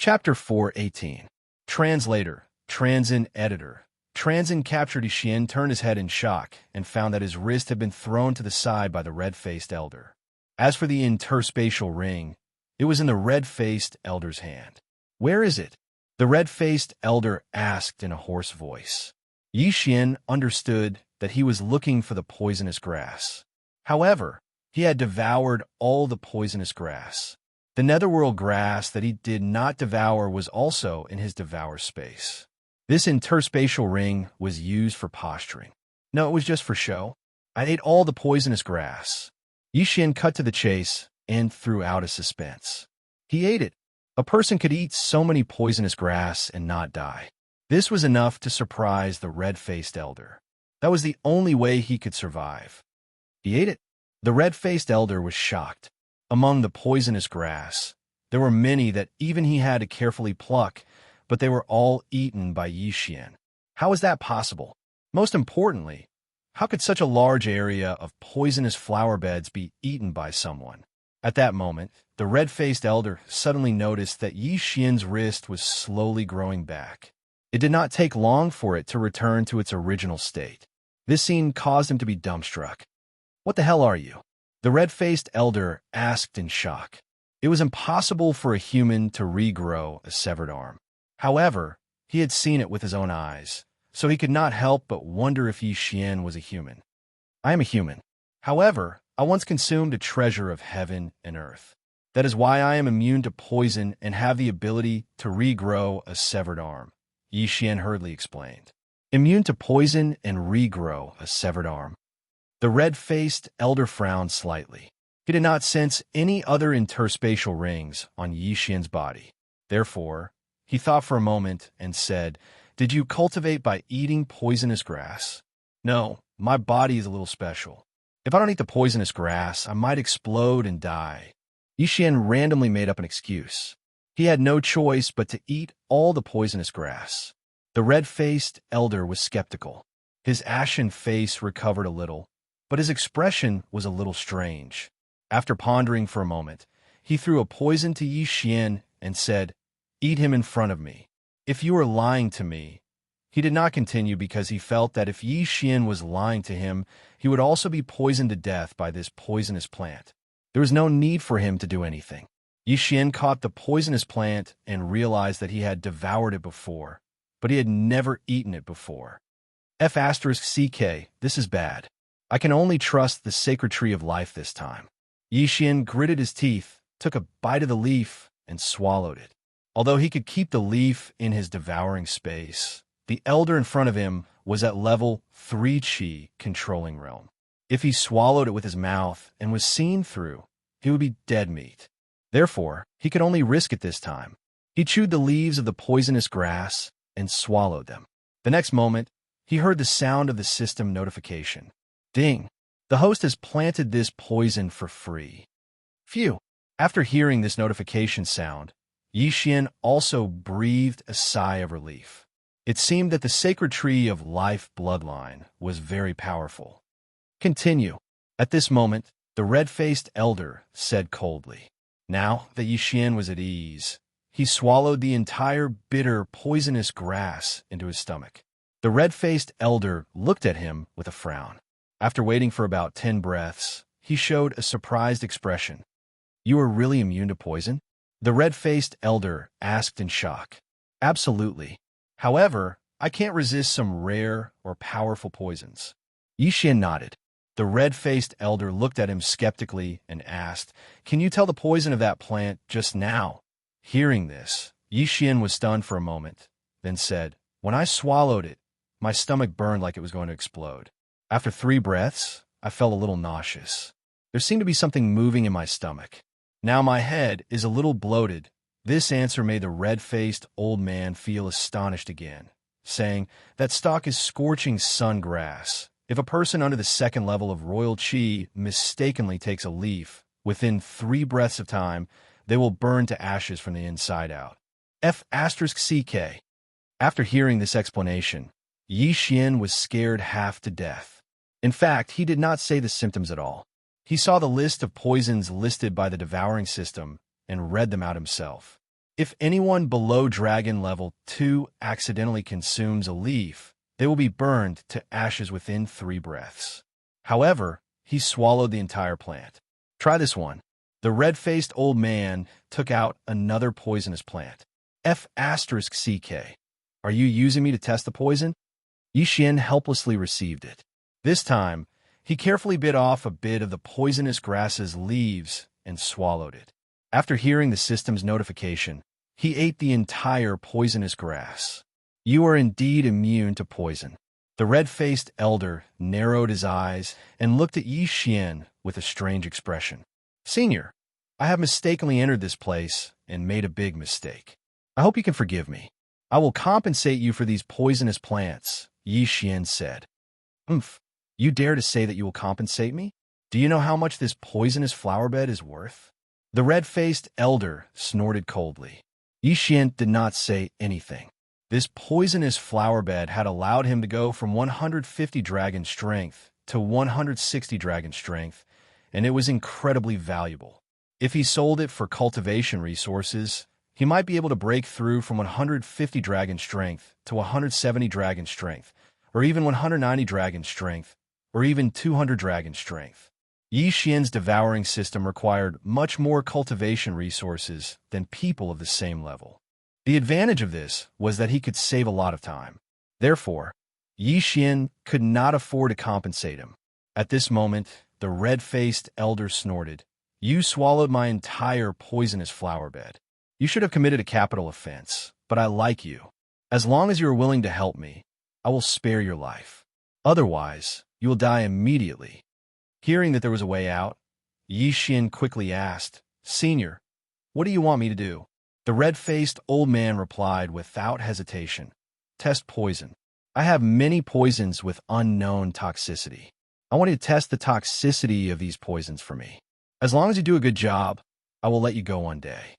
Chapter 4:18. Translator, Transin editor. Transin captured Xian, turned his head in shock, and found that his wrist had been thrown to the side by the red-faced elder. As for the interspatial ring, it was in the red-faced elder's hand. "Where is it?" the red-faced elder asked in a hoarse voice. Xian understood that he was looking for the poisonous grass. However, he had devoured all the poisonous grass. The netherworld grass that he did not devour was also in his devour space. This interspatial ring was used for posturing. No, it was just for show. I ate all the poisonous grass. Xian cut to the chase and threw out a suspense. He ate it. A person could eat so many poisonous grass and not die. This was enough to surprise the red-faced elder. That was the only way he could survive. He ate it. The red-faced elder was shocked. Among the poisonous grass, there were many that even he had to carefully pluck, but they were all eaten by Xian. How is that possible? Most importantly, how could such a large area of poisonous flower beds be eaten by someone? At that moment, the red-faced elder suddenly noticed that Xian's wrist was slowly growing back. It did not take long for it to return to its original state. This scene caused him to be dumbstruck. "What the hell are you?" the red-faced elder asked in shock. It was impossible for a human to regrow a severed arm. However, he had seen it with his own eyes, so he could not help but wonder if Xian was a human. "I am a human. However, I once consumed a treasure of heaven and earth. That is why I am immune to poison and have the ability to regrow a severed arm," Xian hurriedly explained. Immune to poison and regrow a severed arm. The red-faced elder frowned slightly. He did not sense any other interspatial rings on Xian's body. Therefore, he thought for a moment and said, "Did you cultivate by eating poisonous grass?" "No, my body is a little special. If I don't eat the poisonous grass, I might explode and die." Xian randomly made up an excuse. He had no choice but to eat all the poisonous grass. The red-faced elder was skeptical. His ashen face recovered a little, but his expression was a little strange. After pondering for a moment, he threw a poison to Xian and said, "Eat him in front of me. If you are lying to me." He did not continue because he felt that if Xian was lying to him, he would also be poisoned to death by this poisonous plant. There was no need for him to do anything. Xian caught the poisonous plant and realized that he had devoured it before, but he had never eaten it before. F***CK, this is bad. I can only trust the sacred tree of life this time. Xian gritted his teeth, took a bite of the leaf, and swallowed it. Although he could keep the leaf in his devouring space, the elder in front of him was at level 3 Qi controlling realm. If he swallowed it with his mouth and was seen through, he would be dead meat. Therefore, he could only risk it this time. He chewed the leaves of the poisonous grass and swallowed them. The next moment, he heard the sound of the system notification. Ding! The host has planted this poison for free. Phew! After hearing this notification sound, Xian also breathed a sigh of relief. It seemed that the sacred tree of life bloodline was very powerful. Continue. At this moment, the red-faced elder said coldly. Now that Xian was at ease, he swallowed the entire bitter, poisonous grass into his stomach. The red-faced elder looked at him with a frown. After waiting for about 10 breaths, he showed a surprised expression. "You are really immune to poison?" the red-faced elder asked in shock. "Absolutely. However, I can't resist some rare or powerful poisons." Xian nodded. The red-faced elder looked at him skeptically and asked, "Can you tell the poison of that plant just now?" Hearing this, Xian was stunned for a moment, then said, "When I swallowed it, my stomach burned like it was going to explode. After 3 breaths, I felt a little nauseous. There seemed to be something moving in my stomach. Now my head is a little bloated." This answer made the red-faced old man feel astonished again, saying, "That stalk is scorching sun grass. If a person under the 2nd level of royal qi mistakenly takes a leaf, within 3 breaths of time, they will burn to ashes from the inside out." F***CK. After hearing this explanation, Xian was scared half to death. In fact, he did not say the symptoms at all. He saw the list of poisons listed by the devouring system and read them out himself. If anyone below dragon level 2 accidentally consumes a leaf, they will be burned to ashes within 3 breaths. However, he swallowed the entire plant. Try this one. The red-faced old man took out another poisonous plant. F***CK. Are you using me to test the poison? Yixian helplessly received it. This time, he carefully bit off a bit of the poisonous grass's leaves and swallowed it. After hearing the system's notification, he ate the entire poisonous grass. You are indeed immune to poison. The red-faced elder narrowed his eyes and looked at Yixian with a strange expression. Senior, I have mistakenly entered this place and made a big mistake. I hope you can forgive me. I will compensate you for these poisonous plants, Yixian said. You dare to say that you will compensate me? Do you know how much this poisonous flower bed is worth? The red-faced elder snorted coldly. Yixian did not say anything. This poisonous flower bed had allowed him to go from 150 dragon strength to 160 dragon strength, and it was incredibly valuable. If he sold it for cultivation resources, he might be able to break through from 150 dragon strength to 170 dragon strength, or even 190 dragon strength, or even 200 dragon strength. Yixian's devouring system required much more cultivation resources than people of the same level. The advantage of this was that he could save a lot of time. Therefore, Yixian could not afford to compensate him. At this moment, the red-faced elder snorted. You swallowed my entire poisonous flower bed. You should have committed a capital offense, but I like you. As long as you are willing to help me, I will spare your life. Otherwise, you will die immediately. Hearing that there was a way out, Yixian quickly asked, Senior, what do you want me to do? The red-faced old man replied without hesitation. Test poison. I have many poisons with unknown toxicity. I want you to test the toxicity of these poisons for me. As long as you do a good job, I will let you go one day.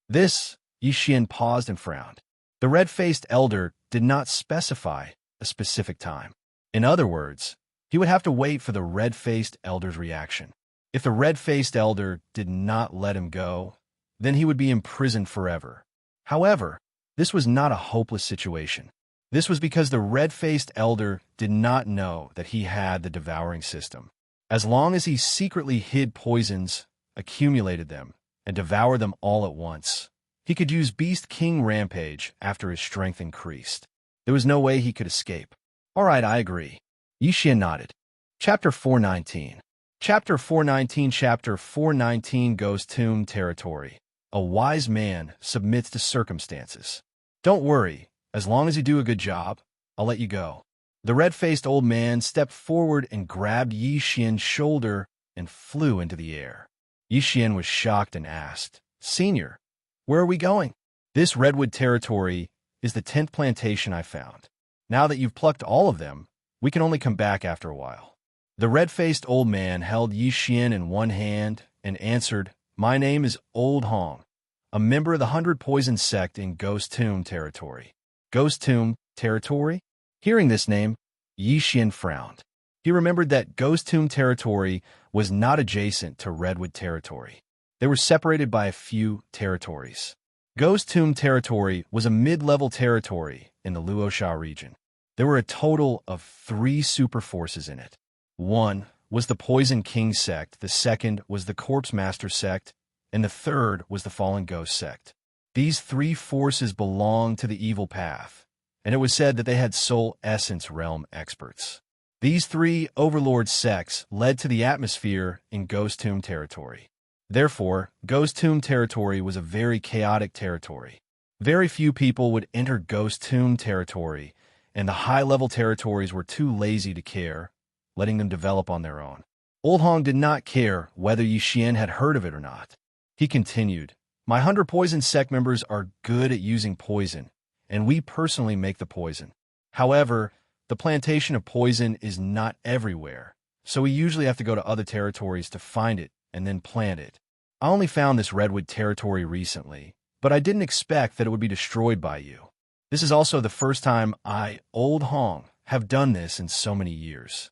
This, Yixian paused and frowned. The red-faced elder did not specify a specific time. In other words, he would have to wait for the red-faced elder's reaction. If the red-faced elder did not let him go, then he would be imprisoned forever. However, this was not a hopeless situation. This was because the red-faced elder did not know that he had the devouring system. As long as he secretly hid poisons, accumulated them, and devoured them all at once, he could use Beast King Rampage after his strength increased. There was no way he could escape. All right, I agree. Yixian nodded. Chapter 419. Chapter 419 Ghost Tomb Territory. A wise man submits to circumstances. Don't worry, as long as you do a good job, I'll let you go. The red-faced old man stepped forward and grabbed Yixian's shoulder and flew into the air. Yixian was shocked and asked, Senior, where are we going? This redwood territory is the 10th plantation I found. Now that you've plucked all of them, we can only come back after a while. The red-faced old man held Yixian in one hand and answered, My name is Old Hong, a member of the 100 Poison sect in Ghost Tomb Territory. Ghost Tomb Territory? Hearing this name, Yixian frowned. He remembered that Ghost Tomb Territory was not adjacent to Redwood Territory. They were separated by a few territories. Ghost Tomb Territory was a mid-level territory in the Luoxia region. There were a total of 3 super forces in it. One was the Poison King sect, the second was the Corpse Master sect, and the third was the Fallen Ghost sect. These 3 forces belonged to the evil path, and it was said that they had soul essence realm experts. These 3 overlord sects led to the atmosphere in Ghost Tomb Territory. Therefore, Ghost Tomb Territory was a very chaotic territory. Very few people would enter Ghost Tomb Territory, and the high-level territories were too lazy to care, letting them develop on their own. Old Hong did not care whether Yixian had heard of it or not. He continued, My 100 Poison sect members are good at using poison, and we personally make the poison. However, the plantation of poison is not everywhere, so we usually have to go to other territories to find it and then plant it. I only found this redwood territory recently, but I didn't expect that it would be destroyed by you. This is also the first time I, Old Hong, have done this in so many years.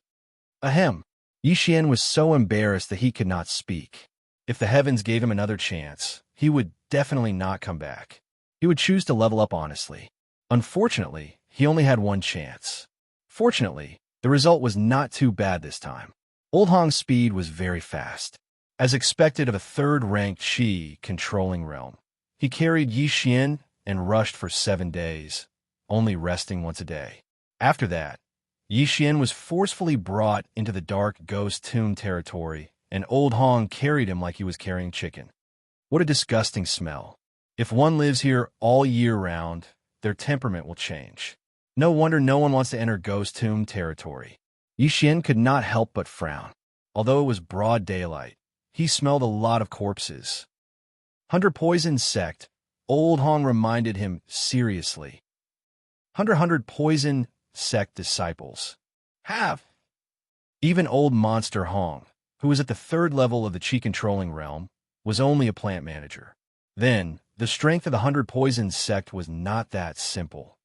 Ahem. Yixian was so embarrassed that he could not speak. If the heavens gave him another chance, he would definitely not come back. he would choose to level up honestly. Unfortunately, he only had one chance. Fortunately, the result was not too bad this time. Old Hong's speed was very fast. As expected of a third-ranked Qi controlling realm, he carried Yi Xian and rushed for 7 days, only resting once a day. After that, Yi Xian was forcefully brought into the dark ghost tomb territory, and Old Hong carried him like he was carrying chicken. What a disgusting smell. If one lives here all year round, their temperament will change. No wonder no one wants to enter ghost tomb territory. Yi Xian could not help but frown. Although it was broad daylight, he smelled a lot of corpses. Hunter Poison Sect, Old Hong reminded him seriously. 100 Poison Sect disciples. Have. Even old Monster Hong, who was at the 3rd level of the Qi controlling realm, was only a plant manager. Then, the strength of the 100 Poison Sect was not that simple.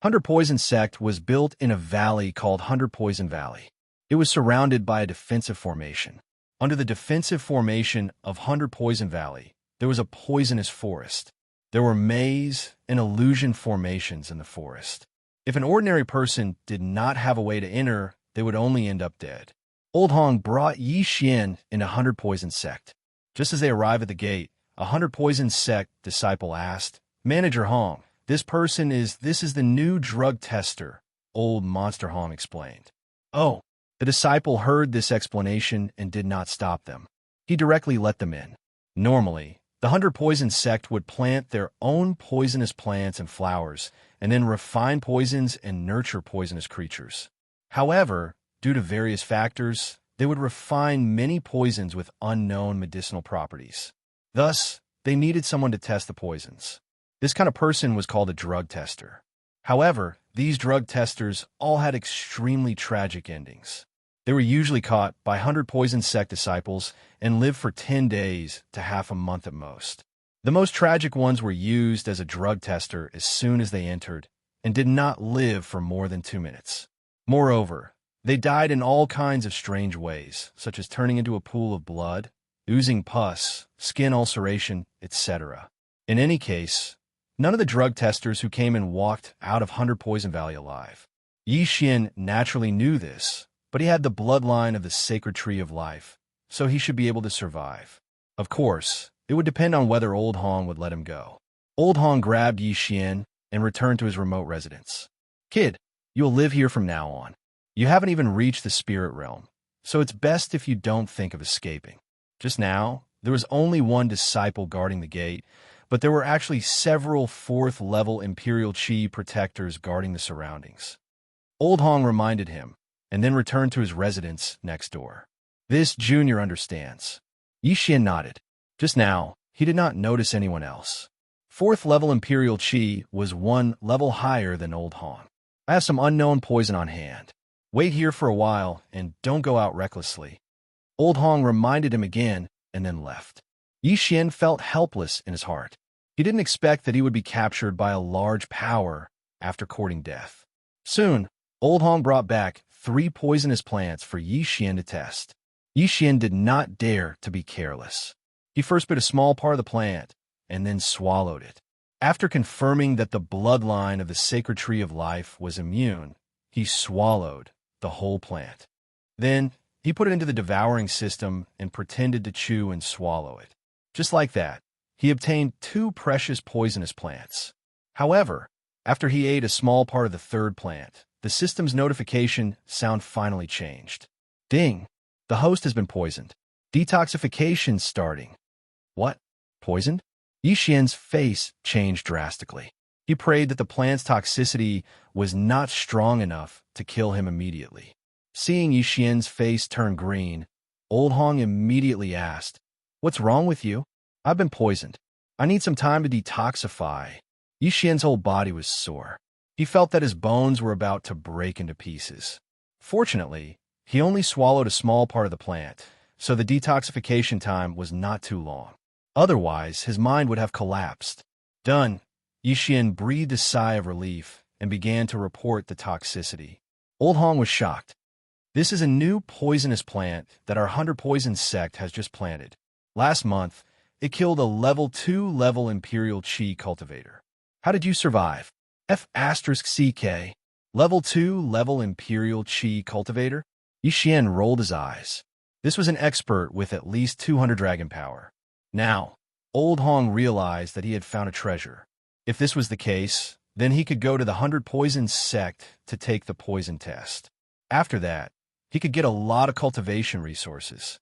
100 Poison Sect was built in a valley called 100 Poison Valley. It was surrounded by a defensive formation. Under the defensive formation of 100 Poison Valley, there was a poisonous forest. There were maze and illusion formations in the forest. If an ordinary person did not have a way to enter, they would only end up dead. Old Hong brought Yi Xian in a 100 Poison Sect. Just as they arrived at the gate, a 100 Poison Sect disciple asked, "Manager Hong, this is the new drug tester," old Monster Hong explained. Oh, the disciple heard this explanation and did not stop them. He directly let them in. Normally, the 100 Poison Sect would plant their own poisonous plants and flowers, and then refine poisons and nurture poisonous creatures. However, due to various factors, they would refine many poisons with unknown medicinal properties. Thus, they needed someone to test the poisons. This kind of person was called a drug tester. However, these drug testers all had extremely tragic endings. They were usually caught by 100 Poison Sect disciples and lived for 10 days to half a month at most. The most tragic ones were used as a drug tester as soon as they entered and did not live for more than 2 minutes. Moreover, they died in all kinds of strange ways, such as turning into a pool of blood, oozing pus, skin ulceration, etc. In any case, none of the drug testers who came and walked out of 100 Poison Valley alive. Yi Xian naturally knew this, but he had the bloodline of the sacred tree of life, so he should be able to survive. Of course, it would depend on whether Old Hong would let him go. Old Hong grabbed Yi Xian and returned to his remote residence. "Kid, you'll live here from now on. You haven't even reached the spirit realm, so it's best if you don't think of escaping." Just now, there was only one disciple guarding the gate, but there were actually several 4th-level Imperial Qi protectors guarding the surroundings. Old Hong reminded him, and then returned to his residence next door. "This junior understands." Yi Xian nodded. Just now, he did not notice anyone else. 4th-level Imperial Qi was 1 level higher than Old Hong. "I have some unknown poison on hand. Wait here for a while and don't go out recklessly." Old Hong reminded him again and then left. Yi Xian felt helpless in his heart. He didn't expect that he would be captured by a large power after courting death. Soon, Old Hong brought back 3 poisonous plants for Yi Xian to test. Yi Xian did not dare to be careless. He first bit a small part of the plant and then swallowed it. After confirming that the bloodline of the sacred tree of life was immune, he swallowed the whole plant. Then, he put it into the devouring system and pretended to chew and swallow it. Just like that, he obtained 2 precious poisonous plants. However, after he ate a small part of the 3rd plant, the system's notification sound finally changed. "Ding! The host has been poisoned. Detoxification starting." "What? Poisoned?" Yi Xian's face changed drastically. He prayed that the plant's toxicity was not strong enough to kill him immediately. Seeing Yi Xian's face turn green, Old Hong immediately asked, "What's wrong with you?" "I've been poisoned. I need some time to detoxify." Yi Xian's whole body was sore. He felt that his bones were about to break into pieces. Fortunately, he only swallowed a small part of the plant, so the detoxification time was not too long. Otherwise, his mind would have collapsed. Done. Yi Xian breathed a sigh of relief and began to report the toxicity. Old Hong was shocked. "This is a new poisonous plant that our 100 Poison Sect has just planted. Last month, it killed a level 2 Imperial Qi cultivator. How did you survive? F***CK. Level 2 Level Imperial Chi Cultivator? Yixian rolled his eyes. This was an expert with at least 200 dragon power. Now, Old Hong realized that he had found a treasure. If this was the case, then he could go to the 100 Poison sect to take the poison test. After that, he could get a lot of cultivation resources.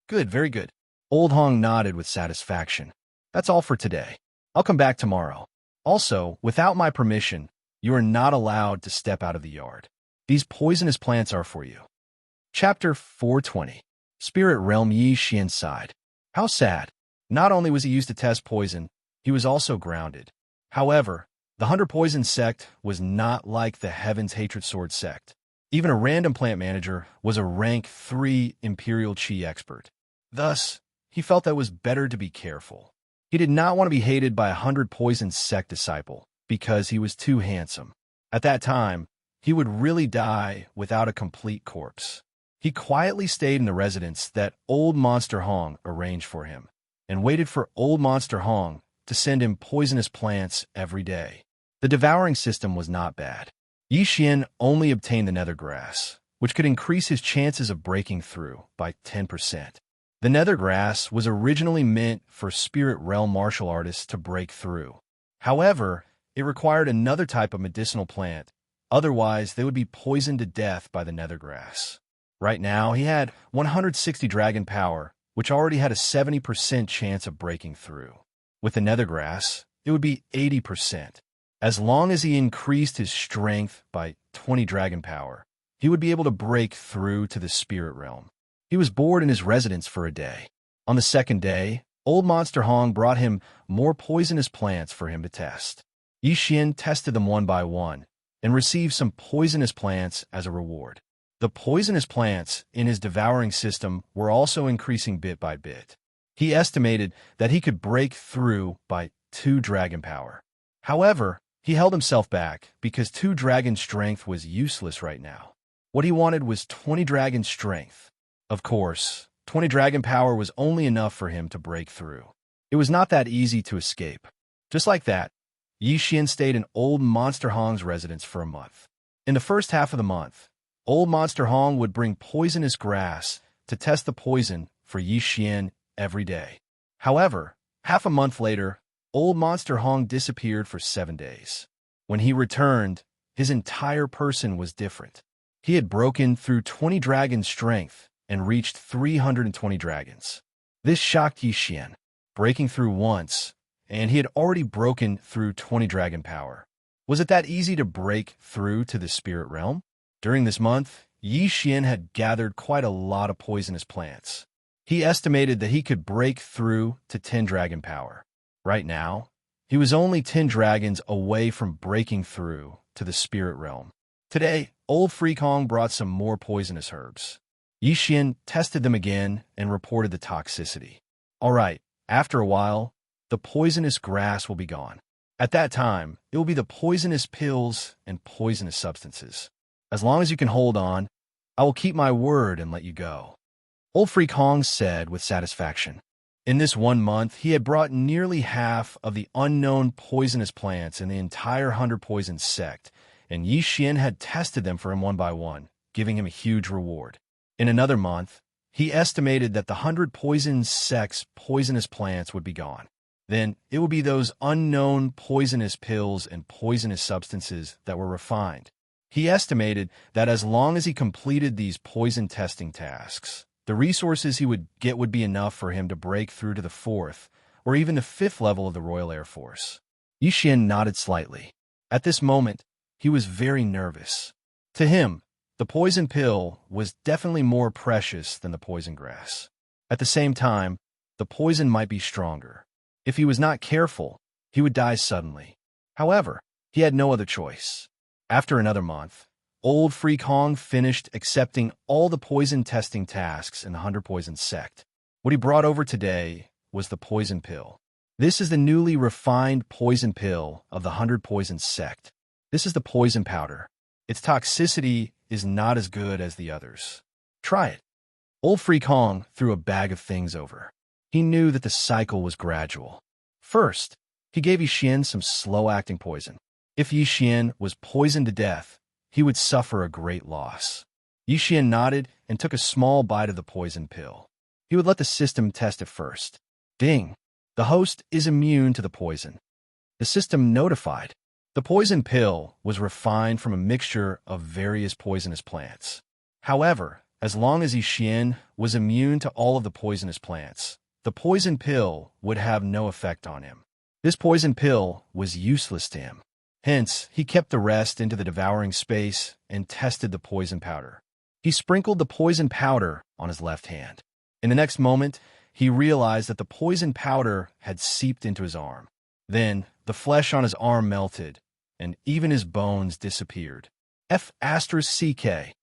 Good, very good. Old Hong nodded with satisfaction. That's all for today. I'll come back tomorrow. Also, without my permission, you are not allowed to step out of the yard. These poisonous plants are for you. Chapter 420. Spirit Realm. Yixian sighed. How sad. Not only was he used to test poison, he was also grounded. However, the 100 Poison sect was not like the Heaven's Hatred Sword sect. Even a random plant manager was a rank 3 Imperial Chi expert. Thus, he felt that it was better to be careful. He did not want to be hated by a 100 Poison sect disciple because he was too handsome. At that time, he would really die without a complete corpse. He quietly stayed in the residence that Old Monster Hong arranged for him and waited for Old Monster Hong to send him poisonous plants every day. The devouring system was not bad. Yixian only obtained the nether grass, which could increase his chances of breaking through by 10%. The nether grass was originally meant for spirit realm martial artists to break through. However, it required another type of medicinal plant, otherwise they would be poisoned to death by the nether grass. Right now, he had 160 dragon power, which already had a 70% chance of breaking through. With the nether grass, it would be 80%. As long as he increased his strength by 20 dragon power, he would be able to break through to the spirit realm. He was bored in his residence for a day. On the second day, Old Monster Hong brought him more poisonous plants for him to test. Yixian tested them one by one and received some poisonous plants as a reward. The poisonous plants in his devouring system were also increasing bit by bit. He estimated that he could break through by 2 dragon power. However, he held himself back because 2 dragon strength was useless right now. What he wanted was 20 dragon strength. Of course, 20 dragon power was only enough for him to break through. It was not that easy to escape. Just like that, Yixian stayed in Old Monster Hong's residence for a month. In the first half of the month, Old Monster Hong would bring poisonous grass to test the poison for Yixian every day. However, half a month later, Old Monster Hong disappeared for 7 days. When he returned, his entire person was different. He had broken through 20 dragon strength and reached 320 dragons. This shocked Yixian, breaking through once, and he had already broken through 20 dragon power. Was it that easy to break through to the spirit realm? During this month, Yixian had gathered quite a lot of poisonous plants. He estimated that he could break through to 10 dragon power. Right now, he was only 10 dragons away from breaking through to the spirit realm. Today, Old Freak Hong brought some more poisonous herbs. Yixian tested them again and reported the toxicity. All right, after a while, the poisonous grass will be gone. At that time, it will be the poisonous pills and poisonous substances. As long as you can hold on, I will keep my word and let you go. Old Freak Hong said with satisfaction. In this 1 month, he had brought nearly half of the unknown poisonous plants in the entire 100 Poison sect, and Yixian had tested them for him one by one, giving him a huge reward. In another month, he estimated that the 100 Poison sect's poisonous plants would be gone. Then it would be those unknown poisonous pills and poisonous substances that were refined. He estimated that as long as he completed these poison testing tasks, the resources he would get would be enough for him to break through to the 4th or even the 5th level of the Royal Air Force. Yixian nodded slightly. At this moment, he was very nervous. To him, the poison pill was definitely more precious than the poison grass. At the same time, the poison might be stronger. If he was not careful, he would die suddenly. However, he had no other choice. After another month, Old Freak Hong finished accepting all the poison testing tasks in the 100 Poison sect. What he brought over today was the poison pill. This is the newly refined poison pill of the 100 Poison sect. This is the poison powder. Its toxicity is not as good as the others. Try it. Old Freak Hong threw a bag of things over. He knew that the cycle was gradual. First, He gave Xian some slow-acting poison. If Xian was poisoned to death, he would suffer a great loss. Xian nodded and took a small bite of the poison pill. He would let the system test it first. Ding! The host is immune to the poison. The system notified. The poison pill was refined from a mixture of various poisonous plants. However, as long as Xian was immune to all of the poisonous plants, the poison pill would have no effect on him. This poison pill was useless to him. Hence, he kept the rest into the devouring space and tested the poison powder. He sprinkled the poison powder on his left hand. In the next moment, he realized that the poison powder had seeped into his arm. Then, the flesh on his arm melted, and even his bones disappeared. F***CK.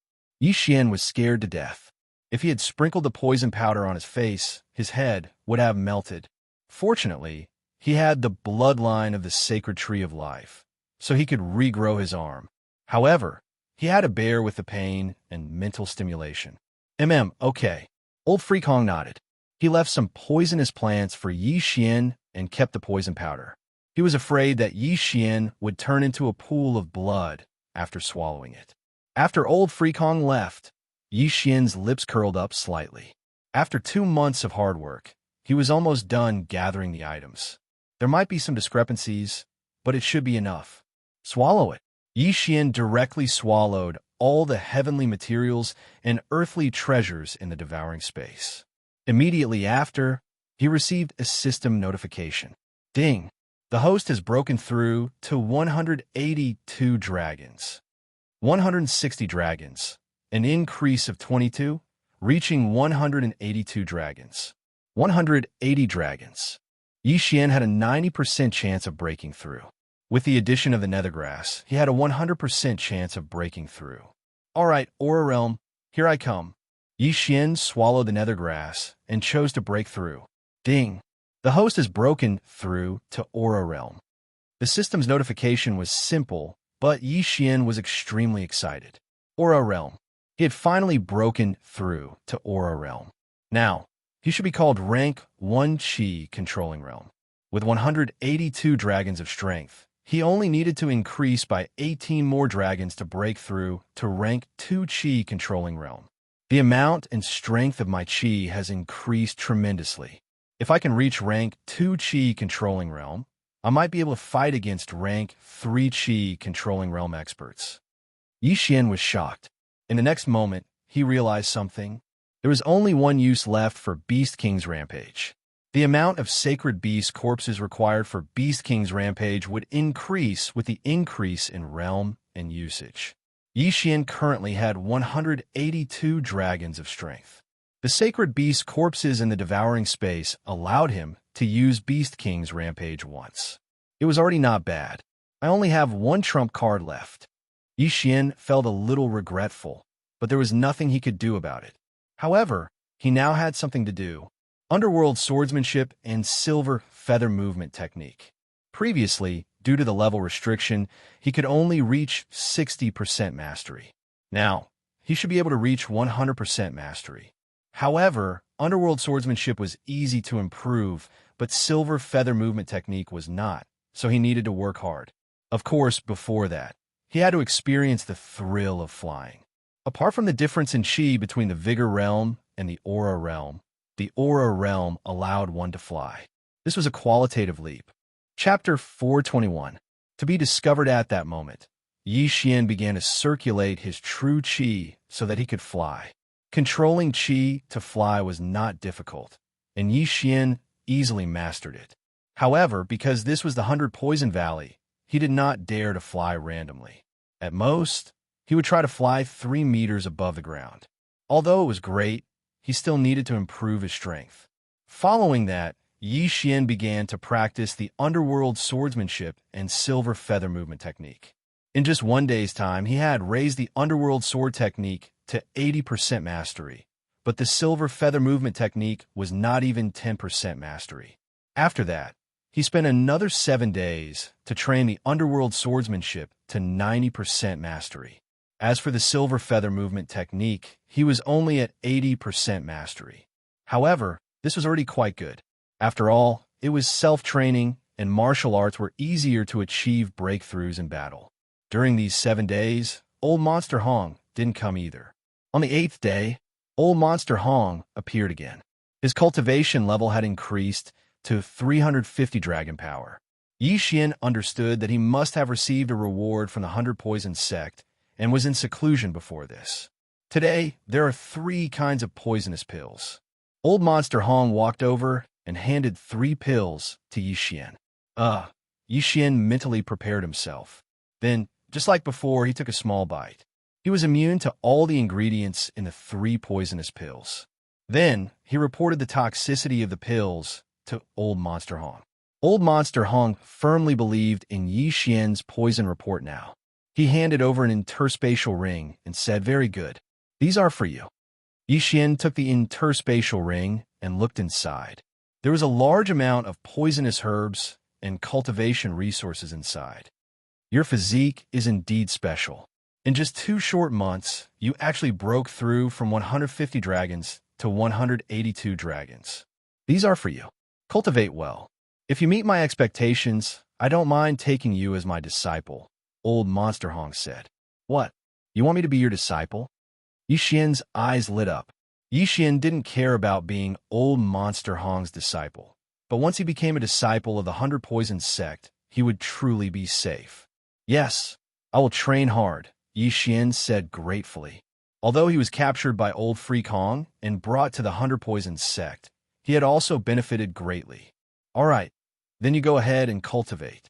Xian was scared to death. If he had sprinkled the poison powder on his face, his head would have melted. Fortunately, he had the bloodline of the sacred tree of life, so he could regrow his arm. However, he had to bear with the pain and mental stimulation. Okay. Old Freak Hong nodded. He left some poisonous plants for Xian and kept the poison powder. He was afraid that Xian would turn into a pool of blood after swallowing it. After Old Freak Hong left, Xian's lips curled up slightly. After 2 months of hard work, he was almost done gathering the items. There might be some discrepancies, but it should be enough. Swallow it. Xian directly swallowed all the heavenly materials and earthly treasures in the devouring space. Immediately after, he received a system notification. Ding! The host has broken through to 182 dragons. 160 dragons, an increase of 22, reaching 182 dragons. 180 dragons. Xian had a 90% chance of breaking through. With the addition of the Nethergrass, he had a 100% chance of breaking through. Alright, Aura Realm, here I come. Xian swallowed the Nethergrass and chose to break through. Ding! The host has broken through to Aura Realm. The system's notification was simple, but Xian was extremely excited. Aura Realm. He had finally broken through to Aura Realm. Now, he should be called Rank 1 Qi Controlling Realm. With 182 dragons of strength, he only needed to increase by 18 more dragons to break through to Rank 2 Qi Controlling Realm. The amount and strength of my Qi has increased tremendously. If I can reach Rank 2 Qi Controlling Realm, I might be able to fight against Rank 3 Qi Controlling Realm experts. Xian was shocked. In the next moment, he realized something. There was only one use left for Beast King's Rampage. The amount of sacred beast corpses required for Beast King's Rampage would increase with the increase in realm and usage. Xian currently had 182 dragons of strength. The sacred beast corpses in the devouring space allowed him to use Beast King's Rampage once. It was already not bad. I only have one trump card left. Xian felt a little regretful, but there was nothing he could do about it. However, he now had something to do. Underworld swordsmanship and silver feather movement technique. Previously, due to the level restriction, he could only reach 60% mastery. Now, he should be able to reach 100% mastery. However, underworld swordsmanship was easy to improve, but silver feather movement technique was not, so he needed to work hard. Of course, before that, he had to experience the thrill of flying. Apart from the difference in Qi between the Vigor Realm and the Aura Realm, the Aura Realm allowed one to fly. This was a qualitative leap. Chapter 421. To be discovered at that moment, Xian began to circulate his true Qi so that he could fly. Controlling Qi to fly was not difficult, and Xian easily mastered it. However, because this was the 100 Poison Valley, he did not dare to fly randomly. At most, he would try to fly 3 meters above the ground. Although it was great, he still needed to improve his strength. Following that, Xian began to practice the underworld swordsmanship and silver feather movement technique. In just 1 day's time, he had raised the underworld sword technique to 80% mastery, but the silver feather movement technique was not even 10% mastery. After that, he spent another 7 days to train the underworld swordsmanship to 90% mastery. As for the silver feather movement technique, he was only at 80% mastery. However, this was already quite good. After all, it was self-training, and martial arts were easier to achieve breakthroughs in battle. During these 7 days, Old Monster Hong didn't come either. On the 8th day, Old Monster Hong appeared again. His cultivation level had increased to 350 dragon power. Yi Xian understood that he must have received a reward from the 100 Poison sect and was in seclusion before this. Today, there are 3 kinds of poisonous pills. Old Monster Hong walked over and handed 3 pills to Yi Xian. Yi Xian mentally prepared himself. Then, just like before, he took a small bite. He was immune to all the ingredients in the 3 poisonous pills. Then, he reported the toxicity of the pills to Old Monster Hong. Old Monster Hong firmly believed in Yi Xian's poison report now. He handed over an interspatial ring and said, "Very good. These are for you." Yi Xian took the interspatial ring and looked inside. There was a large amount of poisonous herbs and cultivation resources inside. Your physique is indeed special. In just 2 short months, you actually broke through from 150 dragons to 182 dragons. These are for you. Cultivate well. If you meet my expectations, I don't mind taking you as my disciple, Old Monster Hong said. What? You want me to be your disciple? Yi Xian's eyes lit up. Yi Xian didn't care about being Old Monster Hong's disciple, but once he became a disciple of the 100 Poison sect, he would truly be safe. Yes, I will train hard, Yi Xian said gratefully. Although he was captured by Old Freak Hong and brought to the 100 Poison sect, he had also benefited greatly. All right, then you go ahead and cultivate.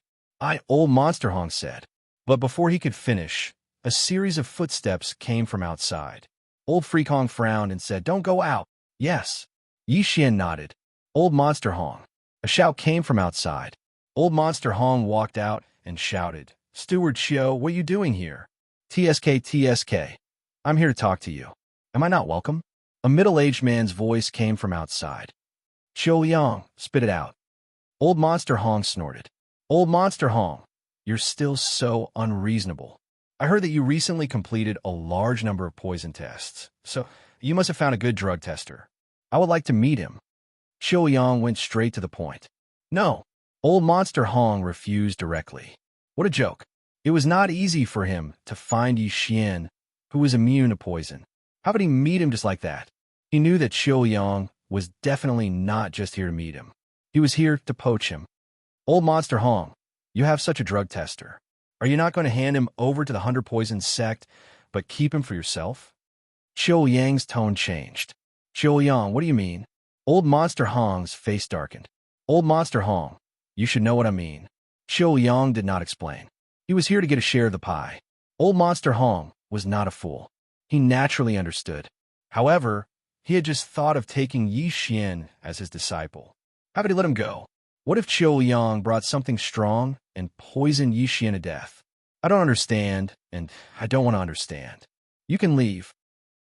Old Monster Hong said. But before he could finish, a series of footsteps came from outside. Old Freak Hong frowned and said, "Don't go out." Yes. Yi Xian nodded. Old Monster Hong. A shout came from outside. Old Monster Hong walked out and shouted, "Steward Xiao, what are you doing here?" TSK. I'm here to talk to you. Am I not welcome? A middle-aged man's voice came from outside. Xiao Yang, spit it out. Old Monster Hong snorted. Old Monster Hong, you're still so unreasonable. I heard that you recently completed a large number of poison tests, so you must have found a good drug tester. I would like to meet him. Xiao Yang went straight to the point. No. Old Monster Hong refused directly. What a joke. It was not easy for him to find Yi Xian, who was immune to poison. How could he meet him just like that? He knew that Xiao Yang was definitely not just here to meet him. He was here to poach him. Old Monster Hong, you have such a drug tester. Are you not going to hand him over to the 100 Poison sect, but keep him for yourself? Xiao Yang's tone changed. Xiao Yang, what do you mean? Old Monster Hong's face darkened. Old Monster Hong, you should know what I mean. Xiao Yang did not explain. He was here to get a share of the pie. Old Monster Hong was not a fool. He naturally understood. However, he had just thought of taking Yi Xian as his disciple. How could he let him go? What if Xiao Yang brought something strong and poisoned Yi Xian to death? I don't understand, and I don't want to understand. You can leave.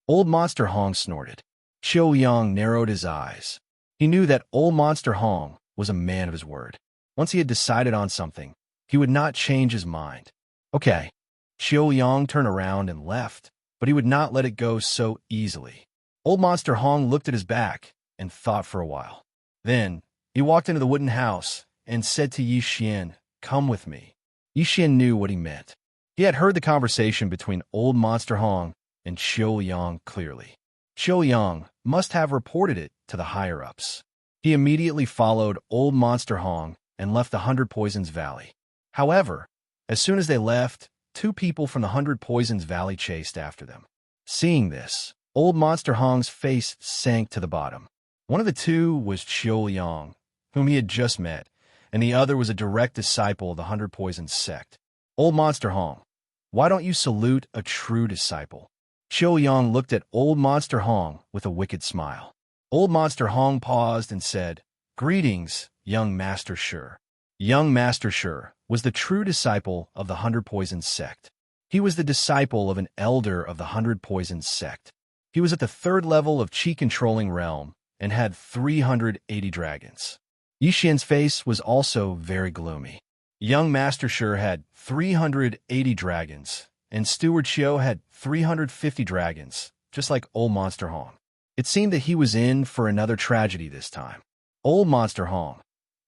Old Monster Hong snorted. Xiao Yang narrowed his eyes. He knew that Old Monster Hong was a man of his word. Once he had decided on something, he would not change his mind. Okay. Xiao Yang turned around and left, but he would not let it go so easily. Old Monster Hong looked at his back and thought for a while. Then, he walked into the wooden house and said to Yi Xian, "Come with me." Yi Xian knew what he meant. He had heard the conversation between Old Monster Hong and Xiao Yang clearly. Xiao Yang must have reported it to the higher-ups. He immediately followed Old Monster Hong and left the 100 Poisons Valley. However, as soon as they left, 2 people from the 100 Poisons Valley chased after them. Seeing this, Old Monster Hong's face sank to the bottom. One of the 2 was Xiao Yang, whom he had just met, and the other was a direct disciple of the 100 Poisons sect. Old Monster Hong, why don't you salute a true disciple? Xiao Yang looked at Old Monster Hong with a wicked smile. Old Monster Hong paused and said, "Greetings, young Master Shi." Young Master Shi was the true disciple of the 100 Poisons sect. He was the disciple of an elder of the 100 Poisons sect. He was at the 3rd level of Qi-controlling realm and had 380 dragons. Yi Xian's face was also very gloomy. Young Master Shi had 380 dragons, and Steward Xiao had 350 dragons, just like Old Monster Hong. It seemed that he was in for another tragedy this time. Old Monster Hong,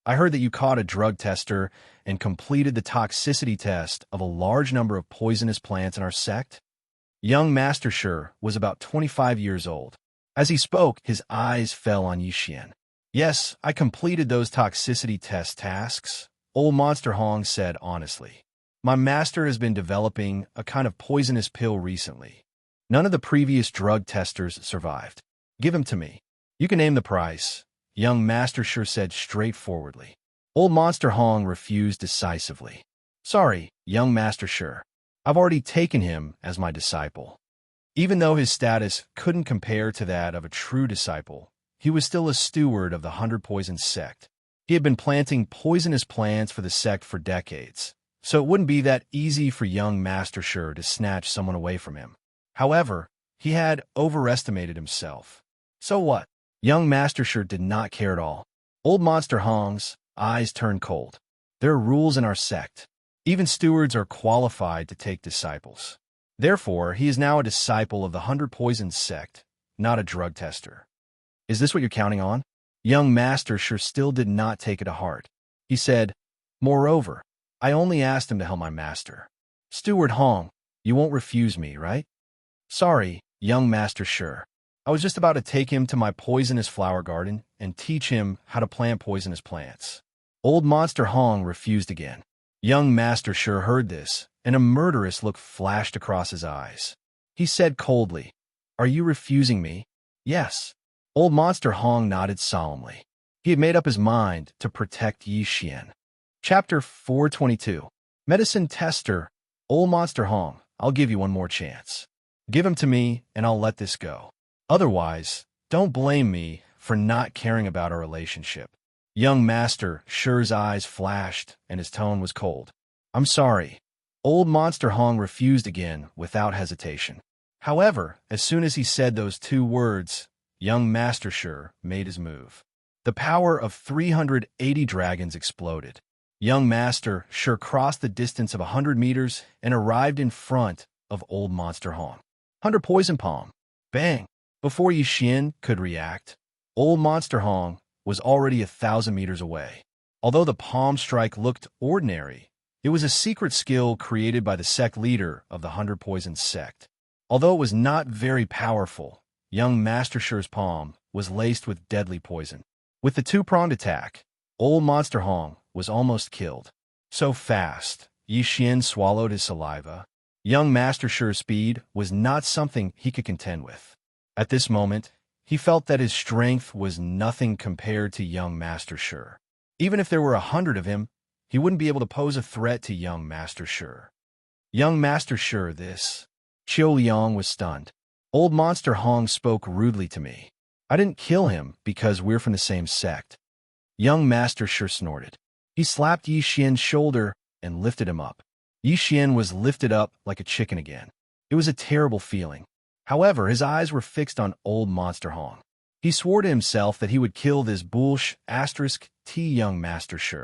I heard that you caught a drug tester and completed the toxicity test of a large number of poisonous plants in our sect. Young Master Shi was about 25 years old. As he spoke, his eyes fell on Yixian. Yes, I completed those toxicity test tasks, Old Monster Hong said honestly. My master has been developing a kind of poisonous pill recently. None of the previous drug testers survived. Give him to me. You can name the price, young Master Shi said straightforwardly. Old Monster Hong refused decisively. Sorry, young Master Shi. I've already taken him as my disciple. Even though his status couldn't compare to that of a true disciple, he was still a steward of the 100 Poison sect. He had been planting poisonous plants for the sect for decades, so it wouldn't be that easy for young Master Shi to snatch someone away from him. However, he had overestimated himself. So what? Young Master Shi did not care at all. Old Monster Hong's eyes turned cold. There are rules in our sect. Even stewards are qualified to take disciples. Therefore, he is now a disciple of the 100 Poison sect, not a drug tester. Is this what you're counting on? Young Master Shi still did not take it to heart. He said, Moreover, I only asked him to help my master. Steward Hong, you won't refuse me, right? Sorry, young Master Shi. I was just about to take him to my poisonous flower garden and teach him how to plant poisonous plants. Old Monster Hong refused again. Young Master Shi heard this, and a murderous look flashed across his eyes. He said coldly, Are you refusing me? Yes. Old Monster Hong nodded solemnly. He had made up his mind to protect Yixian. Chapter 422. Medicine Tester. Old Monster Hong, I'll give you one more chance. Give him to me, and I'll let this go. Otherwise, don't blame me for not caring about our relationship. Young Master Shi's eyes flashed, and his tone was cold. I'm sorry. Old Monster Hong refused again without hesitation. However, as soon as he said those two words, young Master Shi made his move. The power of 380 dragons exploded. Young Master Shi crossed the distance of 100 meters and arrived in front of Old Monster Hong. 100 Poison Palm. Bang! Before Yixian could react, Old Monster Hong was already 1,000 meters away. Although the palm strike looked ordinary, it was a secret skill created by the sect leader of the 100 Poison sect. Although it was not very powerful, young Master Shi's palm was laced with deadly poison. With the two-pronged attack, Old Monster Hong was almost killed. So fast, Yixian swallowed his saliva. Young Master Shi's speed was not something he could contend with. At this moment, he felt that his strength was nothing compared to young Master Shi. Even if there were 100 of him, he wouldn't be able to pose a threat to young Master Shi. Young Master Shi, this. Qiu Liang was stunned. Old Monster Hong spoke rudely to me. I didn't kill him because we're from the same sect. Young Master Shi snorted. He slapped Yixian's shoulder and lifted him up. Yixian was lifted up like a chicken again. It was a terrible feeling. However, his eyes were fixed on Old Monster Hong. He swore to himself that he would kill this *T young Master Shi.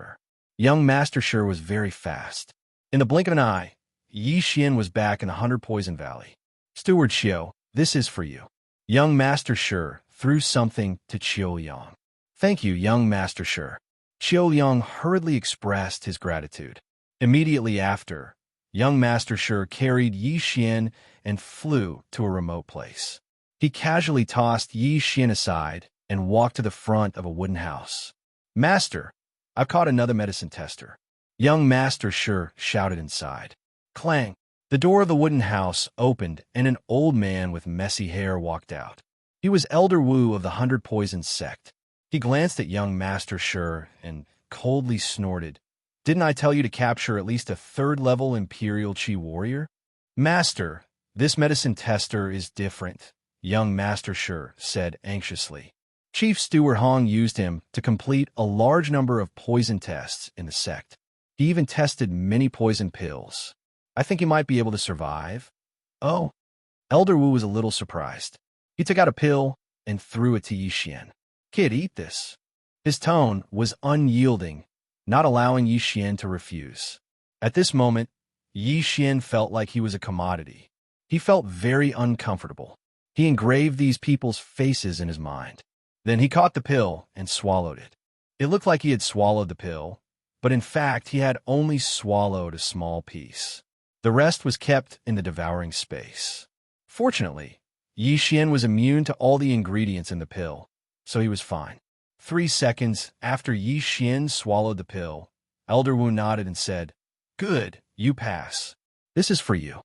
Young Master Shi was very fast. In the blink of an eye, Yixian was back in the 100 Poison Valley. Steward Xiu, this is for you. Young Master Shi threw something to Qiu Liang. Thank you, young Master Shi. Qiu Liang hurriedly expressed his gratitude. Immediately after, young Master Shi carried Yixian and flew to a remote place. He casually tossed Yixian aside and walked to the front of a wooden house. Master, I've caught another medicine tester. Young Master Shi shouted inside. Clang! The door of the wooden house opened and an old man with messy hair walked out. He was Elder Wu of the 100 Poison sect. He glanced at young Master Shi and coldly snorted. Didn't I tell you to capture at least a 3rd-level Imperial Qi warrior? Master, this medicine tester is different, young Master Shi said anxiously. Chief Steward Hong used him to complete a large number of poison tests in the sect. He even tested many poison pills. I think he might be able to survive. Oh. Elder Wu was a little surprised. He took out a pill and threw it to Yixian. Kid, eat this. His tone was unyielding, not allowing Yixian to refuse. At this moment, Yixian felt like he was a commodity. He felt very uncomfortable. He engraved these people's faces in his mind. Then he caught the pill and swallowed it. It looked like he had swallowed the pill, but in fact he had only swallowed a small piece. The rest was kept in the devouring space. Fortunately, Xian was immune to all the ingredients in the pill, so he was fine. 3 seconds after Xian swallowed the pill, Elder Wu nodded and said, "Good, you pass. This is for you."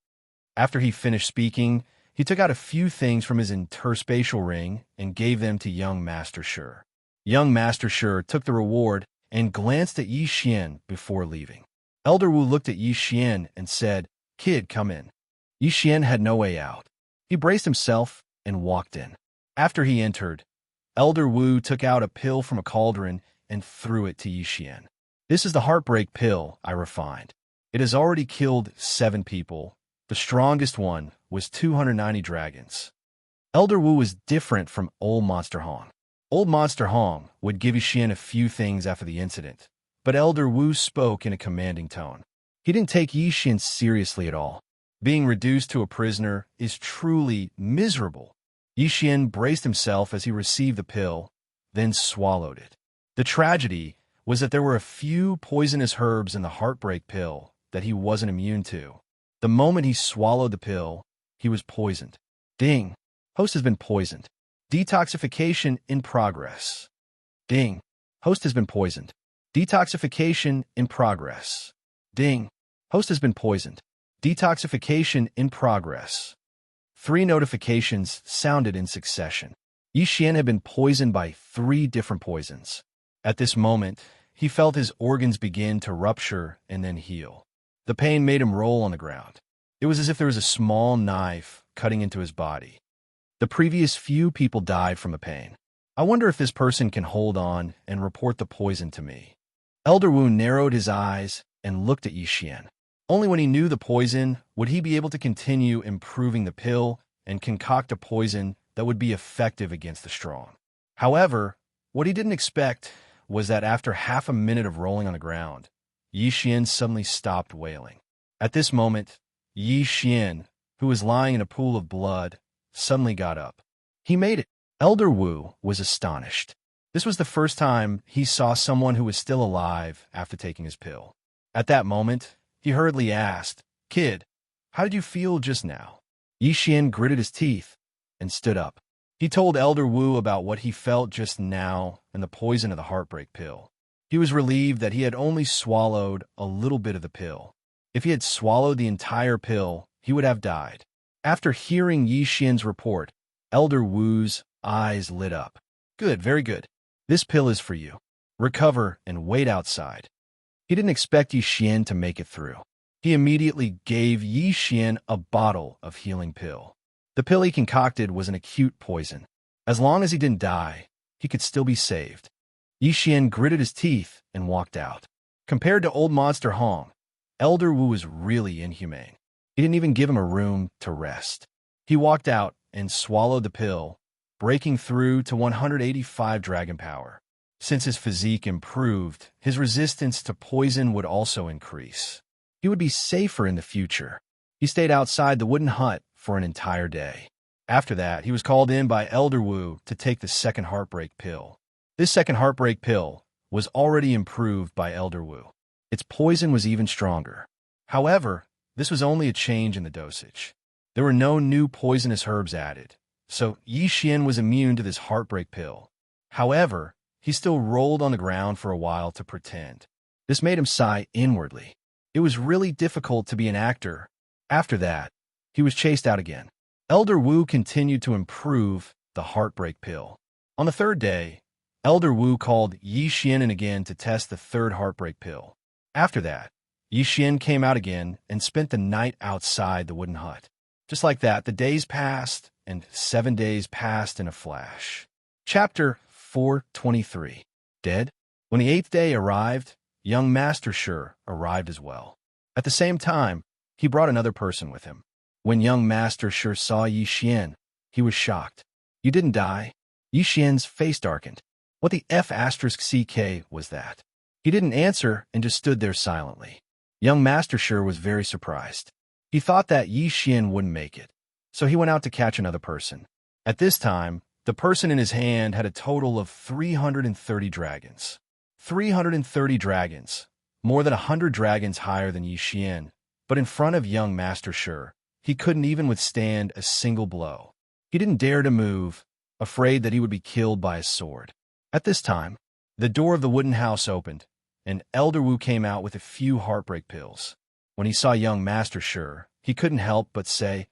After he finished speaking, he took out a few things from his interspatial ring and gave them to young Master Shi. Young Master Shi took the reward and glanced at Xian before leaving. Elder Wu looked at Xian and said, "Kid, come in." Xian had no way out. He braced himself and walked in. After he entered, Elder Wu took out a pill from a cauldron and threw it to Xian. "This is the heartbreak pill I refined. It has already killed 7 people. The strongest one was 290 dragons." Elder Wu was different from Old Monster Hong. Old Monster Hong would give Xian a few things after the incident, but Elder Wu spoke in a commanding tone. He didn't take Xian seriously at all. Being reduced to a prisoner is truly miserable. Xian braced himself as he received the pill, then swallowed it. The tragedy was that there were a few poisonous herbs in the heartbreak pill that he wasn't immune to. The moment he swallowed the pill, he was poisoned. Ding! Host has been poisoned. Detoxification in progress. Ding! Host has been poisoned. Detoxification in progress. Ding! Host has been poisoned. Detoxification in progress. 3 notifications sounded in succession. Xian had been poisoned by 3 different poisons. At this moment, he felt his organs begin to rupture and then heal. The pain made him roll on the ground. It was as if there was a small knife cutting into his body. The previous few people died from the pain. I wonder if this person can hold on and report the poison to me. Elder Wu narrowed his eyes and looked at Xian. Only when he knew the poison would he be able to continue improving the pill and concoct a poison that would be effective against the strong. However, what he didn't expect was that after half a minute of rolling on the ground, Xian suddenly stopped wailing. At this moment, Xian, who was lying in a pool of blood, suddenly got up. He made it. Elder Wu was astonished. This was the first time he saw someone who was still alive after taking his pill. At that moment, he hurriedly asked, "Kid, how did you feel just now?" Xian gritted his teeth and stood up. He told Elder Wu about what he felt just now and the poison of the heartbreak pill. He was relieved that he had only swallowed a little bit of the pill. If he had swallowed the entire pill, he would have died. After hearing Xian's report, Elder Wu's eyes lit up. "Good, very good. This pill is for you. Recover and wait outside." He didn't expect Xian to make it through. He immediately gave Xian a bottle of healing pill. The pill he concocted was an acute poison. As long as he didn't die, he could still be saved. Xian gritted his teeth and walked out. Compared to Old Monster Hong, Elder Wu was really inhumane. He didn't even give him a room to rest. He walked out and swallowed the pill, breaking through to 185 dragon power. Since his physique improved, his resistance to poison would also increase. He would be safer in the future. He stayed outside the wooden hut for an entire day. After that, he was called in by Elder Wu to take the second heartbreak pill. This second heartbreak pill was already improved by Elder Wu. Its poison was even stronger. However, this was only a change in the dosage. There were no new poisonous herbs added, so Xian was immune to this heartbreak pill. However, he still rolled on the ground for a while to pretend. This made him sigh inwardly. It was really difficult to be an actor. After that, he was chased out again. Elder Wu continued to improve the heartbreak pill. On the 3rd day, Elder Wu called Xian in again to test the 3rd heartbreak pill. After that, Xian came out again and spent the night outside the wooden hut. Just like that, the days passed, and 7 days passed in a flash. Chapter 423. Dead? When the 8th day arrived, young Master Shi arrived as well. At the same time, he brought another person with him. When young Master Shi saw Xian, he was shocked. "You didn't die?" Xian's face darkened. What the F***CK was that? He didn't answer and just stood there silently. Young Master Shi was very surprised. He thought that Xian wouldn't make it, so he went out to catch another person. At this time, the person in his hand had a total of 330 dragons. 330 dragons, more than 100 dragons higher than Yi Xian, but in front of young Master Shi, he couldn't even withstand a single blow. He didn't dare to move, afraid that he would be killed by a sword. At this time, the door of the wooden house opened, and Elder Wu came out with a few heartbreak pills. When he saw young Master Shi, he couldn't help but say,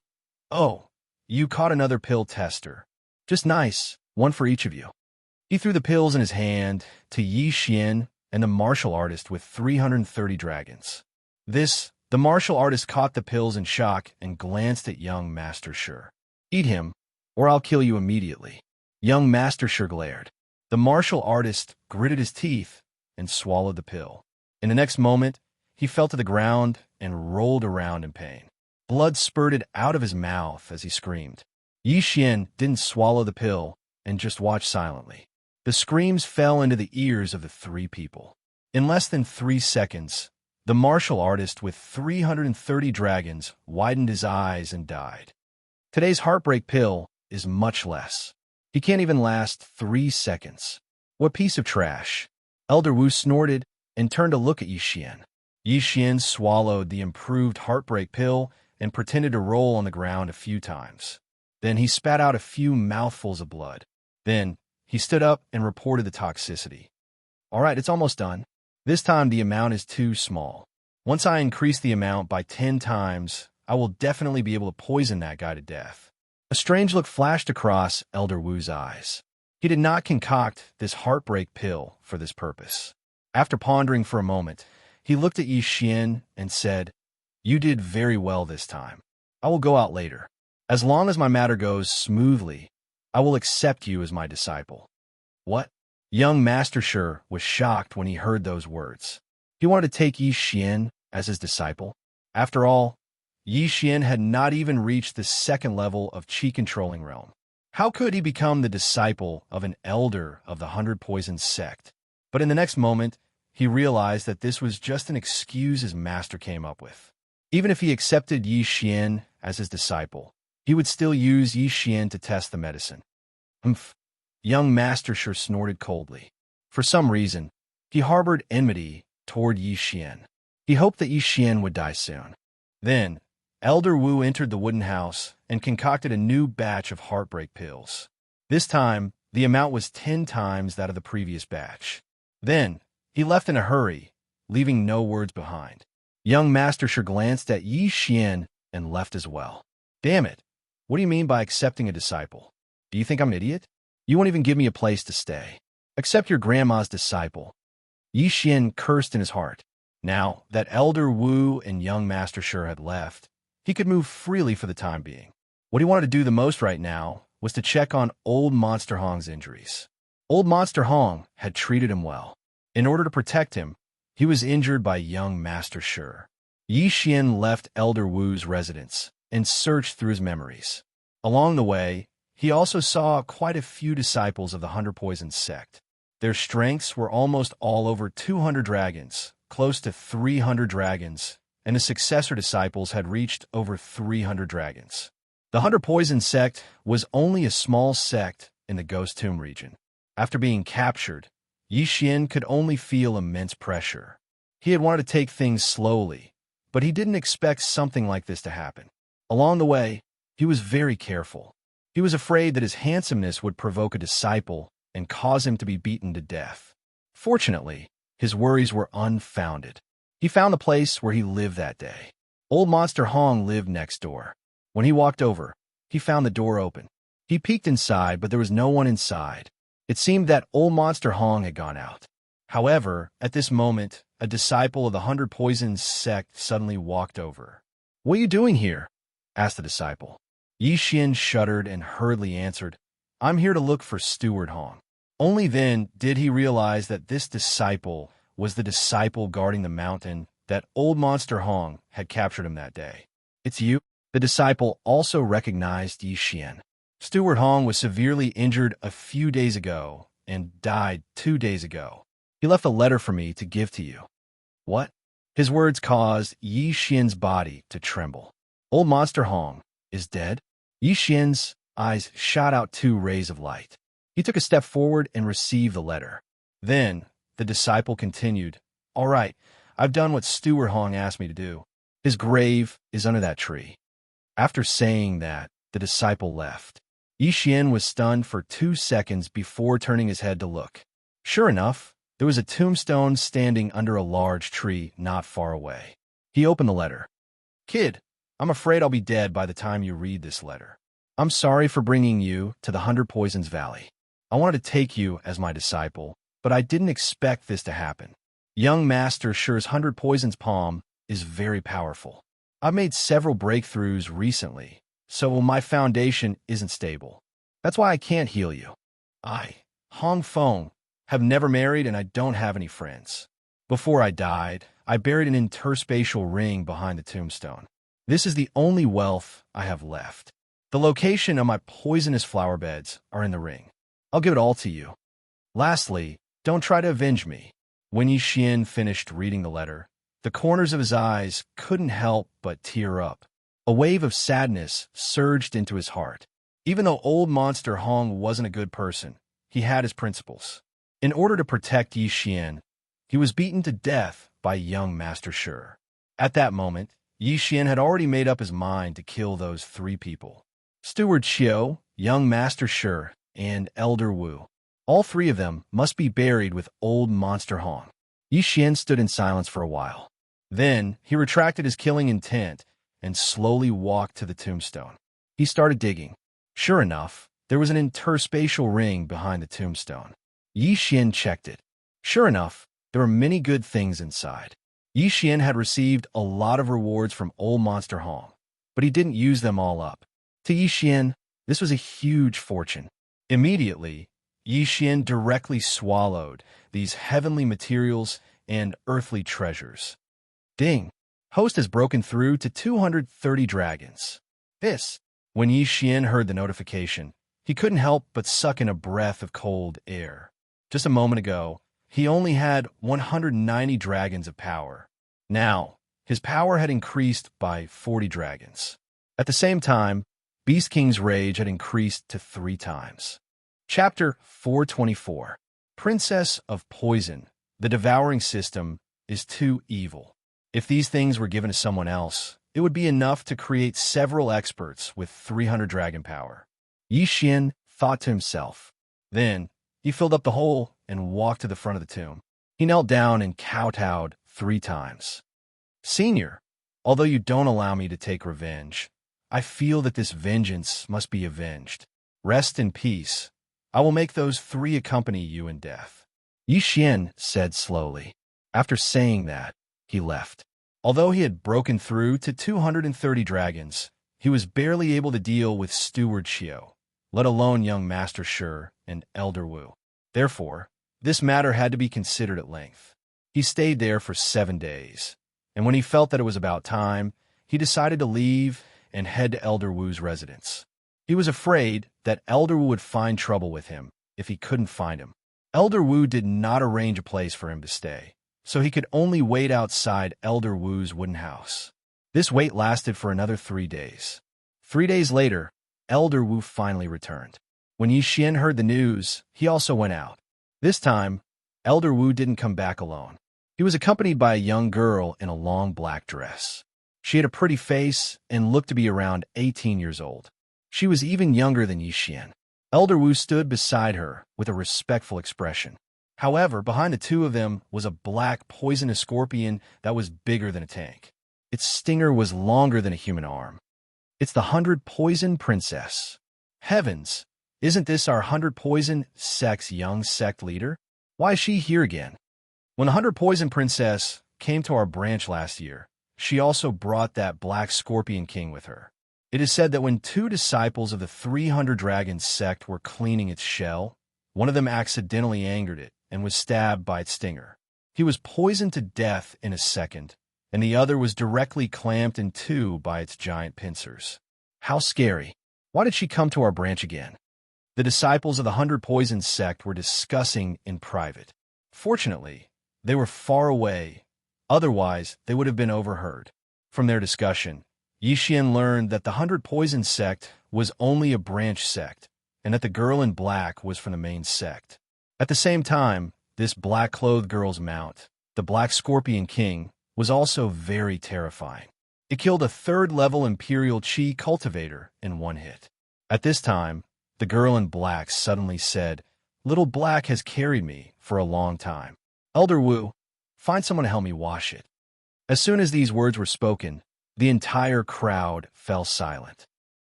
"Oh, you caught another pill tester. Just nice, one for each of you." He threw the pills in his hand to Yi Xian and the martial artist with 330 dragons. The martial artist caught the pills in shock and glanced at young Master Shi. "Eat him, or I'll kill you immediately." Young Master Shi glared. The martial artist gritted his teeth and swallowed the pill. In the next moment, he fell to the ground and rolled around in pain. Blood spurted out of his mouth as he screamed. Yi Xian didn't swallow the pill and just watched silently. The screams fell into the ears of the three people. In less than 3 seconds, the martial artist with 330 dragons widened his eyes and died. Today's heartbreak pill is much less. He can't even last 3 seconds. What piece of trash. Elder Wu snorted and turned to look at Yi Xian. Yi Xian swallowed the improved heartbreak pill and pretended to roll on the ground a few times. Then he spat out a few mouthfuls of blood. Then he stood up and reported the toxicity. "All right, it's almost done. This time the amount is too small. Once I increase the amount by 10 times, I will definitely be able to poison that guy to death." A strange look flashed across Elder Wu's eyes. He did not concoct this heartbreak pill for this purpose. After pondering for a moment, he looked at Yi Xian and said, "You did very well this time. I will go out later. As long as my matter goes smoothly, I will accept you as my disciple." "What?" Young Master Shi was shocked when he heard those words. He wanted to take Yi Xian as his disciple. After all, Yi Xian had not even reached the second level of Qi controlling realm. How could he become the disciple of an elder of the 100 Poisons sect? But in the next moment, he realized that this was just an excuse his master came up with. Even if he accepted Yi Xian as his disciple, he would still use Yi Xian to test the medicine. Humph. Young Master Shi snorted coldly. For some reason, he harbored enmity toward Yi Xian. He hoped that Yi Xian would die soon. Then, Elder Wu entered the wooden house and concocted a new batch of heartbreak pills. This time, the amount was 10 times that of the previous batch. Then, he left in a hurry, leaving no words behind. Young Master Shi glanced at Yi Xian and left as well. "Damn it. What do you mean by accepting a disciple? Do you think I'm an idiot? You won't even give me a place to stay. Accept your grandma's disciple." Yi Xian cursed in his heart. Now that Elder Wu and young Master Shi had left, he could move freely for the time being. What he wanted to do the most right now was to check on Old Monster Hong's injuries. Old Monster Hong had treated him well. In order to protect him, he was injured by young Master Shi. Yi Xian left Elder Wu's residence and searched through his memories. Along the way, he also saw quite a few disciples of the 100 Poisons sect. Their strengths were almost all over 200 dragons, close to 300 dragons, and the successor disciples had reached over 300 dragons. The 100 Poisons sect was only a small sect in the Ghost Tomb region. After being captured, Yi Xian could only feel immense pressure. He had wanted to take things slowly, but he didn't expect something like this to happen. Along the way, he was very careful. He was afraid that his handsomeness would provoke a disciple and cause him to be beaten to death. Fortunately, his worries were unfounded. He found the place where he lived that day. Old Monster Hong lived next door. When he walked over, he found the door open. He peeked inside, but there was no one inside. It seemed that Old Monster Hong had gone out. However, at this moment, a disciple of the 100 Poisons sect suddenly walked over. "What are you doing here?" asked the disciple. Yi Xian shuddered and hurriedly answered, "I'm here to look for Steward Hong." Only then did he realize that this disciple was the disciple guarding the mountain that Old Monster Hong had captured him that day. "It's you?" The disciple also recognized Yi Xian. "Steward Hong was severely injured a few days ago and died 2 days ago. He left a letter for me to give to you." "What?" His words caused Yi Xian's body to tremble. "Old Monster Hong is dead?" Yi Xian's eyes shot out 2 rays of light. He took a step forward and received the letter. Then, the disciple continued, "All right, I've done what Steward Hong asked me to do. His grave is under that tree." After saying that, the disciple left. Yi Xian was stunned for 2 seconds before turning his head to look. Sure enough, there was a tombstone standing under a large tree not far away. He opened the letter. "Kid, I'm afraid I'll be dead by the time you read this letter. I'm sorry for bringing you to the 100 Poisons Valley. I wanted to take you as my disciple, but I didn't expect this to happen. Young Master Shi's 100 Poisons palm is very powerful. I've made several breakthroughs recently, so my foundation isn't stable. That's why I can't heal you. I, Hong Feng, have never married and I don't have any friends. Before I died, I buried an interspatial ring behind the tombstone. This is the only wealth I have left. The location of my poisonous flower beds are in the ring. I'll give it all to you. Lastly, don't try to avenge me." When Yi Xian finished reading the letter, the corners of his eyes couldn't help but tear up. A wave of sadness surged into his heart. Even though old Monster Hong wasn't a good person, he had his principles. In order to protect Yi Xian, he was beaten to death by young Master Shi. At that moment, Yi Xian had already made up his mind to kill those 3 people. Steward Xiu, young Master Shi, and Elder Wu. All 3 of them must be buried with old Monster Hong. Yi Xian stood in silence for a while. Then he retracted his killing intent and slowly walked to the tombstone. He started digging. Sure enough, there was an interspatial ring behind the tombstone. Yi Xian checked it. Sure enough, there were many good things inside. Yi Xian had received a lot of rewards from old Monster Hong, but he didn't use them all up. To Yi Xian, this was a huge fortune. Immediately, Yi Xian directly swallowed these heavenly materials and earthly treasures. Ding! Host has broken through to 230 dragons. When Yi Xian heard the notification, he couldn't help but suck in a breath of cold air. Just a moment ago, he only had 190 dragons of power. Now, his power had increased by 40 dragons. At the same time, Beast King's rage had increased to 3 times. Chapter 424. Princess of Poison. The devouring system is too evil. If these things were given to someone else, it would be enough to create several experts with 300 dragon power. Yi Xian thought to himself. Then, he filled up the hole and walked to the front of the tomb. He knelt down and kowtowed 3 times. "Senior, although you don't allow me to take revenge, I feel that this vengeance must be avenged. Rest in peace. I will make those 3 accompany you in death," Yi Xian said slowly. After saying that, he left. Although he had broken through to 230 dragons, he was barely able to deal with Steward Xiu, let alone young Master Shi and Elder Wu. Therefore, this matter had to be considered at length. He stayed there for 7 days, and when he felt that it was about time, he decided to leave and head to Elder Wu's residence. He was afraid that Elder Wu would find trouble with him if he couldn't find him. Elder Wu did not arrange a place for him to stay, so he could only wait outside Elder Wu's wooden house. This wait lasted for another 3 days. 3 days later, Elder Wu finally returned. When Yi Xian heard the news, he also went out. This time, Elder Wu didn't come back alone. He was accompanied by a young girl in a long black dress. She had a pretty face and looked to be around 18 years old. She was even younger than Yi Xian. Elder Wu stood beside her with a respectful expression. However, behind the 2 of them was a black poisonous scorpion that was bigger than a tank. Its stinger was longer than a human arm. "It's the 100 Poison Princess. Heavens, isn't this our 100 Poison Sect's young sect leader? Why is she here again?" When the 100 Poison Princess came to our branch last year, she also brought that black scorpion king with her. It is said that when 2 disciples of the 300 Dragons sect were cleaning its shell, one of them accidentally angered it and was stabbed by its stinger. He was poisoned to death in a second, and the other was directly clamped in 2 by its giant pincers. How scary. Why did she come to our branch again? The disciples of the 100 Poison sect were discussing in private. Fortunately, they were far away, otherwise they would have been overheard. From their discussion, Yi Xian learned that the 100 Poison sect was only a branch sect, and that the girl in black was from the main sect. At the same time, this black-clothed girl's mount, the Black Scorpion King, was also very terrifying. It killed a third-level Imperial Chi cultivator in one hit. At this time, the girl in black suddenly said, "Little Black has carried me for a long time. Elder Wu, find someone to help me wash it." As soon as these words were spoken, the entire crowd fell silent.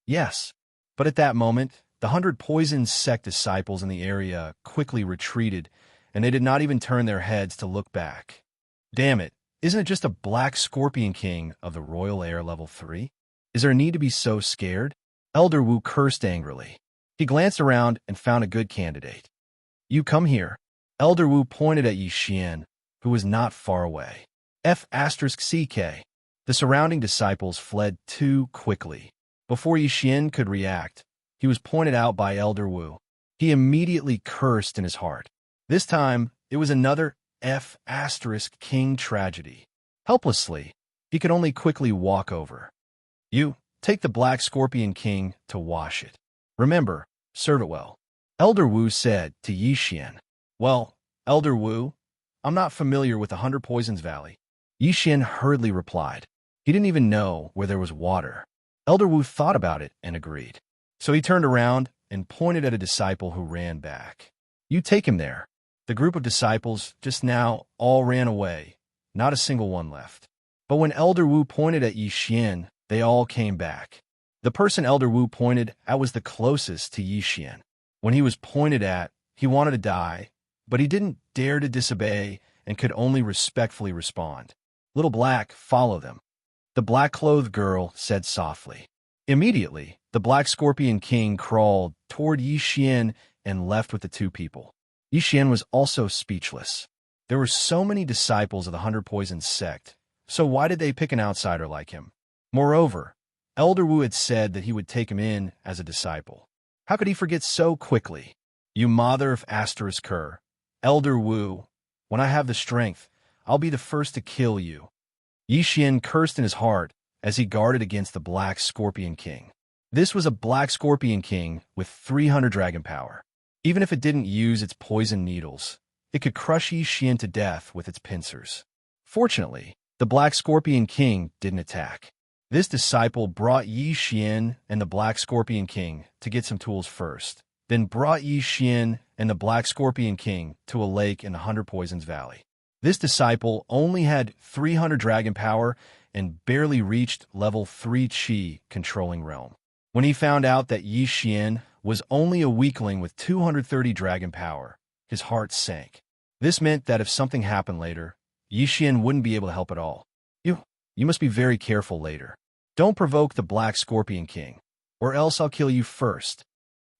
Yes, but at that moment, the 100 poisoned sect disciples in the area quickly retreated, and they did not even turn their heads to look back. Damn it, isn't it just a Black Scorpion King of the Royal Air Level 3? Is there a need to be so scared? Elder Wu cursed angrily. He glanced around and found a good candidate. "You come here." Elder Wu pointed at Xianxia, who was not far away. F***CK. The surrounding disciples fled too quickly. Before Xianxia could react, he was pointed out by Elder Wu. He immediately cursed in his heart. This time, it was another F***King tragedy. Helplessly, he could only quickly walk over. "You, take the Black Scorpion King to wash it. Remember, serve it well," Elder Wu said to Xianxia. "Well, Elder Wu, I'm not familiar with the 100 Poisons Valley." Xianxia hurriedly replied. He didn't even know where there was water. Elder Wu thought about it and agreed. So he turned around and pointed at a disciple who ran back. "You take him there." The group of disciples just now all ran away. Not a single one left. But when Elder Wu pointed at Xianxia, they all came back. The person Elder Wu pointed at was the closest to Xianxia. When he was pointed at, he wanted to die, but he didn't dare to disobey and could only respectfully respond. "Little Black, follow them," the black-clothed girl said softly. Immediately, the Black Scorpion King crawled toward Xianxia and left with the two people. Xianxia was also speechless. There were so many disciples of the 100 Poisons sect, so why did they pick an outsider like him? Moreover, Elder Wu had said that he would take him in as a disciple. How could he forget so quickly? "You mother of ***, Elder Wu, when I have the strength, I'll be the first to kill you." Xianxia cursed in his heart as he guarded against the Black Scorpion King. This was a Black Scorpion King with 300 dragon power. Even if it didn't use its poison needles, it could crush Xianxia to death with its pincers. Fortunately, the Black Scorpion King didn't attack. This disciple brought Xianxia and the Black Scorpion King to get some tools first, then brought Xianxia and the Black Scorpion King to a lake in the 100 Poisons Valley. This disciple only had 300 dragon power and barely reached level 3 Chi controlling realm. When he found out that Xianxia was only a weakling with 230 dragon power, his heart sank. This meant that if something happened later, Xianxia wouldn't be able to help at all. You must be very careful later. Don't provoke the Black Scorpion King, or else I'll kill you first."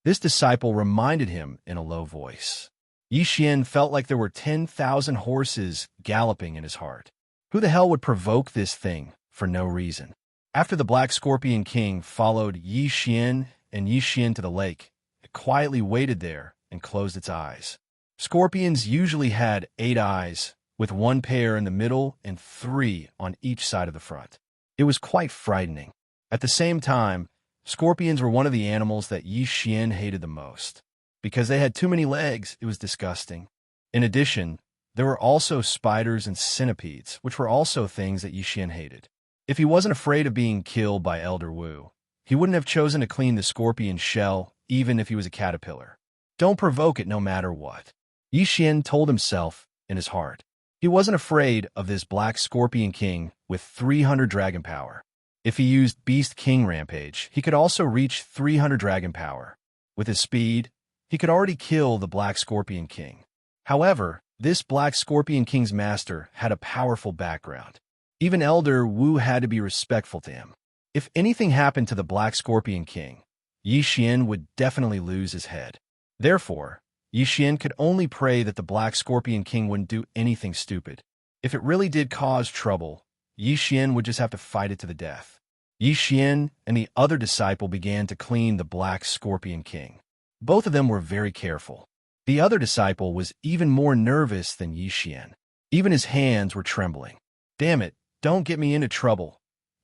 This disciple reminded him in a low voice. Xianxia felt like there were 10,000 horses galloping in his heart. Who the hell would provoke this thing for no reason? After the Black Scorpion King followed Xianxia to the lake, it quietly waited there and closed its eyes. Scorpions usually had 8 eyes, with 1 pair in the middle and 3 on each side of the front. It was quite frightening. At the same time, scorpions were one of the animals that Xianxia hated the most. Because they had too many legs, it was disgusting. In addition, there were also spiders and centipedes, which were also things that Xianxia hated. If he wasn't afraid of being killed by Elder Wu, he wouldn't have chosen to clean the scorpion shell, even if he was a caterpillar. Don't provoke it no matter what. Xianxia told himself in his heart. He wasn't afraid of this Black Scorpion King with 300 dragon power. If he used Beast King Rampage, he could also reach 300 dragon power. With his speed, he could already kill the Black Scorpion King. However, this Black Scorpion King's master had a powerful background. Even Elder Wu had to be respectful to him. If anything happened to the Black Scorpion King, Xianxia would definitely lose his head. Therefore, Xianxia could only pray that the Black Scorpion King wouldn't do anything stupid. If it really did cause trouble, Xianxia would just have to fight it to the death. Xianxia and the other disciple began to clean the Black Scorpion King. Both of them were very careful. The other disciple was even more nervous than Xianxia. Even his hands were trembling. "Damn it, don't get me into trouble,"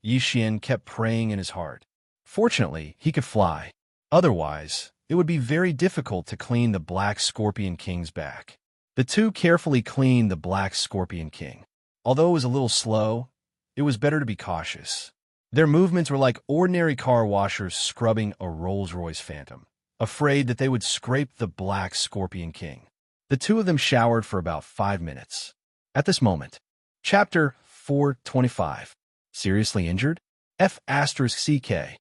Xianxia kept praying in his heart. Fortunately, he could fly. Otherwise, it would be very difficult to clean the Black Scorpion King's back. The two carefully cleaned the Black Scorpion King. Although it was a little slow, it was better to be cautious. Their movements were like ordinary car washers scrubbing a Rolls-Royce Phantom, afraid that they would scrape the Black Scorpion King. The two of them showered for about 5 minutes. At this moment, Chapter 425. Seriously injured? F***CK.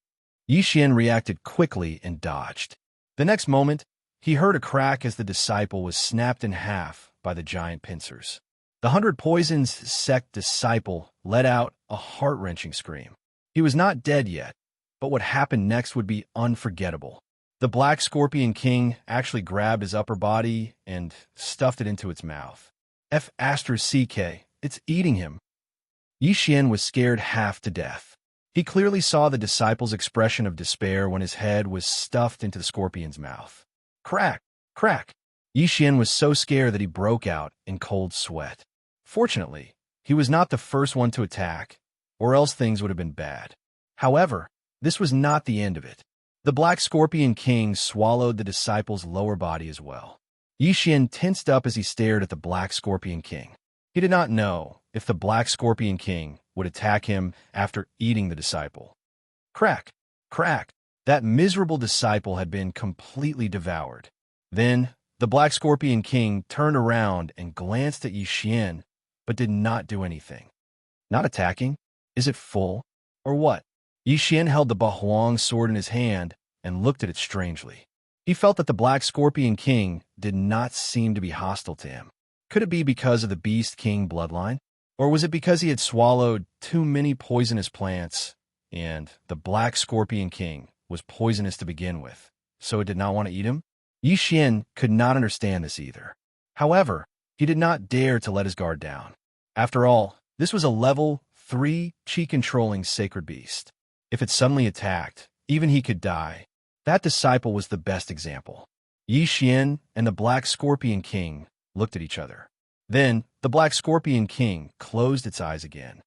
Xian reacted quickly and dodged. The next moment, he heard a crack as the disciple was snapped in half by the giant pincers. The 100 Poisons sect disciple let out a heart-wrenching scream. He was not dead yet, but what happened next would be unforgettable. The Black Scorpion King actually grabbed his upper body and stuffed it into its mouth. F***CK, it's eating him. Xian was scared half to death. He clearly saw the disciple's expression of despair when his head was stuffed into the scorpion's mouth. Crack! Crack! Xian was so scared that he broke out in cold sweat. Fortunately, he was not the first one to attack, or else things would have been bad. However, this was not the end of it. The Black Scorpion King swallowed the disciple's lower body as well. Xian tensed up as he stared at the Black Scorpion King. He did not know if the Black Scorpion King would attack him after eating the disciple. Crack! Crack! That miserable disciple had been completely devoured. Then, the Black Scorpion King turned around and glanced at Xian, but did not do anything. Not attacking? Is it full? Or what? Xian held the Bahuang sword in his hand and looked at it strangely. He felt that the Black Scorpion King did not seem to be hostile to him. Could it be because of the Beast King bloodline? Or was it because he had swallowed too many poisonous plants, and the Black Scorpion King was poisonous to begin with, so it did not want to eat him? Xian could not understand this either. However, he did not dare to let his guard down. After all, this was a level 3 chi-controlling sacred beast. If it suddenly attacked, even he could die. That disciple was the best example. Xian and the Black Scorpion King looked at each other. Then, the Black Scorpion King closed its eyes again.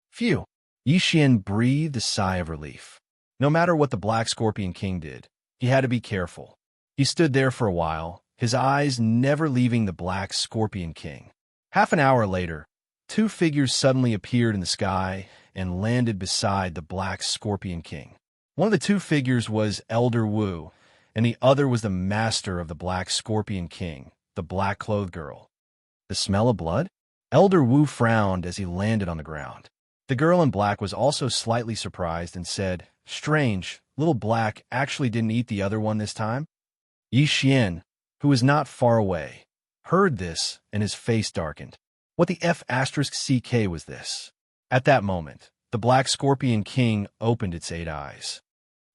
Phew! Xian breathed a sigh of relief. No matter what the Black Scorpion King did, he had to be careful. He stood there for a while, his eyes never leaving the Black Scorpion King. Half an hour later, 2 figures suddenly appeared in the sky and landed beside the Black Scorpion King. One of the 2 figures was Elder Wu, and the other was the master of the Black Scorpion King, the black-clothed girl. The smell of blood? Elder Wu frowned as he landed on the ground. The girl in black was also slightly surprised and said, "Strange, little black actually didn't eat the other one this time?" Xian, who was not far away, heard this and his face darkened. What the F***CK was this? At that moment, the Black Scorpion King opened its 8 eyes.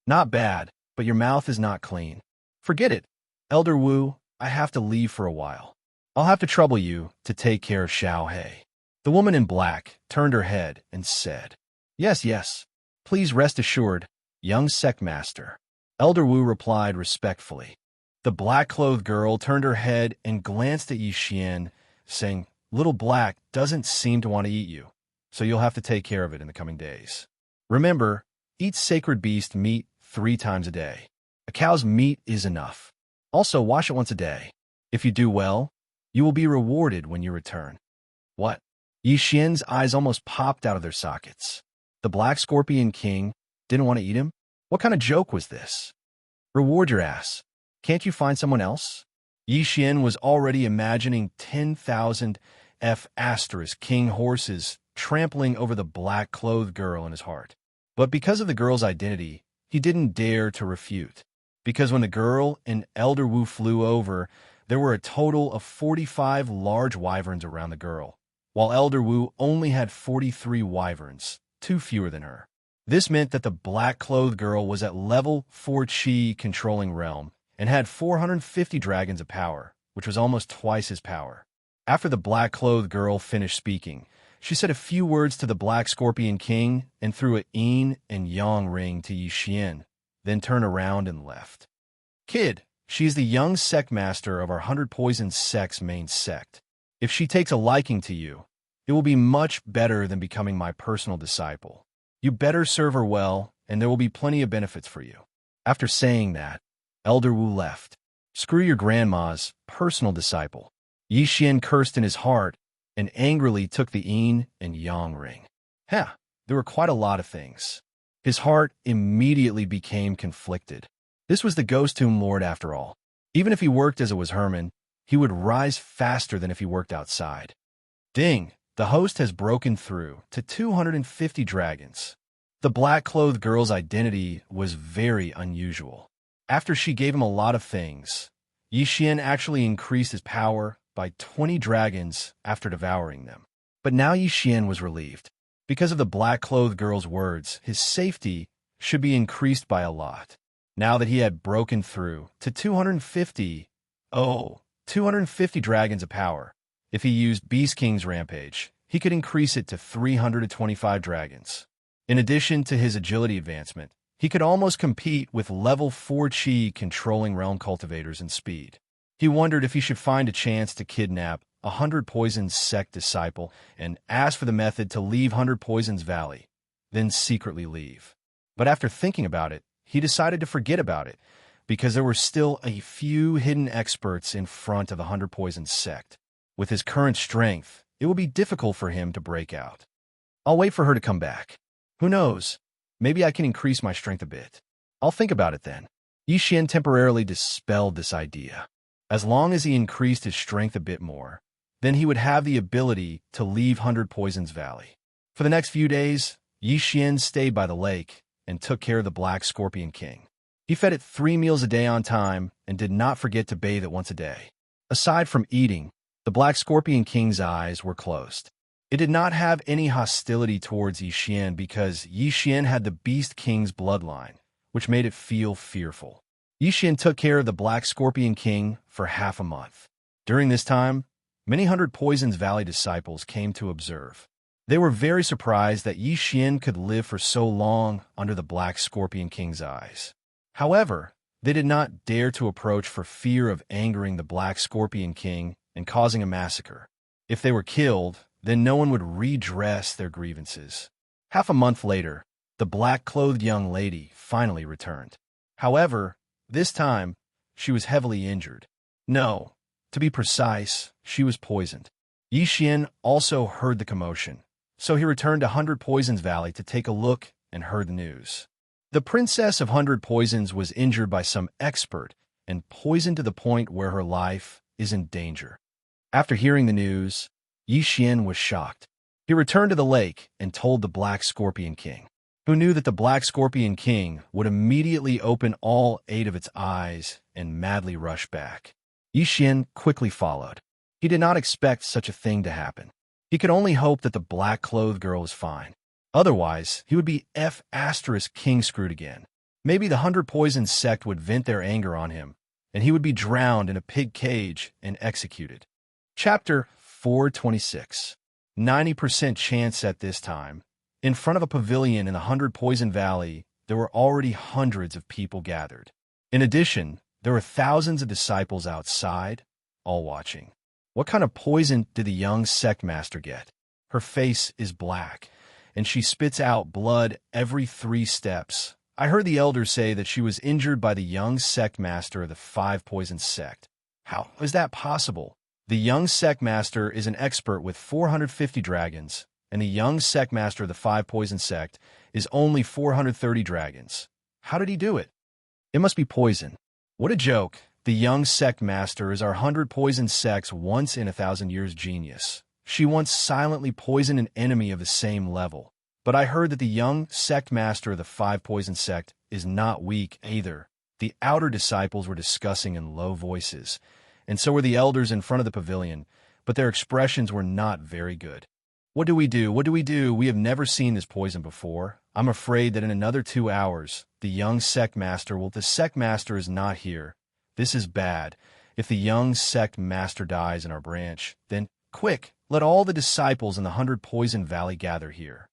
Not bad, but your mouth is not clean. Forget it. Elder Wu, I have to leave for a while. I'll have to trouble you to take care of Xiao He. The woman in black turned her head and said, Yes, yes. Please rest assured, young sect master. Elder Wu replied respectfully. The black-clothed girl turned her head and glanced at Xian, saying, Little Black doesn't seem to want to eat you, so you'll have to take care of it in the coming days. Remember, eat sacred beast meat 3 times a day. A cow's meat is enough. Also, wash it once a day. If you do well, you will be rewarded when you return. What? Xian's eyes almost popped out of their sockets. The Black Scorpion King didn't want to eat him? What kind of joke was this? Reward your ass. Can't you find someone else? Xian was already imagining 10,000 F***king horses trampling over the black-clothed girl in his heart. But because of the girl's identity, he didn't dare to refute. Because when the girl and Elder Wu flew over, there were a total of 45 large wyverns around the girl, while Elder Wu only had 43 wyverns, 2 fewer than her. This meant that the black-clothed girl was at level 4 chi controlling realm and had 450 dragons of power, which was almost twice his power. After the black-clothed girl finished speaking, she said a few words to the Black Scorpion King and threw a yin and yang ring to Xian, then turned around and left. Kid, she is the young sect master of our 100 Poison sect's main sect. If she takes a liking to you, it will be much better than becoming my personal disciple. You better serve her well, and there will be plenty of benefits for you. After saying that, Elder Wu left. Screw your grandma's personal disciple. Yi Xian cursed in his heart and angrily took the yin and yang ring. There were quite a lot of things. His heart immediately became conflicted. This was the Ghost Tomb Lord after all. Even if he worked as it was Herman, he would rise faster than if he worked outside. Ding! The host has broken through to 250 dragons. The black-clothed girl's identity was very unusual. After she gave him a lot of things, Yi Xian actually increased his power by 20 dragons after devouring them. But now Yi Xian was relieved. Because of the black-clothed girl's words, his safety should be increased by a lot. Now that he had broken through to 250 dragons of power, if he used Beast King's Rampage, he could increase it to 325 dragons. In addition to his agility advancement, he could almost compete with level 4 Qi controlling realm cultivators in speed. He wondered if he should find a chance to kidnap 100 Poison's sect disciple and ask for the method to leave 100 Poison's Valley, then secretly leave. But after thinking about it, he decided to forget about it, because there were still a few hidden experts in front of 100 Poison's sect. With his current strength, it will be difficult for him to break out. I'll wait for her to come back. Who knows? Maybe I can increase my strength a bit. I'll think about it then. Yi Xian temporarily dispelled this idea. As long as he increased his strength a bit more, then he would have the ability to leave 100 Poison's Valley. For the next few days, Yi Xian stayed by the lake and took care of the Black Scorpion King. He fed it 3 meals a day on time and did not forget to bathe it once a day. Aside from eating, the Black Scorpion King's eyes were closed. It did not have any hostility towards Yi Xian because Yi Xian had the Beast King's bloodline, which made it feel fearful. Yi Xian took care of the Black Scorpion King for half a month. During this time, many 100 Poison's Valley disciples came to observe. They were very surprised that Yi Xian could live for so long under the Black Scorpion King's eyes. However, they did not dare to approach for fear of angering the Black Scorpion King and causing a massacre. If they were killed, then no one would redress their grievances. Half a month later, the black-clothed young lady finally returned. However, this time, she was heavily injured. No, to be precise, she was poisoned. Yi Xian also heard the commotion, so he returned to 100 Poison's Valley to take a look and heard the news. The Princess of 100 Poisons was injured by some expert and poisoned to the point where her life is in danger. After hearing the news, Yi Xian was shocked. He returned to the lake and told the Black Scorpion King, who knew that the Black Scorpion King would immediately open all 8 of its eyes and madly rush back. Yi Xian quickly followed. He did not expect such a thing to happen. He could only hope that the black-clothed girl was fine. Otherwise, he would be King screwed again. Maybe the 100 Poisons sect would vent their anger on him, and he would be drowned in a pig cage and executed. Chapter 426. 90% chance at this time. In front of a pavilion in the 100 Poison Valley, there were already hundreds of people gathered. In addition, there were thousands of disciples outside, all watching. What kind of poison did the young sect master get? Her face is black, and she spits out blood every 3 steps. I heard the elders say that she was injured by the young sect master of the 5 Poison sect. How is that possible? The young sect master is an expert with 450 dragons, and the young sect master of the 5 Poison sect is only 430 dragons. How did he do it? It must be poison. What a joke. The young sect master is our 100 Poison sect's once in 1,000 years genius. She once silently poisoned an enemy of the same level. But I heard that the young sect master of the 5 Poison sect is not weak either. The outer disciples were discussing in low voices, and so were the elders in front of the pavilion, but their expressions were not very good. What do we do? What do we do? We have never seen this poison before. I'm afraid that in another 2 hours, the young sect master will... The sect master is not here. This is bad. If the young sect master dies in our branch, then, quick, let all the disciples in the 100 Poison Valley gather here.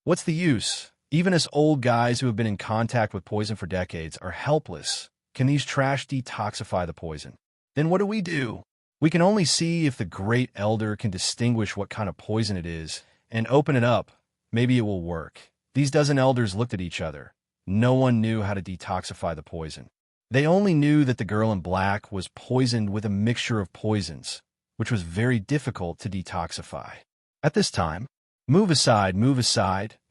What's the use? Even us old guys who have been in contact with poison for decades are helpless. Can these trash detoxify the poison? Then what do? We can only see if the great elder can distinguish what kind of poison it is and open it up. Maybe it will work. These dozen elders looked at each other. No one knew how to detoxify the poison. They only knew that the girl in black was poisoned with a mixture of poisons, which was very difficult to detoxify. At this time, move aside,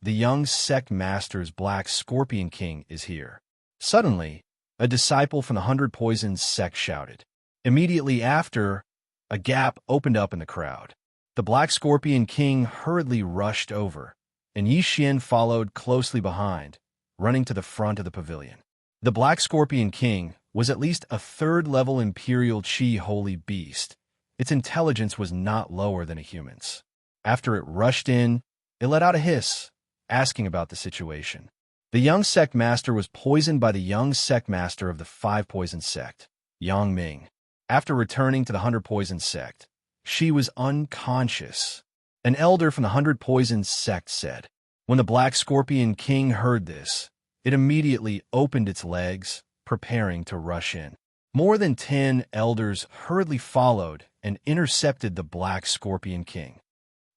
the young sect master's Black Scorpion King is here. Suddenly, a disciple from the 100 Poisons sect shouted. Immediately after, a gap opened up in the crowd. The Black Scorpion King hurriedly rushed over, and Xianxia followed closely behind, running to the front of the pavilion. The Black Scorpion King was at least a third-level Imperial Qi holy beast. Its intelligence was not lower than a human's. After it rushed in, it let out a hiss, asking about the situation. The young sect master was poisoned by the young sect master of the 5 Poison sect, Yang Ming. After returning to the 100 Poison sect, she was unconscious. An elder from the 100 Poison sect said. When the Black Scorpion King heard this, it immediately opened its legs, preparing to rush in. More than 10 elders hurriedly followed and intercepted the Black Scorpion King.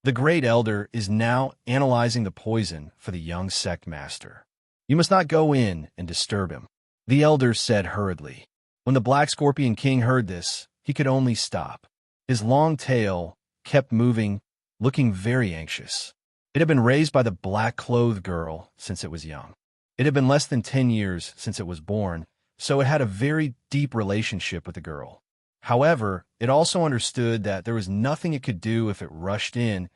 The Great Elder is now analyzing the poison for the young sect master. You must not go in and disturb him, the elder said hurriedly. When the Black Scorpion King heard this, he could only stop. His long tail kept moving, looking very anxious. It had been raised by the black-clothed girl since it was young. It had been less than 10 years since it was born, so it had a very deep relationship with the girl. However, it also understood that there was nothing it could do if it rushed in,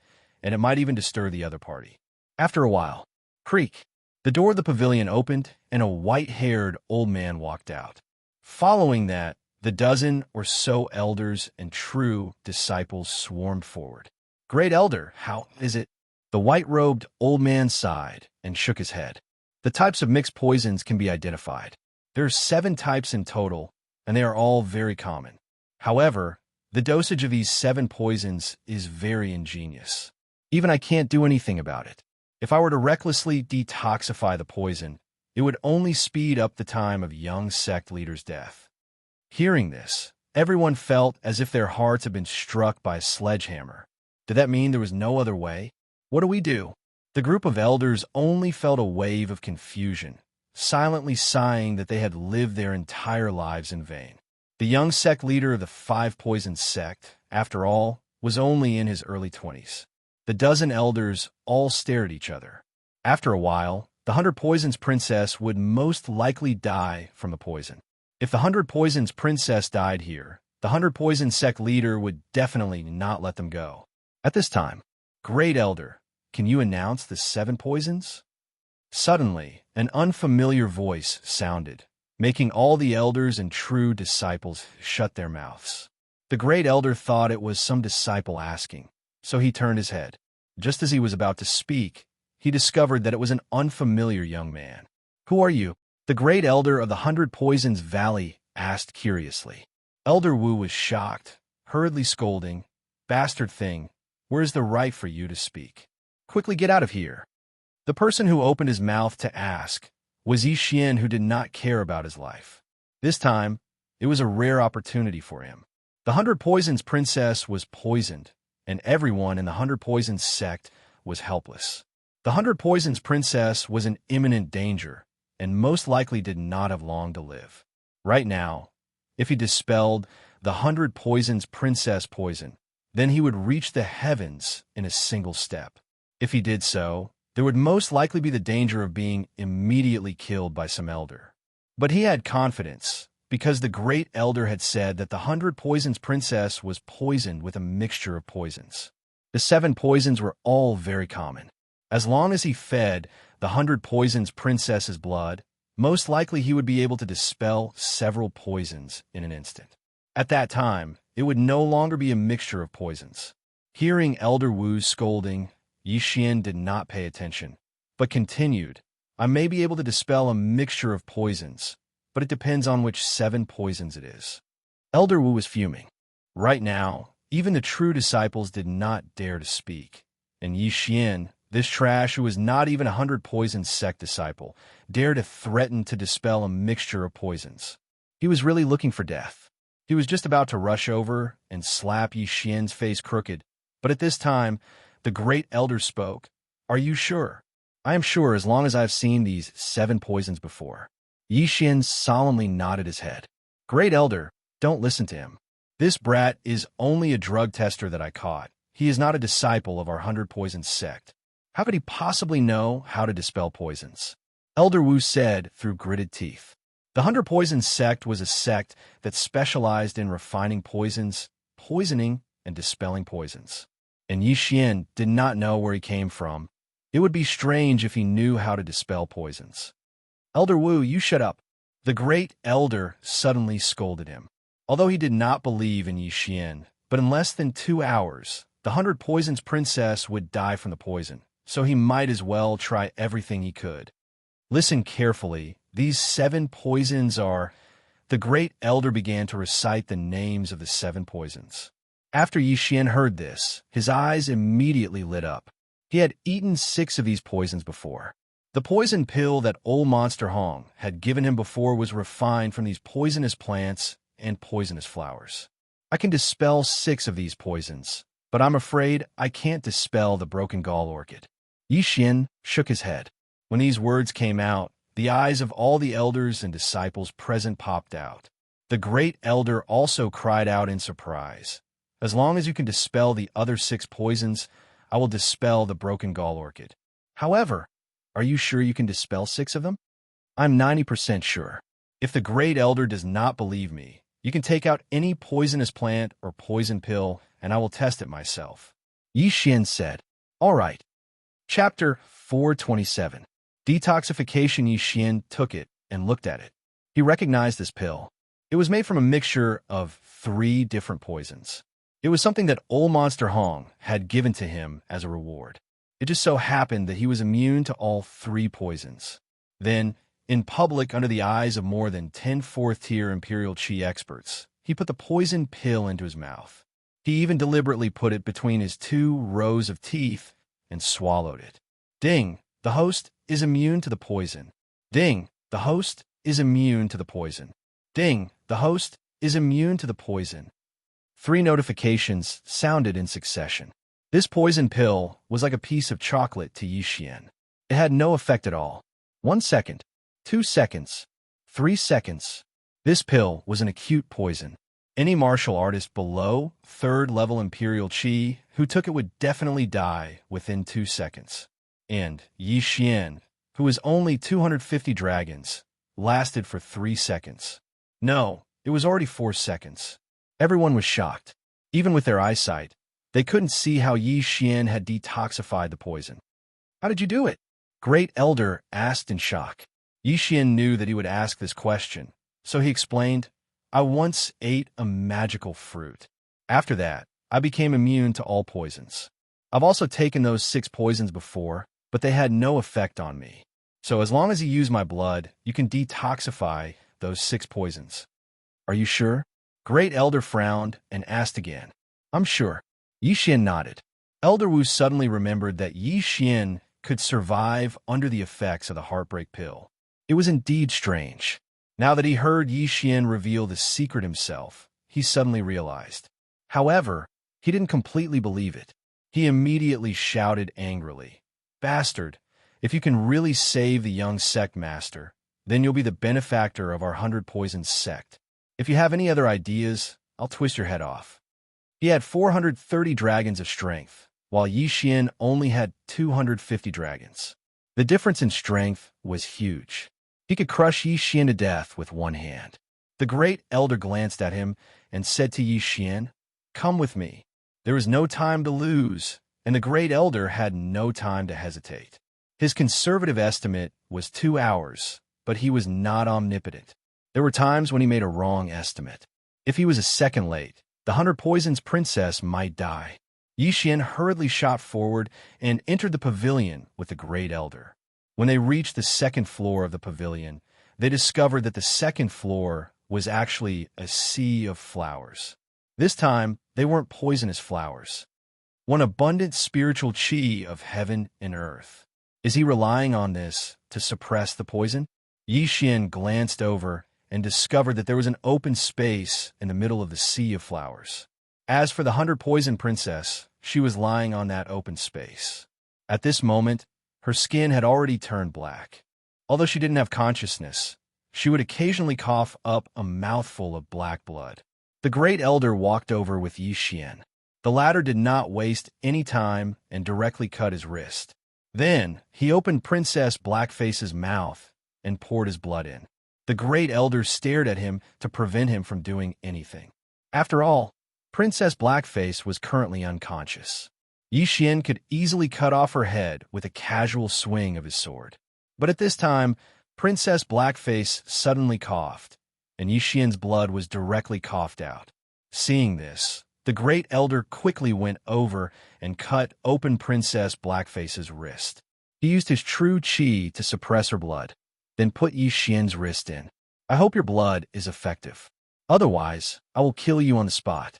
and it might even disturb the other party. After a while, creak, the door of the pavilion opened, and a white-haired old man walked out. Following that, the dozen or so elders and true disciples swarmed forward. Great Elder, how is it? The white-robed old man sighed and shook his head. The types of mixed poisons can be identified. There are 7 types in total, and they are all very common. However, the dosage of these 7 poisons is very ingenious. Even I can't do anything about it. If I were to recklessly detoxify the poison, it would only speed up the time of young sect leader's death. Hearing this, everyone felt as if their hearts had been struck by a sledgehammer. Did that mean there was no other way? What do we do? The group of elders only felt a wave of confusion, silently sighing that they had lived their entire lives in vain. The young sect leader of the 5 Poison sect, after all, was only in his early 20s. The dozen elders all stared at each other. After a while, the 100 Poisons princess would most likely die from the poison. If the 100 Poisons princess died here, the 100 Poison sect leader would definitely not let them go. At this time, Great Elder, can you announce the 7 poisons? Suddenly, an unfamiliar voice sounded, making all the elders and true disciples shut their mouths. The Great Elder thought it was some disciple asking, so he turned his head. Just as he was about to speak, he discovered that it was an unfamiliar young man. Who are you? The Great Elder of the 100 Poisons Valley asked curiously. Elder Wu was shocked, hurriedly scolding, "Bastard thing, where is the right for you to speak? Quickly get out of here." The person who opened his mouth to ask was Xianxia, who did not care about his life. This time, it was a rare opportunity for him. The 100 Poisons princess was poisoned, and everyone in the 100 Poisons sect was helpless. The 100 Poisons princess was in imminent danger, and most likely did not have long to live. Right now, if he dispelled the 100 Poisons princess poison, then he would reach the heavens in a single step. If he did so, there would most likely be the danger of being immediately killed by some elder. But he had confidence, because the Great Elder had said that the 100 Poisons princess was poisoned with a mixture of poisons. The 7 poisons were all very common. As long as he fed the 100 Poisons princess's blood, most likely he would be able to dispel several poisons in an instant. At that time, it would no longer be a mixture of poisons. Hearing Elder Wu's scolding, Xianxia did not pay attention, but continued, "I may be able to dispel a mixture of poisons, but it depends on which 7 poisons it is." Elder Wu was fuming. Right now, even the true disciples did not dare to speak, and Xianxia, this trash who was not even a 100 Poisons sect disciple, dared to threaten to dispel a mixture of poisons. He was really looking for death. He was just about to rush over and slap Xianxia's face crooked, but at this time, the Great Elder spoke. "Are you sure?" "I am sure as long as I've seen these 7 poisons before." Xianxia solemnly nodded his head. "Great Elder, don't listen to him. This brat is only a drug tester that I caught. He is not a disciple of our 100 Poisons sect. How could he possibly know how to dispel poisons? Elder Wu said through gritted teeth. The 100 Poisons sect was a sect that specialized in refining poisons, poisoning, and dispelling poisons. And Yi Xian did not know where he came from. It would be strange if he knew how to dispel poisons. Elder Wu, you shut up. The great elder suddenly scolded him. Although he did not believe in Yi Xian, but in less than 2 hours, the 100 Poisons princess would die from the poison, so he might as well try everything he could. Listen carefully. These 7 poisons are... The great elder began to recite the names of the 7 poisons. After Yi Xian heard this, his eyes immediately lit up. He had eaten 6 of these poisons before. The poison pill that old Monster Hong had given him before was refined from these poisonous plants and poisonous flowers. I can dispel 6 of these poisons, but I'm afraid I can't dispel the broken gall orchid. Yi Xian shook his head. When these words came out, the eyes of all the elders and disciples present popped out. The great elder also cried out in surprise. As long as you can dispel the other 6 poisons, I will dispel the broken gall orchid. However, are you sure you can dispel 6 of them? I'm 90% sure. If the great elder does not believe me, you can take out any poisonous plant or poison pill, and I will test it myself. Yi Xian said. All right. Chapter 427. Detoxification. Yi Xian took it and looked at it. He recognized this pill. It was made from a mixture of 3 different poisons. It was something that old Monster Hong had given to him as a reward. It just so happened that he was immune to all 3 poisons. Then, in public under the eyes of more than 10 4th-tier Imperial Qi experts, he put the poison pill into his mouth. He even deliberately put it between his 2 rows of teeth and swallowed it. Ding! The host is immune to the poison. Ding! The host is immune to the poison. Ding! The host is immune to the poison. 3 notifications sounded in succession. This poison pill was like a piece of chocolate to Yi Xian. It had no effect at all. 1 second, 2 seconds, 3 seconds. This pill was an acute poison. Any martial artist below 3rd level Imperial Qi who took it would definitely die within 2 seconds. And Yi Xian, who was only 250 dragons, lasted for 3 seconds. No, it was already 4 seconds. Everyone was shocked. Even with their eyesight, they couldn't see how Yi Xian had detoxified the poison. How did you do it? Great Elder asked in shock. Yi Xian knew that he would ask this question, so he explained, I once ate a magical fruit. After that, I became immune to all poisons. I've also taken those 6 poisons before, but they had no effect on me. So as long as you use my blood, you can detoxify those 6 poisons. Are you sure? Great Elder frowned and asked again. I'm sure. Yi Xian nodded. Elder Wu suddenly remembered that Yi Xian could survive under the effects of the heartbreak pill. It was indeed strange. Now that he heard Yi Xian reveal the secret himself, he suddenly realized. However, he didn't completely believe it. He immediately shouted angrily, Bastard, if you can really save the young sect master, then you'll be the benefactor of our 100 Poisons sect. If you have any other ideas, I'll twist your head off. He had 430 dragons of strength, while Yi Xian only had 250 dragons. The difference in strength was huge. He could crush Yi Xian to death with 1 hand. The great elder glanced at him and said to Yi Xian, Come with me. There is no time to lose, and the great elder had no time to hesitate. His conservative estimate was 2 hours, but he was not omnipotent. There were times when he made a wrong estimate. If he was a second late, the 100 Poisons princess might die. Yi Xian hurriedly shot forward and entered the pavilion with the great elder. When they reached the 2nd floor of the pavilion, they discovered that the 2nd floor was actually a sea of flowers. This time, they weren't poisonous flowers. One abundant spiritual qi of heaven and earth. Is he relying on this to suppress the poison? Yi Xian glanced over and discovered that there was an open space in the middle of the sea of flowers. As for the 100 Poison princess, she was lying on that open space. At this moment, her skin had already turned black. Although she didn't have consciousness, she would occasionally cough up a mouthful of black blood. The great elder walked over with Yixian. The latter did not waste any time and directly cut his wrist. Then he opened Princess Blackface's mouth and poured his blood in. The great elder stared at him to prevent him from doing anything. After all, Princess Blackface was currently unconscious. Yixian could easily cut off her head with a casual swing of his sword. But at this time, Princess Blackface suddenly coughed, and Yixian's blood was directly coughed out. Seeing this, the great elder quickly went over and cut open Princess Blackface's wrist. He used his true qi to suppress her blood, then put Yixian's wrist in. I hope your blood is effective. Otherwise, I will kill you on the spot.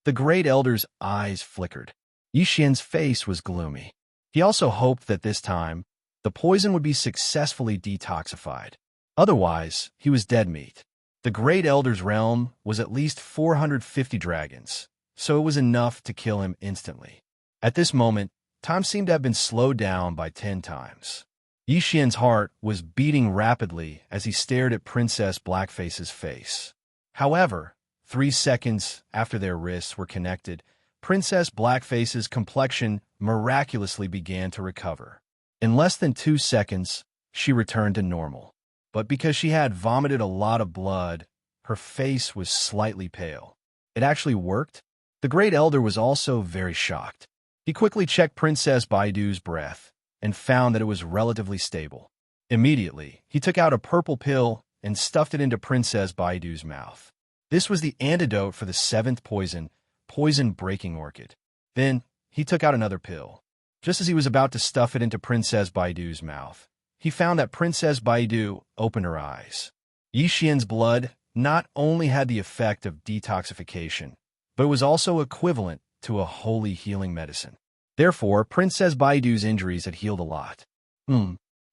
The great elder's eyes flickered. Yixian's face was gloomy. He also hoped that this time, the poison would be successfully detoxified. Otherwise, he was dead meat. The great elder's realm was at least 450 dragons, so it was enough to kill him instantly. At this moment, time seemed to have been slowed down by 10 times. Yixian's heart was beating rapidly as he stared at Princess Blackface's face. However, 3 seconds after their wrists were connected, Princess Blackface's complexion miraculously began to recover. In less than 2 seconds, she returned to normal. But because she had vomited a lot of blood, her face was slightly pale. It actually worked? The great elder was also very shocked. He quickly checked Princess Baidu's breath and found that it was relatively stable. Immediately, he took out a purple pill and stuffed it into Princess Baidu's mouth. This was the antidote for the 7th poison, poison-breaking orchid. Then, he took out another pill. Just as he was about to stuff it into Princess Baidu's mouth, he found that Princess Baidu opened her eyes. Yixian's blood not only had the effect of detoxification, but it was also equivalent to a holy healing medicine. Therefore, Princess Baidu's injuries had healed a lot.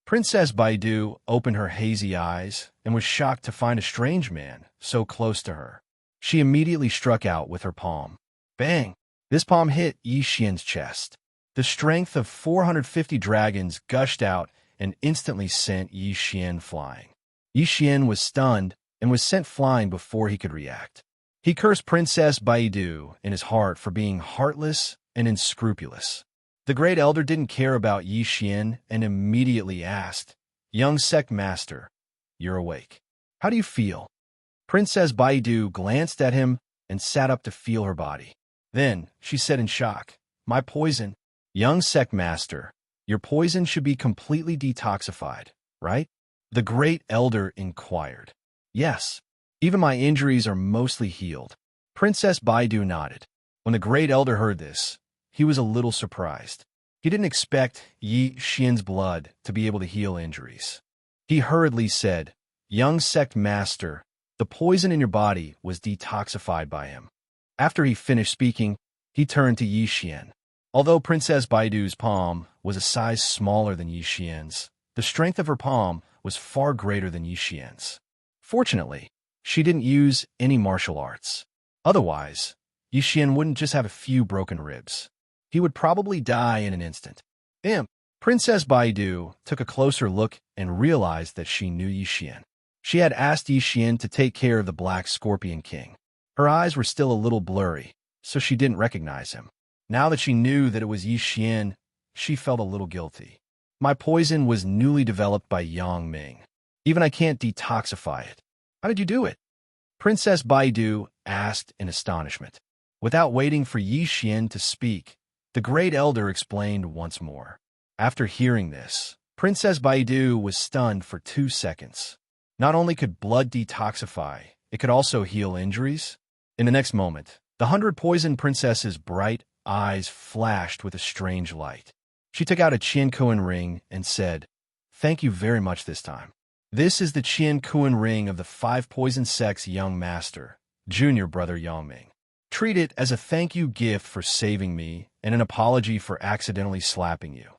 Princess Baidu opened her hazy eyes and was shocked to find a strange man so close to her. She immediately struck out with her palm. Bang! This palm hit Yixian's chest. The strength of 450 dragons gushed out and instantly sent Yixian flying. Yixian was stunned and was sent flying before he could react. He cursed Princess Baidu in his heart for being heartless and unscrupulous. The great elder didn't care about Yixian and immediately asked, "Young sect master, you're awake. How do you feel?" Princess Baidu glanced at him and sat up to feel her body. Then she said in shock, "My poison. Young sect master, your poison should be completely detoxified, right?" The great elder inquired. "Yes. Even my injuries are mostly healed." Princess Baidu nodded. When the great elder heard this, he was a little surprised. He didn't expect Yixian's blood to be able to heal injuries. He hurriedly said, "Young sect master, the poison in your body was detoxified by him." After he finished speaking, he turned to Yixian. Although Princess Baidu's palm was a size smaller than Yixian's, the strength of her palm was far greater than Yixian's. Fortunately, she didn't use any martial arts. Otherwise, Yixian wouldn't just have a few broken ribs. He would probably die in an instant. Princess Baidu took a closer look and realized that she knew Yixian. She had asked Yixian to take care of the Black Scorpion King. Her eyes were still a little blurry, so she didn't recognize him. Now that she knew that it was Yixian, she felt a little guilty. "My poison was newly developed by Yang Ming. Even I can't detoxify it. How did you do it?" Princess Baidu asked in astonishment. Without waiting for Yixian to speak, the great elder explained once more. After hearing this, Princess Baidu was stunned for 2 seconds. Not only could blood detoxify, it could also heal injuries. In the next moment, the 100 Poison Princess's bright eyes flashed with a strange light. She took out a Qiankuan ring and said, "Thank you very much this time. This is the Qiankuan ring of the 5 Poison Sect's young master, junior brother Yangming. Treat it as a thank you gift for saving me and an apology for accidentally slapping you."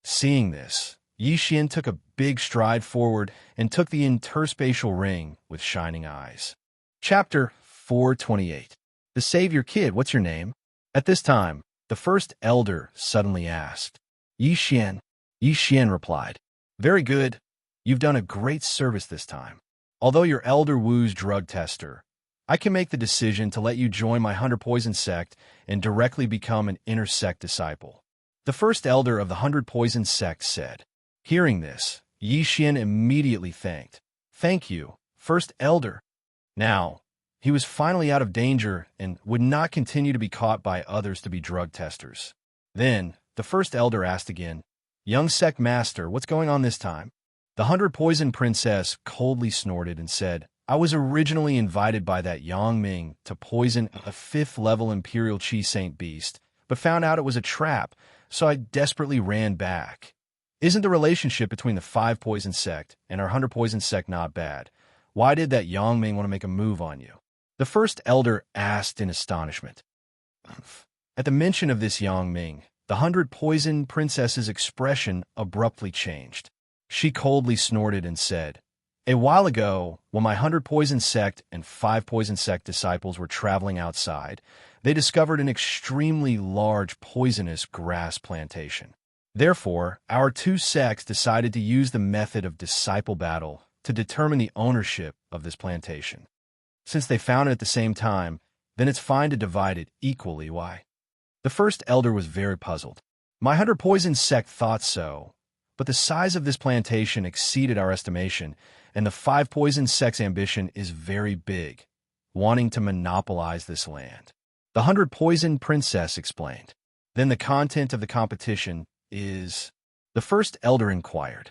Seeing this, Yixian took a big stride forward and took the interspatial ring with shining eyes. Chapter 428. The Savior Kid, what's your name? At this time, the first elder suddenly asked. Yixian. Yixian replied, "Very good. You've done a great service this time. Although your elder Wu's drug tester, I can make the decision to let you join my 100 Poison sect and directly become an inner sect disciple. The first elder of the 100 Poison sect said. Hearing this, Xian immediately thanked. Thank you, first elder. Now, he was finally out of danger and would not continue to be caught by others to be drug testers. Then, the first elder asked again, Young sect master, what's going on this time? The 100 Poison princess coldly snorted and said, I was originally invited by that Yang Ming to poison a 5th-level Imperial Chi Saint beast, but found out it was a trap, so I desperately ran back. Isn't the relationship between the 5 Poison sect and our 100 Poison sect not bad? Why did that Yang Ming want to make a move on you? The first elder asked in astonishment. At the mention of this Yang Ming, the 100 Poison princess's expression abruptly changed. She coldly snorted and said, A while ago, when my 100 Poison sect and 5 Poison sect disciples were traveling outside, they discovered an extremely large poisonous grass plantation. Therefore, our 2 sects decided to use the method of disciple battle to determine the ownership of this plantation. Since they found it at the same time, then it's fine to divide it equally. Why? The first elder was very puzzled. My 100 Poison sect thought so, but the size of this plantation exceeded our estimation, and the 5 Poison sect's ambition is very big, wanting to monopolize this land. The 100 Poison princess explained. Then the content of the competition is... The first elder inquired.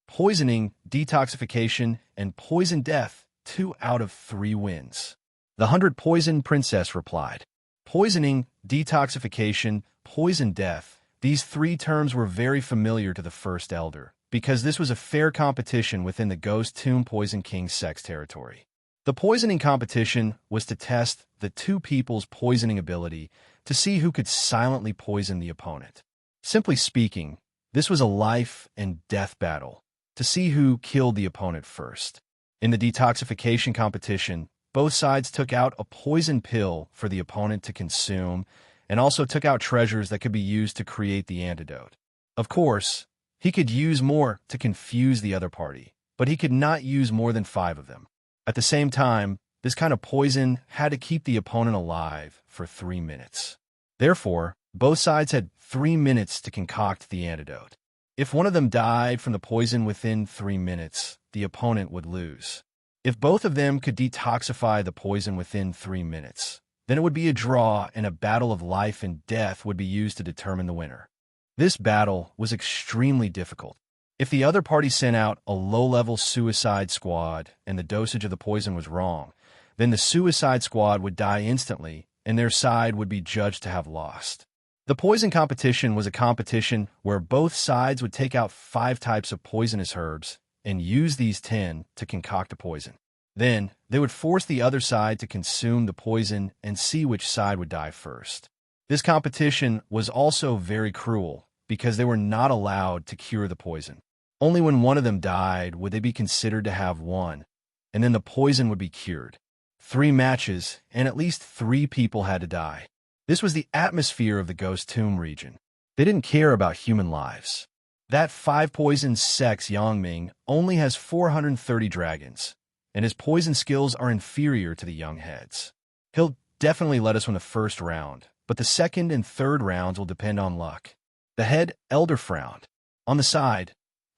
Poisoning, detoxification, and poison death, 2 out of 3 wins. The 100 Poison princess replied. Poisoning, detoxification, poison death, these 3 terms were very familiar to the first elder, because this was a fair competition within the Ghost Tomb Poison King sect's territory. The poisoning competition was to test the 2 people's poisoning ability to see who could silently poison the opponent. Simply speaking, this was a life and death battle to see who killed the opponent first. In the detoxification competition, both sides took out a poison pill for the opponent to consume and also took out treasures that could be used to create the antidote. Of course, he could use more to confuse the other party, but he could not use more than 5 of them. At the same time, this kind of poison had to keep the opponent alive for 3 minutes. Therefore, both sides had 3 minutes to concoct the antidote. If one of them died from the poison within 3 minutes, the opponent would lose. If both of them could detoxify the poison within 3 minutes, then it would be a draw and a battle of life and death would be used to determine the winner. This battle was extremely difficult. If the other party sent out a low-level suicide squad and the dosage of the poison was wrong, then the suicide squad would die instantly and their side would be judged to have lost. The poison competition was a competition where both sides would take out 5 types of poisonous herbs and use these 10 to concoct a poison. Then, they would force the other side to consume the poison and see which side would die first. This competition was also very cruel because they were not allowed to cure the poison. Only when one of them died would they be considered to have won, and then the poison would be cured. 3 matches, and at least 3 people had to die. This was the atmosphere of the Ghost Tomb region. They didn't care about human lives. That 5 Poison sect's Yang Ming only has 430 dragons, and his poison skills are inferior to the young heads. He'll definitely let us win the first round, but the second and third rounds will depend on luck. The head elder frowned. On the side,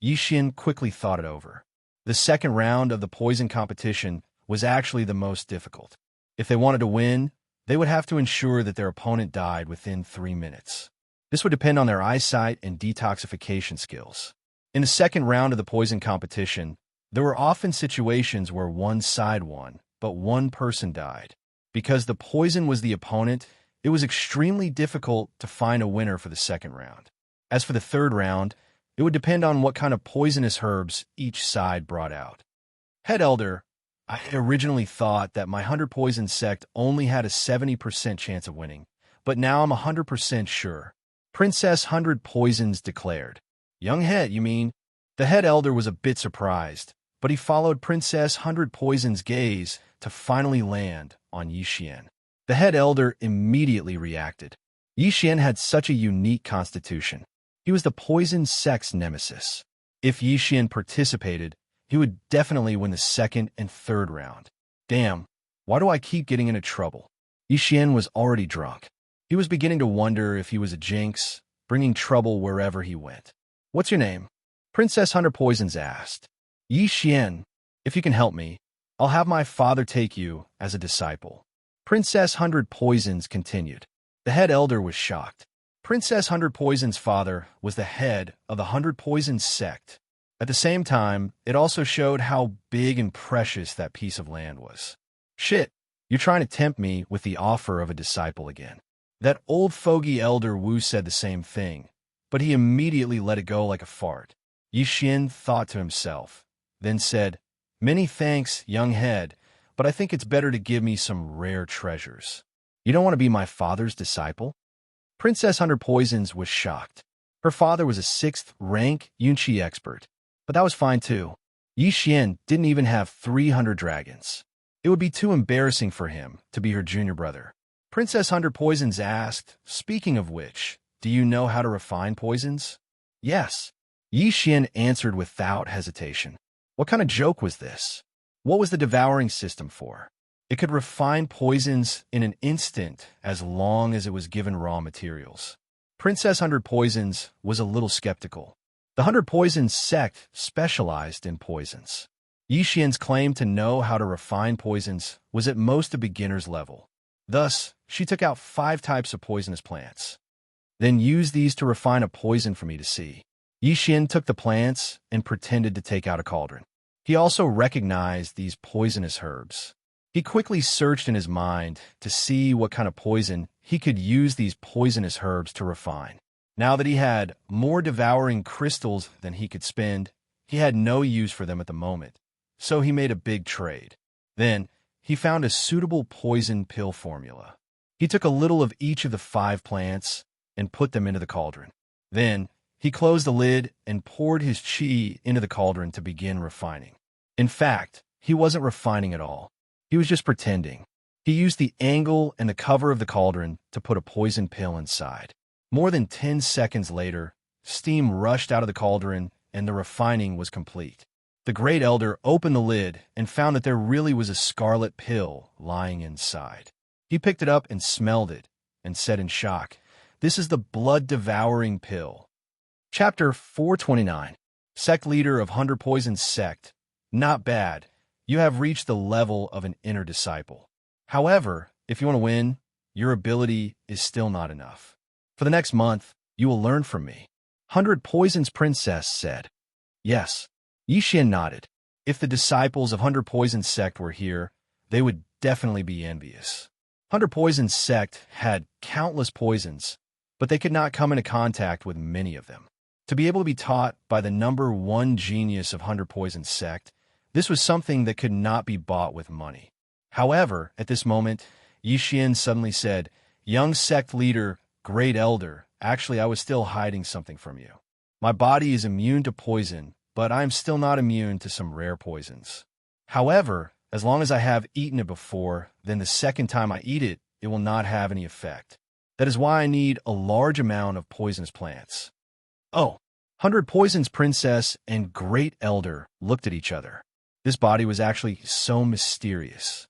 Xian quickly thought it over. The second round of the poison competition was actually the most difficult. If they wanted to win, they would have to ensure that their opponent died within 3 minutes. This would depend on their eyesight and detoxification skills. In the second round of the poison competition, there were often situations where one side won, but one person died. Because the poison was the opponent, it was extremely difficult to find a winner for the second round. As for the third round, it would depend on what kind of poisonous herbs each side brought out. Head Elder, I originally thought that my 100 Poison sect only had a 70% chance of winning, but now I'm 100% sure. Princess 100 Poisons declared. Young head, you mean? The head elder was a bit surprised, but he followed Princess 100 Poisons' gaze to finally land on Xian. The head elder immediately reacted. Xian had such a unique constitution. He was the poison sect's nemesis. If Xian participated, he would definitely win the second and third round. Damn, Why do I keep getting into trouble? Yixian was already drunk. He was beginning to wonder if he was a jinx, bringing trouble wherever he went. What's your name? Princess Hunter Poisons asked. Yixian, if you can help me, I'll have my father take you as a disciple. Princess Hundred Poisons continued. The head elder was shocked. Princess Hundred Poisons' father was the head of the Hundred Poisons sect. At the same time, it also showed how big and precious that piece of land was. Shit, you're trying to tempt me with the offer of a disciple again. That old fogey elder Wu said the same thing, but he immediately let it go like a fart. Yixian thought to himself, then said, Many thanks, young head, but I think it's better to give me some rare treasures. You don't want to be my father's disciple? Princess Hunter Poisons was shocked. Her father was a 6th rank Yunqi expert, but that was fine too. Yixian didn't even have 300 dragons. It would be too embarrassing for him to be her junior brother. Princess Hunter Poisons asked, Speaking of which, do you know how to refine poisons? Yes. Yixian answered without hesitation. What kind of joke was this? What was the devouring system for? It could refine poisons in an instant as long as it was given raw materials. Princess Hundred Poisons was a little skeptical. The Hundred Poisons sect specialized in poisons. Yixian's claim to know how to refine poisons was at most a beginner's level. Thus, she took out 5 types of poisonous plants. Then used these to refine a poison for me to see. Yixian took the plants and pretended to take out a cauldron. He also recognized these poisonous herbs. He quickly searched in his mind to see what kind of poison he could use these poisonous herbs to refine. Now that he had more devouring crystals than he could spend, he had no use for them at the moment, so he made a big trade. Then, he found a suitable poison pill formula. He took a little of each of the 5 plants and put them into the cauldron. Then, he closed the lid and poured his qi into the cauldron to begin refining. In fact, he wasn't refining at all. He was just pretending. He used the angle and the cover of the cauldron to put a poison pill inside. More than 10 seconds later, steam rushed out of the cauldron and the refining was complete. The Great Elder opened the lid and found that there really was a scarlet pill lying inside. He picked it up and smelled it and said in shock, This is the blood-devouring pill. Chapter 429. Sect Leader of Hundred Poisons Sect. Not bad. You have reached the level of an inner disciple. However, if you want to win, your ability is still not enough. For the next month, you will learn from me. Hundred Poisons Princess said. Yes. Yixian nodded. If the disciples of Hundred Poisons Sect were here, they would definitely be envious. Hundred Poisons Sect had countless poisons, but they could not come into contact with many of them. To be able to be taught by the #1 genius of Hundred Poisons Sect, this was something that could not be bought with money. However, at this moment, Yixian suddenly said, Young sect leader, Great Elder, actually I was still hiding something from you. My body is immune to poison, but I am still not immune to some rare poisons. However, as long as I have eaten it before, then the second time I eat it, it will not have any effect. That is why I need a large amount of poisonous plants. Oh, Hundred Poisons Princess and Great Elder looked at each other. This body was actually so mysterious.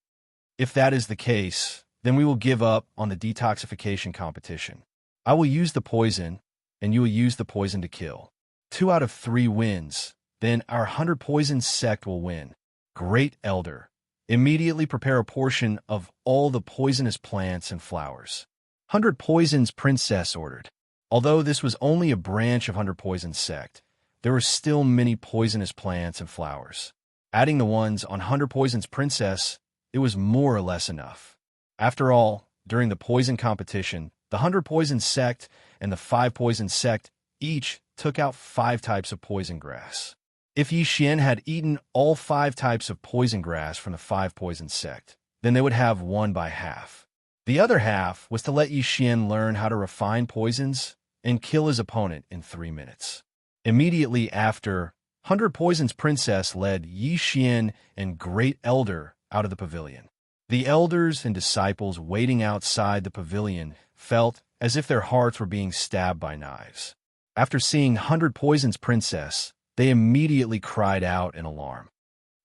If that is the case, then we will give up on the detoxification competition. I will use the poison, and you will use the poison to kill. 2 out of 3 wins, then our Hundred Poisons sect will win. Great Elder, immediately prepare a portion of all the poisonous plants and flowers. Hundred Poisons Princess ordered. Although this was only a branch of Hundred Poisons sect, there were still many poisonous plants and flowers. Adding the ones on Hundred Poisons Princess, it was more or less enough. After all, during the poison competition, the Hundred Poisons sect and the 5 Poisons sect each took out 5 types of poison grass. If Yixian had eaten all 5 types of poison grass from the 5 Poisons sect, then they would have won by half. The other half was to let Yixian learn how to refine poisons and kill his opponent in 3 minutes. Immediately after, Hundred Poisons Princess led Yixian and Great Elder out of the pavilion. The elders and disciples waiting outside the pavilion felt as if their hearts were being stabbed by knives. After seeing Hundred Poisons Princess, they immediately cried out in alarm.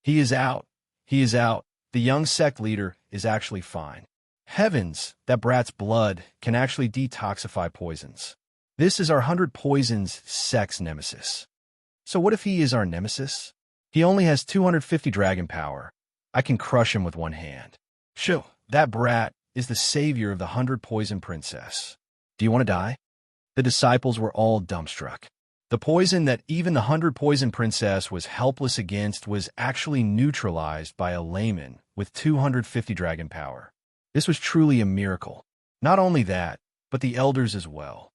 He is out! He is out! The young sect leader is actually fine. Heavens, that brat's blood can actually detoxify poisons. This is our 100 Poisons sect's nemesis. So what if he is our nemesis? He only has 250 dragon power. I can crush him with one hand. Shoo, that brat is the savior of the 100 Poison Princess. Do you want to die? The disciples were all dumbstruck. The poison that even the 100 Poison Princess was helpless against was actually neutralized by a layman with 250 dragon power. This was truly a miracle. Not only that, but the elders as well.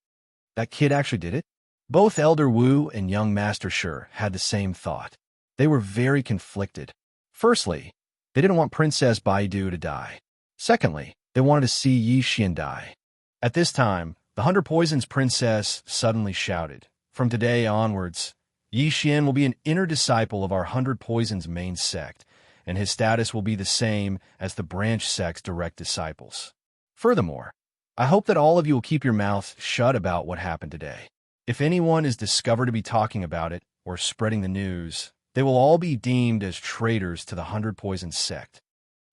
That kid actually did it? Both Elder Wu and young Master Shi had the same thought. They were very conflicted. Firstly, they didn't want Princess Baidu to die. Secondly, they wanted to see Yi Xian die. At this time, the 100 Poisons Princess suddenly shouted, "From today onwards, Yi Xian will be an inner disciple of our 100 Poisons main sect, and his status will be the same as the branch sect's direct disciples. Furthermore, I hope that all of you will keep your mouths shut about what happened today. If anyone is discovered to be talking about it or spreading the news, they will all be deemed as traitors to the 100 Poisons sect."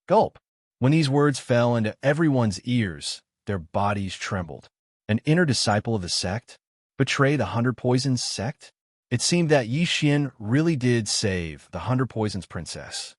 Gulp. When these words fell into everyone's ears, their bodies trembled. An inner disciple of the sect? Betray the 100 Poisons sect? It seemed that Yi Xian really did save the 100 Poisons Princess.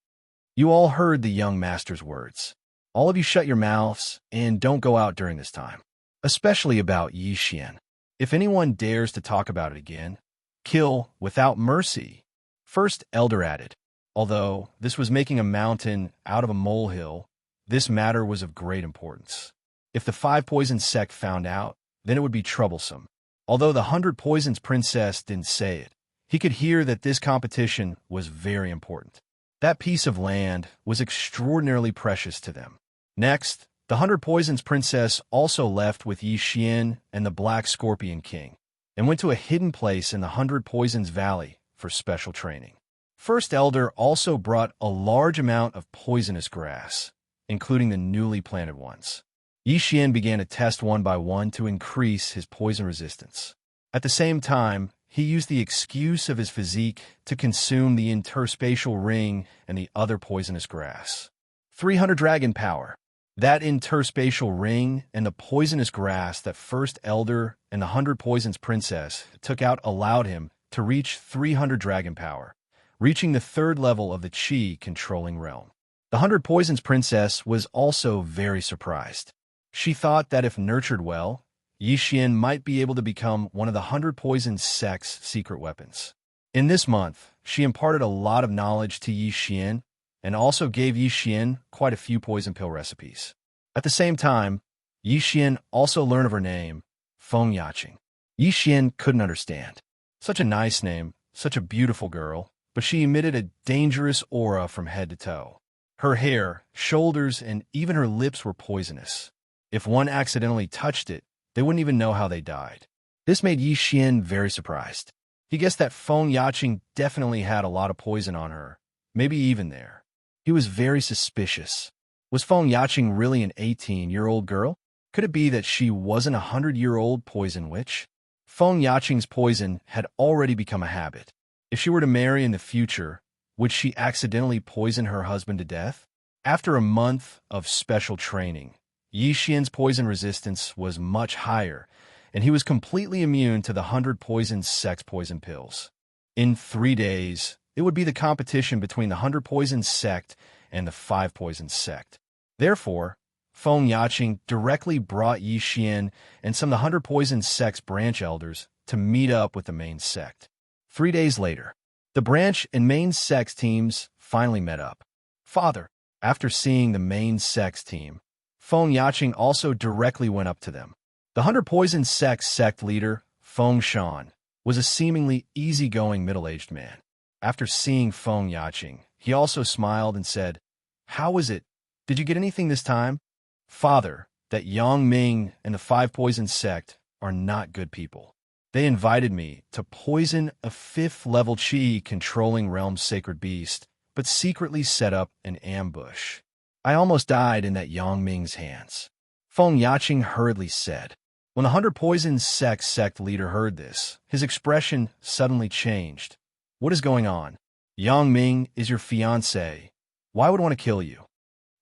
You all heard the young master's words. All of you shut your mouths and don't go out during this time. Especially about Yi Xian. If anyone dares to talk about it again, kill without mercy. First Elder added. Although this was making a mountain out of a molehill, this matter was of great importance. If the 5 Poisons sect found out, then it would be troublesome. Although the 100 Poisons Princess didn't say it, he could hear that this competition was very important. That piece of land was extraordinarily precious to them. Next, the 100 Poisons Princess also left with Yi Xian and the Black Scorpion King, and went to a hidden place in the 100 Poisons Valley for special training. First Elder also brought a large amount of poisonous grass, including the newly planted ones. Yi Xian began to test one by one to increase his poison resistance. At the same time, he used the excuse of his physique to consume the interspatial ring and the other poisonous grass. 300 dragon power. That interspatial ring and the poisonous grass that First Elder and the 100 Poisons Princess took out allowed him to reach 300 dragon power, reaching the 3rd level of the Qi controlling realm. The 100 Poisons Princess was also very surprised. She thought that if nurtured well, Yi Xian might be able to become one of the 100 Poisons sect's secret weapons. In this month, she imparted a lot of knowledge to Yi Xian and also gave Yi Xian quite a few poison pill recipes. At the same time, Yi Xian also learned of her name, Feng Yaqing. Yi Xian couldn't understand. Such a nice name, such a beautiful girl, but she emitted a dangerous aura from head to toe. Her hair, shoulders, and even her lips were poisonous. If one accidentally touched it, they wouldn't even know how they died. This made Yi Xian very surprised. He guessed that Feng Yaqing definitely had a lot of poison on her, maybe even there. He was very suspicious. Was Feng Yaqing really an 18-year-old girl? Could it be that she wasn't a 100-year-old poison witch? Feng Yaqing's poison had already become a habit. If she were to marry in the future, would she accidentally poison her husband to death? After a month of special training, Yi Xian's poison resistance was much higher, and he was completely immune to the 100 Poisons sect's poison pills. In 3 days, it would be the competition between the 100 Poisons sect and the 5 Poisons sect. Therefore, Feng Yaqing directly brought Yi Xian and some of the 100 Poisons sect's branch elders to meet up with the main sect. 3 days later, the branch and main sect's teams finally met up. Father, after seeing the main sect's team, Feng Yaqing also directly went up to them. The 100 Poisons sect's sect leader, Feng Shan, was a seemingly easygoing middle-aged man. After seeing Feng Yaqing, he also smiled and said, "How is it? Did you get anything this time?" Father, that Yang Ming and the 5 Poisons sect are not good people. They invited me to poison a 5th-level Qi controlling realm's sacred beast, but secretly set up an ambush. I almost died in that Yang Ming's hands. Feng Yaqing hurriedly said. When the 100 Poisons sect leader heard this, his expression suddenly changed. What is going on? Yang Ming is your fiancé. Why would want to kill you?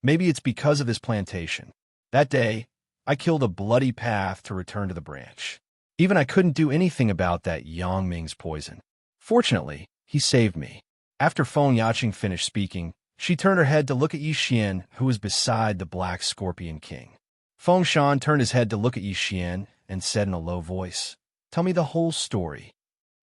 Maybe it's because of this plantation. That day, I killed a bloody path to return to the branch. Even I couldn't do anything about that Yang Ming's poison. Fortunately, he saved me. After Feng Yaqing finished speaking, she turned her head to look at Yixian, who was beside the Black Scorpion King. Feng Shan turned his head to look at Yixian and said in a low voice, "Tell me the whole story."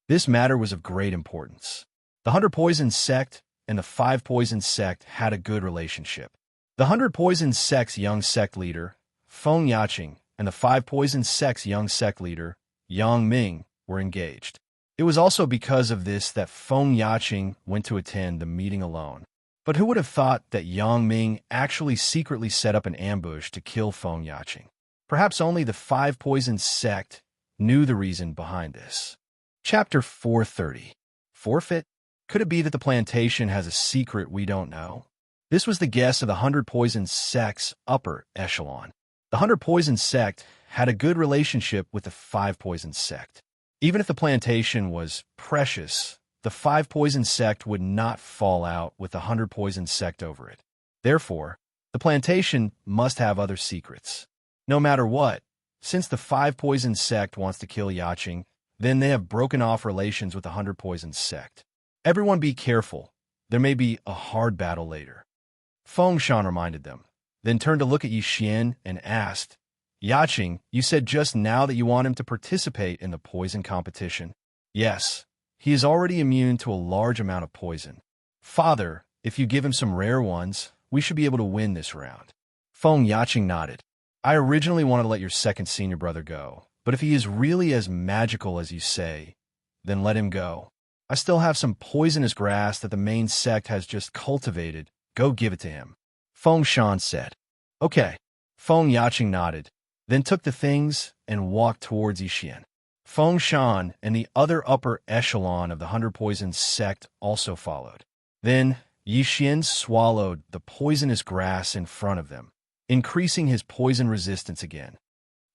This matter was of great importance. The 100 Poison Sect and the 5 Poison Sect had a good relationship. The 100 Poison Sect's young sect leader, Feng Yaqing, and the 5 Poison Sect's young sect leader, Yang Ming, were engaged. It was also because of this that Feng Yaqing went to attend the meeting alone. But who would have thought that Yang Ming actually secretly set up an ambush to kill Feng Yaqing? Perhaps only the 5 Poison Sect knew the reason behind this. Chapter 430. Forfeit? Could it be that the plantation has a secret we don't know? This was the guess of the 100 Poison Sect's upper echelon. The 100 Poison Sect had a good relationship with the 5 Poison Sect. Even if the plantation was precious, the 5 Poison Sect would not fall out with the 100 Poison Sect over it. Therefore, the plantation must have other secrets. No matter what, since the 5 Poison Sect wants to kill Yaqing, then they have broken off relations with the 100 Poison Sect. Everyone be careful. There may be a hard battle later. Feng Shan reminded them, then turned to look at Yixian and asked, "Yaqing, you said just now that you want him to participate in the poison competition." "Yes. He is already immune to a large amount of poison. Father, if you give him some rare ones, we should be able to win this round." Feng Yaqing nodded. "I originally wanted to let your second senior brother go, but if he is really as magical as you say, then let him go. I still have some poisonous grass that the main sect has just cultivated. Go give it to him." Feng Shan said. "Okay." Feng Yaqing nodded, then took the things and walked towards Yixian. Feng Shan and the other upper echelon of the 100 Poison Sect also followed. Then Yixian swallowed the poisonous grass in front of them, increasing his poison resistance again.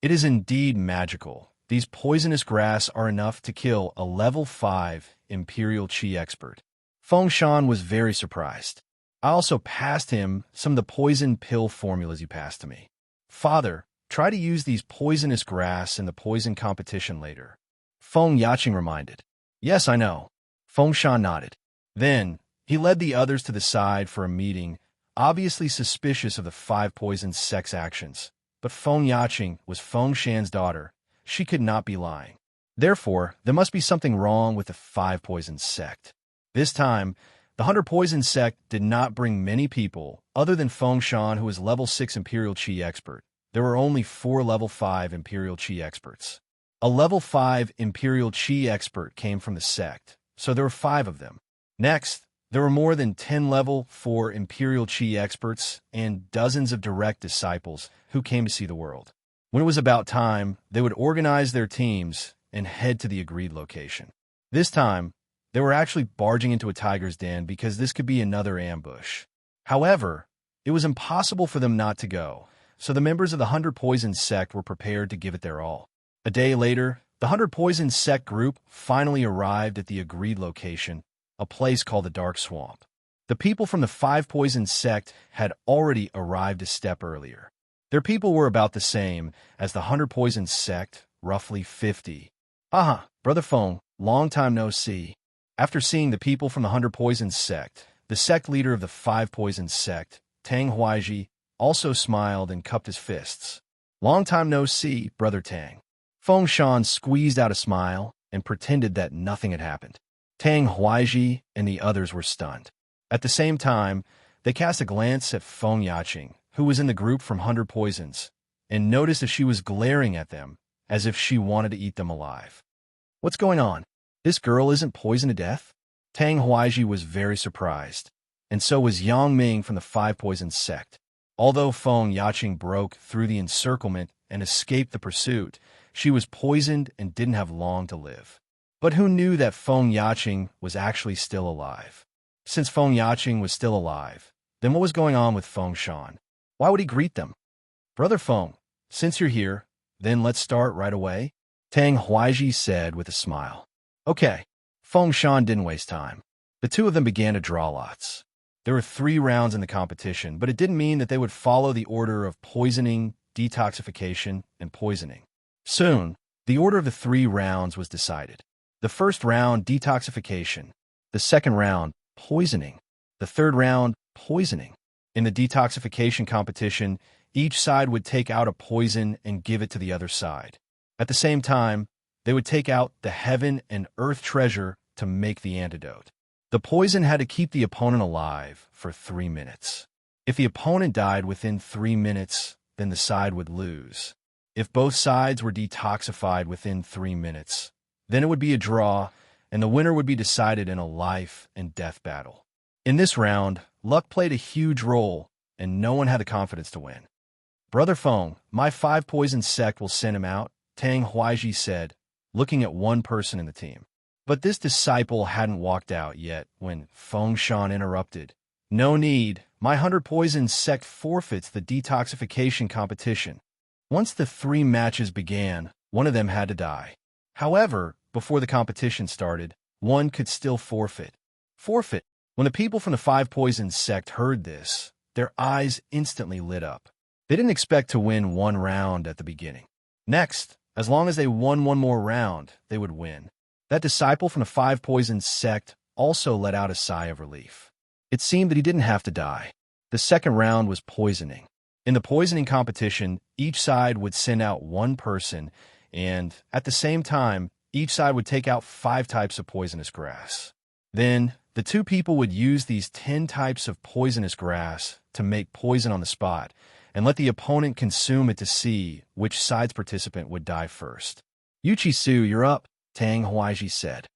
It is indeed magical. These poisonous grass are enough to kill a level 5 Imperial Qi expert. Feng Shan was very surprised. I also passed him some of the poison pill formulas you passed to me. Father, try to use these poisonous grass in the poison competition later. Feng Yaqing reminded. "Yes, I know." Feng Shan nodded. Then, he led the others to the side for a meeting, obviously suspicious of the 5 Poison Sect's actions. But Feng Yaqing was Feng Shan's daughter. She could not be lying. Therefore, there must be something wrong with the 5 Poison Sect. This time, the 100 Poison Sect did not bring many people, other than Feng Shan, who was level 6 Imperial Qi expert. There were only 4 level 5 Imperial Qi experts. A level 5 Imperial Qi expert came from the sect, so there were 5 of them. Next, there were more than 10 level 4 Imperial Qi experts and dozens of direct disciples who came to see the world. When it was about time, they would organize their teams and head to the agreed location. This time, they were actually barging into a tiger's den because this could be another ambush. However, it was impossible for them not to go, so the members of the 100 Poison Sect were prepared to give it their all. A day later, the 100 Poison Sect group finally arrived at the agreed location, a place called the Dark Swamp. The people from the 5 Poison Sect had already arrived a step earlier. Their people were about the same as the 100 Poison Sect, roughly 50. "Aha, Brother Feng, long time no see." After seeing the people from the 100 Poison Sect, the sect leader of the 5 Poison Sect, Tang Huaiji, also smiled and cupped his fists. "Long time no see, Brother Tang." Feng Shan squeezed out a smile and pretended that nothing had happened. Tang Huaiji and the others were stunned. At the same time, they cast a glance at Feng Yaqing, who was in the group from 100 Poisons, and noticed that she was glaring at them as if she wanted to eat them alive. "What's going on? This girl isn't poisoned to death?" Tang Huaiji was very surprised, and so was Yang Ming from the 5 Poison Sect. Although Feng Yaqing broke through the encirclement and escaped the pursuit, she was poisoned and didn't have long to live. But who knew that Feng Yaqing was actually still alive? Since Feng Yaqing was still alive, then what was going on with Feng Shan? Why would he greet them? "Brother Feng, since you're here, then let's start right away," Tang Huaiji said with a smile. "Okay." Feng Shan didn't waste time. The two of them began to draw lots. There were 3 rounds in the competition, but it didn't mean that they would follow the order of poisoning, detoxification, and poisoning. Soon, the order of the 3 rounds was decided. The first round, detoxification. The second round, poisoning. The third round, poisoning. In the detoxification competition, each side would take out a poison and give it to the other side. At the same time, they would take out the heaven and earth treasure to make the antidote. The poison had to keep the opponent alive for 3 minutes. If the opponent died within 3 minutes, then the side would lose. If both sides were detoxified within 3 minutes, then it would be a draw, and the winner would be decided in a life and death battle. In this round, luck played a huge role, and no one had the confidence to win. "Brother Feng, my 5 poison sect will send him out," Tang Huaiji said, looking at one person in the team. But this disciple hadn't walked out yet when Feng Shan interrupted. "No need, my 100 poison sect forfeits the detoxification competition." Once the 3 matches began, one of them had to die. However, before the competition started, one could still forfeit. Forfeit. When the people from the 5 poison sect heard this, their eyes instantly lit up. They didn't expect to win 1 round at the beginning. Next, as long as they won 1 more round, they would win. That disciple from the 5 poison sect also let out a sigh of relief. It seemed that he didn't have to die. The second round was poisoning. In the poisoning competition, each side would send out 1 person, and at the same time, each side would take out 5 types of poisonous grass. Then, the 2 people would use these 10 types of poisonous grass to make poison on the spot, and let the opponent consume it to see which side's participant would die first. "Yuchi Su, you're up," Tang Huaiji said.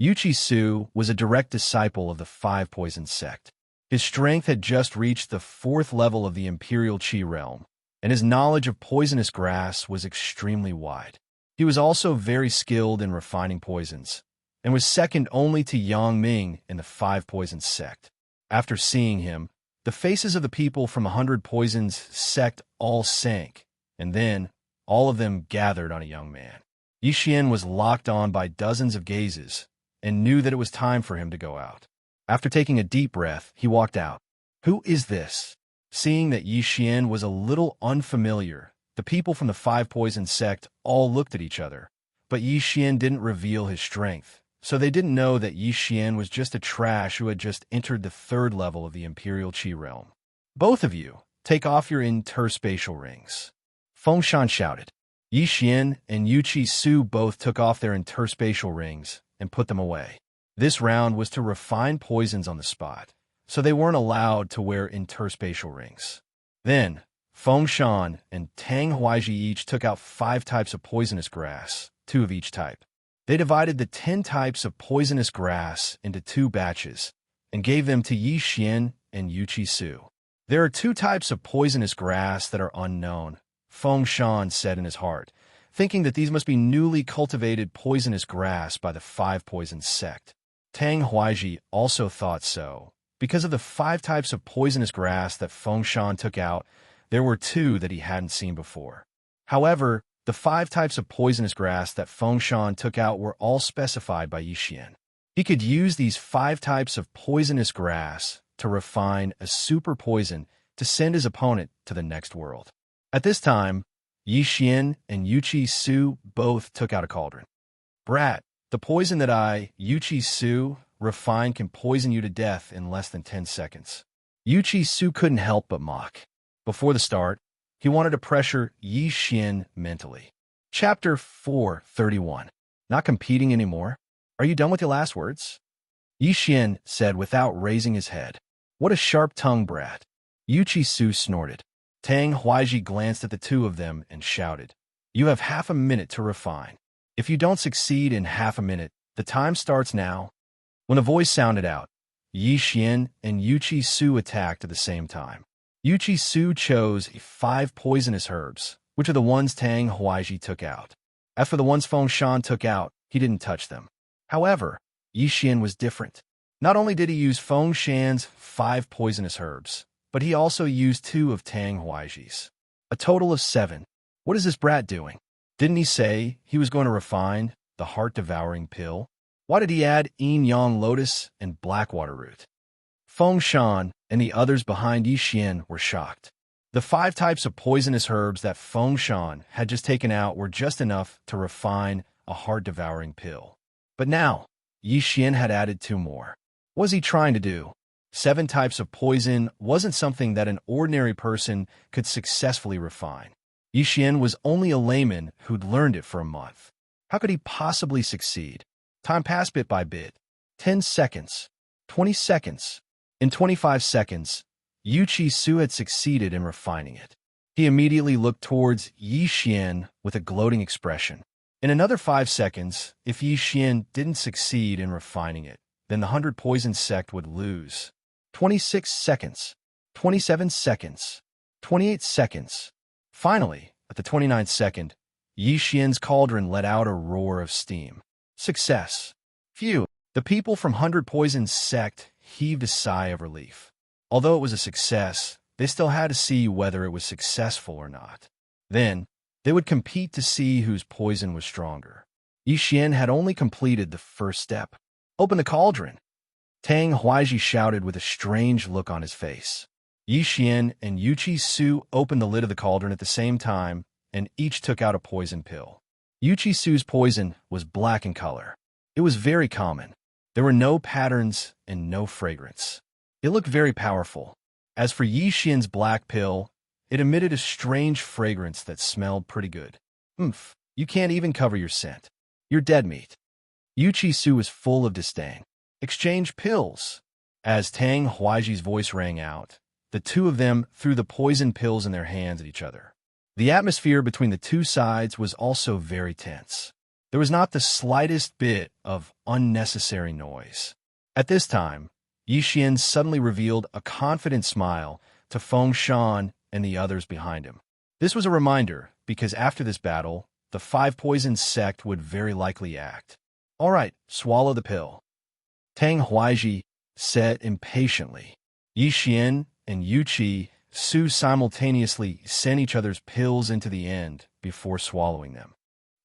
Yuchi Su was a direct disciple of the 5 poison sect. His strength had just reached the 4th level of the Imperial Qi realm, and his knowledge of poisonous grass was extremely wide. He was also very skilled in refining poisons, and was second only to Yang Ming in the 5 poison sect. After seeing him, the faces of the people from 100 poisons sect all sank, and then all of them gathered on a young man. Yi Xian was locked on by dozens of gazes, and knew that it was time for him to go out. After taking a deep breath, he walked out. "Who is this?" Seeing that Yi Xian was a little unfamiliar, the people from the 5 poison sect all looked at each other, but Yi Xian didn't reveal his strength, so they didn't know that Yi Xian was just a trash who had just entered the 3rd level of the Imperial Qi realm. "Both of you, take off your interspatial rings," Feng Shan shouted. Yi Xian and Yuchi Su both took off their interspatial rings and put them away. This round was to refine poisons on the spot, so they weren't allowed to wear interspatial rings. Then, Feng Shan and Tang Huaiji each took out 5 types of poisonous grass, 2 of each type. They divided the 10 types of poisonous grass into 2 batches and gave them to Yi Xian and Yuchi Su. "There are 2 types of poisonous grass that are unknown," Feng Shan said in his heart, thinking that these must be newly cultivated poisonous grass by the 5 poison sect. Tang Huaiji also thought so. Because of the 5 types of poisonous grass that Feng Shan took out, there were 2 that he hadn't seen before. However, the 5 types of poisonous grass that Feng Shan took out were all specified by Yi Xian. He could use these 5 types of poisonous grass to refine a super poison to send his opponent to the next world. At this time, Yi Xian and Yuchi Su both took out a cauldron. "Brat, the poison that Yuchi Su, refine can poison you to death in less than 10 seconds. Yuchi Su couldn't help but mock. Before the start, he wanted to pressure Yi Xian mentally. Chapter 431. Not competing anymore? Are you done with your last words? Yi Xian said without raising his head. What a sharp-tongued brat. Yuchi Su snorted. Tang Huaiji glanced at the 2 of them and shouted, "You have half a minute to refine. If you don't succeed in half a minute, the time starts now." When a voice sounded out, Yi Xian and Yuchi Su attacked at the same time. Yuchi Su chose 5 poisonous herbs, which are the ones Tang Huaiji took out. As for the ones Feng Shan took out, he didn't touch them. However, Yi Xian was different. Not only did he use Feng Shan's 5 poisonous herbs, but he also used 2 of Tang Huaiji's. A total of 7. What is this brat doing? Didn't he say he was going to refine the heart-devouring pill? Why did he add yin yang lotus and blackwater root? Feng Shan and the others behind Yi Xian were shocked. The 5 types of poisonous herbs that Feng Shan had just taken out were just enough to refine a heart-devouring pill. But now, Yi Xian had added 2 more. What was he trying to do? 7 types of poison wasn't something that an ordinary person could successfully refine. Yi Xian was only a layman who'd learned it for a month. How could he possibly succeed? Time passed bit by bit. 10 seconds. 20 seconds. In 25 seconds, Wuxia Su had succeeded in refining it. He immediately looked towards Yi Xian with a gloating expression. In another 5 seconds, if Yi Xian didn't succeed in refining it, then the 100 Poison sect would lose. 26 seconds. 27 seconds. 28 seconds. Finally, at the 29th second, Yi Xian's cauldron let out a roar of steam. Success. Phew. The people from 100 Poison sect heaved a sigh of relief. Although it was a success, they still had to see whether it was successful or not. Then, they would compete to see whose poison was stronger. Yi Xian had only completed the first step. Open the cauldron! Tang Huaiji shouted with a strange look on his face. Yi Xian and Wuxia Su opened the lid of the cauldron at the same time, and each took out a poison pill. Wuxia Su's poison was black in color. It was very common. There were no patterns and no fragrance. It looked very powerful. As for Yi Xian's black pill, it emitted a strange fragrance that smelled pretty good. You can't even cover your scent. You're dead meat. Wuxia Su was full of disdain. Exchange pills. As Tang Huaiji's voice rang out, the 2 of them threw the poison pills in their hands at each other. The atmosphere between the 2 sides was also very tense. There was not the slightest bit of unnecessary noise. At this time, Yi Xian suddenly revealed a confident smile to Feng Shan and the others behind him. This was a reminder, because after this battle, the 5 Poison sect would very likely act. All right, swallow the pill. Tang Huaiji said impatiently. Yi Xian and Wuxia Su simultaneously sent each other's pills into the end before swallowing them.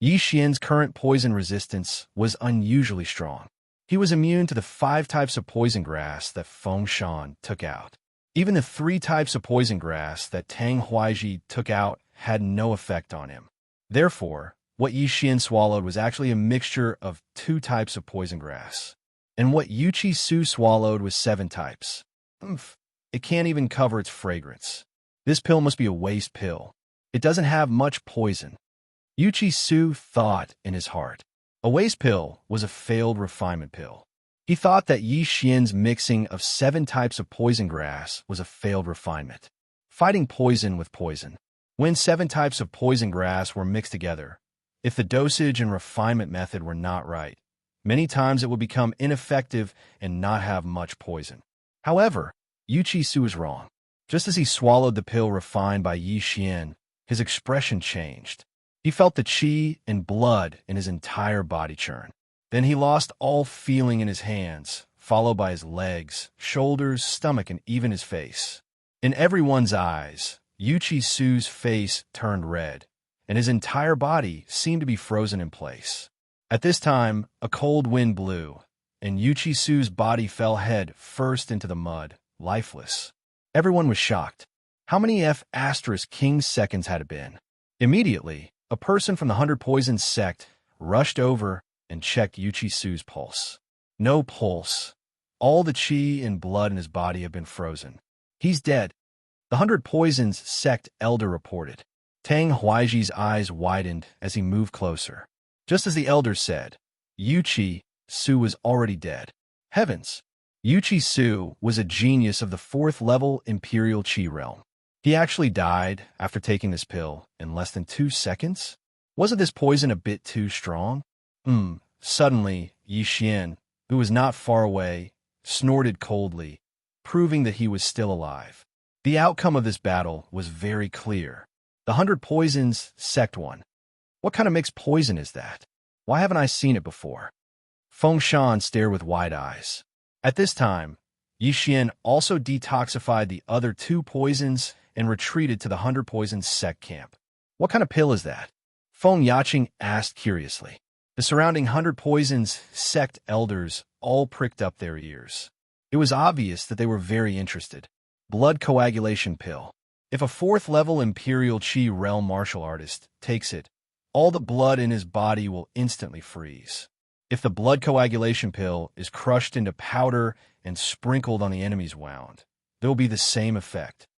Yi Xian's current poison resistance was unusually strong. He was immune to the 5 types of poison grass that Feng Shan took out. Even the 3 types of poison grass that Tang Huaiji took out had no effect on him. Therefore, what Yi Xian swallowed was actually a mixture of 2 types of poison grass. And what Wuxia Su swallowed was 7 types. It can't even cover its fragrance. This pill must be a waste pill. It doesn't have much poison. Wuxia Su thought in his heart. A waste pill was a failed refinement pill. He thought that Yi Xian's mixing of 7 types of poison grass was a failed refinement. Fighting poison with poison. When 7 types of poison grass were mixed together, if the dosage and refinement method were not right, many times it would become ineffective and not have much poison. However, Wuxia Su was wrong. Just as he swallowed the pill refined by Yi Xian, his expression changed. He felt the qi and blood in his entire body churn. Then he lost all feeling in his hands, followed by his legs, shoulders, stomach, and even his face. In everyone's eyes, Wuxia Su's face turned red, and his entire body seemed to be frozen in place. At this time, a cold wind blew, and Wuxia Su's body fell head first into the mud, lifeless. Everyone was shocked. How many King seconds had it been? Immediately, a person from the 100 Poison sect rushed over and checked Wuxia Su's pulse. No pulse. All the qi and blood in his body have been frozen. He's dead. The 100 Poisons sect elder reported. Tang Huaiji's eyes widened as he moved closer. Just as the elder said, Wuxia Su was already dead. Heavens! Wuxia Su was a genius of the 4th level Imperial Qi realm. He actually died after taking this pill in less than 2 seconds? Wasn't this poison a bit too strong? Suddenly, Yi Xian, who was not far away, snorted coldly, proving that he was still alive. The outcome of this battle was very clear. The 100 Poisons sect won. What kind of mixed poison is that? Why haven't I seen it before? Feng Shan stared with wide eyes. At this time, Yi Xian also detoxified the other 2 poisons and retreated to the 100 Poisons sect camp. What kind of pill is that? Feng Yaqing asked curiously. The surrounding 100 Poisons sect elders all pricked up their ears. It was obvious that they were very interested. Blood coagulation pill. If a 4th-level Imperial Qi realm martial artist takes it, all the blood in his body will instantly freeze. If the blood coagulation pill is crushed into powder and sprinkled on the enemy's wound, there will be the same effect.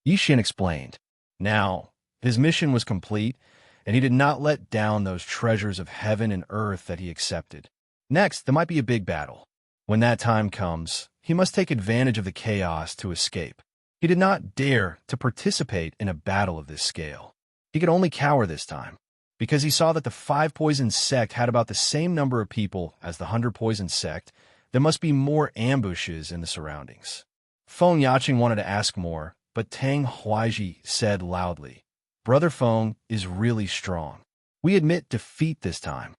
Yixin explained. Now, his mission was complete, and he did not let down those treasures of heaven and earth that he accepted. Next, there might be a big battle. When that time comes, he must take advantage of the chaos to escape. He did not dare to participate in a battle of this scale. He could only cower this time, because he saw that the 5 Poison sect had about the same number of people as the 100 Poison sect. There must be more ambushes in the surroundings. Feng Yaqing wanted to ask more, but Tang Huaiji said loudly, "Brother Feng is really strong. We admit defeat this time.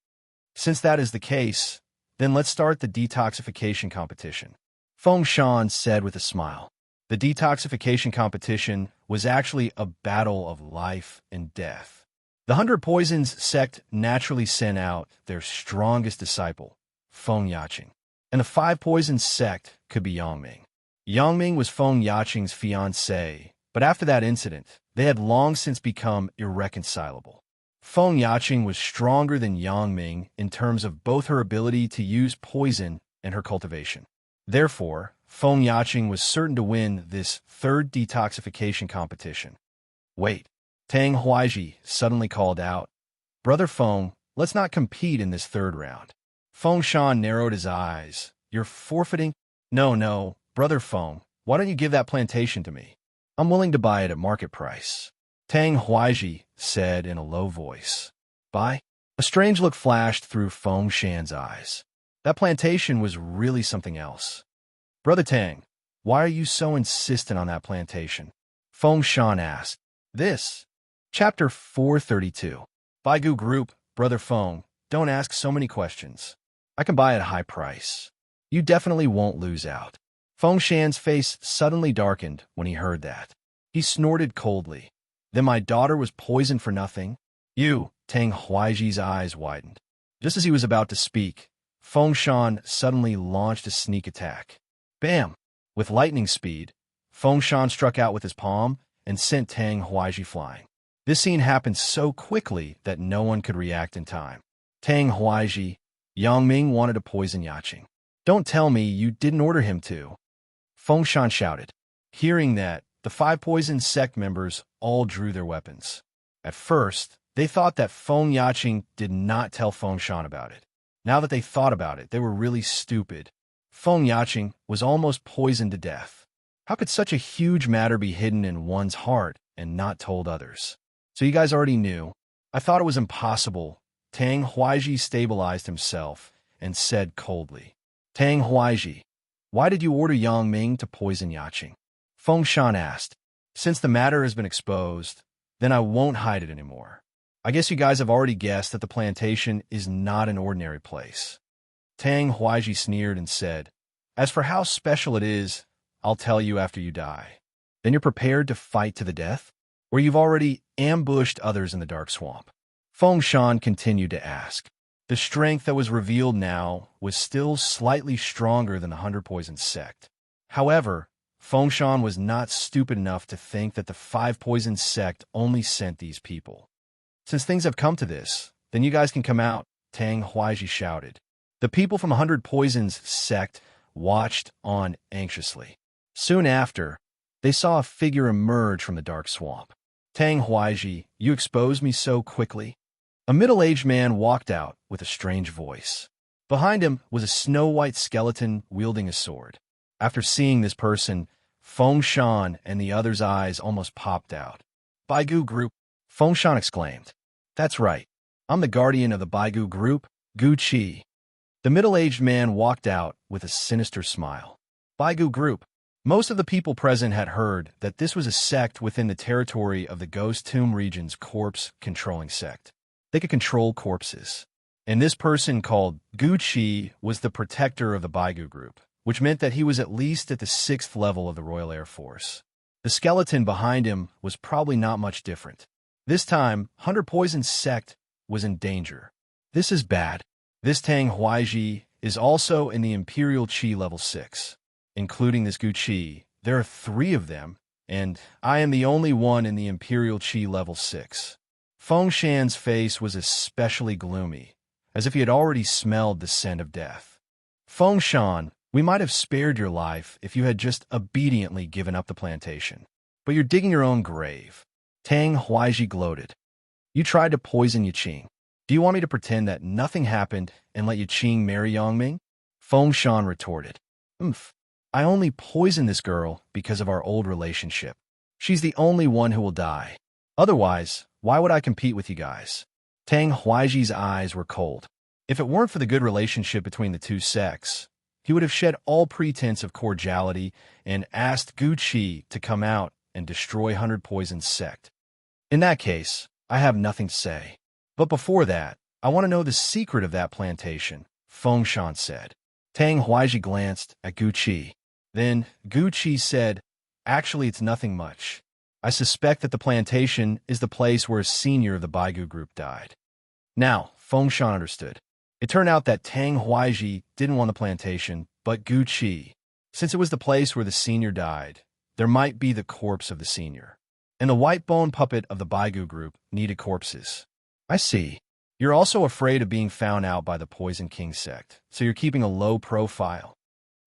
Since that is the case, then let's start the detoxification competition." Feng Shan said with a smile. The detoxification competition was actually a battle of life and death. The 100 Poisons sect naturally sent out their strongest disciple, Feng Yaqing, and the 5 Poisons sect could be Yangming. Yangming was Feng Yaqing's fiancée, but after that incident, they had long since become irreconcilable. Feng Yaqing was stronger than Yangming in terms of both her ability to use poison and her cultivation. Therefore, Feng Yaqing was certain to win this 3rd detoxification competition. Wait, Tang Huaiji suddenly called out, "Brother Feng, let's not compete in this 3rd round." Feng Shan narrowed his eyes. "You're forfeiting?" No, Brother Feng, why don't you give that plantation to me? I'm willing to buy it at market price." Tang Huaiji said in a low voice. "Buy?" A strange look flashed through Feng Shan's eyes. That plantation was really something else. "Brother Tang, why are you so insistent on that plantation?" Feng Shan asked. This. Chapter 432. Baigu Group, Brother Feng, don't ask so many questions. I can buy at a high price. You definitely won't lose out. Feng Shan's face suddenly darkened when he heard that. He snorted coldly. Then my daughter was poisoned for nothing? You, Tang Huaiji's eyes widened. Just as he was about to speak, Feng Shan suddenly launched a sneak attack. Bam! With lightning speed, Feng Shan struck out with his palm and sent Tang Huaiji flying. This scene happened so quickly that no one could react in time. Tang Huaiji, Yangming wanted to poison Yaqing. Don't tell me you didn't order him to. Feng Shan shouted. Hearing that, the 5 Poison sect members all drew their weapons. At first, they thought that Feng Yaqing did not tell Feng Shan about it. Now that they thought about it, they were really stupid. Feng Yaqing was almost poisoned to death. How could such a huge matter be hidden in one's heart and not told others? So you guys already knew. I thought it was impossible. Tang Huaiji stabilized himself and said coldly, Tang Huaiji, why did you order Yangming to poison Yaqing? Feng Shan asked. Since the matter has been exposed, then I won't hide it anymore. I guess you guys have already guessed that the plantation is not an ordinary place. Tang Huaiji sneered and said, As for how special it is, I'll tell you after you die. Then you're prepared to fight to the death? Or you've already ambushed others in the dark swamp? Feng Shan continued to ask. The strength that was revealed now was still slightly stronger than the 100 Poison sect. However, Feng Shan was not stupid enough to think that the 5 Poison sect only sent these people. Since things have come to this, then you guys can come out, Tang Huaiji shouted. The people from 100 Poisons sect watched on anxiously. Soon after, they saw a figure emerge from the dark swamp. Tang Huaiji, you exposed me so quickly. A middle-aged man walked out with a strange voice. Behind him was a snow-white skeleton wielding a sword. After seeing this person, Feng Shan and the others' eyes almost popped out. Baigu Group, Feng Shan exclaimed. That's right. I'm the guardian of the Baigu Group, Gu Qi. The middle-aged man walked out with a sinister smile. Baigu Group. Most of the people present had heard that this was a sect within the territory of the Ghost Tomb region's corpse-controlling sect. They could control corpses. And this person called Gu Qi was the protector of the Baigu Group, which meant that he was at least at the 6th level of the Royal Air Force. The skeleton behind him was probably not much different. This time, 100 Poison sect was in danger. This is bad. This Tang Huaiji is also in the Imperial Qi level 6. including this Guqi. There are 3 of them, and I am the only one in the Imperial Qi level 6. Fengshan's face was especially gloomy, as if he had already smelled the scent of death. Fengshan, we might have spared your life if you had just obediently given up the plantation. But you're digging your own grave. Tang Huaiji gloated. You tried to poison Yiqing. Do you want me to pretend that nothing happened and let Yiqing marry Yangming? Fengshan retorted. I only poisoned this girl because of our old relationship. She's the only one who will die. Otherwise, why would I compete with you guys? Tang Huaiji's eyes were cold. If it weren't for the good relationship between the 2 sects, he would have shed all pretense of cordiality and asked Guqi to come out and destroy 100 Poison's sect. In that case, I have nothing to say. But before that, I want to know the secret of that plantation, Fengshan said. Tang Huaiji glanced at Guqi. Then Guqi said, actually it's nothing much. I suspect that the plantation is the place where a senior of the Baigu group died. Now, Fengshan understood. It turned out that Tang Huaiji didn't want the plantation, but Guqi. Since it was the place where the senior died, there might be the corpse of the senior. And the white bone puppet of the Baigu group needed corpses. I see. You're also afraid of being found out by the Poison King sect, so you're keeping a low profile.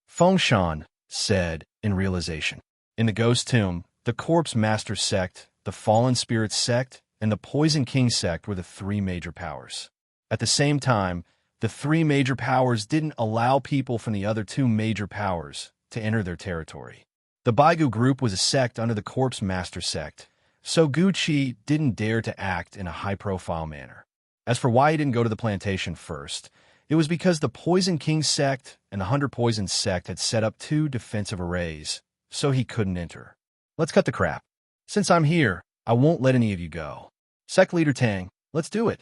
Fengshan said in realization. In the Ghost Tomb, the Corpse Master sect, the Fallen Spirits sect, and the Poison King sect were the 3 major powers. At the same time, the 3 major powers didn't allow people from the other 2 major powers to enter their territory. The Baigu group was a sect under the Corpse Master sect, so Guqi didn't dare to act in a high-profile manner. As for why he didn't go to the plantation first, it was because the Poison King sect and the 100 Poison sect had set up 2 defensive arrays, so he couldn't enter. Let's cut the crap. Since I'm here, I won't let any of you go. Sect Leader Tang, let's do it.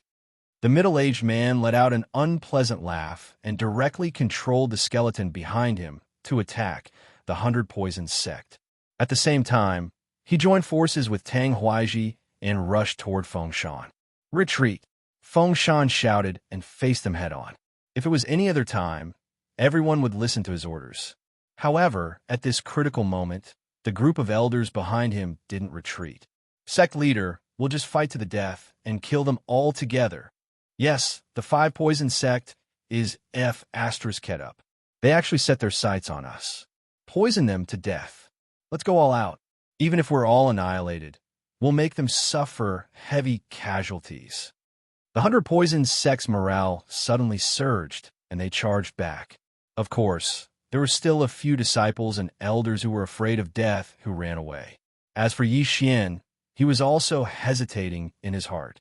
The middle-aged man let out an unpleasant laugh and directly controlled the skeleton behind him to attack the 100 Poison sect. At the same time, he joined forces with Tang Huaiji and rushed toward Fengshan. Retreat! Fengshan shouted and faced them head-on. If it was any other time, everyone would listen to his orders. However, at this critical moment, the group of elders behind him didn't retreat. Sect Leader, we'll just fight to the death and kill them all together. Yes, the 5 Poison sect is F*** up. They actually set their sights on us. Poison them to death. Let's go all out. Even if we're all annihilated, we'll make them suffer heavy casualties. The 100 Poison sect's morale suddenly surged, and they charged back. Of course, there were still a few disciples and elders who were afraid of death who ran away. As for Yi Xian, he was also hesitating in his heart.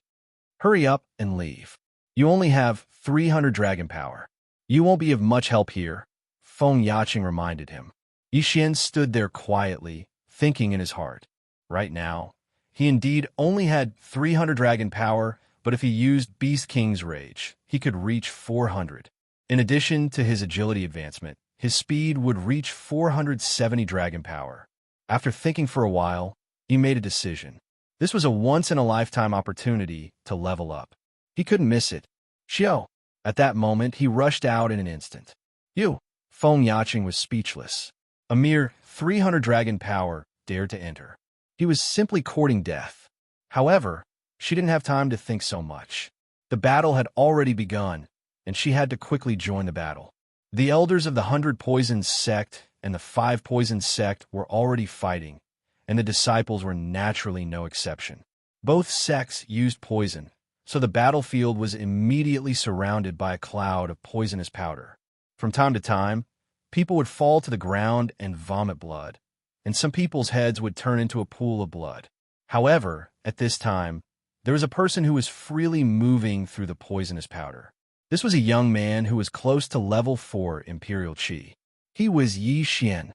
Hurry up and leave. You only have 300 dragon power. You won't be of much help here, Feng Yaqing reminded him. Yi Xian stood there quietly, thinking in his heart. Right now, he indeed only had 300 dragon power, but if he used Beast King's Rage, he could reach 400. In addition to his agility advancement, his speed would reach 470 dragon power. After thinking for a while, he made a decision. This was a once-in-a-lifetime opportunity to level up. He couldn't miss it. Xiao! At that moment, he rushed out in an instant. You! Feng Yaqing was speechless. A mere 300 dragon power dared to enter. He was simply courting death. However, she didn't have time to think so much. The battle had already begun, and she had to quickly join the battle. The elders of the 100 Poison sect and the 5 Poison sect were already fighting, and the disciples were naturally no exception. Both sects used poison, so the battlefield was immediately surrounded by a cloud of poisonous powder. From time to time, people would fall to the ground and vomit blood, and some people's heads would turn into a pool of blood. However, at this time, there was a person who was freely moving through the poisonous powder. This was a young man who was close to level 4 Imperial Qi. He was Yi Xian.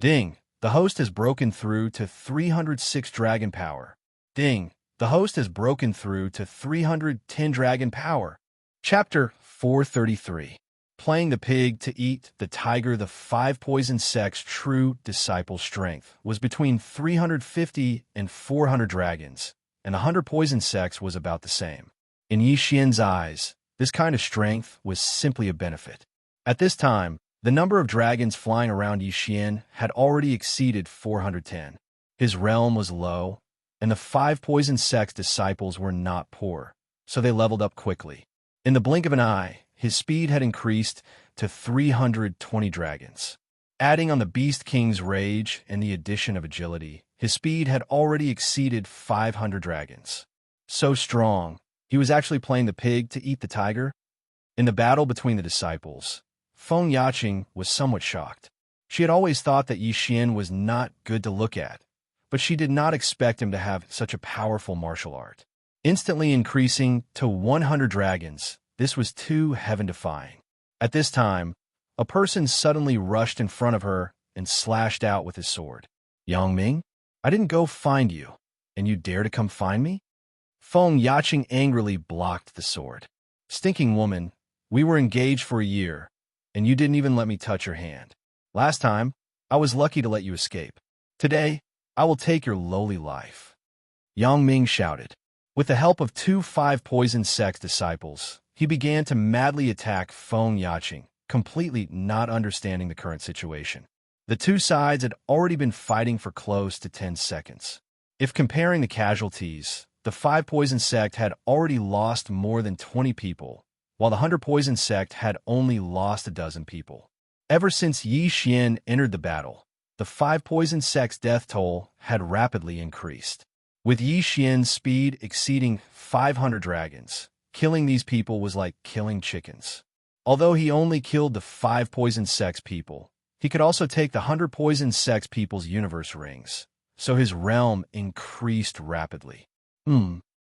Ding! The host has broken through to 306 dragon power. Ding! The host has broken through to 310 dragon power. Chapter 433. Playing the pig to eat the tiger. The 5 Poison sect's true disciple strength was between 350 and 400 dragons, and the 100 Poison sects was about the same. In Yi Xian's eyes, this kind of strength was simply a benefit. At this time, The number of dragons flying around Yixian had already exceeded 410. His realm was low, and the 5 poison sect's disciples were not poor, so they leveled up quickly. In the blink of an eye, his speed had increased to 320 dragons. Adding on the Beast King's rage and the addition of agility, his speed had already exceeded 500 dragons. So strong, he was actually playing the pig to eat the tiger. In the battle between the disciples, Feng Yaqing was somewhat shocked. She had always thought that Yixian was not good to look at, but she did not expect him to have such a powerful martial art. Instantly increasing to 100 dragons, this was too heaven-defying. At this time, a person suddenly rushed in front of her and slashed out with his sword. "Yang Ming, I didn't go find you, and you dare to come find me?" Feng Yaqing angrily blocked the sword. "Stinking woman, we were engaged for a year, and you didn't even let me touch your hand. Last time, I was lucky to let you escape. Today, I will take your lowly life." Yang Ming shouted. With the help of 2 5 poison sect disciples, he began to madly attack Feng Yaqing, completely not understanding the current situation. The two sides had already been fighting for close to 10 seconds. If comparing the casualties, the 5 poison sect had already lost more than 20 people, while the 100 poison sect had only lost a dozen people. Ever since Yixian entered the battle, the 5 poison sect's death toll had rapidly increased. With Yixian's speed exceeding 500 dragons, killing these people was like killing chickens. Although he only killed the 5 poison sect's people, he could also take the 100 poison sect's people's universe rings, so his realm increased rapidly.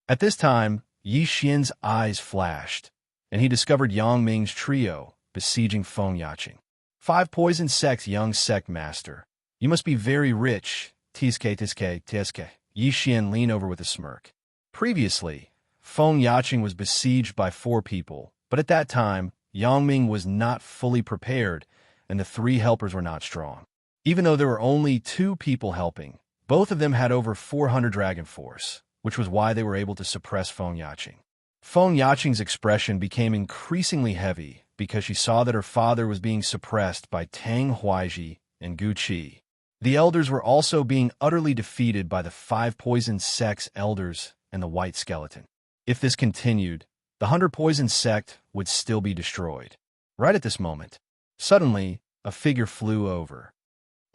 At this time, Yixian's eyes flashed, and he discovered Yang Ming's trio besieging Feng Yaqing. 5 poison sect's young sect master. You must be very rich. Tiske. Yixian leaned over with a smirk. Previously, Feng Yaqing was besieged by 4 people, but at that time, Yang Ming was not fully prepared, and the 3 helpers were not strong. Even though there were only 2 people helping, both of them had over 400 dragon force, which was why they were able to suppress Feng Yaqing. Feng Yaqing's expression became increasingly heavy because she saw that her father was being suppressed by Tang Huaiji and Gu Qi. The elders were also being utterly defeated by the 5 poison sect's elders and the white skeleton. If this continued, the 100 poison sect would still be destroyed. Right at this moment, suddenly, a figure flew over.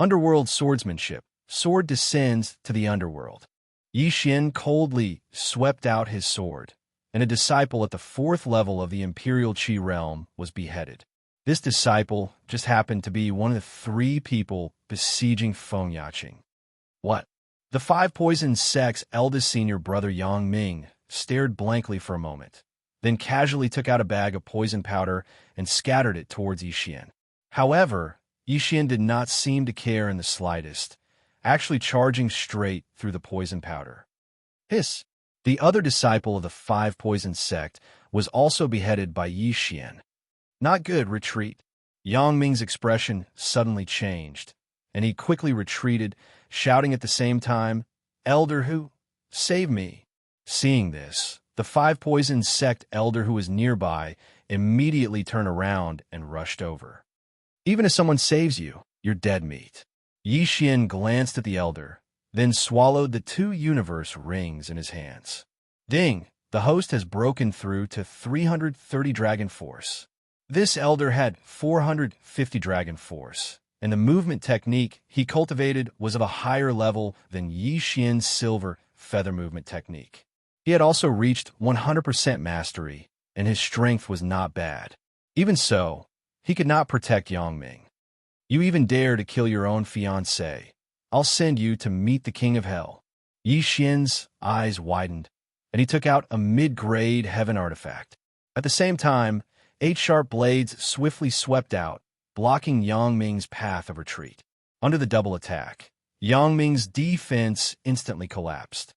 Underworld swordsmanship. Sword descends to the underworld. Yixian coldly swept out his sword, and a disciple at the 4th level of the Imperial Qi realm was beheaded. This disciple just happened to be one of the 3 people besieging Feng Yaqing. What? The 5 poison sect's eldest senior brother Yang Ming stared blankly for a moment, then casually took out a bag of poison powder and scattered it towards Yixian. However, Yixian did not seem to care in the slightest, actually charging straight through the poison powder. Hiss! The other disciple of the 5 poison sect was also beheaded by Yixian. Not good, retreat. Yang Ming's expression suddenly changed, and he quickly retreated, shouting at the same time, "Elder who? Save me!" Seeing this, the 5 poison sect elder who was nearby immediately turned around and rushed over. "Even if someone saves you, you're dead meat." Yixian glanced at the elder, then swallowed the 2 universe rings in his hands. Ding! The host has broken through to 330 dragon force. This elder had 450 dragon force, and the movement technique he cultivated was of a higher level than Yixian's silver feather movement technique. He had also reached 100% mastery, and his strength was not bad. Even so, he could not protect Yang Ming. "You even dare to kill your own fiancé. I'll send you to meet the king of hell." Yixian's eyes widened, and he took out a mid-grade heaven artifact. At the same time, 8 sharp blades swiftly swept out, blocking Yang Ming's path of retreat. Under the double attack, Yang Ming's defense instantly collapsed.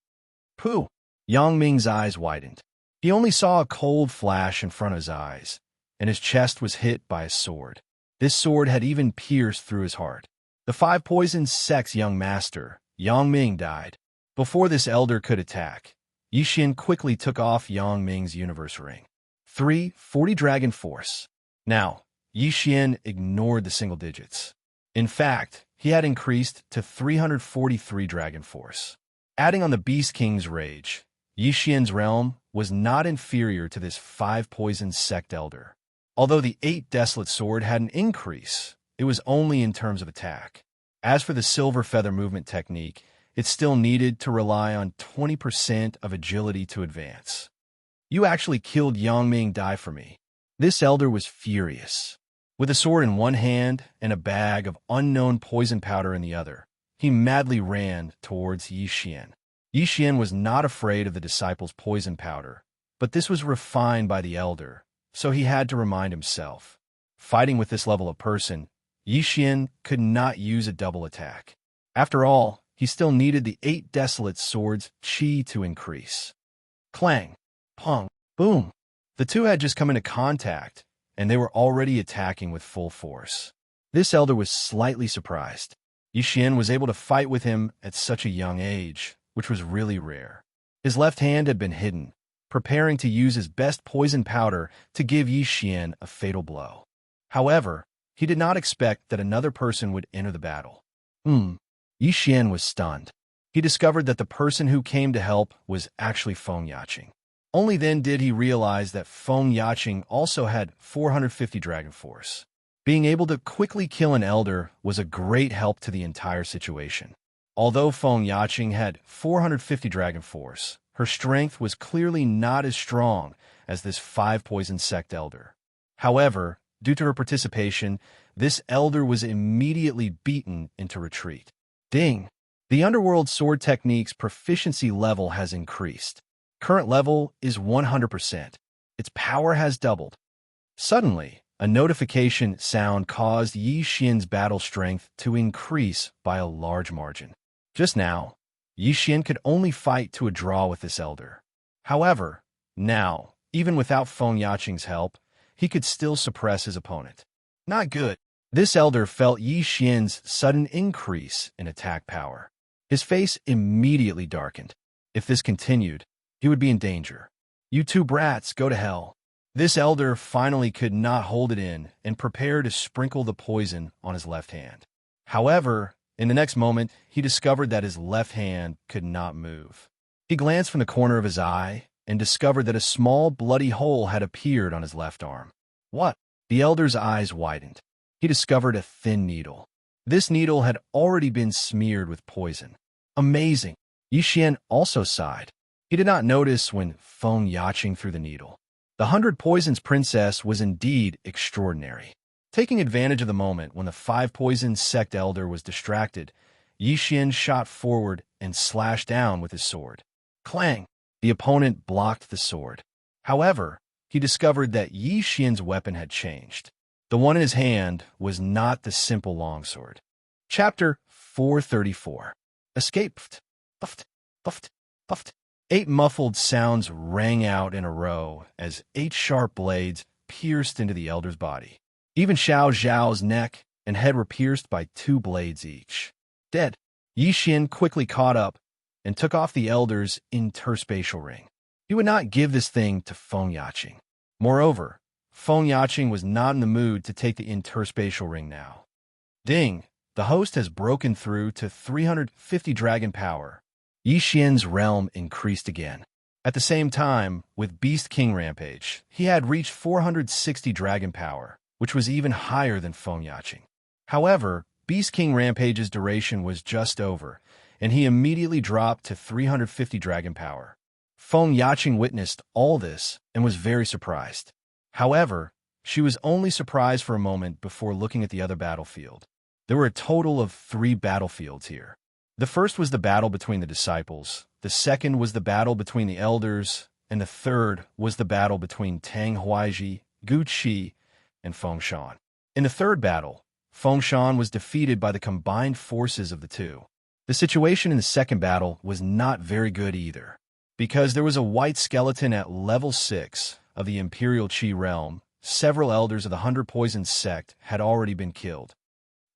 Pooh! Yang Ming's eyes widened. He only saw a cold flash in front of his eyes, and his chest was hit by a sword. This sword had even pierced through his heart. The 5 poison sect's young master, Yang Ming, died. Before this elder could attack, Yixian quickly took off Yang Ming's universe ring. 340 dragon force. Now, Yi Xian ignored the single digits. In fact, he had increased to 343 Dragon Force. Adding on the Beast King's rage, Yi Xian's realm was not inferior to this 5 poison sect elder. Although the 8 Desolate Sword had an increase, it was only in terms of attack. As for the Silver Feather movement technique, it still needed to rely on 20% of agility to advance. You actually killed Yangming Dai for me. This elder was furious. With a sword in one hand and a bag of unknown poison powder in the other, he madly ran towards Yi Xian. Yi Xian was not afraid of the disciple's poison powder, but this was refined by the elder, so he had to remind himself. Fighting with this level of person, Yi Xian could not use a double attack. After all, he still needed the 8 Desolate Swords' chi to increase. Clang! Pong! Boom! The two had just come into contact, and they were already attacking with full force. This elder was slightly surprised. Yi Xian was able to fight with him at such a young age, which was really rare. His left hand had been hidden, preparing to use his best poison powder to give Yi Xian a fatal blow. However, he did not expect that another person would enter the battle. Yi Xian was stunned. He discovered that the person who came to help was actually Feng Yaqing. Only then did he realize that Feng Yaqing also had 450 Dragon Force. Being able to quickly kill an elder was a great help to the entire situation. Although Feng Yaqing had 450 Dragon Force, her strength was clearly not as strong as this 5 poison sect elder. However, due to her participation, this elder was immediately beaten into retreat. Ding! The Underworld Sword Technique's proficiency level has increased. Current level is 100%. Its power has doubled. Suddenly, a notification sound caused Yi Xian's battle strength to increase by a large margin. Just now, Yi Xian could only fight to a draw with this elder. However, now, even without Feng Yaqing's help, he could still suppress his opponent. Not good. This elder felt Yi Xian's sudden increase in attack power. His face immediately darkened. If this continued, he would be in danger. You two brats, go to hell. This elder finally could not hold it in and prepared to sprinkle the poison on his left hand. However, in the next moment, he discovered that his left hand could not move. He glanced from the corner of his eye and discovered that a small bloody hole had appeared on his left arm. What? The elder's eyes widened. He discovered a thin needle. This needle had already been smeared with poison. Amazing! Yi Xian also sighed. He did not notice when Feng Yaqing threw the needle. The 100 Poisons Princess was indeed extraordinary. Taking advantage of the moment when the 5 Poisons sect elder was distracted, Yi Xian shot forward and slashed down with his sword. Clang! The opponent blocked the sword. However, he discovered that Yi Xian's weapon had changed. The one in his hand was not the simple longsword. Chapter 434. Escape. Puffed, puffed, puffed. 8 muffled sounds rang out in a row as 8 sharp blades pierced into the elder's body. Even Xiao Zhao's neck and head were pierced by 2 blades each. Dead. Yi Xian quickly caught up and took off the elder's interspatial ring. He would not give this thing to Feng Yaqing. Moreover, Feng Yaqing was not in the mood to take the interspatial ring now. Ding! The host has broken through to 350 dragon power. Yi Xian's realm increased again. At the same time, with Beast King Rampage, he had reached 460 dragon power, which was even higher than Feng Yaqing. However, Beast King Rampage's duration was just over, and he immediately dropped to 350 dragon power. Feng Yaqing witnessed all this and was very surprised. However, she was only surprised for a moment before looking at the other battlefield. There were a total of 3 battlefields here. The first was the battle between the disciples, the second was the battle between the elders, and the third was the battle between Tang Huaiji, Gu Qi, and Feng Shan. In the third battle, Feng Shan was defeated by the combined forces of the two. The situation in the second battle was not very good either, because there was a white skeleton at level 6 of the Imperial Qi realm. Several elders of the 100 Poison sect had already been killed.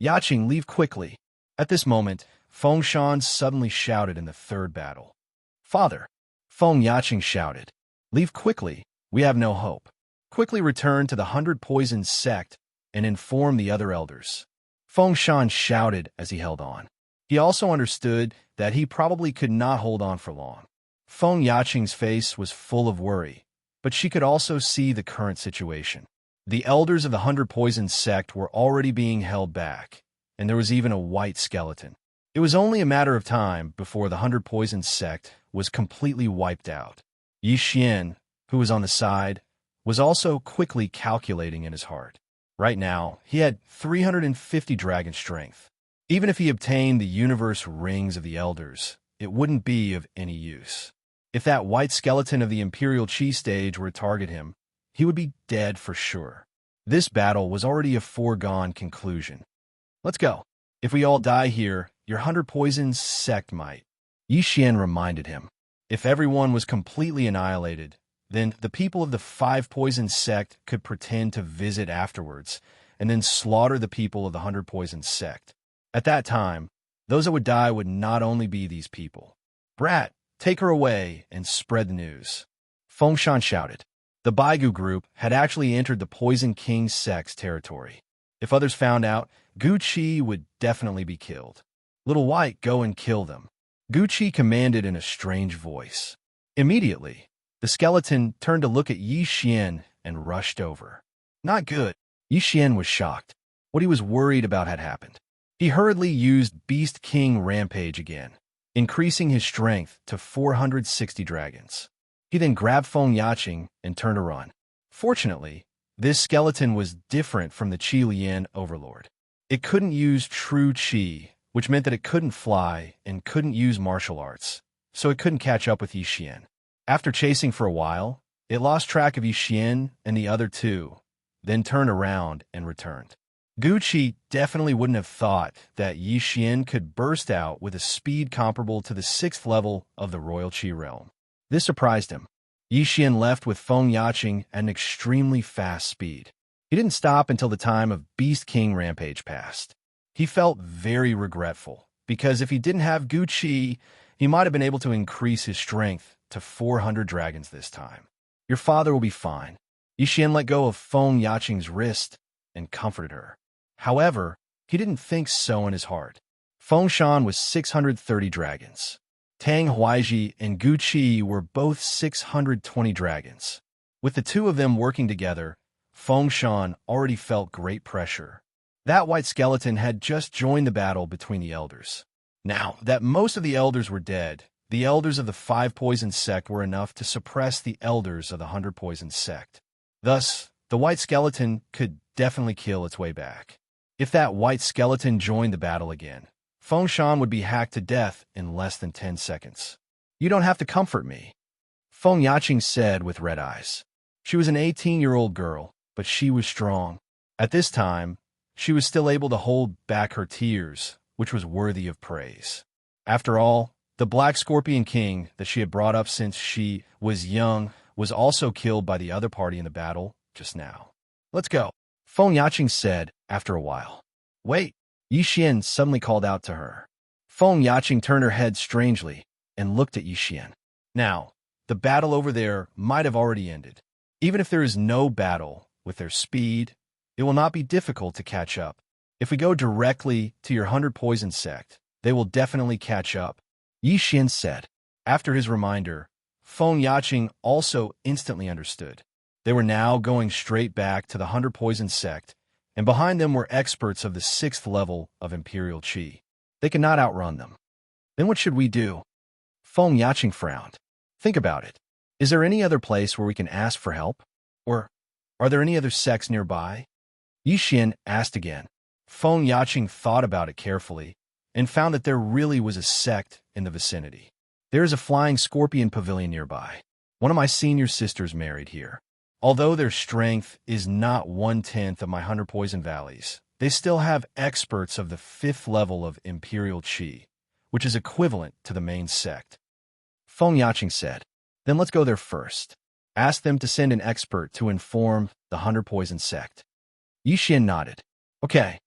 Yaqing, leave quickly. At this moment, Feng Shan suddenly shouted in the third battle. Father! Feng Yaqing shouted. Leave quickly, we have no hope. Quickly return to the 100 Poison sect and inform the other elders. Feng Shan shouted as he held on. He also understood that he probably could not hold on for long. Feng Yaqing's face was full of worry, but she could also see the current situation. The elders of the 100 Poison sect were already being held back, and there was even a white skeleton. It was only a matter of time before the 100 Poison sect was completely wiped out. Yi Xian, who was on the side, was also quickly calculating in his heart. Right now, he had 350 dragon strength. Even if he obtained the universe rings of the elders, it wouldn't be of any use. If that white skeleton of the Imperial Chi stage were to target him, he would be dead for sure. This battle was already a foregone conclusion. Let's go. If we all die here, your 100 Poison sect might. Yi Xian reminded him. If everyone was completely annihilated, then the people of the 5 Poison sect could pretend to visit afterwards, and then slaughter the people of the 100 Poison sect. At that time, those that would die would not only be these people. Brat, take her away and spread the news. Feng Shan shouted. The Baigu group had actually entered the Poison King sect's territory. If others found out, Gu Qi would definitely be killed. Little White, go and kill them. Gu Qi commanded in a strange voice. Immediately, the skeleton turned to look at Yi Xian and rushed over. Not good. Yi Xian was shocked. What he was worried about had happened. He hurriedly used Beast King Rampage again, increasing his strength to 460 dragons. He then grabbed Feng Yaqing and turned to run. Fortunately, this skeleton was different from the Qi Lian Overlord. It couldn't use true Qi, which meant that it couldn't fly and couldn't use martial arts, so it couldn't catch up with Yi Xian. After chasing for a while, it lost track of Yi Xian and the other two, then turned around and returned. Gu Qi definitely wouldn't have thought that Yi Xian could burst out with a speed comparable to the 6th level of the Royal Qi realm. This surprised him. Yi Xian left with Feng Yaqing at an extremely fast speed. He didn't stop until the time of Beast King Rampage passed. He felt very regretful, because if he didn't have Gu Qi, he might have been able to increase his strength to 400 dragons this time. Your father will be fine. Yi Xian let go of Feng Yaqing's wrist and comforted her. However, he didn't think so in his heart. Feng Shan was 630 dragons. Tang Huaiji and Gu Qi were both 620 dragons. With the two of them working together, Feng Shan already felt great pressure. That white skeleton had just joined the battle between the elders. Now that most of the elders were dead, the elders of the 5 Poison sect were enough to suppress the elders of the 100 Poison sect. Thus, the white skeleton could definitely kill its way back. If that white skeleton joined the battle again, Feng Shan would be hacked to death in less than 10 seconds. You don't have to comfort me, Feng Yaqing said with red eyes. She was an 18-year-old girl, but she was strong. At this time, she was still able to hold back her tears, which was worthy of praise. After all, the Black Scorpion King that she had brought up since she was young was also killed by the other party in the battle just now. Let's go, Feng Yaqing said after a while. Wait, Yi Xian suddenly called out to her. Feng Yaqing turned her head strangely and looked at Yi Xian. Now, the battle over there might have already ended. Even if there is no battle, with their speed, it will not be difficult to catch up. If we go directly to your 100 Poison sect, they will definitely catch up, Yi Xian said. After his reminder, Feng Yaqing also instantly understood. They were now going straight back to the 100 Poison sect, and behind them were experts of the 6th level of Imperial Qi. They could not outrun them. Then what should we do? Feng Yaqing frowned. Think about it. Is there any other place where we can ask for help? Or are there any other sects nearby? Yi Xian asked again. Feng Yaqing thought about it carefully and found that there really was a sect in the vicinity. There is a flying scorpion pavilion nearby. One of my senior sisters married here. Although their strength is not 1/10 of my 100 Poison Valleys, they still have experts of the 5th level of Imperial Qi, which is equivalent to the main sect. Feng Yaqing said, then let's go there first. Ask them to send an expert to inform the 100 Poison sect. Yi Xian nodded. Okay.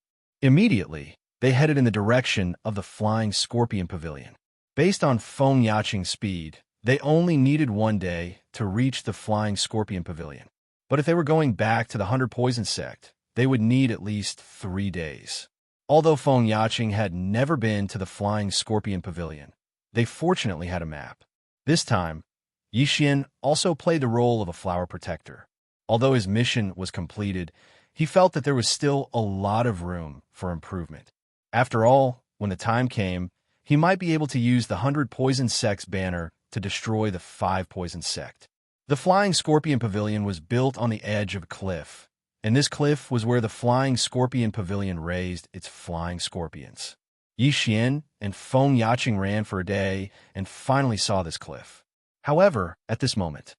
Immediately, they headed in the direction of the Flying Scorpion Pavilion. Based on Feng Yaqing's speed, they only needed 1 day to reach the Flying Scorpion Pavilion. But if they were going back to the 100 Poison sect, they would need at least 3 days. Although Feng Yaqing had never been to the Flying Scorpion Pavilion, they fortunately had a map. This time, Yixian also played the role of a flower protector. Although his mission was completed, he felt that there was still a lot of room for improvement. After all, when the time came, he might be able to use the 100 Poison Sects banner to destroy the 5 Poison Sect. The Flying Scorpion Pavilion was built on the edge of a cliff, and this cliff was where the Flying Scorpion Pavilion raised its flying scorpions. Yixian and Feng Yaqing ran for a day and finally saw this cliff. However, at this moment,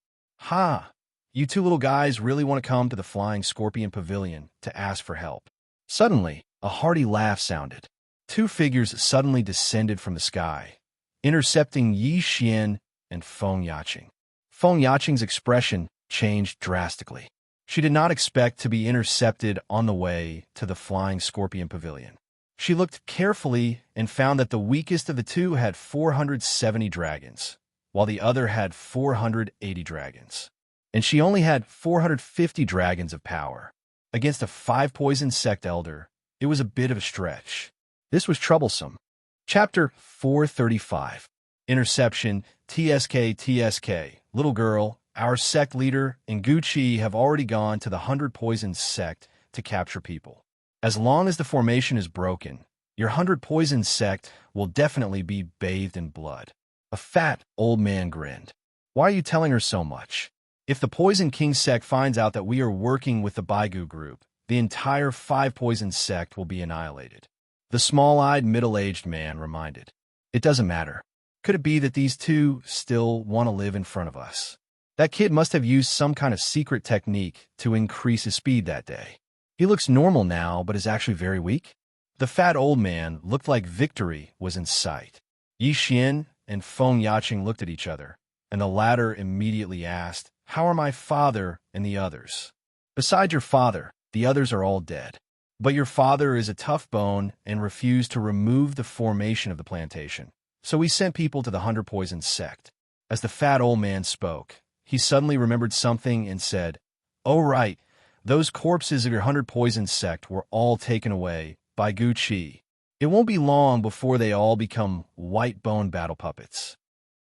you two little guys really want to come to the Flying Scorpion Pavilion to ask for help. Suddenly, a hearty laugh sounded. 2 figures suddenly descended from the sky, intercepting Yixian and Feng Yaqing. Feng Yaqing's expression changed drastically. She did not expect to be intercepted on the way to the Flying Scorpion Pavilion. She looked carefully and found that the weakest of the two had 470 dragons, while the other had 480 dragons. And she only had 450 dragons of power. Against a 5 Poison Sect Elder, it was a bit of a stretch. This was troublesome. Chapter 435. Interception. TSK. Little girl, our sect leader and Gucci have already gone to the 100 Poison Sect to capture people. As long as the formation is broken, your 100 Poison Sect will definitely be bathed in blood. A fat old man grinned. Why are you telling her so much? If the Poison King Sect finds out that we are working with the Baigu group, the entire 5 Poison Sect will be annihilated. The small-eyed, middle-aged man reminded. It doesn't matter. Could it be that these two still want to live in front of us? That kid must have used some kind of secret technique to increase his speed that day. He looks normal now, but is actually very weak. The fat old man looked like victory was in sight. Yixian and Feng Yaqing looked at each other, and the latter immediately asked, "How are my father and the others?" "Besides your father, the others are all dead. But your father is a tough bone and refused to remove the formation of the plantation. So we sent people to the 100 Poison Sect." As the fat old man spoke, he suddenly remembered something and said, "Oh right, those corpses of your 100 Poison Sect were all taken away by Gucci. It won't be long before they all become white bone battle puppets."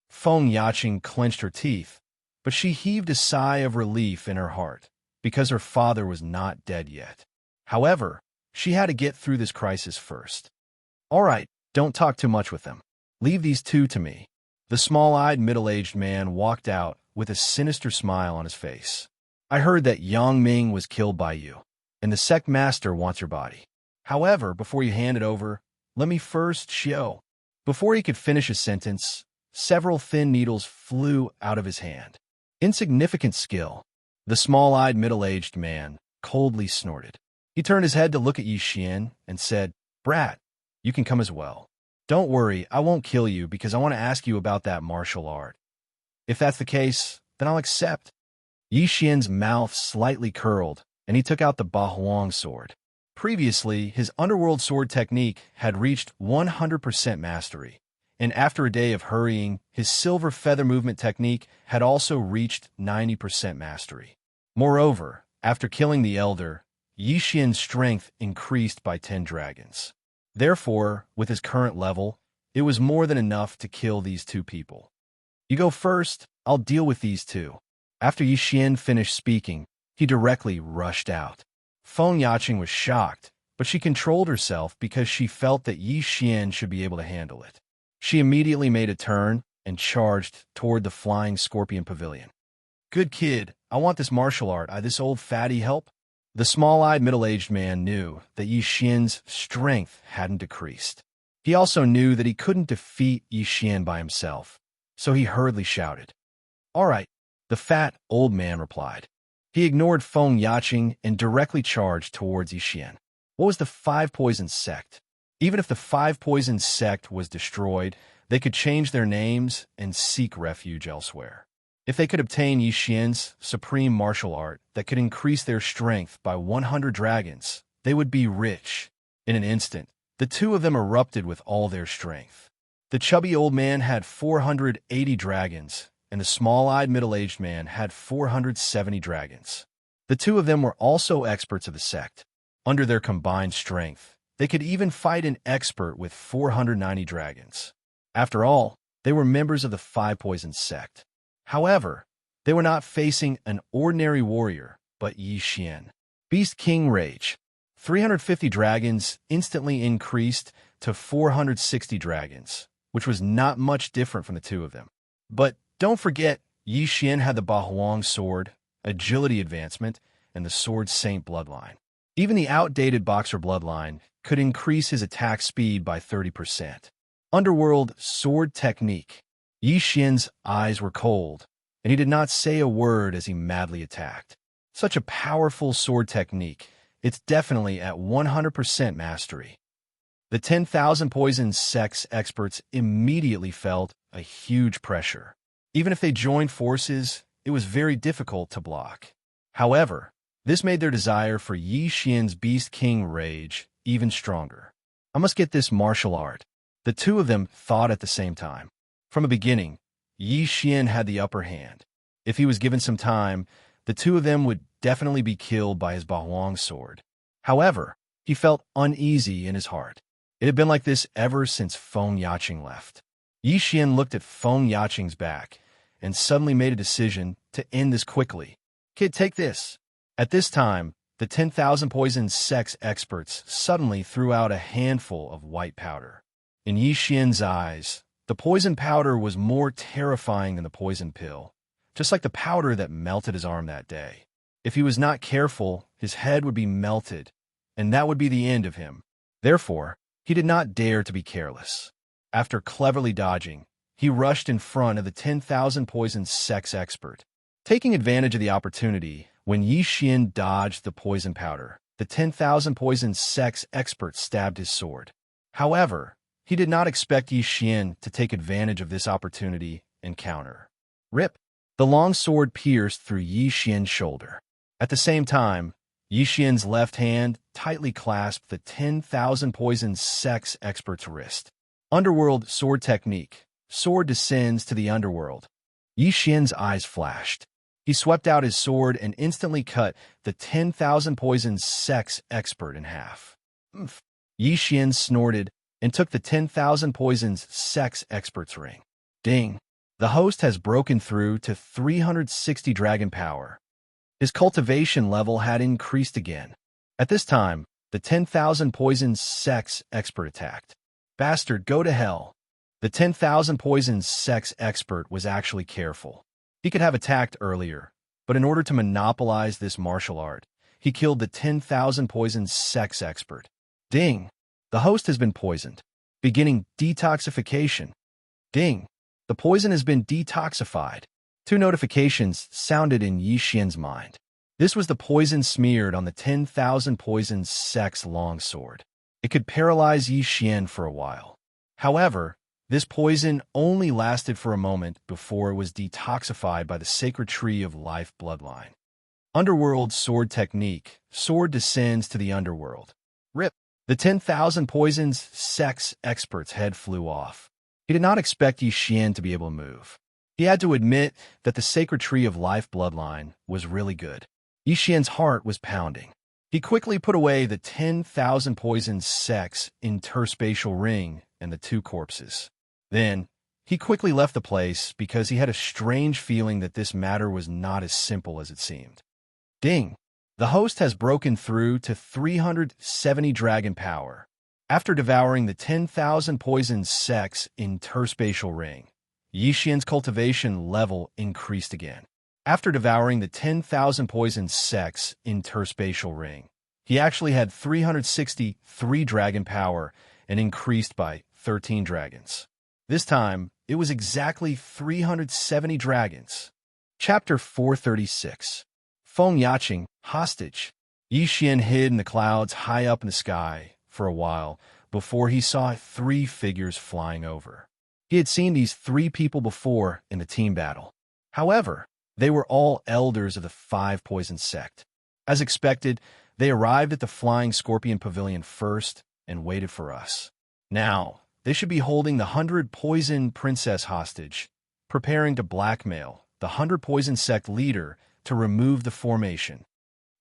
Feng Yaqing clenched her teeth, but she heaved a sigh of relief in her heart, because her father was not dead yet. However, she had to get through this crisis first. "All right, don't talk too much with them. Leave these two to me." The small-eyed, middle-aged man walked out with a sinister smile on his face. "I heard that Yang Ming was killed by you, and the sect master wants your body. However, before you hand it over, let me first show." Before he could finish his sentence, several thin needles flew out of his hand. Insignificant skill. The small-eyed, middle-aged man coldly snorted. He turned his head to look at Yixian and said, "Brat, you can come as well. Don't worry, I won't kill you because I want to ask you about that martial art. If that's the case, then I'll accept." Yixian's mouth slightly curled, and he took out the Bahuang sword. Previously, his underworld sword technique had reached 100% mastery, and after a day of hurrying, his silver feather movement technique had also reached 90% mastery. Moreover, after killing the elder, Yixian's strength increased by 10 dragons. Therefore, with his current level, it was more than enough to kill these two people. "You go first, I'll deal with these two." After Yixian finished speaking, he directly rushed out. Feng Yaqing was shocked, but she controlled herself because she felt that Yixian should be able to handle it. She immediately made a turn and charged toward the Flying Scorpion Pavilion. "Good kid, I want this martial art. This old fatty help?" The small-eyed middle-aged man knew that Yixian's strength hadn't decreased. He also knew that he couldn't defeat Yixian by himself, so he hurriedly shouted. "All right," the fat old man replied. He ignored Feng Yaqing and directly charged towards Yixian. What was the 5 Poison Sect? Even if the 5 Poison Sect was destroyed, they could change their names and seek refuge elsewhere. If they could obtain Yixian's supreme martial art that could increase their strength by 100 dragons, they would be rich. In an instant, the two of them erupted with all their strength. The chubby old man had 480 dragons, and the small-eyed middle-aged man had 470 dragons. The two of them were also experts of the sect. Under their combined strength, they could even fight an expert with 490 dragons. After all, they were members of the Five Poisons sect. However, they were not facing an ordinary warrior, but Yi Xian. Beast King Rage. 350 dragons instantly increased to 460 dragons, which was not much different from the two of them. But don't forget, Yi Xian had the Bahuang sword, agility advancement, and the Sword Saint bloodline. Even the outdated Boxer bloodline could increase his attack speed by 30%. Underworld Sword Technique. Yi Xian's eyes were cold, and he did not say a word as he madly attacked. Such a powerful sword technique, it's definitely at 100% mastery. The 10,000 Poison Sects experts immediately felt a huge pressure. Even if they joined forces, it was very difficult to block. However, this made their desire for Yi Xian's Beast King Rage even stronger. I must get this martial art. The two of them thought at the same time. From the beginning, Yi Xian had the upper hand. If he was given some time, the two of them would definitely be killed by his Bahuang sword. However, he felt uneasy in his heart. It had been like this ever since Feng Yaqing left. Yi Xian looked at Feng Yaqing's back and suddenly made a decision to end this quickly. Kid, take this. At this time, the 10,000 Poison Sects experts suddenly threw out a handful of white powder. In Yi Xian's eyes, the poison powder was more terrifying than the poison pill, just like the powder that melted his arm that day. If he was not careful, his head would be melted, and that would be the end of him. Therefore, he did not dare to be careless. After cleverly dodging, he rushed in front of the 10,000 Poison Sects expert. Taking advantage of the opportunity, when Yi Xian dodged the poison powder, the 10,000 Poison Sects expert stabbed his sword. However, he did not expect Yi Xian to take advantage of this opportunity and counter. Rip! The long sword pierced through Yi Xian's shoulder. At the same time, Yi Xian's left hand tightly clasped the 10,000 Poison Sects expert's wrist. Underworld Sword Technique. Sword descends to the underworld. Yi Xian's eyes flashed. He swept out his sword and instantly cut the 10,000 Poison Sects expert in half. Yi Xian snorted and took the 10,000 Poison Sects expert's ring. Ding! The host has broken through to 360 dragon power. His cultivation level had increased again. At this time, the 10,000 Poison Sects expert attacked. Bastard, go to hell. The 10,000 Poison Sects expert was actually careful. He could have attacked earlier, but in order to monopolize this martial art, he killed the 10,000 Poison Sects expert. Ding! The host has been poisoned. Beginning detoxification. Ding! The poison has been detoxified. 2 notifications sounded in Yi Xian's mind. This was the poison smeared on the 10,000 Poison Sects longsword. It could paralyze Yi Xian for a while. However, this poison only lasted for a moment before it was detoxified by the Sacred Tree of Life bloodline. Underworld Sword Technique. Sword descends to the underworld. Rip! The 10,000 Poison Sects expert's head flew off. He did not expect Yi Xian to be able to move. He had to admit that the Sacred Tree of Life bloodline was really good. Yi Xian's heart was pounding. He quickly put away the 10,000 Poison Sects interspatial ring and the 2 corpses. Then, he quickly left the place because he had a strange feeling that this matter was not as simple as it seemed. Ding! The host has broken through to 370 dragon power. After devouring the 10,000 Poison Sects interspatial ring, Yi Xian's cultivation level increased again. After devouring the 10,000 Poison Sects interspatial ring, he actually had 363 dragon power and increased by 13 dragons. This time, it was exactly 370 dragons. Chapter 436. Feng Yaqing, Hostage. Yi Xian hid in the clouds high up in the sky for a while before he saw 3 figures flying over. He had seen these 3 people before in the team battle. However, they were all elders of the 5 Poison Sect. As expected, they arrived at the Flying Scorpion Pavilion first and waited for us. Now, they should be holding the 100 Poison Princess hostage, preparing to blackmail the 100 Poison Sect leader to remove the formation.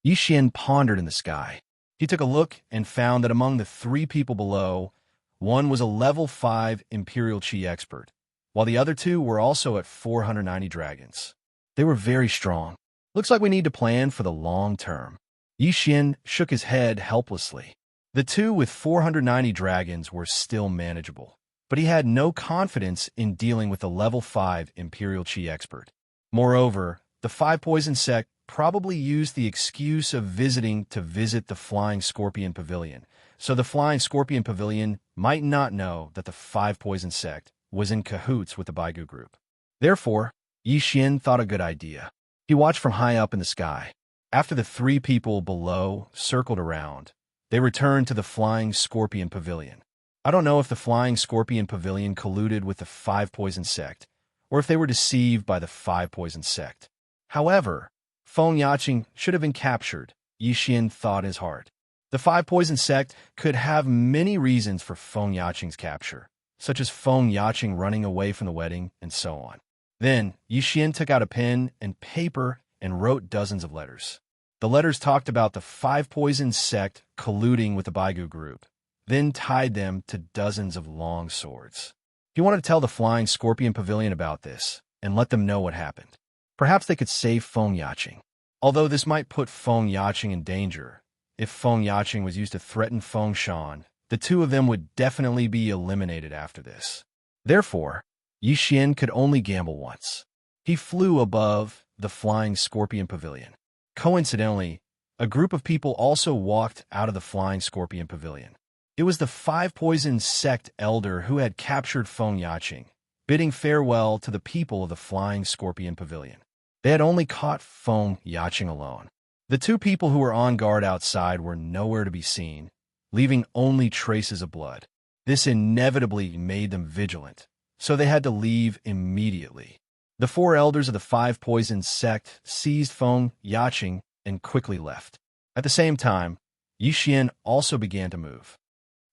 Yi Xian pondered in the sky. He took a look and found that among the 3 people below, one was a level 5 Imperial Chi expert, while the other 2 were also at 490 dragons. They were very strong. Looks like we need to plan for the long term. Yi Xian shook his head helplessly. The 2 with 490 dragons were still manageable, but he had no confidence in dealing with the level 5 Imperial Chi expert. Moreover, the 5 Poison sect probably used the excuse of visiting to visit the Flying Scorpion Pavilion, so the Flying Scorpion Pavilion might not know that the 5 Poison sect was in cahoots with the Baigu group. Therefore, Yi Xian thought a good idea. He watched from high up in the sky. After the 3 people below circled around, they returned to the Flying Scorpion Pavilion. I don't know if the Flying Scorpion Pavilion colluded with the 5 Poison sect, or if they were deceived by the 5 Poison sect. However, Feng Yaqing should have been captured, Yi Xian thought in his heart. The 5 Poison sect could have many reasons for Feng Yaqing's capture, such as Feng Yaqing running away from the wedding and so on. Then, Yi Xian took out a pen and paper and wrote dozens of letters. The letters talked about the 5 Poison sect colluding with the Baigu group, then tied them to dozens of long swords. He wanted to tell the Flying Scorpion Pavilion about this and let them know what happened. Perhaps they could save Feng Yaqing. Although this might put Feng Yaqing in danger, if Feng Yaqing was used to threaten Feng Shan, the 2 of them would definitely be eliminated after this. Therefore, Yi Xian could only gamble once. He flew above the Flying Scorpion Pavilion. Coincidentally, a group of people also walked out of the Flying Scorpion Pavilion. It was the 5 Poison sect elder who had captured Feng Yaqing, bidding farewell to the people of the Flying Scorpion Pavilion. They had only caught Feng Yaqing alone. The 2 people who were on guard outside were nowhere to be seen, leaving only traces of blood. This inevitably made them vigilant, so they had to leave immediately. The 4 elders of the 5 Poison sect seized Feng Yaqing and quickly left. At the same time, Yi Xian also began to move.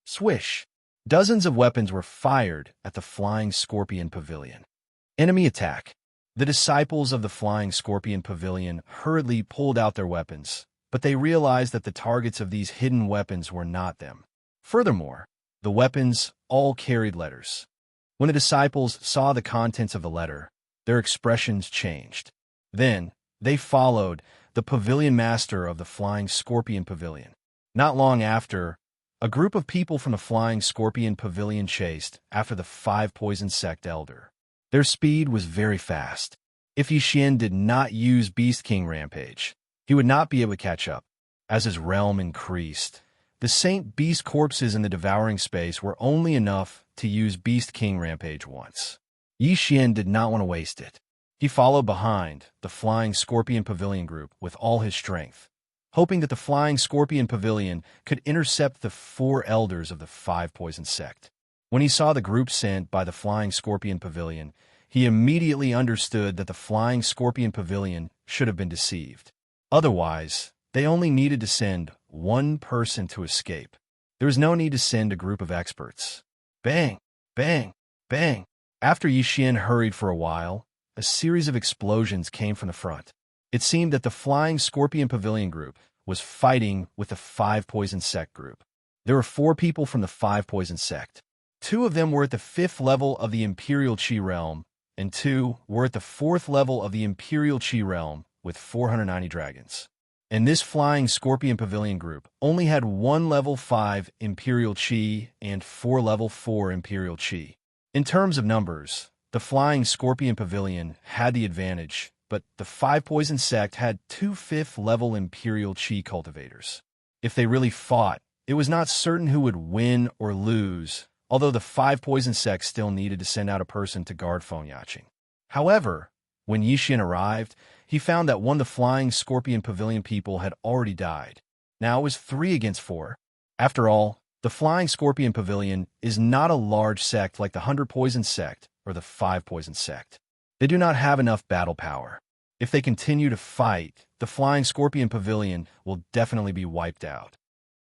Swish! Dozens of weapons were fired at the Flying Scorpion Pavilion. Enemy attack. The disciples of the Flying Scorpion Pavilion hurriedly pulled out their weapons, but they realized that the targets of these hidden weapons were not them. Furthermore, the weapons all carried letters. When the disciples saw the contents of the letter, their expressions changed. Then, they followed the pavilion master of the Flying Scorpion Pavilion. Not long after, a group of people from the Flying Scorpion Pavilion chased after the 5 Poison sect elder. Their speed was very fast. If Yi Xian did not use Beast King Rampage, he would not be able to catch up. As his realm increased, the Saint Beast corpses in the devouring space were only enough to use Beast King Rampage once. Yi Xian did not want to waste it. He followed behind the Flying Scorpion Pavilion group with all his strength, hoping that the Flying Scorpion Pavilion could intercept the 4 elders of the 5 Poison sect. When he saw the group sent by the Flying Scorpion Pavilion, he immediately understood that the Flying Scorpion Pavilion should have been deceived. Otherwise, they only needed to send 1 person to escape. There was no need to send a group of experts. Bang! Bang! Bang! After Yi Xian hurried for a while, a series of explosions came from the front. It seemed that the Flying Scorpion Pavilion group was fighting with the 5 Poison sect group. There were 4 people from the 5 Poison sect. 2 of them were at the 5th level of the Imperial Chi realm, and 2 were at the 4th level of the Imperial Chi realm with 490 dragons. And this Flying Scorpion Pavilion group only had 1 level 5 Imperial Chi and 4 level 4 Imperial Chi. In terms of numbers, the Flying Scorpion Pavilion had the advantage, but the 5 Poison sect had 2 5th level Imperial Chi cultivators. If they really fought, it was not certain who would win or lose, although the 5 Poison sect still needed to send out a person to guard Feng Yaqing. However, when Yi Xian arrived, he found that one of the Flying Scorpion Pavilion people had already died. Now it was 3 against 4. After all, the Flying Scorpion Pavilion is not a large sect like the 100 Poison sect or the 5 Poison sect. They do not have enough battle power. If they continue to fight, the Flying Scorpion Pavilion will definitely be wiped out.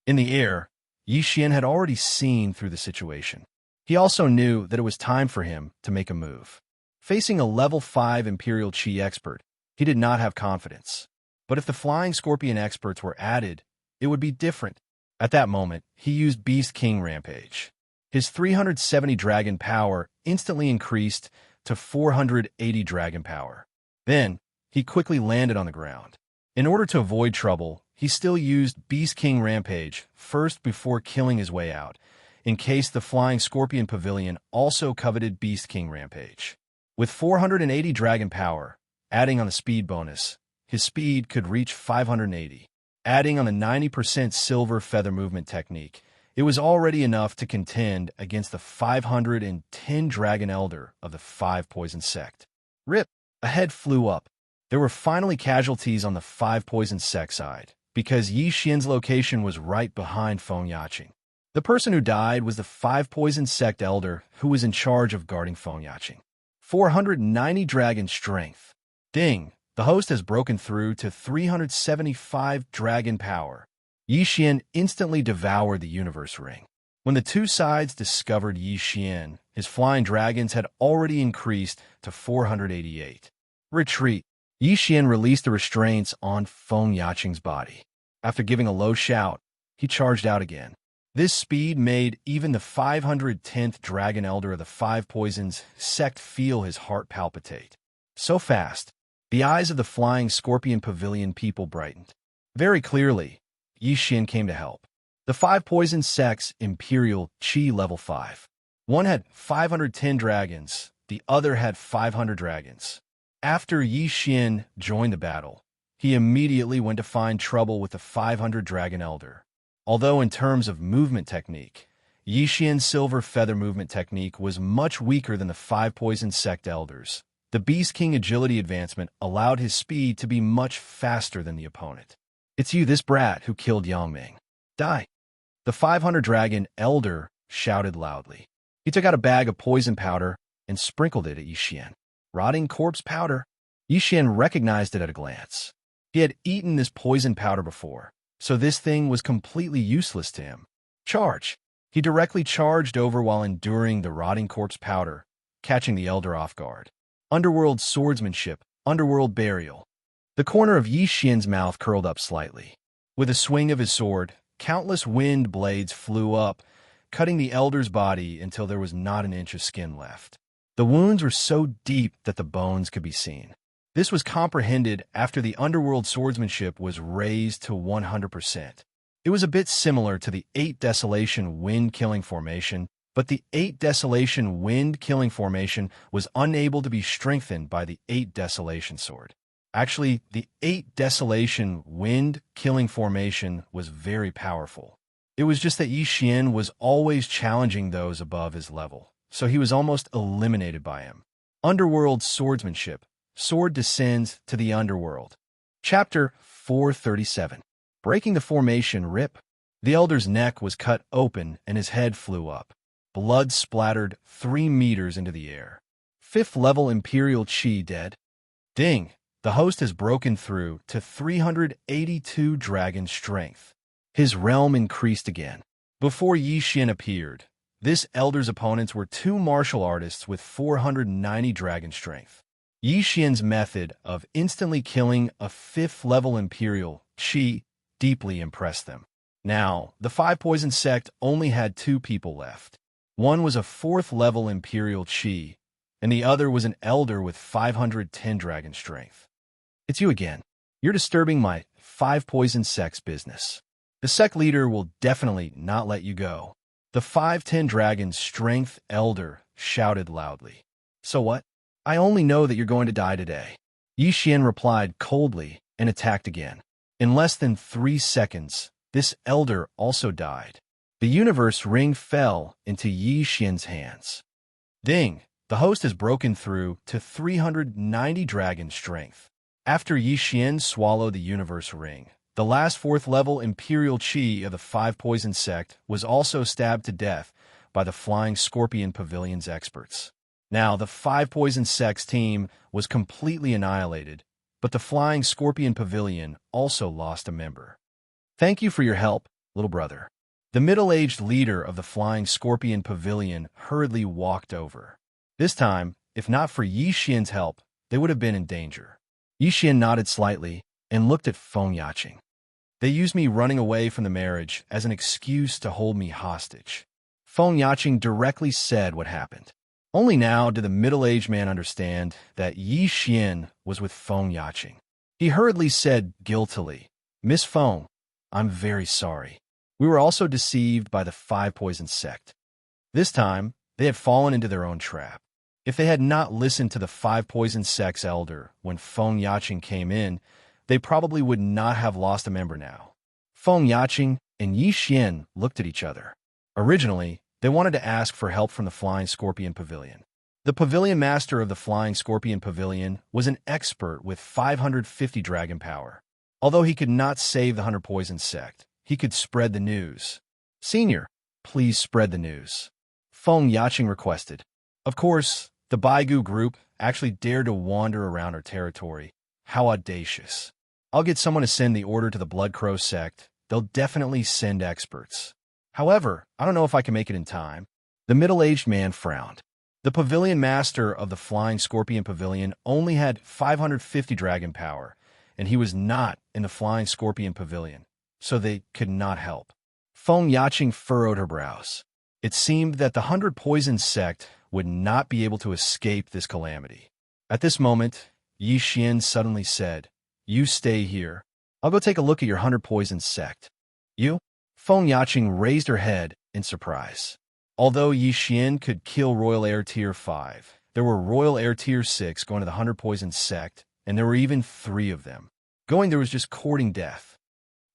In the air, Yi Xian had already seen through the situation. He also knew that it was time for him to make a move. Facing a level 5 Imperial Chi expert, he did not have confidence. But if the Flying Scorpion experts were added, it would be different. At that moment, he used Beast King Rampage. His 370 dragon power instantly increased to 480 dragon power. Then, he quickly landed on the ground. In order to avoid trouble, he still used Beast King Rampage first before killing his way out, in case the Flying Scorpion Pavilion also coveted Beast King Rampage. With 480 dragon power, adding on the speed bonus, his speed could reach 580. Adding on the 90% silver feather movement technique, it was already enough to contend against the 510 Dragon Elder of the Five Poison Sect. Rip! A head flew up. There were finally casualties on the Five Poison Sect side, because Yi Xian's location was right behind Feng Yaqing. The person who died was the Five Poison Sect Elder who was in charge of guarding Feng Yaqing. 490 Dragon Strength. Ding! The host has broken through to 375 dragon power. Yi Xian instantly devoured the universe ring. When the two sides discovered Yi Xian, his flying dragons had already increased to 488. Retreat. Yi Xian released the restraints on Feng Yaqing's body. After giving a low shout, he charged out again. This speed made even the 510th Dragon Elder of the Five Poisons sect feel his heart palpitate. So fast. The eyes of the Flying Scorpion Pavilion people brightened. Very clearly, Yi Xian came to help. The Five Poison Sect's Imperial Qi level 5. One had 510 dragons, the other had 500 dragons. After Yi Xian joined the battle, he immediately went to find trouble with the 500 Dragon Elder. Although in terms of movement technique, Yi Xian's silver feather movement technique was much weaker than the Five Poison Sect Elders. The Beast King agility advancement allowed his speed to be much faster than the opponent. It's you, this brat, who killed Yangming. Die! The 500 Dragon Elder shouted loudly. He took out a bag of poison powder and sprinkled it at Yi Xian. Rotting corpse powder? Yi Xian recognized it at a glance. He had eaten this poison powder before, so this thing was completely useless to him. Charge! He directly charged over while enduring the rotting corpse powder, catching the Elder off guard. Underworld swordsmanship, underworld burial. The corner of Yi Xian's mouth curled up slightly. With a swing of his sword, countless wind blades flew up, cutting the Elder's body until there was not an inch of skin left. The wounds were so deep that the bones could be seen. This was comprehended after the underworld swordsmanship was raised to 100%. It was a bit similar to the 8 Desolation Wind-Killing Formation, but the 8 Desolation Wind-Killing Formation was unable to be strengthened by the 8 Desolation Sword. Actually, the 8 Desolation Wind-Killing Formation was very powerful. It was just that Yi Xian was always challenging those above his level, so he was almost eliminated by him. Underworld Swordsmanship. Sword descends to the underworld. Chapter 437. Breaking the formation. Rip. The Elder's neck was cut open and his head flew up. Blood splattered 3 meters into the air. 5th level Imperial Qi dead. Ding! The host has broken through to 382 dragon strength. His realm increased again. Before Yi Xian appeared, this Elder's opponents were 2 martial artists with 490 dragon strength. Yi Xian's method of instantly killing a 5th level Imperial Qi deeply impressed them. Now, the Five Poison Sect only had 2 people left. One was a 4th level Imperial Qi, and the other was an Elder with 510 dragon strength. It's you again. You're disturbing my Five Poison Sect's business. The sect leader will definitely not let you go. The 510 dragon strength Elder shouted loudly. So what? I only know that you're going to die today. Yi Xian replied coldly and attacked again. In less than 3 seconds, this Elder also died. The universe ring fell into Yi Xian's hands. Ding! The host has broken through to 390 dragon strength. After Yi Xian swallowed the universe ring, the last 4th level Imperial Qi of the Five Poison Sect was also stabbed to death by the Flying Scorpion Pavilion's experts. Now, the Five Poison Sect's team was completely annihilated, but the Flying Scorpion Pavilion also lost a member. Thank you for your help, little brother. The middle-aged leader of the Flying Scorpion Pavilion hurriedly walked over. This time, if not for Yi Xian's help, they would have been in danger. Yi Xian nodded slightly and looked at Feng Yaqing. They used me running away from the marriage as an excuse to hold me hostage. Feng Yaqing directly said what happened. Only now did the middle-aged man understand that Yi Xian was with Feng Yaqing. He hurriedly said guiltily, "Miss Feng, I'm very sorry. We were also deceived by the Five Poison sect." This time, they had fallen into their own trap. If they had not listened to the Five Poison sect's elder when Feng Yaqing came in, they probably would not have lost a member now. Feng Yaqing and Yi Xian looked at each other. Originally, they wanted to ask for help from the Flying Scorpion Pavilion. The pavilion master of the Flying Scorpion Pavilion was an expert with 550 dragon power. Although he could not save the 100 Poison sect, he could spread the news. "Senior, please spread the news," Feng Yaqing requested. Of course, the Baigu group actually dared to wander around our territory. How audacious. "I'll get someone to send the order to the Blood Crow sect. They'll definitely send experts. However, I don't know if I can make it in time." The middle-aged man frowned. The pavilion master of the Flying Scorpion Pavilion only had 550 dragon power, and he was not in the Flying Scorpion Pavilion, so they could not help. Feng Yaqing furrowed her brows. It seemed that the 100 Poison sect would not be able to escape this calamity. At this moment, Yi Xian suddenly said, "You stay here. I'll go take a look at your 100 Poison sect." "You?" Feng Yaqing raised her head in surprise. Although Yi Xian could kill Royal Heir Tier 5, there were Royal Heir Tier 6 going to the 100 Poison sect, and there were even 3 of them. Going there was just courting death.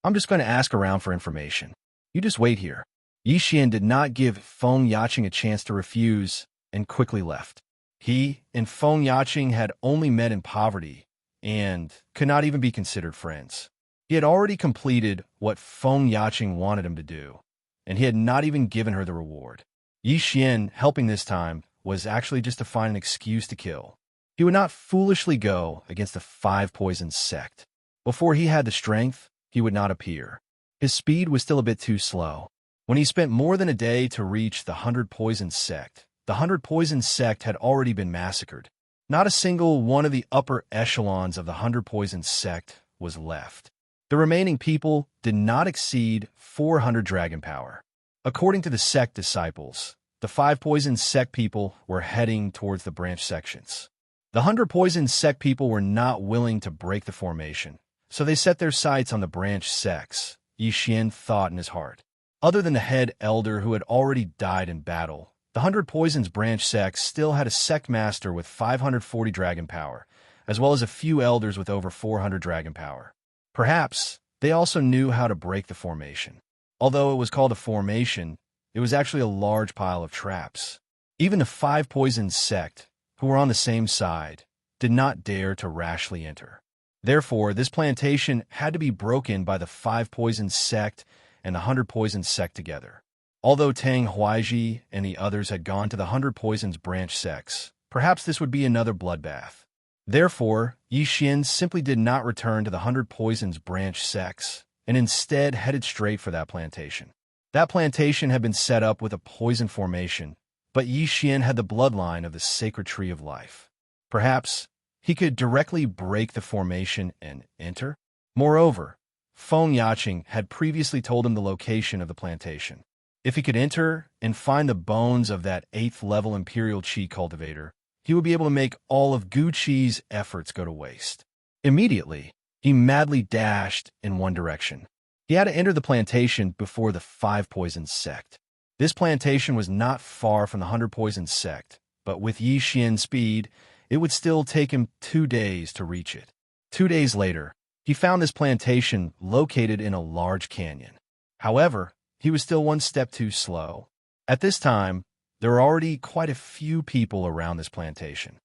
"I'm just going to ask around for information. You just wait here." Yi Xian did not give Feng Yaqing a chance to refuse and quickly left. He and Feng Yaqing had only met in poverty and could not even be considered friends. He had already completed what Feng Yaqing wanted him to do, and he had not even given her the reward. Yi Xian helping this time was actually just to find an excuse to kill. He would not foolishly go against the Five Poison sect. Before he had the strength, he would not appear. His speed was still a bit too slow. When he spent more than a day to reach the 100 Poison sect, the 100 Poison sect had already been massacred. Not a single one of the upper echelons of the 100 Poison sect was left. The remaining people did not exceed 400 dragon power. According to the sect disciples, the 5 Poison sect people were heading towards the branch sections. The 100 Poison sect people were not willing to break the formation, so they set their sights on the branch sects, Yi Xian thought in his heart. Other than the head elder who had already died in battle, the 100 Poison's branch sect still had a sect master with 540 dragon power, as well as a few elders with over 400 dragon power. Perhaps they also knew how to break the formation. Although it was called a formation, it was actually a large pile of traps. Even the 5 Poison sect, who were on the same side, did not dare to rashly enter. Therefore, this plantation had to be broken by the 5 Poison sect and the 100 Poison sect together. Although Tang Huaiji and the others had gone to the 100 Poison's branch sects, perhaps this would be another bloodbath. Therefore, Yi Xian simply did not return to the 100 Poison's branch sects, and instead headed straight for that plantation. That plantation had been set up with a poison formation, but Yi Xian had the bloodline of the sacred tree of life. Perhaps he could directly break the formation and enter? Moreover, Feng Yaqing had previously told him the location of the plantation. If he could enter and find the bones of that 8th-level Imperial Qi cultivator, he would be able to make all of Gu Qi's efforts go to waste. Immediately, he madly dashed in one direction. He had to enter the plantation before the 5 Poison sect. This plantation was not far from the 100 Poison sect, but with Yi Xian's speed, it would still take him 2 days to reach it. 2 days later, he found this plantation located in a large canyon. However, he was still one step too slow. At this time, there were already quite a few people around this plantation.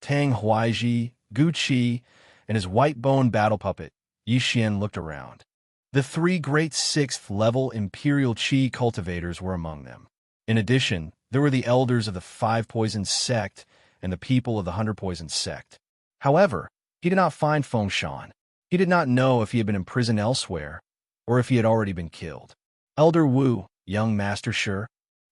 Tang Huaiji, Gu Qi, and his white-bone battle puppet, Yi Xian looked around. The 3 great 6th-level Imperial Qi cultivators were among them. In addition, there were the elders of the 5 Poison sect and the people of the 100 Poison sect. However, he did not find Feng Shan. He did not know if he had been imprisoned elsewhere or if he had already been killed. Elder Wu, young master Shi.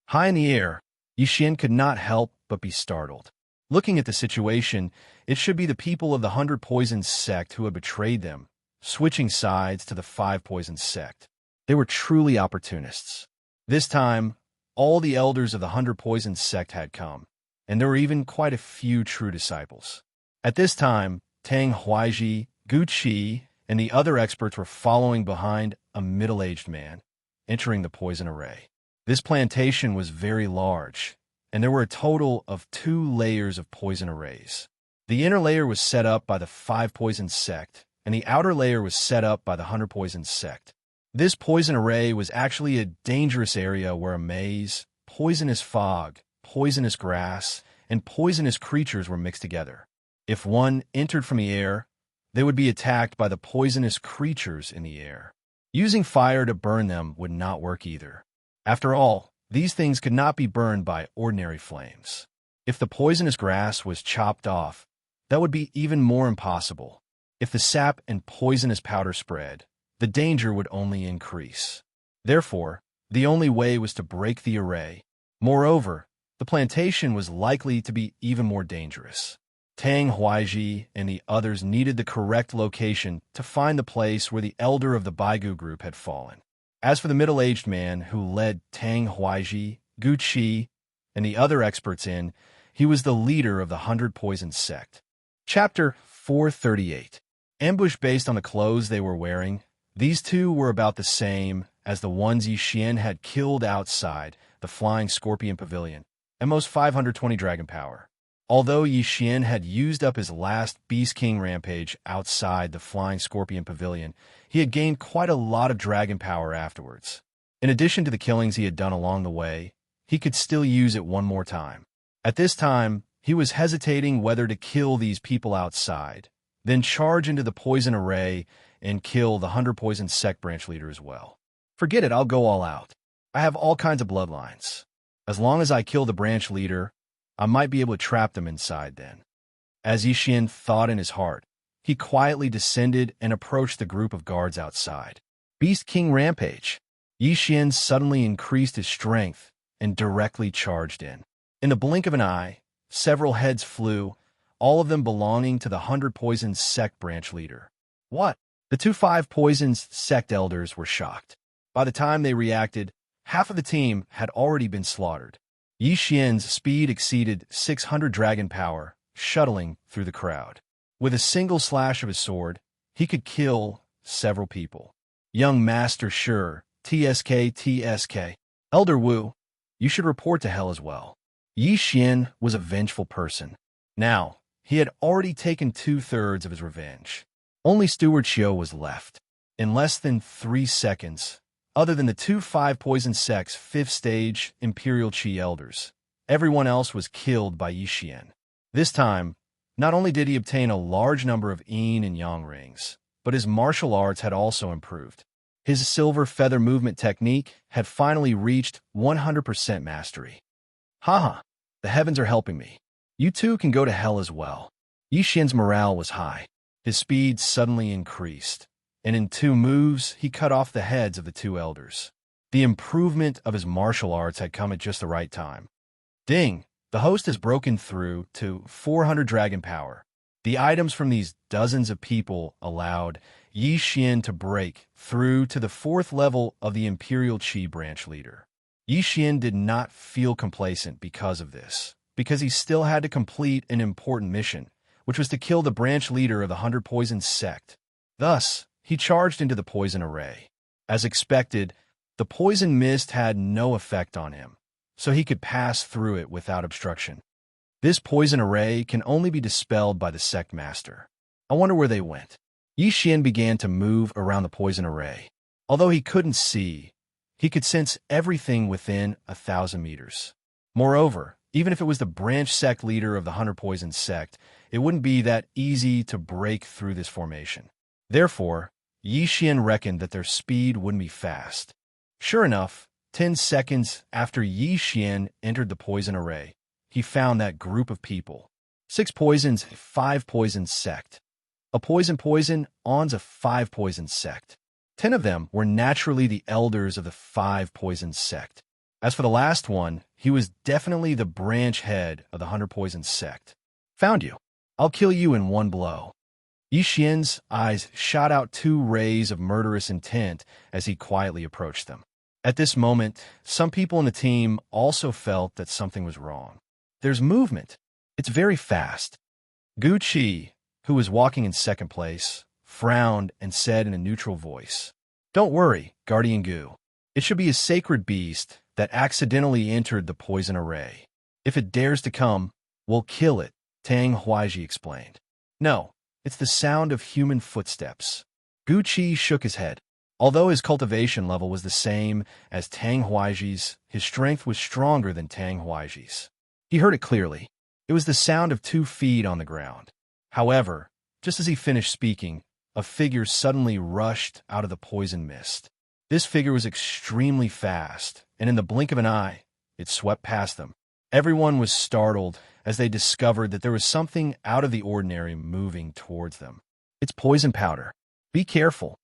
High in the air, Yi Xian could not help but be startled. Looking at the situation, it should be the people of the 100 Poison sect who had betrayed them, switching sides to the Five Poisons sect. They were truly opportunists. This time, all the elders of the 100 Poisons sect had come, and there were even quite a few true disciples. At this time, Tang Huaiji, Gu Qi, and the other experts were following behind a middle-aged man, entering the poison array. This plantation was very large, and there were a total of 2 layers of poison arrays. The inner layer was set up by the Five Poisons sect, and the outer layer was set up by the 100 Poisons sect. This poison array was actually a dangerous area where a maze, poisonous fog, poisonous grass, and poisonous creatures were mixed together. If one entered from the air, they would be attacked by the poisonous creatures in the air. Using fire to burn them would not work either. After all, these things could not be burned by ordinary flames. If the poisonous grass was chopped off, that would be even more impossible. If the sap and poisonous powder spread, the danger would only increase. Therefore, the only way was to break the array. Moreover, the plantation was likely to be even more dangerous. Tang Huaiji and the others needed the correct location to find the place where the elder of the Baigu group had fallen. As for the middle-aged man who led Tang Huaiji, Gu Qi, and the other experts in, he was the leader of the 100 Poisons sect. Chapter 438. Ambush based on the clothes they were wearing. These two were about the same as the ones Yixian had killed outside the Flying Scorpion Pavilion, at most 520 dragon power. Although Yixian had used up his last Beast King rampage outside the Flying Scorpion Pavilion, he had gained quite a lot of dragon power afterwards. In addition to the killings he had done along the way, he could still use it one more time. At this time, he was hesitating whether to kill these people outside, then charge into the poison array and kill the 100 Poison sect branch leader as well. Forget it, I'll go all out. I have all kinds of bloodlines. As long as I kill the branch leader, I might be able to trap them inside then. As Yixian thought in his heart, he quietly descended and approached the group of guards outside. Beast King Rampage. Yixian suddenly increased his strength and directly charged in. In the blink of an eye, several heads flew, all of them belonging to the 100 Poisons sect branch leader. What? The 2 Five Poisons sect elders were shocked. By the time they reacted, half of the team had already been slaughtered. Yixian's speed exceeded 600 dragon power, shuttling through the crowd. With a single slash of his sword, he could kill several people. Young Master Sure, TSK. Elder Wu, you should report to hell as well. Yixian was a vengeful person. Now, he had already taken 2/3 of his revenge. Only Steward Xiu was left. In less than 3 seconds, other than the 2 Five Poison sect's 5th stage Imperial Qi elders, everyone else was killed by Yixian. This time, not only did he obtain a large number of Yin and Yang rings, but his martial arts had also improved. His silver feather movement technique had finally reached 100% mastery. Haha, the heavens are helping me. You too can go to hell as well. Yixian's morale was high. His speed suddenly increased, and in 2 moves, he cut off the heads of the 2 elders. The improvement of his martial arts had come at just the right time. Ding! The host has broken through to 400 dragon power. The items from these dozens of people allowed Yixian to break through to the 4th level of the Imperial Qi branch leader. Yixian did not feel complacent because of this, because he still had to complete an important mission, which was to kill the branch leader of the 100 Poisons sect. Thus, he charged into the poison array. As expected, the poison mist had no effect on him, so he could pass through it without obstruction. This poison array can only be dispelled by the sect master. I wonder where they went. Yixian began to move around the poison array. Although he couldn't see, he could sense everything within 1,000 meters. Moreover, even if it was the branch sect leader of the 100 Poisons sect, it wouldn't be that easy to break through this formation. Therefore, Yixian reckoned that their speed wouldn't be fast. Sure enough, 10 seconds after Yixian entered the poison array, he found that group of people. 6 poisons, 5 poisons sect. A poison ons a 5 poisons sect. 10 of them were naturally the elders of the 5 poisons sect. As for the last one, he was definitely the branch head of the 100 Poisons sect. Found you. I'll kill you in one blow. Yi Xian's eyes shot out two rays of murderous intent as he quietly approached them. At this moment, some people in the team also felt that something was wrong. There's movement. It's very fast. Gu Qi, who was walking in second place, frowned and said in a neutral voice, "Don't worry, Guardian Gu. It should be a sacred beast that accidentally entered the poison array. If it dares to come, we'll kill it," Tang Huaiji explained. "No, it's the sound of human footsteps." Gu Qi shook his head. Although his cultivation level was the same as Tang Huaiji's, his strength was stronger than Tang Huaiji's. He heard it clearly. It was the sound of 2 feet on the ground. However, just as he finished speaking, a figure suddenly rushed out of the poison mist. This figure was extremely fast, and in the blink of an eye, it swept past them. Everyone was startled as they discovered that there was something out of the ordinary moving towards them. "It's poison powder. Be careful,"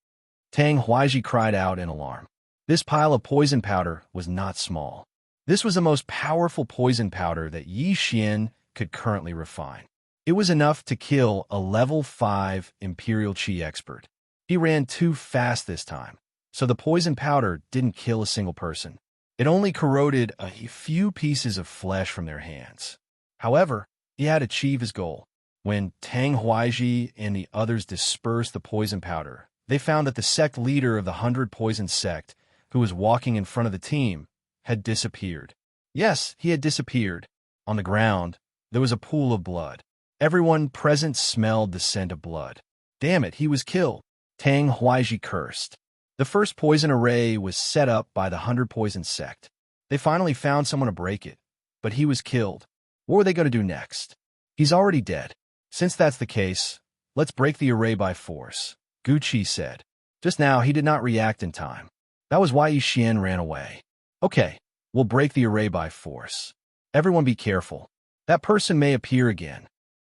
Tang Huaiji cried out in alarm. This pile of poison powder was not small. This was the most powerful poison powder that Yi Xian could currently refine. It was enough to kill a level 5 Imperial Qi expert. He ran too fast this time, so the poison powder didn't kill a single person. It only corroded a few pieces of flesh from their hands. However, he had achieved his goal. When Tang Huaiji and the others dispersed the poison powder, they found that the sect leader of the 100 Poison Sect, who was walking in front of the team, had disappeared. Yes, he had disappeared. On the ground, there was a pool of blood. Everyone present smelled the scent of blood. "Damn it, he was killed," Tang Huaiji cursed. The first poison array was set up by the 100 Poison Sect. They finally found someone to break it, but he was killed. What were they going to do next? "He's already dead. Since that's the case, let's break the array by force," Gu Qi said. Just now, he did not react in time. That was why Yi Xian ran away. "Okay, we'll break the array by force. Everyone be careful. That person may appear again."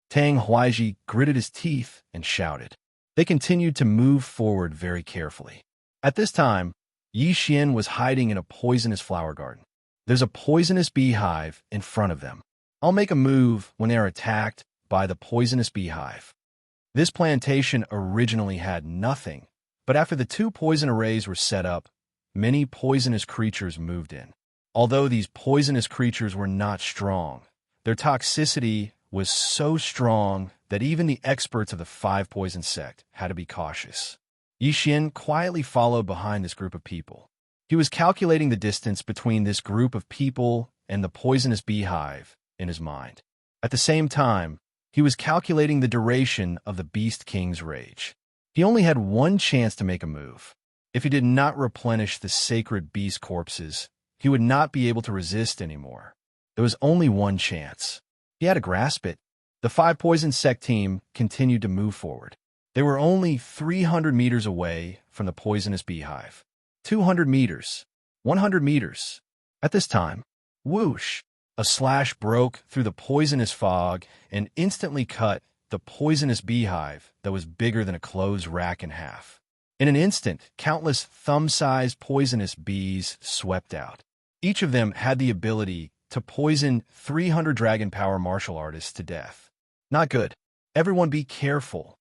Tang Huaiji gritted his teeth and shouted. They continued to move forward very carefully. At this time, Yi Xian was hiding in a poisonous flower garden. There's a poisonous beehive in front of them. I'll make a move when they are attacked by the poisonous beehive. This plantation originally had nothing, but after the 2 poison arrays were set up, many poisonous creatures moved in. Although these poisonous creatures were not strong, their toxicity was so strong that even the experts of the 5 Poison Sect had to be cautious. Yi Xian quietly followed behind this group of people. He was calculating the distance between this group of people and the poisonous beehive in his mind. At the same time, he was calculating the duration of the Beast King's rage. He only had one chance to make a move. If he did not replenish the sacred beast corpses, he would not be able to resist anymore. There was only one chance. He had to grasp it. The 5 Poison Sect team continued to move forward. They were only 300 meters away from the poisonous beehive. 200 meters. 100 meters. At this time, whoosh! A slash broke through the poisonous fog and instantly cut the poisonous beehive that was bigger than a clothes rack in half. In an instant, countless thumb-sized poisonous bees swept out. Each of them had the ability to poison 300 Dragon Power martial artists to death. Not good. Everyone be careful,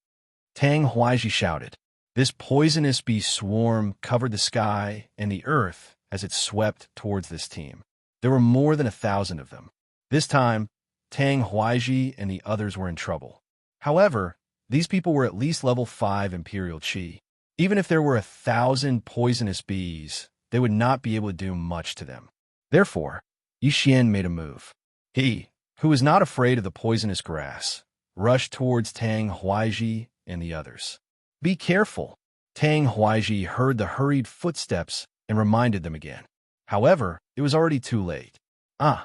Tang Huaiji shouted. This poisonous bee swarm covered the sky and the earth as it swept towards this team. There were more than 1,000 of them. This time, Tang Huaiji and the others were in trouble. However, these people were at least level 5 Imperial Qi. Even if there were 1,000 poisonous bees, they would not be able to do much to them. Therefore, Yi Xian made a move. He, who was not afraid of the poisonous grass, rushed towards Tang Huaiji and the others. "Be careful." Tang Huaiji heard the hurried footsteps and reminded them again. However, it was already too late. A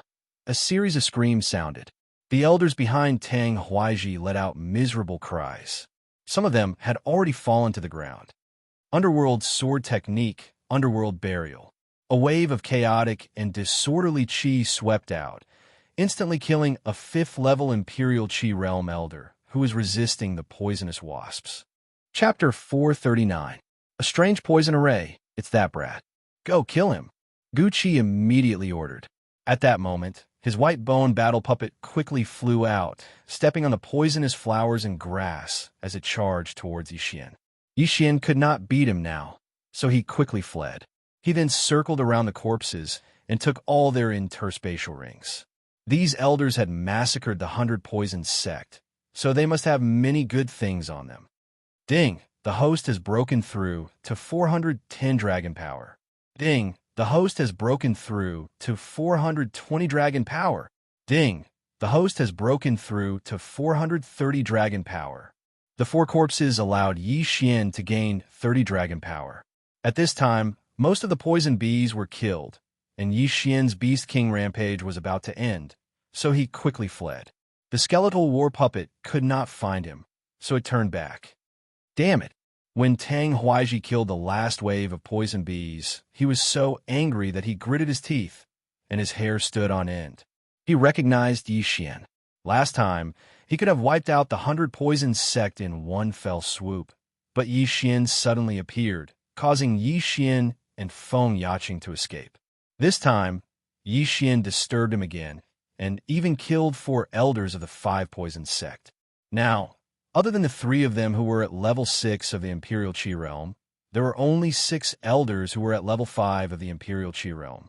series of screams sounded. The elders behind Tang Huaiji let out miserable cries. Some of them had already fallen to the ground. Underworld sword technique, underworld burial. A wave of chaotic and disorderly Qi swept out, instantly killing a 5th-level Imperial Qi realm elder who was resisting the poisonous wasps. Chapter 439. A strange poison array. It's that brat. Go kill him. Gu Qi immediately ordered. At that moment, His white bone battle puppet quickly flew out, stepping on the poisonous flowers and grass as it charged towards Yixian. Yixian could not beat him now, so he quickly fled. He then circled around the corpses and took all their interspatial rings. These elders had massacred the 100 Poison sect, so they must have many good things on them. Ding! The host has broken through to 410 dragon power. Ding! The host has broken through to 420 dragon power. Ding! The host has broken through to 430 dragon power. The 4 corpses allowed Yixian to gain 30 dragon power. At this time, most of the poison bees were killed, and Yixian's Beast King rampage was about to end, so he quickly fled. The skeletal war puppet could not find him, so it turned back. Damn it! When Tang Huaiji killed the last wave of poison bees, he was so angry that he gritted his teeth, and his hair stood on end. He recognized Yixian. Last time, he could have wiped out the 100 Poison sect in one fell swoop, but Yixian suddenly appeared, causing Yixian and Feng Yaqing to escape. This time, Yixian disturbed him again, and even killed 4 elders of the 5 Poison sect. Now, other than the 3 of them who were at level 6 of the Imperial Qi Realm, there were only 6 elders who were at level 5 of the Imperial Qi Realm.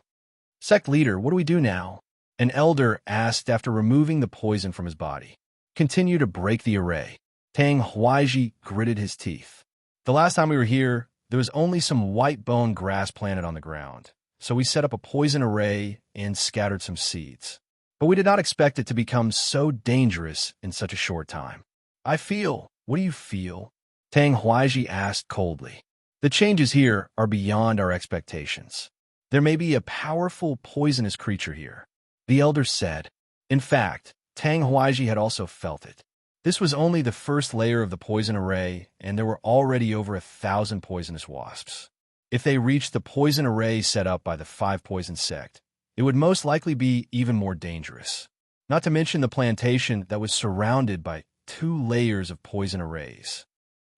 Sect leader, what do we do now? An elder asked after removing the poison from his body. Continue to break the array. Tang Huaiji gritted his teeth. The last time we were here, there was only some white bone grass planted on the ground, so we set up a poison array and scattered some seeds. But we did not expect it to become so dangerous in such a short time. What do you feel? Tang Huaiji asked coldly. The changes here are beyond our expectations. There may be a powerful poisonous creature here, the elder said. In fact, Tang Huaiji had also felt it. This was only the first layer of the poison array, and there were already over 1,000 poisonous wasps. If they reached the poison array set up by the 5 Poison sect, it would most likely be even more dangerous. Not to mention the plantation that was surrounded by 2 layers of poison arrays.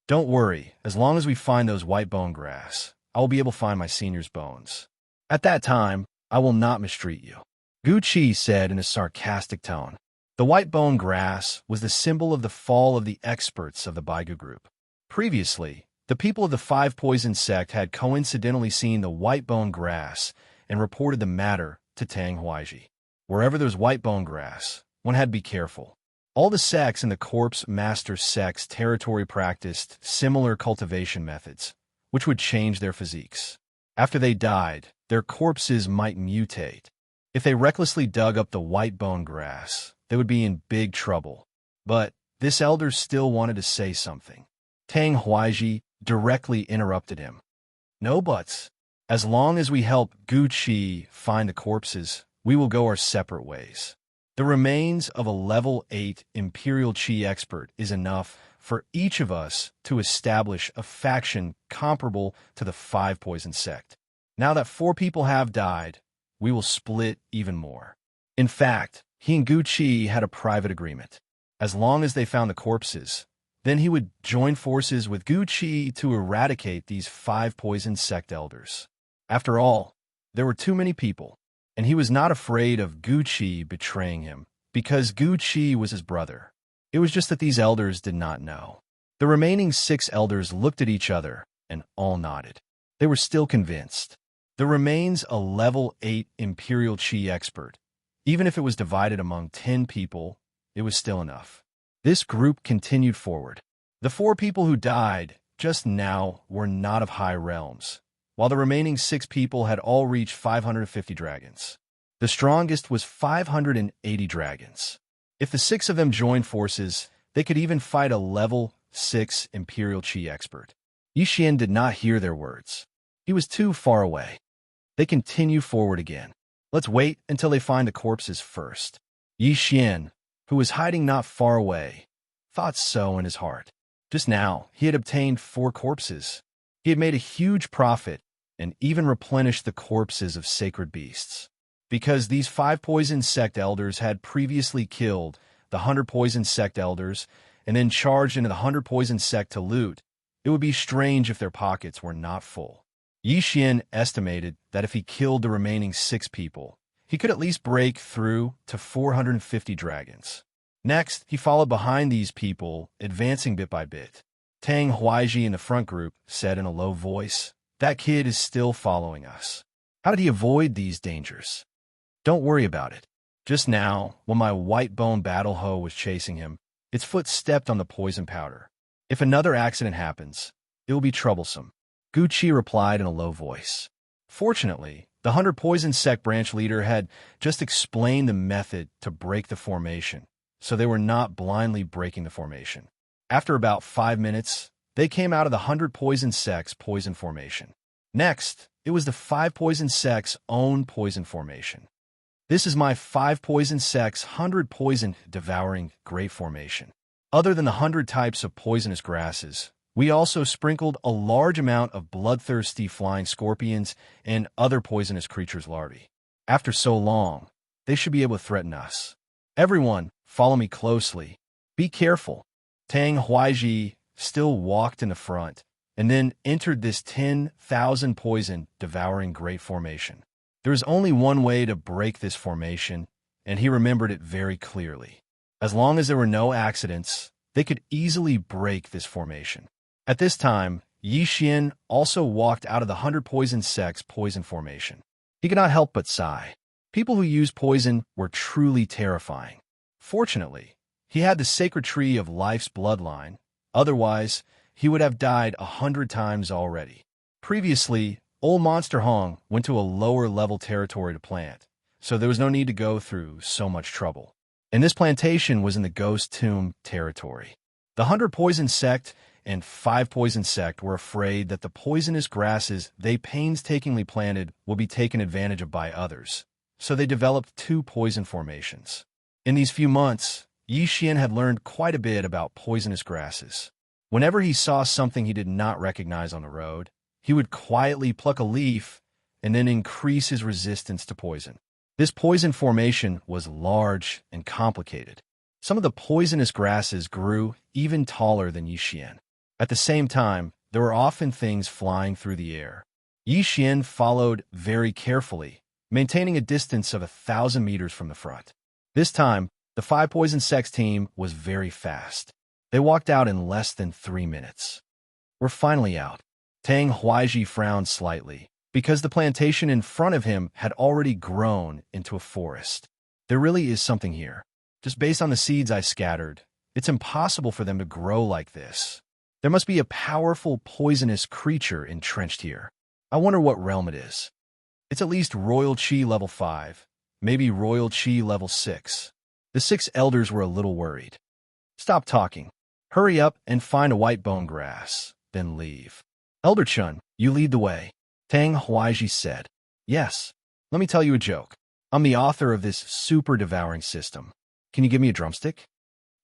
Don't worry, as long as we find those white bone grass, I will be able to find my senior's bones. At that time, I will not mistreat you, Gu Qi said in a sarcastic tone. The white bone grass was the symbol of the fall of the experts of the Baigu group. Previously, the people of the 5 Poison sect had coincidentally seen the white bone grass and reported the matter to Tang Huaiji. Wherever there's white bone grass, one had to be careful. All the sects in the Corpse Master sect's territory practiced similar cultivation methods, which would change their physiques. After they died, their corpses might mutate. If they recklessly dug up the white bone grass, they would be in big trouble. But this elder still wanted to say something. Tang Huaiji directly interrupted him. No buts. As long as we help Gu Qi find the corpses, we will go our separate ways. The remains of a level 8 Imperial Qi expert is enough for each of us to establish a faction comparable to the 5 Poison sect. Now that 4 people have died, we will split even more. In fact, he and Gu Qi had a private agreement. As long as they found the corpses, then he would join forces with Gu Qi to eradicate these 5 Poison sect elders. After all, there were too many people, and he was not afraid of Gu Qi betraying him, because Gu Qi was his brother. It was just that these elders did not know. The remaining 6 elders looked at each other and all nodded. They were still convinced. There remains a level 8 Imperial Qi expert. Even if it was divided among 10 people, it was still enough. This group continued forward. The 4 people who died just now were not of high realms, while the remaining 6 people had all reached 550 dragons. The strongest was 580 dragons. If the 6 of them joined forces, they could even fight a level 6 Imperial Qi expert. Yixian did not hear their words. He was too far away. They continue forward again. Let's wait until they find the corpses first. Yixian, who was hiding not far away, thought so in his heart. Just now, he had obtained 4 corpses. He had made a huge profit and even replenished the corpses of sacred beasts. Because these 5 Poison sect elders had previously killed the 100 Poison sect elders and then charged into the 100 Poison sect to loot, it would be strange if their pockets were not full. Yixian estimated that if he killed the remaining 6 people, he could at least break through to 450 dragons. Next, he followed behind these people, advancing bit by bit. Tang Huaiji in the front group said in a low voice, "That kid is still following us. How did he avoid these dangers? Don't worry about it. Just now, when my white-bone battle hoe was chasing him, its foot stepped on the poison powder. If another accident happens, it will be troublesome." Guqi replied in a low voice. Fortunately, the 100 Poison Sect branch leader had just explained the method to break the formation, so they were not blindly breaking the formation. After about 5 minutes, they came out of the 100 Poison Sect's poison formation. Next, it was the 5 Poison Sect's own poison formation. This is my 5 Poison Sect's 100 Poison Devouring Great Formation. Other than the 100 types of poisonous grasses, we also sprinkled a large amount of bloodthirsty flying scorpions and other poisonous creatures' larvae. After so long, they should be able to threaten us. Everyone, follow me closely. Be careful. Tang Huaiji still walked in the front, and then entered this 10,000 poison devouring great formation. There is only one way to break this formation, and he remembered it very clearly. As long as there were no accidents, they could easily break this formation. At this time, Yi Xian also walked out of the 100 Poison Sect's poison formation. He could not help but sigh. People who used poison were truly terrifying. Fortunately, he had the sacred tree of life's bloodline. Otherwise, he would have died 100 times already. Previously, Old Monster Hong went to a lower-level territory to plant, so there was no need to go through so much trouble. And this plantation was in the Ghost Tomb territory. The 100 Poison Sect and 5 Poison Sect were afraid that the poisonous grasses they painstakingly planted would be taken advantage of by others, so they developed 2 poison formations. In these few months, Yi Xian had learned quite a bit about poisonous grasses. Whenever he saw something he did not recognize on the road, he would quietly pluck a leaf and then increase his resistance to poison. This poison formation was large and complicated. Some of the poisonous grasses grew even taller than Yi Xian. At the same time, there were often things flying through the air. Yi Xian followed very carefully, maintaining a distance of 1,000 meters from the front. This time, the 5 Poison Sects team was very fast. They walked out in less than 3 minutes. "We're finally out." Tang Huaiji frowned slightly, because the plantation in front of him had already grown into a forest. There really is something here. Just based on the seeds I scattered, it's impossible for them to grow like this. There must be a powerful poisonous creature entrenched here. I wonder what realm it is. It's at least Royal Qi level 5, maybe Royal Qi level 6. The 6 elders were a little worried. "Stop talking. Hurry up and find a white bone grass, then leave. Elder Chun, you lead the way." Tang Huaiji said. "Yes. Let me tell you a joke. I'm the author of this super devouring system. Can you give me a drumstick?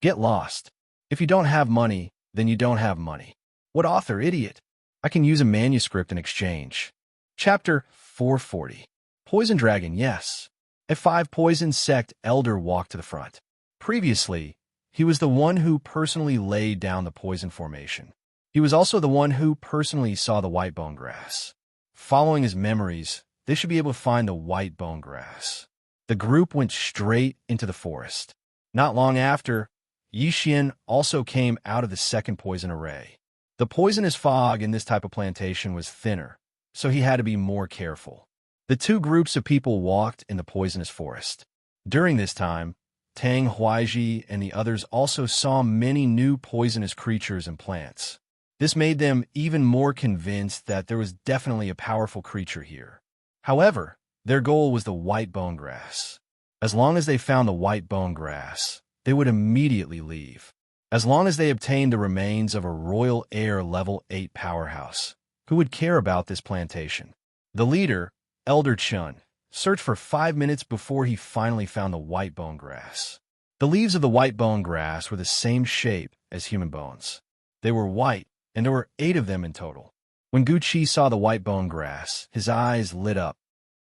Get lost. If you don't have money, then you don't have money." "What author, idiot? I can use a manuscript in exchange." Chapter 440. Poison Dragon, yes. A 5 Poison Sect elder walked to the front. Previously, he was the one who personally laid down the poison formation. He was also the one who personally saw the white bone grass. Following his memories, they should be able to find the white bone grass. The group went straight into the forest. Not long after, Yi Xian also came out of the second poison array. The poisonous fog in this type of plantation was thinner, so he had to be more careful. The 2 groups of people walked in the poisonous forest. During this time, Tang Huaiji and the others also saw many new poisonous creatures and plants. This made them even more convinced that there was definitely a powerful creature here. However, their goal was the white bone grass. As long as they found the white bone grass, they would immediately leave. As long as they obtained the remains of a royal heir level 8 powerhouse, who would care about this plantation? The leader, Elder Chun, searched for 5 minutes before he finally found the white bone grass. The leaves of the white bone grass were the same shape as human bones. They were white, and there were 8 of them in total. When Guqi saw the white bone grass, his eyes lit up.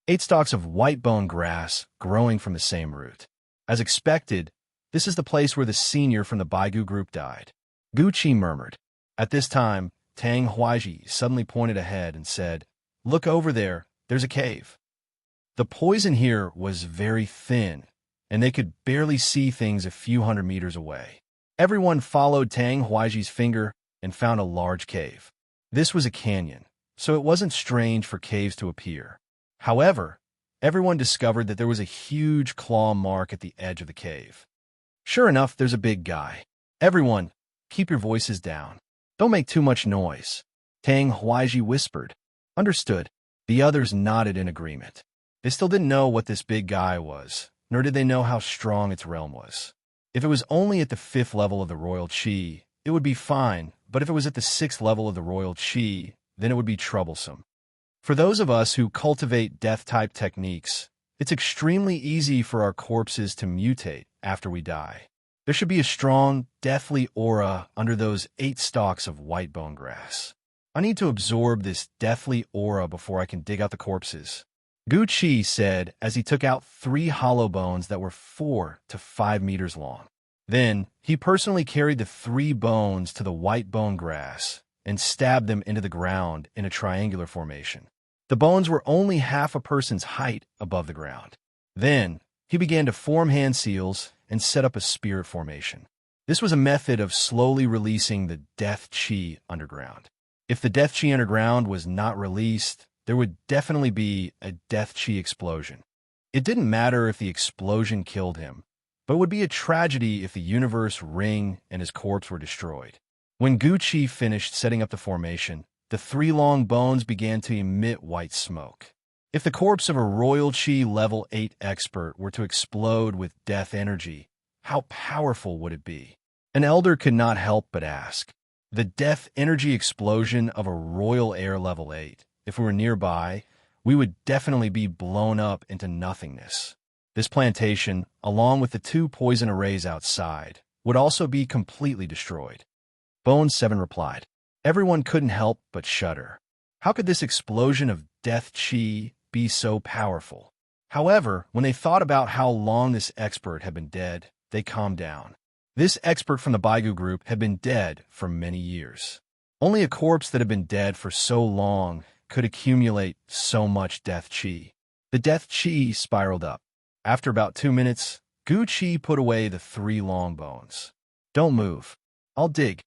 8 stalks of white bone grass growing from the same root. As expected, this is the place where the senior from the Baigu group died. Guqi murmured. At this time, Tang Huaiji suddenly pointed ahead and said, "Look over there, there's a cave." The poison here was very thin, and they could barely see things a few hundred meters away. Everyone followed Tang Huaiji's finger and found a large cave. This was a canyon, so it wasn't strange for caves to appear. However, everyone discovered that there was a huge claw mark at the edge of the cave. Sure enough, there's a big guy. Everyone, keep your voices down. Don't make too much noise. Tang Huaiji whispered. Understood. The others nodded in agreement. They still didn't know what this big guy was, nor did they know how strong its realm was. If it was only at the 5th level of the royal qi, it would be fine, but if it was at the 6th level of the royal qi, then it would be troublesome. For those of us who cultivate death-type techniques, it's extremely easy for our corpses to mutate after we die. There should be a strong, deathly aura under those 8 stalks of white bone grass. I need to absorb this deathly aura before I can dig out the corpses. Gu Qi said as he took out 3 hollow bones that were 4 to 5 meters long. Then, he personally carried the 3 bones to the white bone grass and stabbed them into the ground in a triangular formation. The bones were only half a person's height above the ground. Then, he began to form hand seals and set up a spirit formation. This was a method of slowly releasing the death qi underground. If the death qi underground was not released, there would definitely be a death qi explosion. It didn't matter if the explosion killed him, but it would be a tragedy if the universe ring and his corpse were destroyed. When Gu Qi finished setting up the formation, the 3 long bones began to emit white smoke. If the corpse of a royal qi level 8 expert were to explode with death energy, how powerful would it be? An elder could not help but ask. The death energy explosion of a royal heir level 8, if we were nearby, we would definitely be blown up into nothingness. This plantation, along with the 2 poison arrays outside, would also be completely destroyed. Bone 7 replied. Everyone couldn't help but shudder. How could this explosion of death qi be so powerful? However, when they thought about how long this expert had been dead, they calmed down. This expert from the Baigu group had been dead for many years. Only a corpse that had been dead for so long could accumulate so much death qi. The death qi spiraled up. After about 2 minutes, Gu Qi put away the 3 long bones. Don't move. I'll dig.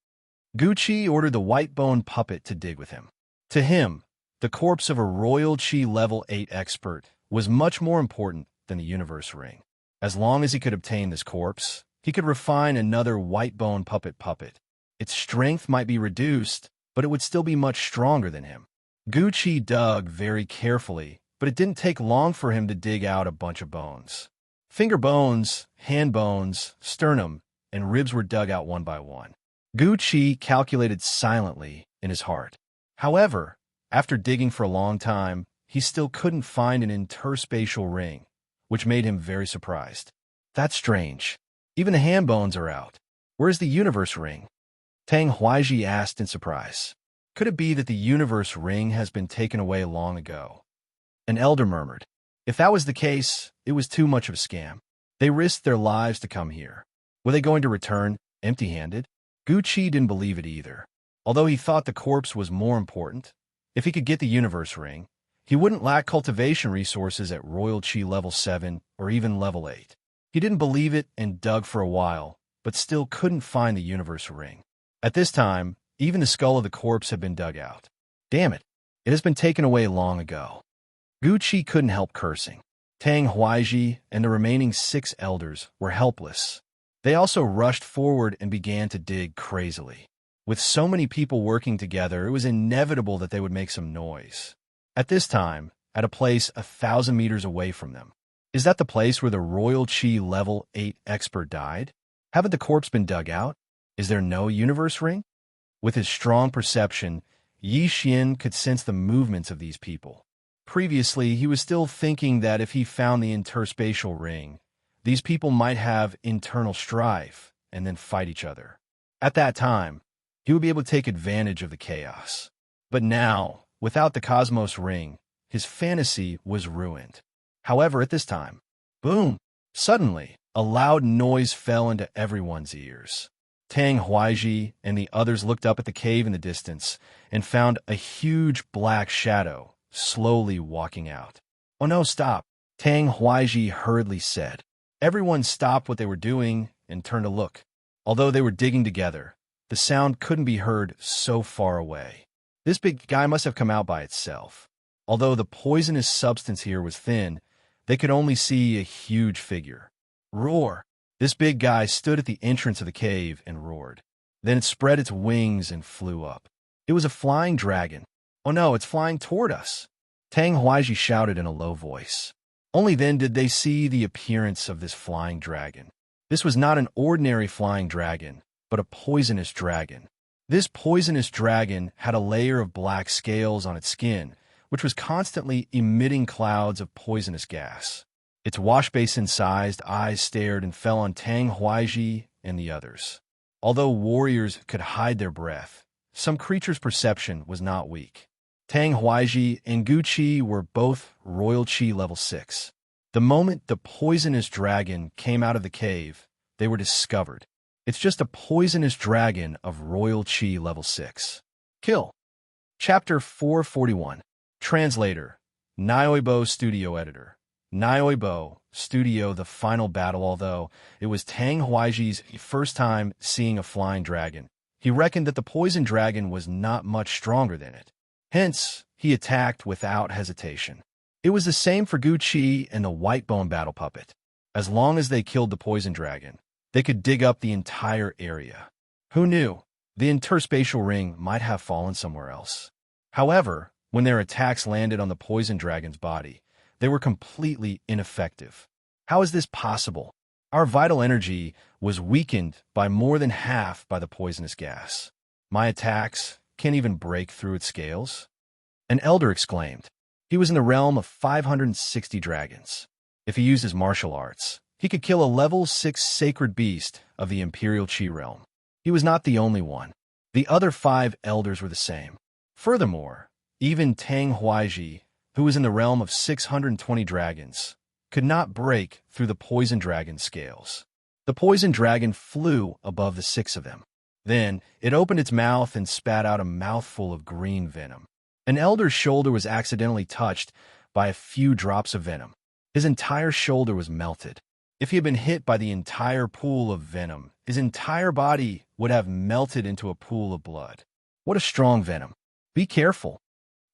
Gu Qi ordered the white bone puppet to dig with him. To him, the corpse of a royal qi level 8 expert was much more important than the universe ring. As long as he could obtain this corpse, he could refine another white bone puppet. Its strength might be reduced, but it would still be much stronger than him. Gu Qi dug very carefully, but it didn't take long for him to dig out a bunch of bones. Finger bones, hand bones, sternum, and ribs were dug out one by one. Gu Qi calculated silently in his heart. However, after digging for a long time, he still couldn't find an interspatial ring, which made him very surprised. That's strange. Even the hand bones are out. Where's the universe ring? Tang Huaiji asked in surprise. Could it be that the universe ring has been taken away long ago? An elder murmured. If that was the case, it was too much of a scam. They risked their lives to come here. Were they going to return empty-handed? Gu Qi didn't believe it either. Although he thought the corpse was more important, if he could get the universe ring, he wouldn't lack cultivation resources at royal qi level 7 or even level 8. He didn't believe it and dug for a while, but still couldn't find the universe ring. At this time, even the skull of the corpse had been dug out. Damn it, it has been taken away long ago. Gu Qi couldn't help cursing. Tang Huaiji and the remaining 6 elders were helpless. They also rushed forward and began to dig crazily. With so many people working together, it was inevitable that they would make some noise. At this time, at a place 1,000 meters away from them. Is that the place where the royal qi level 8 expert died? Haven't the corpse been dug out? Is there no universe ring? With his strong perception, Yi Xian could sense the movements of these people. Previously, he was still thinking that if he found the interspatial ring, these people might have internal strife and then fight each other. At that time, he would be able to take advantage of the chaos. But now, without the cosmos ring, his fantasy was ruined. However, at this time, boom! Suddenly, a loud noise fell into everyone's ears. Tang Huaiji and the others looked up at the cave in the distance and found a huge black shadow slowly walking out. Oh no, stop! Tang Huaiji hurriedly said. Everyone stopped what they were doing and turned to look. Although they were digging together, the sound couldn't be heard so far away. This big guy must have come out by itself. Although the poisonous substance here was thin, they could only see a huge figure. Roar! This big guy stood at the entrance of the cave and roared. Then it spread its wings and flew up. It was a flying dragon. Oh no, it's flying toward us! Tang Huaiji shouted in a low voice. Only then did they see the appearance of this flying dragon. This was not an ordinary flying dragon, but a poisonous dragon. This poisonous dragon had a layer of black scales on its skin, which was constantly emitting clouds of poisonous gas. Its wash-basin-sized eyes stared and fell on Tang Huaiji and the others. Although warriors could hide their breath, some creatures' perception was not weak. Tang Huaiji and Gu Qi were both Royal Qi level 6. The moment the poisonous dragon came out of the cave, they were discovered. It's just a poisonous dragon of Royal Qi level 6. Kill. Chapter 441. Translator. Nioibo Studio Editor. Nioibo Studio The Final Battle. Although it was Tang Huaiji's first time seeing a flying dragon, he reckoned that the poison dragon was not much stronger than it. Hence, he attacked without hesitation. It was the same for Gu Qi and the white bone battle puppet. As long as they killed the poison dragon, they could dig up the entire area. Who knew? The interspatial ring might have fallen somewhere else. However, when their attacks landed on the poison dragon's body, they were completely ineffective. How is this possible? Our vital energy was weakened by more than half by the poisonous gas. My attacks can't even break through its scales? An elder exclaimed. He was in the realm of 560 dragons. If he used his martial arts, he could kill a level 6 sacred beast of the Imperial Qi realm. He was not the only one. The other 5 elders were the same. Furthermore, even Tang Huaiji, who was in the realm of 620 dragons, could not break through the poison dragon's scales. The poison dragon flew above the 6 of them. Then it opened its mouth and spat out a mouthful of green venom. An elder's shoulder was accidentally touched by a few drops of venom. His entire shoulder was melted. If he had been hit by the entire pool of venom, his entire body would have melted into a pool of blood. What a strong venom. Be careful.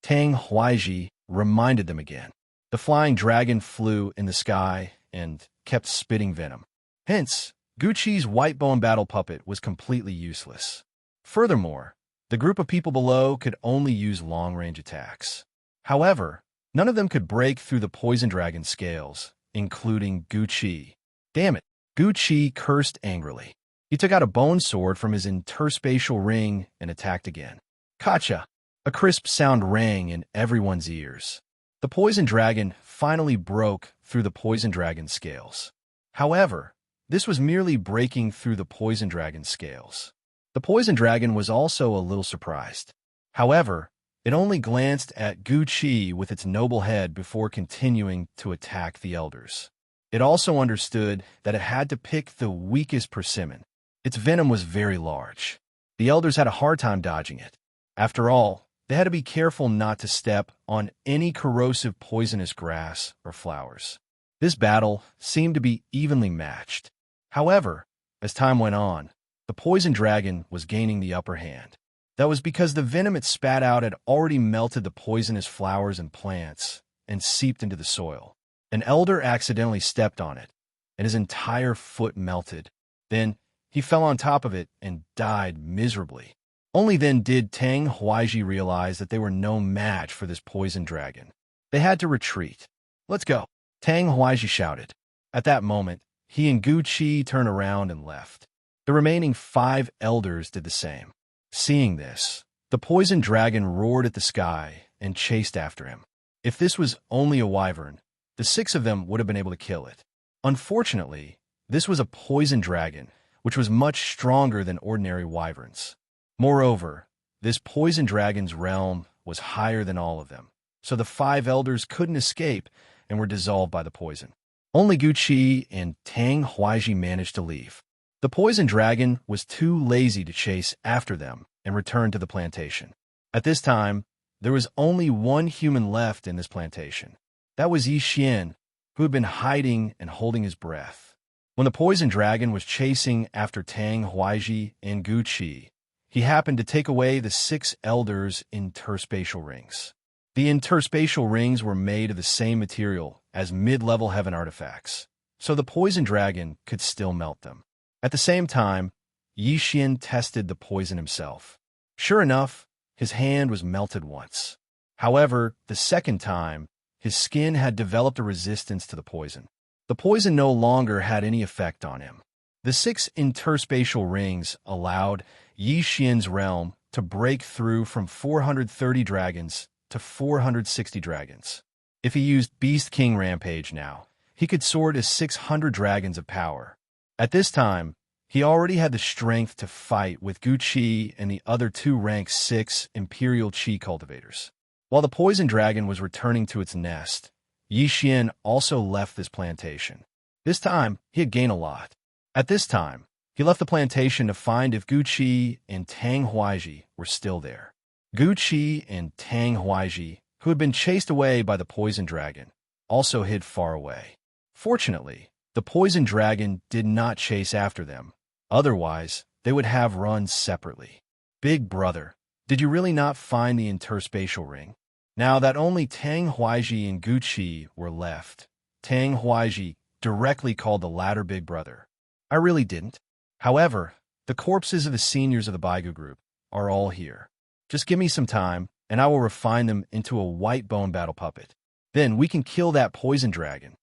Tang Huaiji reminded them again. The flying dragon flew in the sky and kept spitting venom. Hence, Gu Qi's white bone battle puppet was completely useless. Furthermore, the group of people below could only use long-range attacks. However, none of them could break through the poison dragon's scales, including Gu Qi. Damn it! Gu Qi cursed angrily. He took out a bone sword from his interspatial ring and attacked again. Kacha! A crisp sound rang in everyone's ears. The poison dragon finally broke through the poison dragon's scales. However, this was merely breaking through the poison dragon's scales. The poison dragon was also a little surprised. However, it only glanced at Gu Qi with its noble head before continuing to attack the elders. It also understood that it had to pick the weakest persimmon. Its venom was very large. The elders had a hard time dodging it. After all, they had to be careful not to step on any corrosive poisonous grass or flowers. This battle seemed to be evenly matched. However, as time went on, the poison dragon was gaining the upper hand. That was because the venom it spat out had already melted the poisonous flowers and plants and seeped into the soil. An elder accidentally stepped on it, and his entire foot melted. Then he fell on top of it and died miserably. Only then did Tang Huaiji realize that they were no match for this poison dragon. They had to retreat. Let's go, Tang Huaiji shouted. At that moment, he and Gu Qi turned around and left. The remaining 5 elders did the same. Seeing this, the poison dragon roared at the sky and chased after him. If this was only a wyvern, the 6 of them would have been able to kill it. Unfortunately, this was a poison dragon, which was much stronger than ordinary wyverns. Moreover, this poison dragon's realm was higher than all of them, so the 5 elders couldn't escape and were dissolved by the poison. Only Gu Qi and Tang Huaiji managed to leave. The poison dragon was too lazy to chase after them and return to the plantation. At this time, there was only one human left in this plantation. That was Yi Xian, who had been hiding and holding his breath. When the poison dragon was chasing after Tang Huaiji and Gu Qi, he happened to take away the 6 elders' interspatial rings. The interspatial rings were made of the same material as mid-level heaven artifacts, so the poison dragon could still melt them. At the same time, Yi Xian tested the poison himself. Sure enough, his hand was melted once. However, the second time, his skin had developed a resistance to the poison. The poison no longer had any effect on him. The 6 interspatial rings allowed Yi Xian's realm to break through from 430 dragons to 460 dragons. If he used Beast King Rampage now, he could soar to 600 dragons of power. At this time, he already had the strength to fight with Gu Qi and the other 2 rank 6 Imperial Qi cultivators. While the poison dragon was returning to its nest, Yi Xian also left this plantation. This time, he had gained a lot. At this time, he left the plantation to find if Gu Qi and Tang Huaiji were still there. Gu Qi and Tang Huaiji, who had been chased away by the poison dragon, also hid far away. Fortunately, the poison dragon did not chase after them. Otherwise, they would have run separately. Big brother, did you really not find the interspatial ring? Now that only Tang Huaiji and Gu Qi were left, Tang Huaiji directly called the latter big brother. I really didn't. However, the corpses of the seniors of the Baigu group are all here. Just give me some time, and I will refine them into a white bone battle puppet. Then we can kill that poison dragon.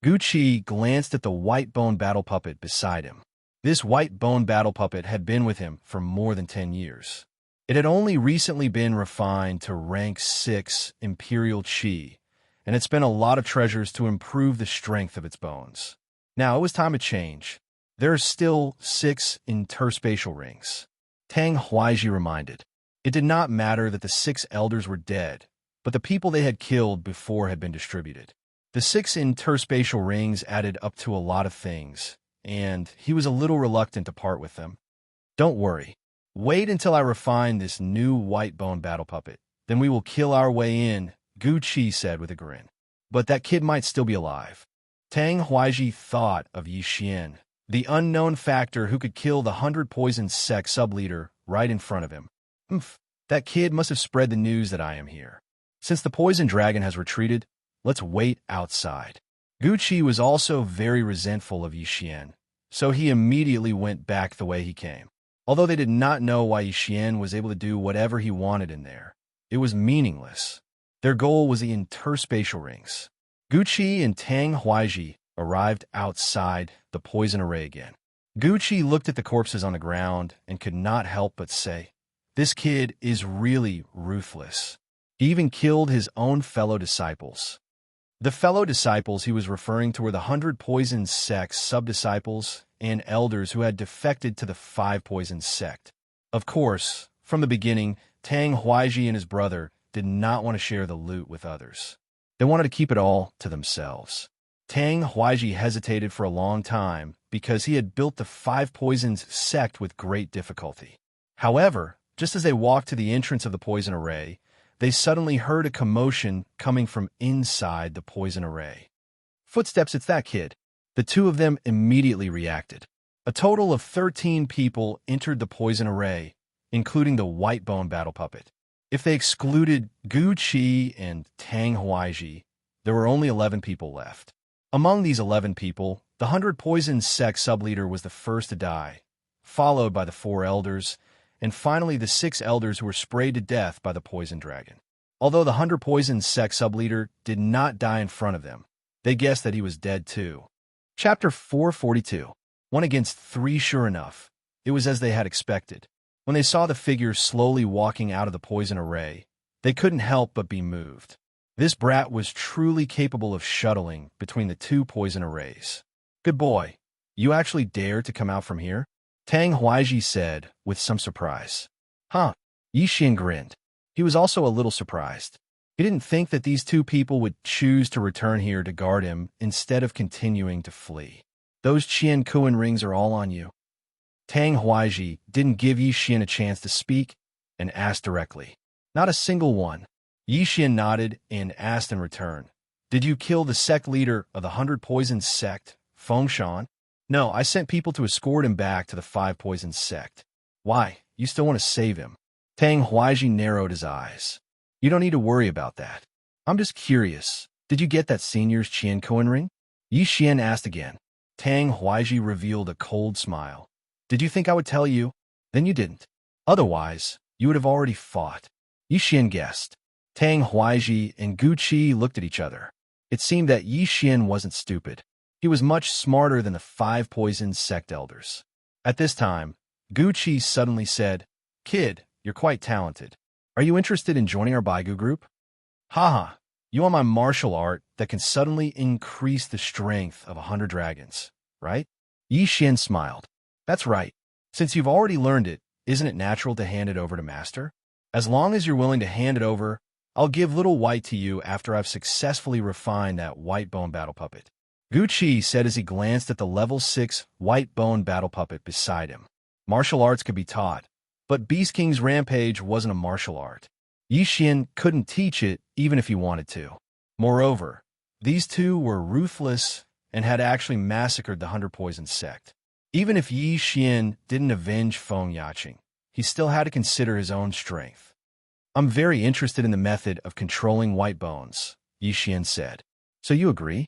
Gu Qi glanced at the white bone battle puppet beside him. This white bone battle puppet had been with him for more than 10 years. It had only recently been refined to rank 6 Imperial Qi, and it spent a lot of treasures to improve the strength of its bones. Now it was time to change. There are still 6 interspatial rings. Tang Huaiji reminded. It did not matter that the 6 elders were dead, but the people they had killed before had been distributed. The 6 interspatial rings added up to a lot of things, and he was a little reluctant to part with them. Don't worry. Wait until I refine this new white bone battle puppet. Then we will kill our way in, Gu Qi said with a grin. But that kid might still be alive. Tang Huaiji thought of Yi Xian, the unknown factor who could kill the 100 poison sect sub-leader right in front of him. That kid must have spread the news that I am here. Since the poison dragon has retreated, let's wait outside. Gu Qi was also very resentful of Yi Xian, so he immediately went back the way he came. Although they did not know why Yi Xian was able to do whatever he wanted in there, it was meaningless. Their goal was the interspatial rings. Gu Qi and Tang Huaiji arrived outside the poison array again. Gu Qi looked at the corpses on the ground and could not help but say, "This kid is really ruthless. He even killed his own fellow disciples." The fellow disciples he was referring to were the 100 poison sects sub-disciples and elders who had defected to the 5 poison sect. Of course, from the beginning, Tang Huaiji and his brother did not want to share the loot with others. They wanted to keep it all to themselves. Tang Huaiji hesitated for a long time because he had built the 5 poisons sect with great difficulty. However, just as they walked to the entrance of the poison array, they suddenly heard a commotion coming from inside the poison array. Footsteps, it's that kid. The 2 of them immediately reacted. A total of 13 people entered the poison array, including the white bone battle puppet. If they excluded Gu Qi and Tang Huaiji, there were only 11 people left. Among these 11 people, the 100 poison sect sub-leader was the first to die, followed by the 4 elders, and finally the 6 elders who were sprayed to death by the poison dragon. Although the 100 poison sect sub-leader did not die in front of them, they guessed that he was dead too. Chapter 442. 1 against 3. Sure enough, it was as they had expected. When they saw the figure slowly walking out of the poison array, they couldn't help but be moved. This brat was truly capable of shuttling between the 2 poison arrays. Good boy. You actually dared to come out from here? Tang Huaiji said with some surprise. Huh. Yi Xian grinned. He was also a little surprised. He didn't think that these 2 people would choose to return here to guard him instead of continuing to flee. Those Qian Kuan rings are all on you. Tang Huaiji didn't give Yi Xian a chance to speak and asked directly. Not a single one. Yi Xian nodded and asked in return. Did you kill the sect leader of the 100 Poisons sect, Fengshan? No, I sent people to escort him back to the 5 Poisons sect. Why? You still want to save him? Tang Huaiji narrowed his eyes. You don't need to worry about that. I'm just curious. Did you get that senior's Qian Koan ring? Yi Xian asked again. Tang Huaiji revealed a cold smile. Did you think I would tell you? Then you didn't. Otherwise, you would have already fought. Yi Xian guessed. Tang Huaiji and Gu Qi looked at each other. It seemed that Yi Xian wasn't stupid. He was much smarter than the 5 Poisons sect elders. At this time, Gu Qi suddenly said, Kid, you're quite talented. Are you interested in joining our Baigu group? Haha, you want my martial art that can suddenly increase the strength of 100 dragons, right? Yi Xian smiled. That's right. Since you've already learned it, isn't it natural to hand it over to Master? As long as you're willing to hand it over, I'll give Little White to you after I've successfully refined that white bone battle puppet. Gu Qi said as he glanced at the level 6 white bone battle puppet beside him. Martial arts could be taught, but Beast King's rampage wasn't a martial art. Yi Xian couldn't teach it even if he wanted to. Moreover, these two were ruthless and had actually massacred the 100 Poisons sect. Even if Yi Xian didn't avenge Feng Yaqing, he still had to consider his own strength. I'm very interested in the method of controlling white bones, Yi Xian said. So you agree?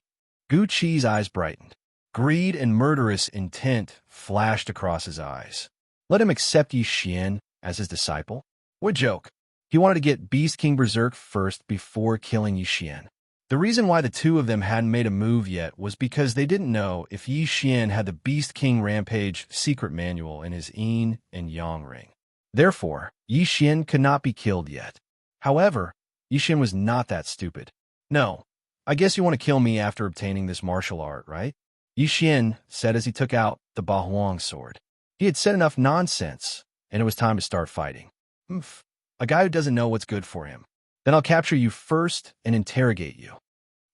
Gu Qi's eyes brightened. Greed and murderous intent flashed across his eyes. Let him accept Yi Xian as his disciple? What joke? He wanted to get Beast King Berserk first before killing Yi Xian. The reason why the two of them hadn't made a move yet was because they didn't know if Yi Xian had the Beast King Rampage secret manual in his Yin and Yang ring. Therefore, Yi Xian could not be killed yet. However, Yi Xian was not that stupid. No, I guess you want to kill me after obtaining this martial art, right? Yi Xian said as he took out the Bahuang sword. He had said enough nonsense, and it was time to start fighting. Oof. A guy who doesn't know what's good for him. Then I'll capture you first and interrogate you.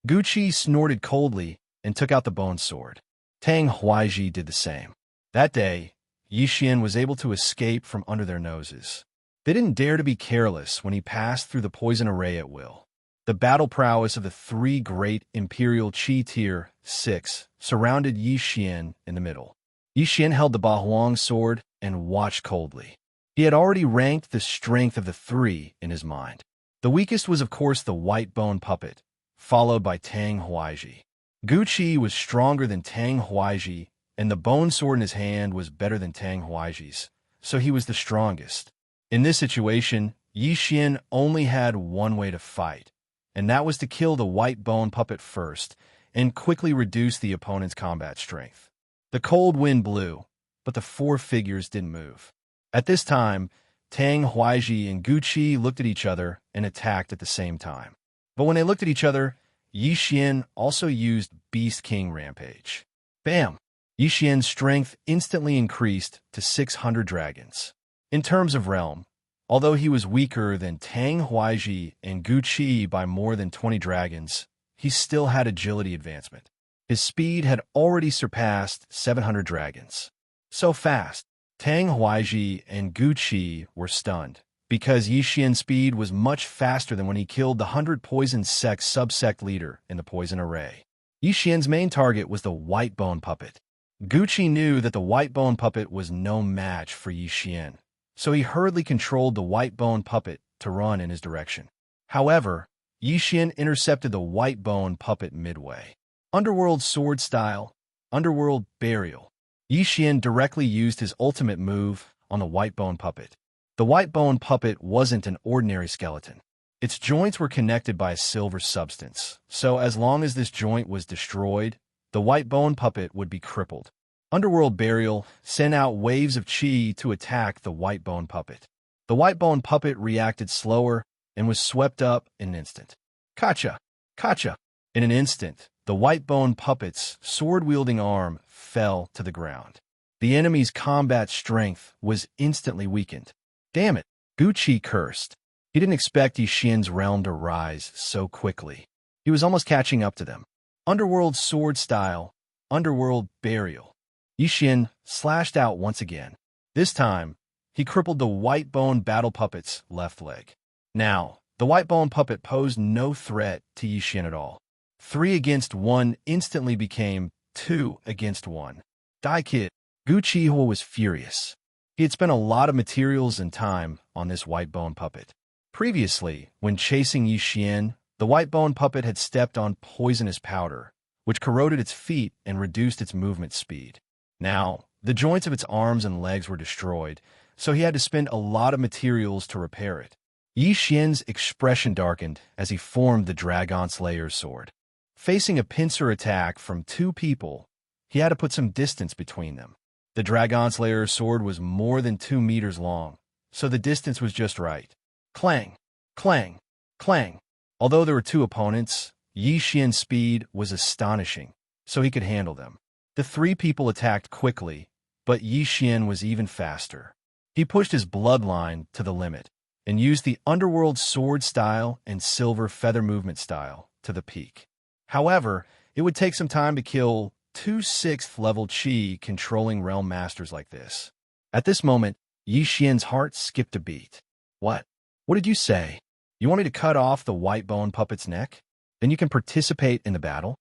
Gu Qi snorted coldly and took out the bone sword. Tang Huaiji did the same. That day, Yi Xian was able to escape from under their noses. They didn't dare to be careless when he passed through the poison array at will. The battle prowess of the 3 great Imperial Qi Tier 6 surrounded Yi Xian in the middle. Yi Xian held the Bahuang sword and watched coldly. He had already ranked the strength of the 3 in his mind. The weakest was of course the white bone puppet, followed by Tang Huaiji. Gu Qi was stronger than Tang Huaiji, and the bone sword in his hand was better than Tang Huaiji's, so he was the strongest. In this situation, Yi Xian only had one way to fight, and that was to kill the white bone puppet first and quickly reduce the opponent's combat strength. The cold wind blew, but the 4 figures didn't move. At this time, Tang Huaiji and Gu Qi looked at each other and attacked at the same time. But when they looked at each other, Yi Xian also used Beast King Rampage. Bam! Yi Xian's strength instantly increased to 600 dragons. In terms of realm, although he was weaker than Tang Huaiji and Gu Qi by more than 20 dragons, he still had agility advancement. His speed had already surpassed 700 dragons. So fast, Tang Huaiji and Gu Qi were stunned, because Yi Xian's speed was much faster than when he killed the 100 Poison Sect subsect leader in the poison array. Yi Xian's main target was the white bone puppet. Gu Qi knew that the white bone puppet was no match for Yi Xian, so he hurriedly controlled the white bone puppet to run in his direction. However, Yi Xian intercepted the white bone puppet midway. Underworld sword style, Underworld burial. Yi Xian directly used his ultimate move on the white bone puppet. The white bone puppet wasn't an ordinary skeleton. Its joints were connected by a silver substance, so as long as this joint was destroyed, the white bone puppet would be crippled. Underworld burial sent out waves of qi to attack the white bone puppet. The white bone puppet reacted slower and was swept up in an instant. Kacha! Kacha! In an instant, the white bone puppet's sword-wielding arm fell to the ground. The enemy's combat strength was instantly weakened. Damn it, Gu Qi cursed. He didn't expect Yi Xian's realm to rise so quickly. He was almost catching up to them. Underworld sword style, Underworld burial. Yi Xian slashed out once again. This time, he crippled the white bone battle puppet's left leg. Now, the white bone puppet posed no threat to Yi Xian at all. 3 against 1 instantly became 2 against 1. Die Kid. Wuxia was furious. He had spent a lot of materials and time on this white bone puppet. Previously, when chasing Xian, the white bone puppet had stepped on poisonous powder, which corroded its feet and reduced its movement speed. Now, the joints of its arms and legs were destroyed, so he had to spend a lot of materials to repair it. Xian's expression darkened as he formed the Dragon Slayer's sword. Facing a pincer attack from 2 people, he had to put some distance between them. The Dragon Slayer's sword was more than 2 meters long, so the distance was just right. Clang, clang, clang. Although there were 2 opponents, Xian's speed was astonishing, so he could handle them. The 3 people attacked quickly, but Xian was even faster. He pushed his bloodline to the limit and used the underworld sword style and silver feather movement style to the peak. However, it would take some time to kill 2 6th level Qi controlling realm masters like this. At this moment, Xian's heart skipped a beat. What? What did you say? You want me to cut off the white bone puppet's neck? Then you can participate in the battle?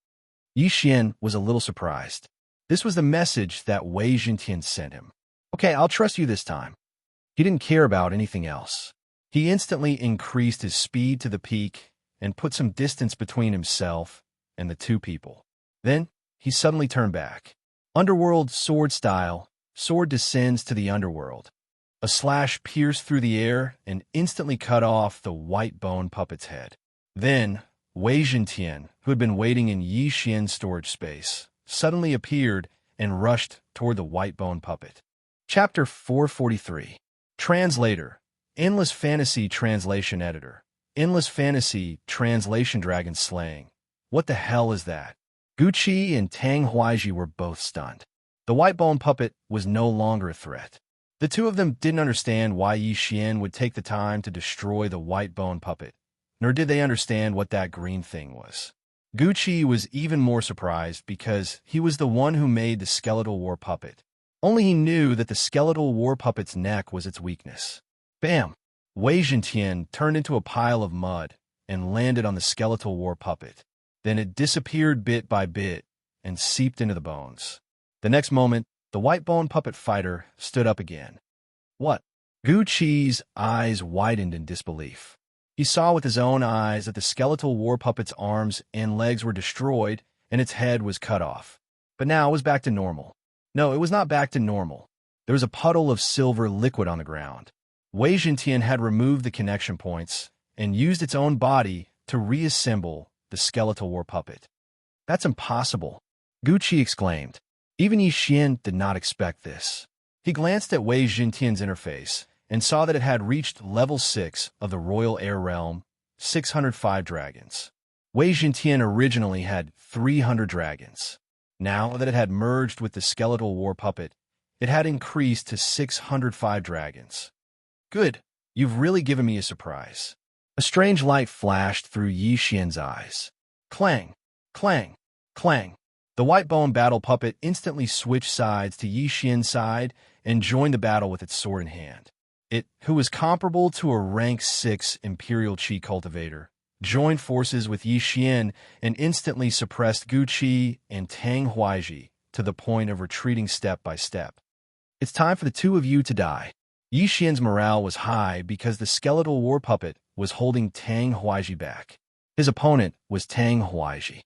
Xian was a little surprised. This was the message that Wei Jintian sent him. Okay, I'll trust you this time. He didn't care about anything else. He instantly increased his speed to the peak and put some distance between himself and the 2 people. Then, he suddenly turned back. Underworld sword style, sword descends to the underworld. A slash pierced through the air and instantly cut off the white bone puppet's head. Then, Wei Jintian, who had been waiting in Xian's storage space, suddenly appeared and rushed toward the white bone puppet. Chapter 443. Translator. Endless Fantasy Translation Editor. Endless Fantasy Translation Dragon Slaying. What the hell is that? Wuxia and Tang Huaiji were both stunned. The white bone puppet was no longer a threat. The 2 of them didn't understand why Xian would take the time to destroy the white bone puppet, nor did they understand what that green thing was. Wuxia was even more surprised because he was the one who made the skeletal war puppet. Only he knew that the skeletal war puppet's neck was its weakness. Bam! Wei Jintian turned into a pile of mud and landed on the skeletal war puppet. Then it disappeared bit by bit and seeped into the bones. The next moment, the white bone puppet fighter stood up again. What? Wuxia's eyes widened in disbelief. He saw with his own eyes that the skeletal war puppet's arms and legs were destroyed and its head was cut off. But now it was back to normal. No, it was not back to normal. There was a puddle of silver liquid on the ground. Wei Jintian had removed the connection points and used its own body to reassemble the skeletal war puppet. That's impossible, Wuxia exclaimed. Even Xian did not expect this. He glanced at Wei Jintian's interface and saw that it had reached level 6 of the Royal Air Realm, 605 dragons. Wei Jintian originally had 300 dragons. Now that it had merged with the skeletal war puppet, it had increased to 605 dragons. Good, you've really given me a surprise. A strange light flashed through Xian's eyes. Clang, clang, clang. The white bone battle puppet instantly switched sides to Xian's side and joined the battle with its sword in hand. It, who was comparable to a rank 6 Imperial Qi cultivator, joined forces with Xian and instantly suppressed Wuxia and Tang Huaiji to the point of retreating step by step. It's time for the 2 of you to die. Xian's morale was high because the skeletal war puppet was holding Tang Huaiji back. His opponent was Tang Huaiji.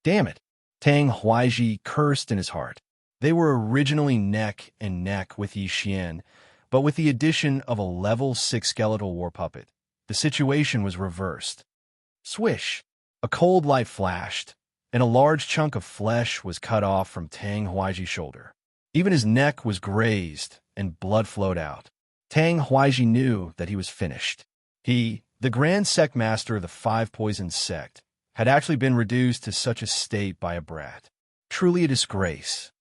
Damn it! Tang Huaiji cursed in his heart. They were originally neck and neck with Xian, but with the addition of a level 6 skeletal war puppet, the situation was reversed. Swish! A cold light flashed, and a large chunk of flesh was cut off from Tang Huaiji's shoulder. Even his neck was grazed, and blood flowed out. Tang Huaiji knew that he was finished. He, the Grand Sect Master of the 5 Poisons Sect, had actually been reduced to such a state by a brat. Truly a disgrace.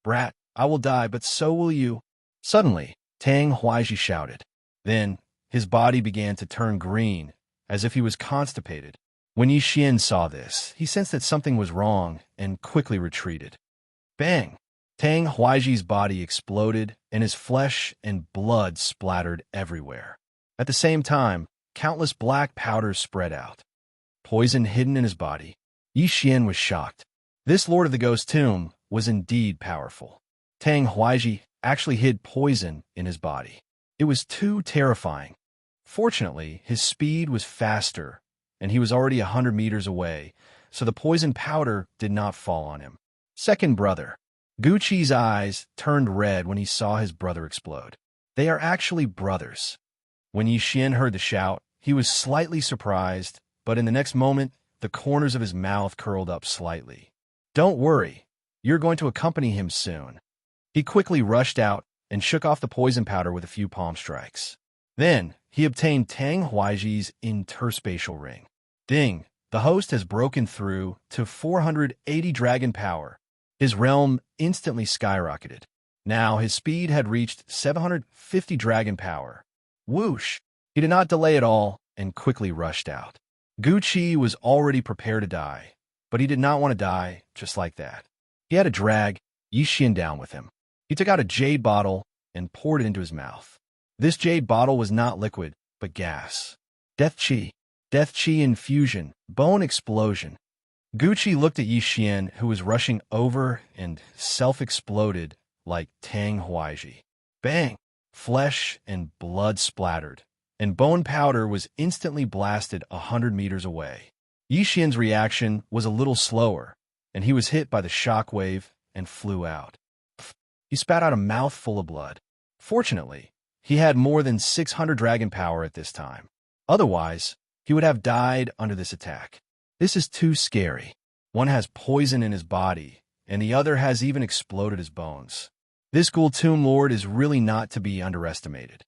Brat, I will die, but so will you. Suddenly, Tang Huaiji shouted. Then, his body began to turn green, as if he was constipated. When Xian saw this, he sensed that something was wrong and quickly retreated. Bang! Tang Huaiji's body exploded, and his flesh and blood splattered everywhere. At the same time, countless black powders spread out. Poison hidden in his body. Yi Xian was shocked. This Lord of the Ghost Tomb was indeed powerful. Tang Huaiji actually hid poison in his body. It was too terrifying. Fortunately, his speed was faster, and he was already 100 meters away, so the poison powder did not fall on him. Second brother. Guqi's eyes turned red when he saw his brother explode. They are actually brothers. When Yi Xian heard the shout, he was slightly surprised, but in the next moment, the corners of his mouth curled up slightly. Don't worry, you're going to accompany him soon. He quickly rushed out and shook off the poison powder with a few palm strikes. Then, he obtained Tang Huaiji's interspatial ring. Ding! The host has broken through to 480 dragon power. His realm instantly skyrocketed. Now his speed had reached 750 dragon power. Whoosh! He did not delay at all and quickly rushed out. Guqi was already prepared to die, but he did not want to die just like that. He had to drag Yi Xian down with him. He took out a jade bottle and poured it into his mouth. This jade bottle was not liquid, but gas. Death Chi infusion, bone explosion. Guqi looked at Yi Xian, who was rushing over and self-exploded like Tang Huaiji. Bang! Flesh and blood splattered, and bone powder was instantly blasted 100 meters away. Yi Xian's reaction was a little slower, and he was hit by the shockwave and flew out. He spat out a mouthful of blood. Fortunately, he had more than 600 dragon power at this time. Otherwise, he would have died under this attack. This is too scary. One has poison in his body, and the other has even exploded his bones. This Ghoul Tomb Lord is really not to be underestimated.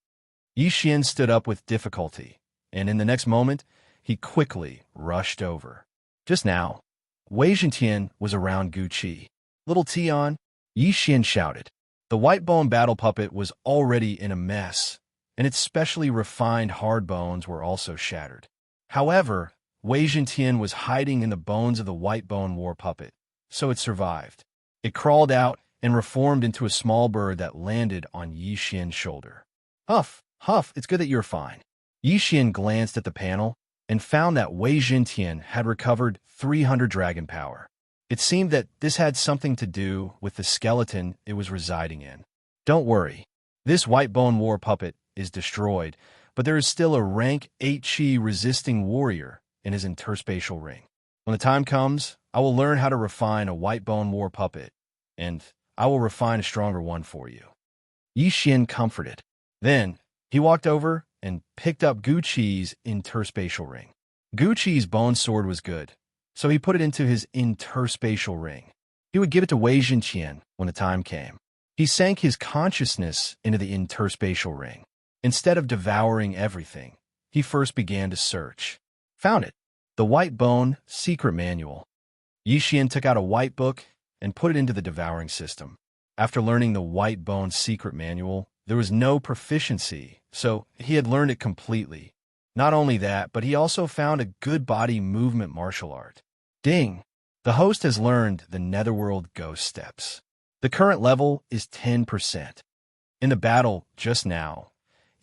Yi Xian stood up with difficulty, and in the next moment, he quickly rushed over. Just now, Wei Zhentian was around Guqi. Little Tian, Yi Xian shouted. The white bone battle puppet was already in a mess, and its specially refined hard bones were also shattered. However, Wei Zhentian was hiding in the bones of the white bone war puppet, so it survived. It crawled out and reformed into a small bird that landed on Yi Xian's shoulder. Huff, huff, it's good that you're fine. Yi Xian glanced at the panel and found that Wei Zhentian had recovered 300 dragon power. It seemed that this had something to do with the skeleton it was residing in. Don't worry, this white bone war puppet is destroyed, but there is still a rank 8 Qi resisting warrior in his interspatial ring. When the time comes, I will learn how to refine a white bone war puppet, and I will refine a stronger one for you. Yi Xian comforted. Then, he walked over and picked up Guqi's interspatial ring. Guqi's bone sword was good, so he put it into his interspatial ring. He would give it to Wei Zhentian when the time came. He sank his consciousness into the interspatial ring. Instead of devouring everything, he first began to search. Found it. The White Bone Secret Manual. Yi Xian took out a white book and put it into the devouring system. After learning the White Bone Secret Manual, there was no proficiency, so he had learned it completely. Not only that, but he also found a good body movement martial art. Ding! The host has learned the Netherworld Ghost Steps. The current level is 10%. In the battle just now,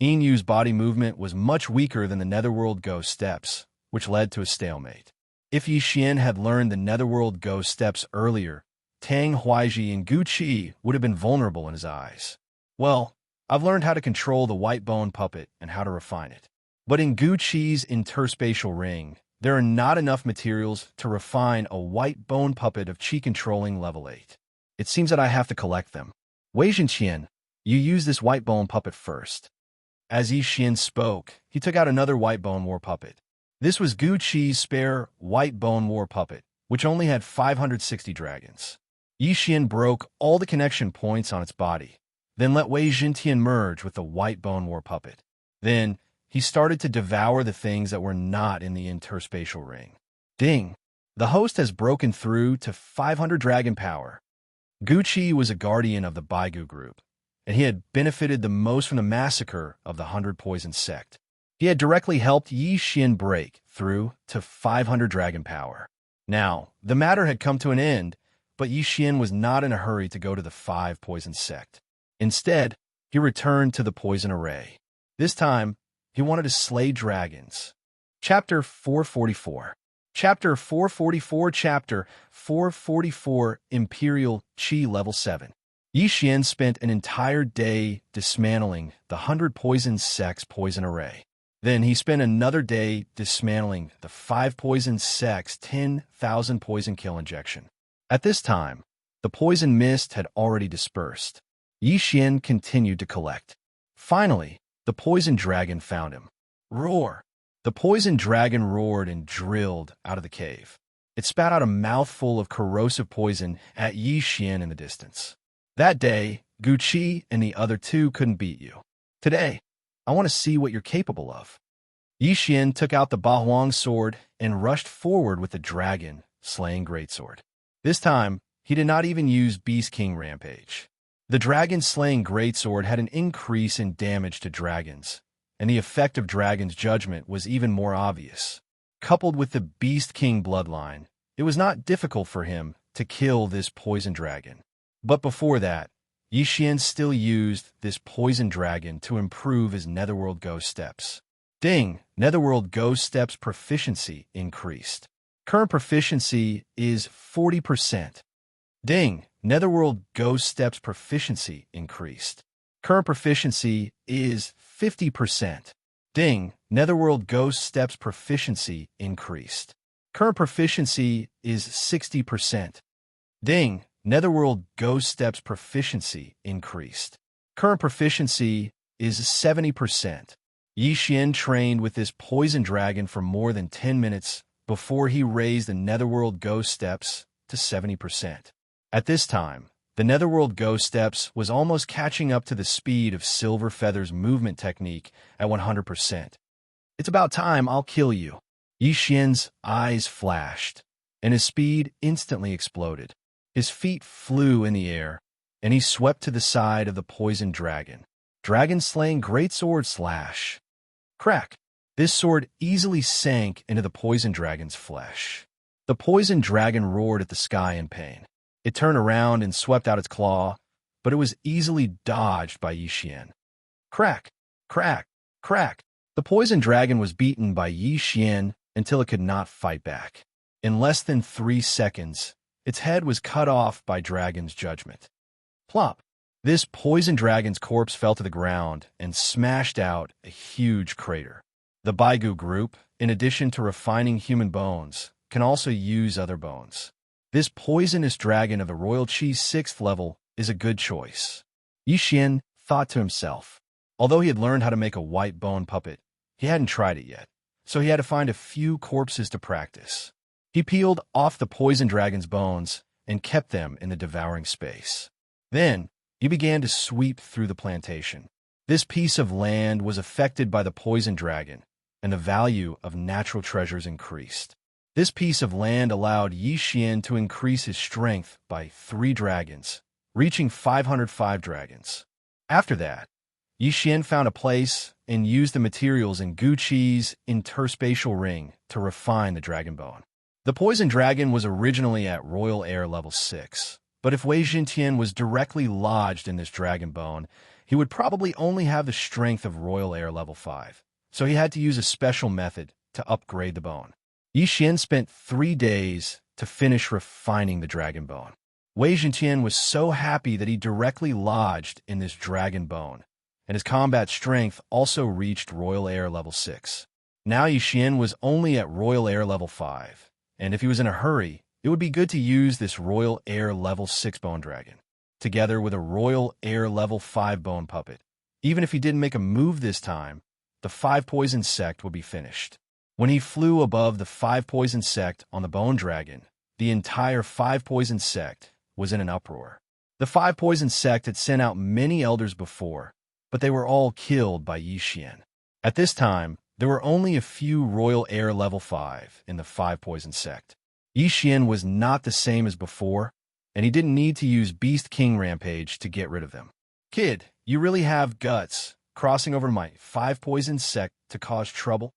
Yinyu's body movement was much weaker than the Netherworld Ghost Steps, which led to a stalemate. If Yi Xian had learned the Netherworld Ghost Steps earlier, Tang Huaiji and Guqi would have been vulnerable in his eyes. Well, I've learned how to control the white bone puppet and how to refine it. But in Guqi's interspatial ring, there are not enough materials to refine a white bone puppet of Qi controlling level 8. It seems that I have to collect them. Wei Zhentian, you use this white bone puppet first. As Yi Xian spoke, he took out another white bone war puppet. This was Guqi's spare white bone war puppet, which only had 560 dragons. Yi Xian broke all the connection points on its body, then let Wei Zhentian merge with the white bone war puppet. Then, he started to devour the things that were not in the interspatial ring. Ding! The host has broken through to 500 dragon power. Guqi was a guardian of the Baigu group, and he had benefited the most from the massacre of the 100 Poison sect. He had directly helped Yi Xian break through to 500 dragon power. Now, the matter had come to an end, but Yi Xian was not in a hurry to go to the 5 Poison sect. Instead, he returned to the Poison Array. This time, he wanted to slay dragons. Chapter 444. Chapter 444 Chapter 444 Imperial Qi Level 7. Yi Xian spent an entire day dismantling the 100 poison sects poison array. Then he spent another day dismantling the 5 poison sects 10,000 poison kill injection. At this time, the poison mist had already dispersed. Yi Xian continued to collect. Finally, the poison dragon found him. Roar! The poison dragon roared and drilled out of the cave. It spat out a mouthful of corrosive poison at Yi Xian in the distance. That day, Gu Qi and the other two couldn't beat you. Today, I want to see what you're capable of. Yi Xian took out the Bahuang sword and rushed forward with the dragon, slaying greatsword. This time, he did not even use Beast King Rampage. The dragon slaying greatsword had an increase in damage to dragons, and the effect of Dragon's Judgment was even more obvious. Coupled with the Beast King bloodline, it was not difficult for him to kill this poison dragon. But before that, Yi Xian still used this poison dragon to improve his Netherworld Ghost Steps. Ding! Netherworld Ghost Steps proficiency increased. Current proficiency is 40%. Ding! Netherworld Ghost Steps proficiency increased. Current proficiency is 50%. Ding! Netherworld Ghost Steps proficiency increased. Current proficiency is 60%. Ding! Netherworld Ghost Steps proficiency increased. Current proficiency is 70%. Yi Xian trained with this poison dragon for more than 10 minutes before he raised the Netherworld Ghost Steps to 70%. At this time, the Netherworld Ghost Steps was almost catching up to the speed of Silver Feather's movement technique at 100%. It's about time I'll kill you. Yi Xian's eyes flashed, and his speed instantly exploded. His feet flew in the air, and he swept to the side of the poison dragon. Dragon-slaying greatsword slash. Crack! This sword easily sank into the poison dragon's flesh. The poison dragon roared at the sky in pain. It turned around and swept out its claw, but it was easily dodged by Yi Xian. Crack! Crack! Crack! The poison dragon was beaten by Yi Xian until it could not fight back. In less than 3 seconds, its head was cut off by Dragon's Judgment. Plop! This poison dragon's corpse fell to the ground and smashed out a huge crater. The Baigu group, in addition to refining human bones, can also use other bones. This poisonous dragon of the Royal Qi 6th level is a good choice. Yi Xian thought to himself. Although he had learned how to make a white bone puppet, he hadn't tried it yet, so he had to find a few corpses to practice. He peeled off the poison dragon's bones and kept them in the devouring space. Then, he began to sweep through the plantation. This piece of land was affected by the poison dragon, and the value of natural treasures increased. This piece of land allowed Yi Xian to increase his strength by 3 dragons, reaching 505 dragons. After that, Yi Xian found a place and used the materials in Gu Qi's interspatial ring to refine the dragon bone. The poison dragon was originally at Royal Air Level 6, but if Wei Xintian was directly lodged in this dragon bone, he would probably only have the strength of Royal Air Level 5, so he had to use a special method to upgrade the bone. Yi Xian spent 3 days to finish refining the dragon bone. Wei Xintian was so happy that he directly lodged in this dragon bone, and his combat strength also reached Royal Air Level 6. Now Yi Xian was only at Royal Air Level 5, and if he was in a hurry, it would be good to use this Royal Air Level 6 bone dragon, together with a Royal Air Level 5 bone puppet. Even if he didn't make a move this time, the 5 poison sect would be finished. When he flew above the 5 poison sect on the bone dragon, the entire 5 poison sect was in an uproar. The 5 poison sect had sent out many elders before, but they were all killed by Yi Xian. At this time, there were only a few Royal Air Level 5 in the 5 poison sect. Yi Xian was not the same as before, and he didn't need to use Beast King Rampage to get rid of them. Kid, you really have guts, crossing over my 5 poison sect to cause trouble?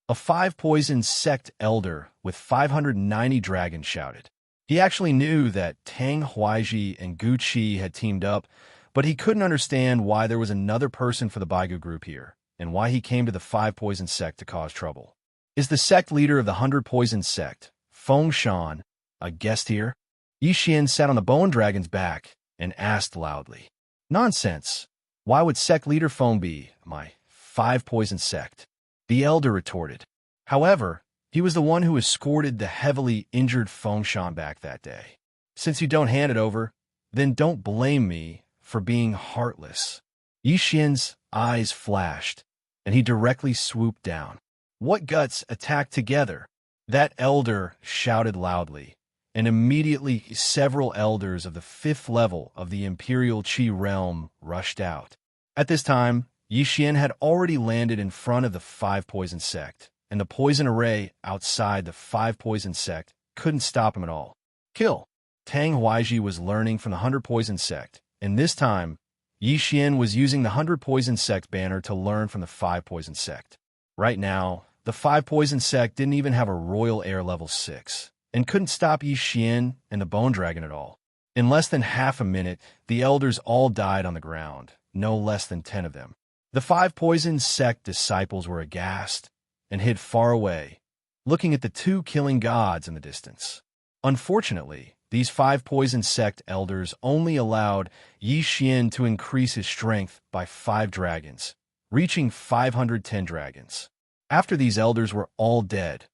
A 5 poison sect elder with 590 dragons shouted. He actually knew that Tang Huaiji and Gu Qi had teamed up, but he couldn't understand why there was another person for the Baigu group here, and why he came to the 5 poison sect to cause trouble. Is the sect leader of the 100 Poison sect, Feng Shan, a guest here? Yi Xian sat on the bone dragon's back and asked loudly. Nonsense. Why would sect leader Feng be my 5 Poison sect? The elder retorted. However, he was the one who escorted the heavily injured Feng Shan back that day. Since you don't hand it over, then don't blame me for being heartless. Yi Xian's eyes flashed, and he directly swooped down. What guts attacked together? That elder shouted loudly, and immediately several elders of the 5th level of the Imperial Qi realm rushed out. At this time, Yi Xian had already landed in front of the 5 Poison sect, and the poison array outside the 5 Poison sect couldn't stop him at all. Kill! Tang Huaiji was learning from the 100 Poison sect, and this time, Yi Xian was using the 100 Poison sect banner to learn from the 5 Poison sect. Right now, the 5 Poison sect didn't even have a Royal Air level 6, and couldn't stop Yi Xian and the Bone Dragon at all. In less than half a minute, the elders all died on the ground, no less than 10 of them. The 5 Poison sect disciples were aghast and hid far away, looking at the 2 killing gods in the distance. Unfortunately, these 5 Poison sect elders only allowed Yi Xian to increase his strength by 5 dragons, reaching 510 dragons. After these elders were all dead,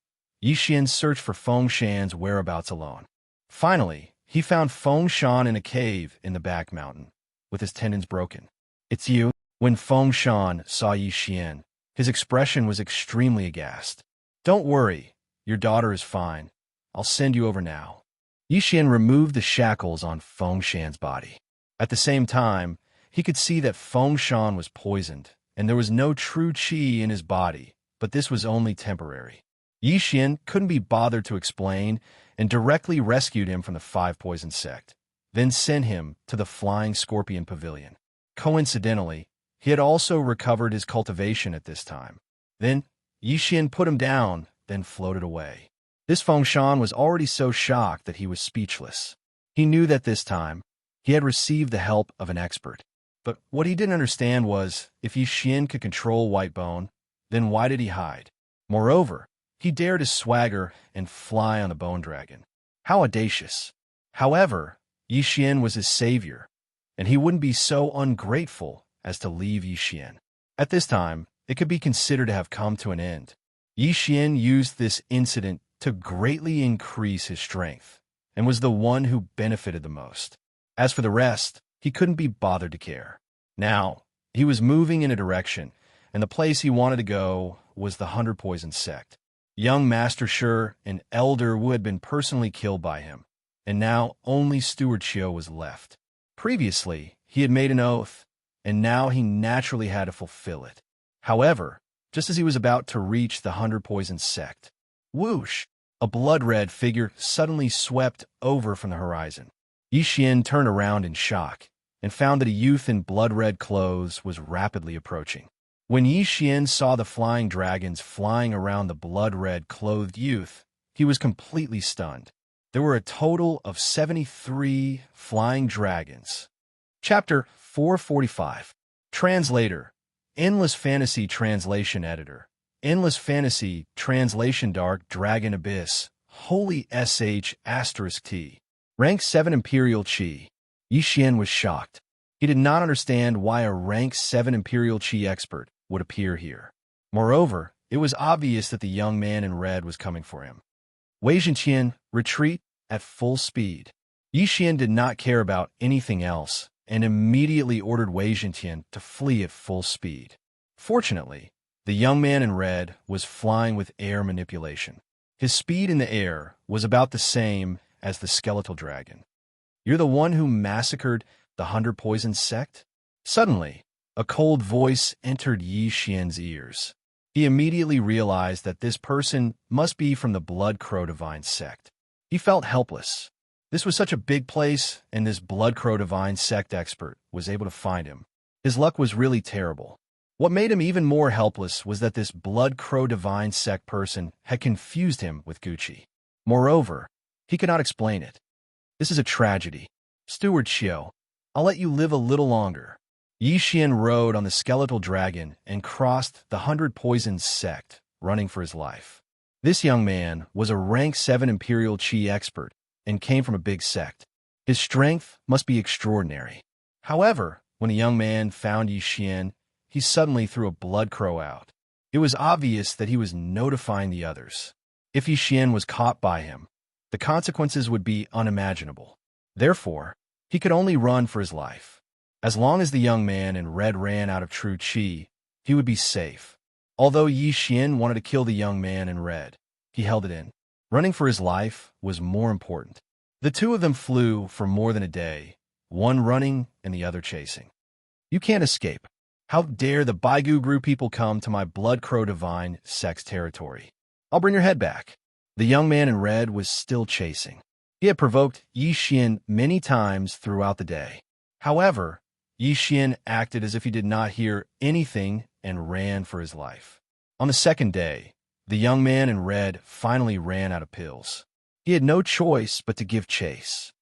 Yi Xian searched for Feng Shan's whereabouts alone. Finally, he found Feng Shan in a cave in the back mountain, with his tendons broken. It's you? When Feng Shan saw Yi Xian, his expression was extremely aghast. Don't worry, your daughter is fine. I'll send you over now. Yi Xian removed the shackles on Feng Shan's body. At the same time, he could see that Feng Shan was poisoned, and there was no true qi in his body, but this was only temporary. Yi Xian couldn't be bothered to explain and directly rescued him from the 5 Poison sect, then sent him to the Flying Scorpion Pavilion. Coincidentally, he had also recovered his cultivation at this time. Then, Yi Xian put him down, then floated away. This Feng Shan was already so shocked that he was speechless. He knew that this time, he had received the help of an expert. But what he didn't understand was, if Yi Xian could control White Bone, then why did he hide? Moreover, he dared to swagger and fly on the Bone Dragon. How audacious! However, Yi Xian was his savior, and he wouldn't be so ungrateful as to leave Yi Xian. At this time, it could be considered to have come to an end. Yi Xian used this incident to greatly increase his strength, and was the one who benefited the most. As for the rest, he couldn't be bothered to care. Now, he was moving in a direction, and the place he wanted to go was the 100 Poison sect. Young Master Shi, an elder who had been personally killed by him, and now only Steward Qiu was left. Previously, he had made an oath, and now he naturally had to fulfill it. However, just as he was about to reach the 100 Poison sect, whoosh! A blood-red figure suddenly swept over from the horizon. Yi Xian turned around in shock and found that a youth in blood-red clothes was rapidly approaching. When Yi Xian saw the flying dragons flying around the blood-red clothed youth, he was completely stunned. There were a total of 73 flying dragons. Chapter 445. Translator. Endless Fantasy Translation Editor. Endless Fantasy Translation Dark Dragon Abyss. Holy SH *T. Rank 7 Imperial Qi. Yi Xian was shocked. He did not understand why a rank 7 Imperial Qi expert would appear here. Moreover, it was obvious that the young man in red was coming for him. Wei Zhenqian, retreat at full speed. Yi Xian did not care about anything else and immediately ordered Wei Zhenqian to flee at full speed. Fortunately, the young man in red was flying with air manipulation. His speed in the air was about the same as the skeletal dragon. You're the one who massacred the 100 Poison sect? Suddenly, a cold voice entered Yi Xian's ears. He immediately realized that this person must be from the Blood Crow Divine sect. He felt helpless. This was such a big place, and this Blood Crow Divine sect expert was able to find him. His luck was really terrible. What made him even more helpless was that this Blood Crow Divine sect person had confused him with Gucci. Moreover, he could not explain it. This is a tragedy. Steward Qiu, I'll let you live a little longer. Yi Xian rode on the skeletal dragon and crossed the 100 Poison sect, running for his life. This young man was a rank 7 Imperial Qi expert and came from a big sect. His strength must be extraordinary. However, when a young man found Yi Xian, he suddenly threw a blood crow out. It was obvious that he was notifying the others. If Yi Xian was caught by him, the consequences would be unimaginable. Therefore, he could only run for his life. As long as the young man in red ran out of true Qi, he would be safe. Although Yi Xian wanted to kill the young man in red, he held it in. Running for his life was more important. The two of them flew for more than a day, one running and the other chasing. You can't escape. How dare the Baigu group people come to my Blood Crow Divine Sex territory? I'll bring your head back. The young man in red was still chasing. He had provoked Yi Xian many times throughout the day. However, Yi Xian acted as if he did not hear anything and ran for his life. On the second day, the young man in red finally ran out of pills. He had no choice but to give chase.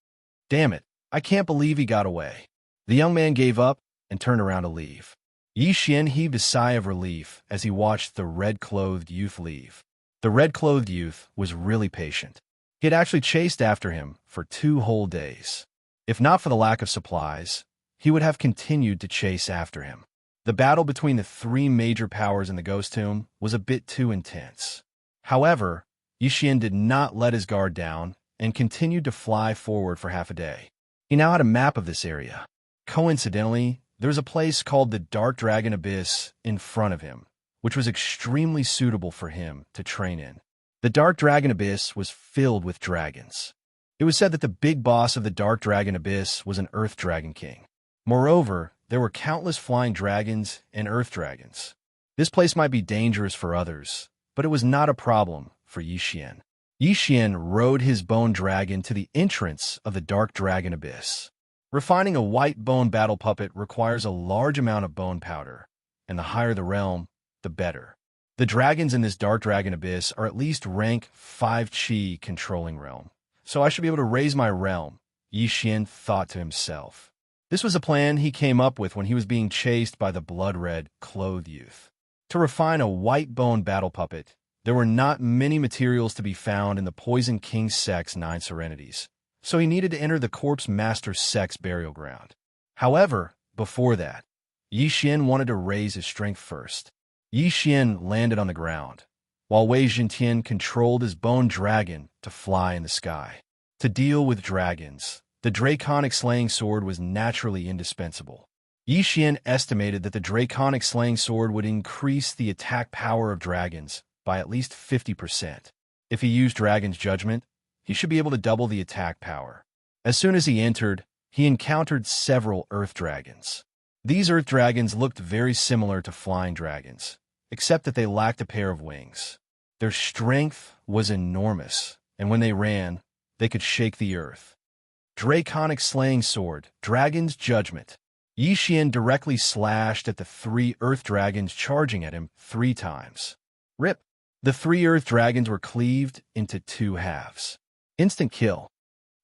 Damn it, I can't believe he got away. The young man gave up and turned around to leave. Yi Xian heaved a sigh of relief as he watched the red-clothed youth leave. The red-clothed youth was really patient. He had actually chased after him for 2 whole days. If not for the lack of supplies, he would have continued to chase after him. The battle between the 3 major powers in the Ghost Tomb was a bit too intense. However, Yi Xian did not let his guard down and continued to fly forward for half a day. He now had a map of this area. Coincidentally, there was a place called the Dark Dragon Abyss in front of him, which was extremely suitable for him to train in. The Dark Dragon Abyss was filled with dragons. It was said that the big boss of the Dark Dragon Abyss was an Earth Dragon King. Moreover, there were countless flying dragons and earth dragons. This place might be dangerous for others, but it was not a problem for Yi Xian. Yi Xian rode his bone dragon to the entrance of the Dark Dragon Abyss. Refining a white bone battle puppet requires a large amount of bone powder, and the higher the realm, the better. The dragons in this Dark Dragon Abyss are at least rank 5 Qi controlling realm, so I should be able to raise my realm, Yi Xian thought to himself. This was a plan he came up with when he was being chased by the blood-red clothed youth. To refine a white bone battle puppet, there were not many materials to be found in the Poison King Sect's 9 serenities, so he needed to enter the Corpse Master Sect's burial ground. However, before that, Yi Xian wanted to raise his strength first. Yi Xian landed on the ground, while Wei Zhentian controlled his bone dragon to fly in the sky. To deal with dragons, the Draconic Slaying Sword was naturally indispensable. Yi Xian estimated that the Draconic Slaying Sword would increase the attack power of dragons by at least 50%. If he used Dragon's Judgment, he should be able to double the attack power. As soon as he entered, he encountered several earth dragons. These earth dragons looked very similar to flying dragons, except that they lacked a pair of wings. Their strength was enormous, and when they ran, they could shake the earth. Draconic Slaying Sword, Dragon's Judgment. Yi Xian directly slashed at the 3 earth dragons charging at him 3 times. Rip! The 3 earth dragons were cleaved into 2 halves. Instant kill.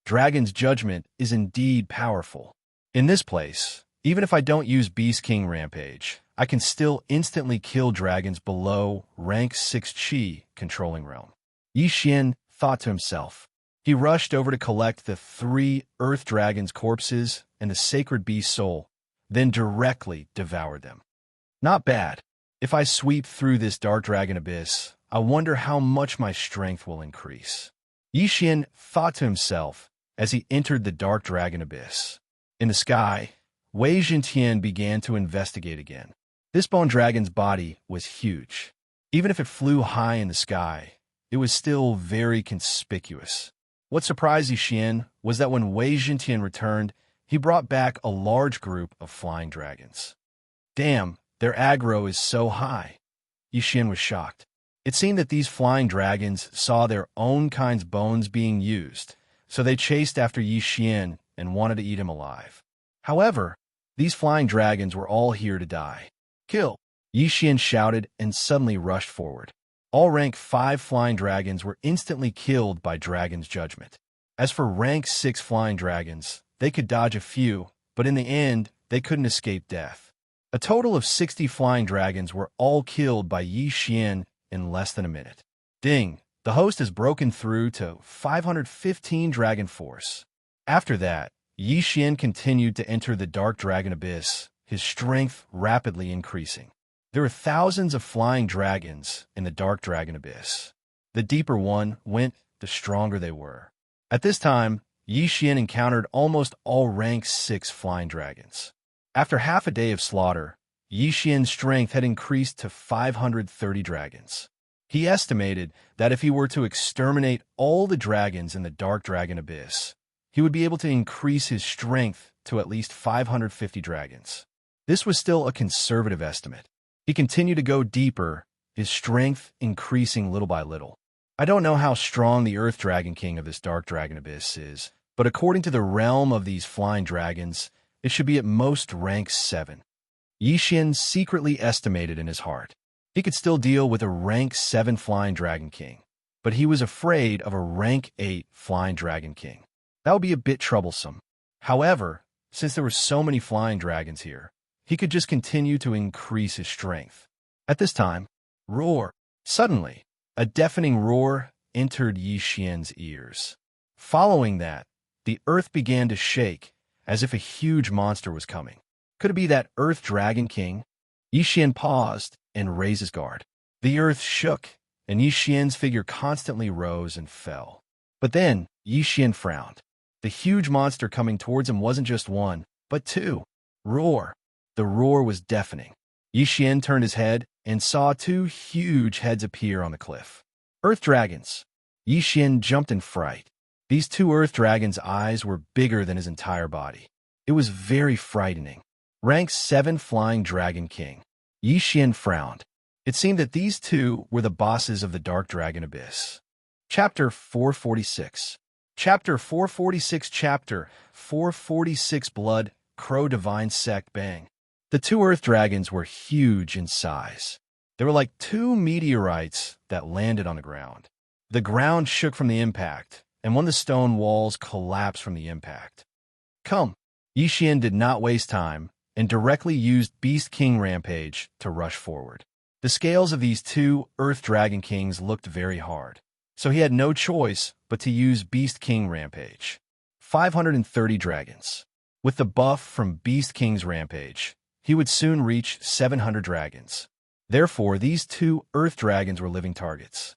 Dragon's Judgment is indeed powerful. In this place, even if I don't use Beast King Rampage, I can still instantly kill dragons below rank 6 Qi controlling realm. Yi Xian thought to himself. He rushed over to collect the 3 earth dragons' corpses and the sacred beast soul, then directly devoured them. Not bad. If I sweep through this Dark Dragon Abyss, I wonder how much my strength will increase. Yi Xian thought to himself as he entered the Dark Dragon Abyss. In the sky, Wei Zhentian began to investigate again. This bone dragon's body was huge. Even if it flew high in the sky, it was still very conspicuous. What surprised Yi Xian was that when Wei Zhentian returned, he brought back a large group of flying dragons. Damn, their aggro is so high. Yi Xian was shocked. It seemed that these flying dragons saw their own kind's bones being used, so they chased after Yi Xian and wanted to eat him alive. However, these flying dragons were all here to die. Kill! Yi Xian shouted and suddenly rushed forward. All rank 5 flying dragons were instantly killed by Dragon's Judgment. As for rank 6 flying dragons, they could dodge a few, but in the end, they couldn't escape death. A total of 60 flying dragons were all killed by Yi Xian in less than a minute. Ding! The host has broken through to 515 dragon force. After that, Yi Xian continued to enter the dark dragon abyss, his strength rapidly increasing. There were thousands of flying dragons in the dark dragon abyss. The deeper one went, the stronger they were. At this time, Yi Xian encountered almost all rank 6 flying dragons. After half a day of slaughter, Yi Xian's strength had increased to 530 dragons. He estimated that if he were to exterminate all the dragons in the dark dragon abyss, he would be able to increase his strength to at least 550 dragons. This was still a conservative estimate. He continued to go deeper, his strength increasing little by little. I don't know how strong the Earth Dragon King of this dark dragon abyss is, but according to the realm of these flying dragons, it should be at most rank 7. Yi Xian secretly estimated in his heart. He could still deal with a rank 7 flying dragon king, but he was afraid of a rank 8 flying dragon king. That would be a bit troublesome. However, since there were so many flying dragons here, he could just continue to increase his strength. At this time, roar! Suddenly, a deafening roar entered Yi Xian's ears. Following that, the earth began to shake, as if a huge monster was coming. Could it be that Earth Dragon King? Yi Xian paused and raised his guard. The earth shook, and Yi Xian's figure constantly rose and fell. But then, Yi Xian frowned. The huge monster coming towards him wasn't just one, but 2. Roar! The roar was deafening. Yi Xian turned his head and saw 2 huge heads appear on the cliff. Earth dragons! Yi Xian jumped in fright. These 2 earth dragons' eyes were bigger than his entire body. It was very frightening. Rank 7 Flying Dragon King. Yi Xian frowned. It seemed that these 2 were the bosses of the Dark Dragon Abyss. Chapter 446. Chapter 446. Chapter 446. Blood, Crow Divine Sect Bang. The 2 earth dragons were huge in size. They were like 2 meteorites that landed on the ground. The ground shook from the impact, and one of the stone walls collapsed from the impact. Come! Yi Xian did not waste time, and directly used Beast King Rampage to rush forward. The scales of these 2 Earth Dragon Kings looked very hard, so he had no choice but to use Beast King Rampage. 530 dragons. With the buff from Beast King's Rampage, he would soon reach 700 dragons. Therefore, these 2 Earth Dragons were living targets.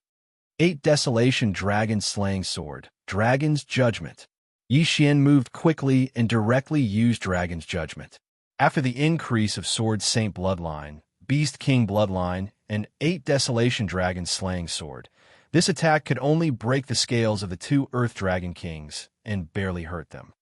8 Desolation Dragon Slaying Sword, Dragon's Judgment. Yi Xian moved quickly and directly used Dragon's Judgment. After the increase of Sword Saint Bloodline, Beast King Bloodline, and 8 Desolation Dragon Slaying Sword, this attack could only break the scales of the 2 Earth Dragon Kings and barely hurt them.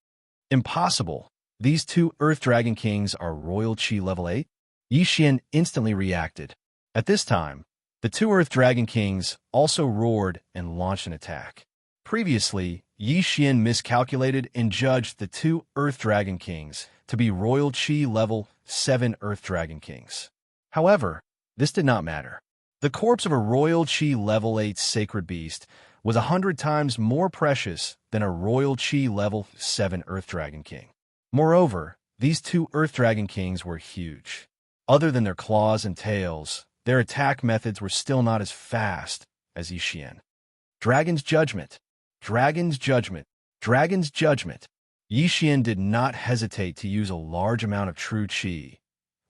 Impossible! These 2 Earth Dragon Kings are Royal Qi level 8? Yi Xian instantly reacted. At this time, the 2 Earth Dragon Kings also roared and launched an attack. Previously, Yi Xian miscalculated and judged the 2 Earth Dragon Kings to be Royal Qi level 7 Earth Dragon Kings. However, this did not matter. The corpse of a Royal Qi level 8 Sacred Beast was 100 times more precious than a Royal Qi level 7 Earth Dragon King. Moreover, these 2 Earth Dragon Kings were huge. Other than their claws and tails, their attack methods were still not as fast as Yi Xian. Dragon's Judgment. Dragon's Judgment. Dragon's Judgment. Yi Xian did not hesitate to use a large amount of true Qi.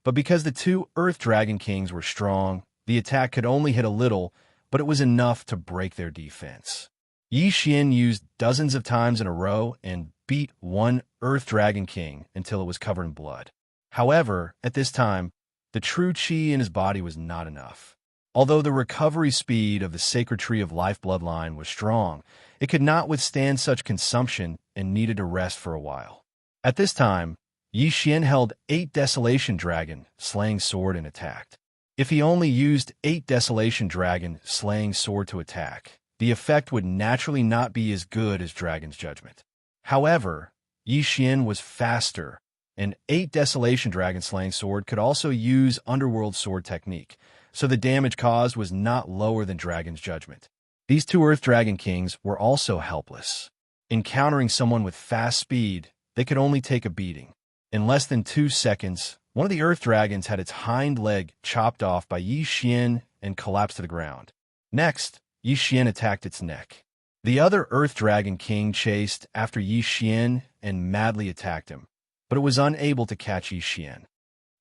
But because the 2 Earth Dragon Kings were strong, the attack could only hit a little, but it was enough to break their defense. Yi Xian used dozens of times in a row and beat 1 Earth Dragon King until it was covered in blood. However, at this time, the true Qi in his body was not enough. Although the recovery speed of the Sacred Tree of Life bloodline was strong, it could not withstand such consumption and needed to rest for a while. At this time, Yi Xian held 8 Desolation Dragon Slaying Sword and attacked. If he only used 8 Desolation Dragon Slaying Sword to attack, the effect would naturally not be as good as Dragon's Judgment. However, Yi Xian was faster, and 8 Desolation Dragon Slaying Sword could also use Underworld Sword technique, so the damage caused was not lower than Dragon's Judgment. These 2 Earth Dragon Kings were also helpless. Encountering someone with fast speed, they could only take a beating. In less than 2 seconds, one of the Earth Dragons had its hind leg chopped off by Yi Xian and collapsed to the ground. Next, Yi Xian attacked its neck. The other Earth Dragon King chased after Yi Xian and madly attacked him, but it was unable to catch Yi Xian.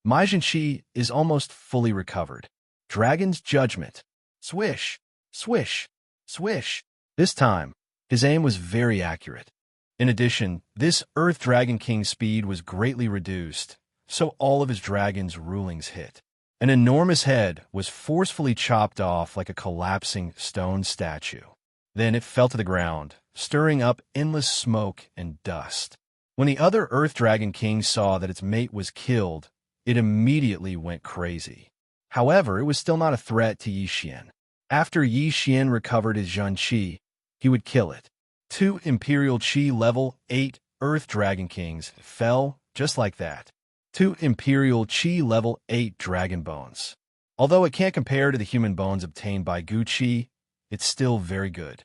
Mai Zhenqi is almost fully recovered. Dragon's Judgment. Swish, swish, swish. This time, his aim was very accurate. In addition, this Earth Dragon King's speed was greatly reduced, so all of his dragon's rulings hit. An enormous head was forcefully chopped off like a collapsing stone statue. Then it fell to the ground, stirring up endless smoke and dust. When the other Earth Dragon King saw that its mate was killed, it immediately went crazy. However, it was still not a threat to Yi Xian. After Yi Xian recovered his Xianxia, he would kill it. 2 Imperial Qi level 8 Earth Dragon Kings fell just like that. 2 Imperial Qi level 8 Dragon Bones. Although it can't compare to the human bones obtained by Gu Qi, it's still very good.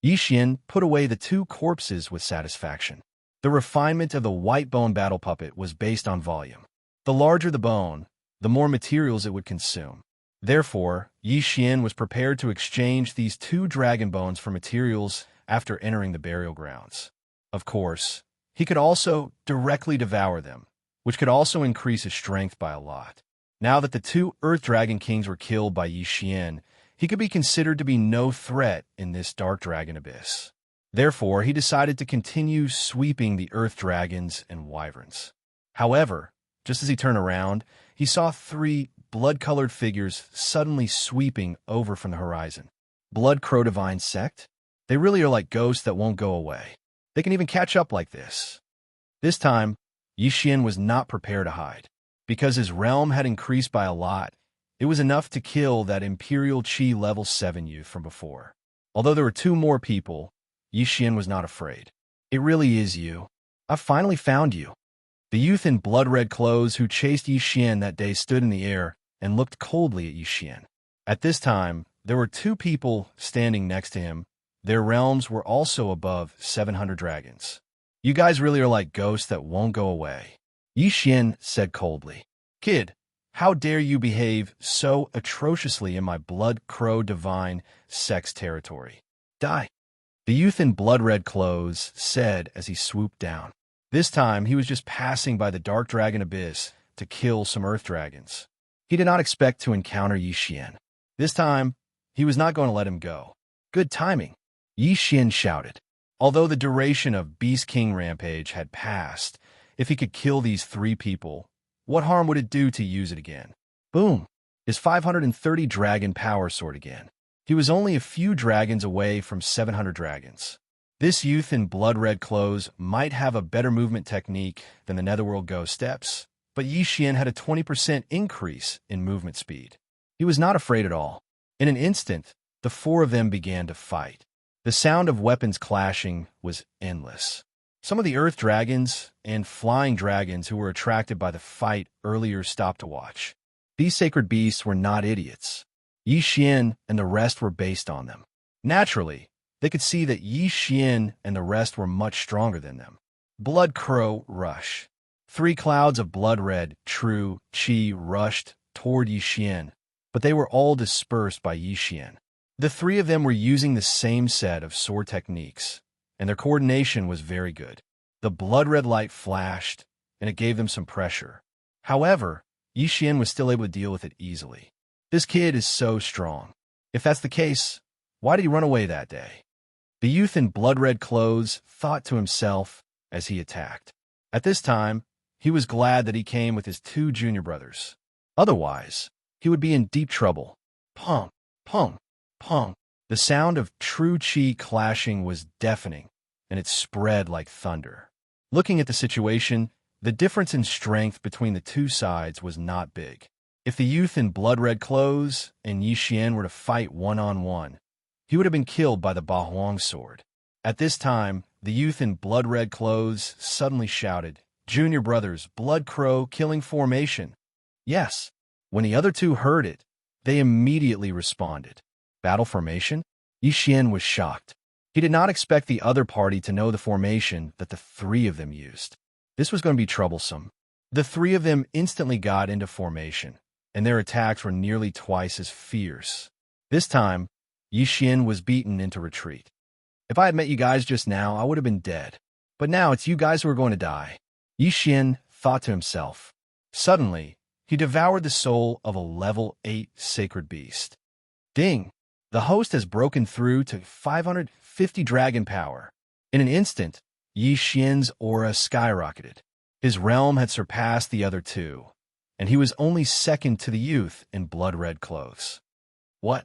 Yi Xian put away the 2 corpses with satisfaction. The refinement of the white bone battle puppet was based on volume. The larger the bone, the more materials it would consume. Therefore, Yi Xian was prepared to exchange these 2 dragon bones for materials after entering the burial grounds. Of course, he could also directly devour them, which could also increase his strength by a lot. Now that the 2 Earth Dragon Kings were killed by Yi Xian, he could be considered to be no threat in this dark dragon abyss. Therefore, he decided to continue sweeping the Earth Dragons and Wyverns. However, just as he turned around, he saw 3 blood-colored figures suddenly sweeping over from the horizon. Blood Crow Divine Sect? They really are like ghosts that won't go away. They can even catch up like this. This time, Yi Xian was not prepared to hide. Because his realm had increased by a lot, it was enough to kill that Imperial Qi level 7 youth from before. Although there were 2 more people, Yi Xian was not afraid. It really is you. I've finally found you. The youth in blood-red clothes who chased Yi Xian that day stood in the air and looked coldly at Yi Xian. At this time, there were 2 people standing next to him. Their realms were also above 700 dragons. You guys really are like ghosts that won't go away. Yi Xian said coldly. Kid, how dare you behave so atrociously in my Blood Crow Divine Sex territory? Die. The youth in blood-red clothes said as he swooped down. This time, he was just passing by the Dark Dragon Abyss to kill some Earth Dragons. He did not expect to encounter Yi Xian. This time, he was not going to let him go. Good timing, Yi Xian shouted. Although the duration of Beast King Rampage had passed, if he could kill these 3 people, what harm would it do to use it again? Boom! His 530 dragon power soared again. He was only a few dragons away from 700 dragons. This youth in blood-red clothes might have a better movement technique than the Netherworld Ghost Steps, but Yi Xian had a 20% increase in movement speed. He was not afraid at all. In an instant, the 4 of them began to fight. The sound of weapons clashing was endless. Some of the Earth Dragons and Flying Dragons who were attracted by the fight earlier stopped to watch. These sacred beasts were not idiots. Yi Xian and the rest were based on them. Naturally, they could see that Yi Xian and the rest were much stronger than them. Blood Crow Rush. 3 clouds of blood-red, true Qi rushed toward Yi Xian, but they were all dispersed by Yi Xian. The 3 of them were using the same set of sword techniques, and their coordination was very good. The blood-red light flashed, and it gave them some pressure. However, Yi Xian was still able to deal with it easily. This kid is so strong. If that's the case, why did he run away that day? The youth in blood-red clothes thought to himself as he attacked. At this time, he was glad that he came with his 2 junior brothers. Otherwise, he would be in deep trouble. Pong, pong, pong. The sound of true Qi clashing was deafening, and it spread like thunder. Looking at the situation, the difference in strength between the 2 sides was not big. If the youth in blood-red clothes and Yi Xian were to fight one-on-one, he would have been killed by the Bahuang sword. At this time, the youth in blood-red clothes suddenly shouted, Junior brothers, Blood Crow killing formation. Yes. When the other 2 heard it, they immediately responded. Battle formation? Yi Xian was shocked. He did not expect the other party to know the formation that the 3 of them used. This was going to be troublesome. The 3 of them instantly got into formation, and their attacks were nearly twice as fierce. This time, Yi Xian was beaten into retreat. If I had met you guys just now, I would have been dead. But now it's you guys who are going to die. Yi Xian thought to himself. Suddenly, he devoured the soul of a level 8 sacred beast. Ding! The host has broken through to 550 dragon power. In an instant, Yi Xian's aura skyrocketed. His realm had surpassed the other two, and he was only second to the youth in blood-red clothes. What?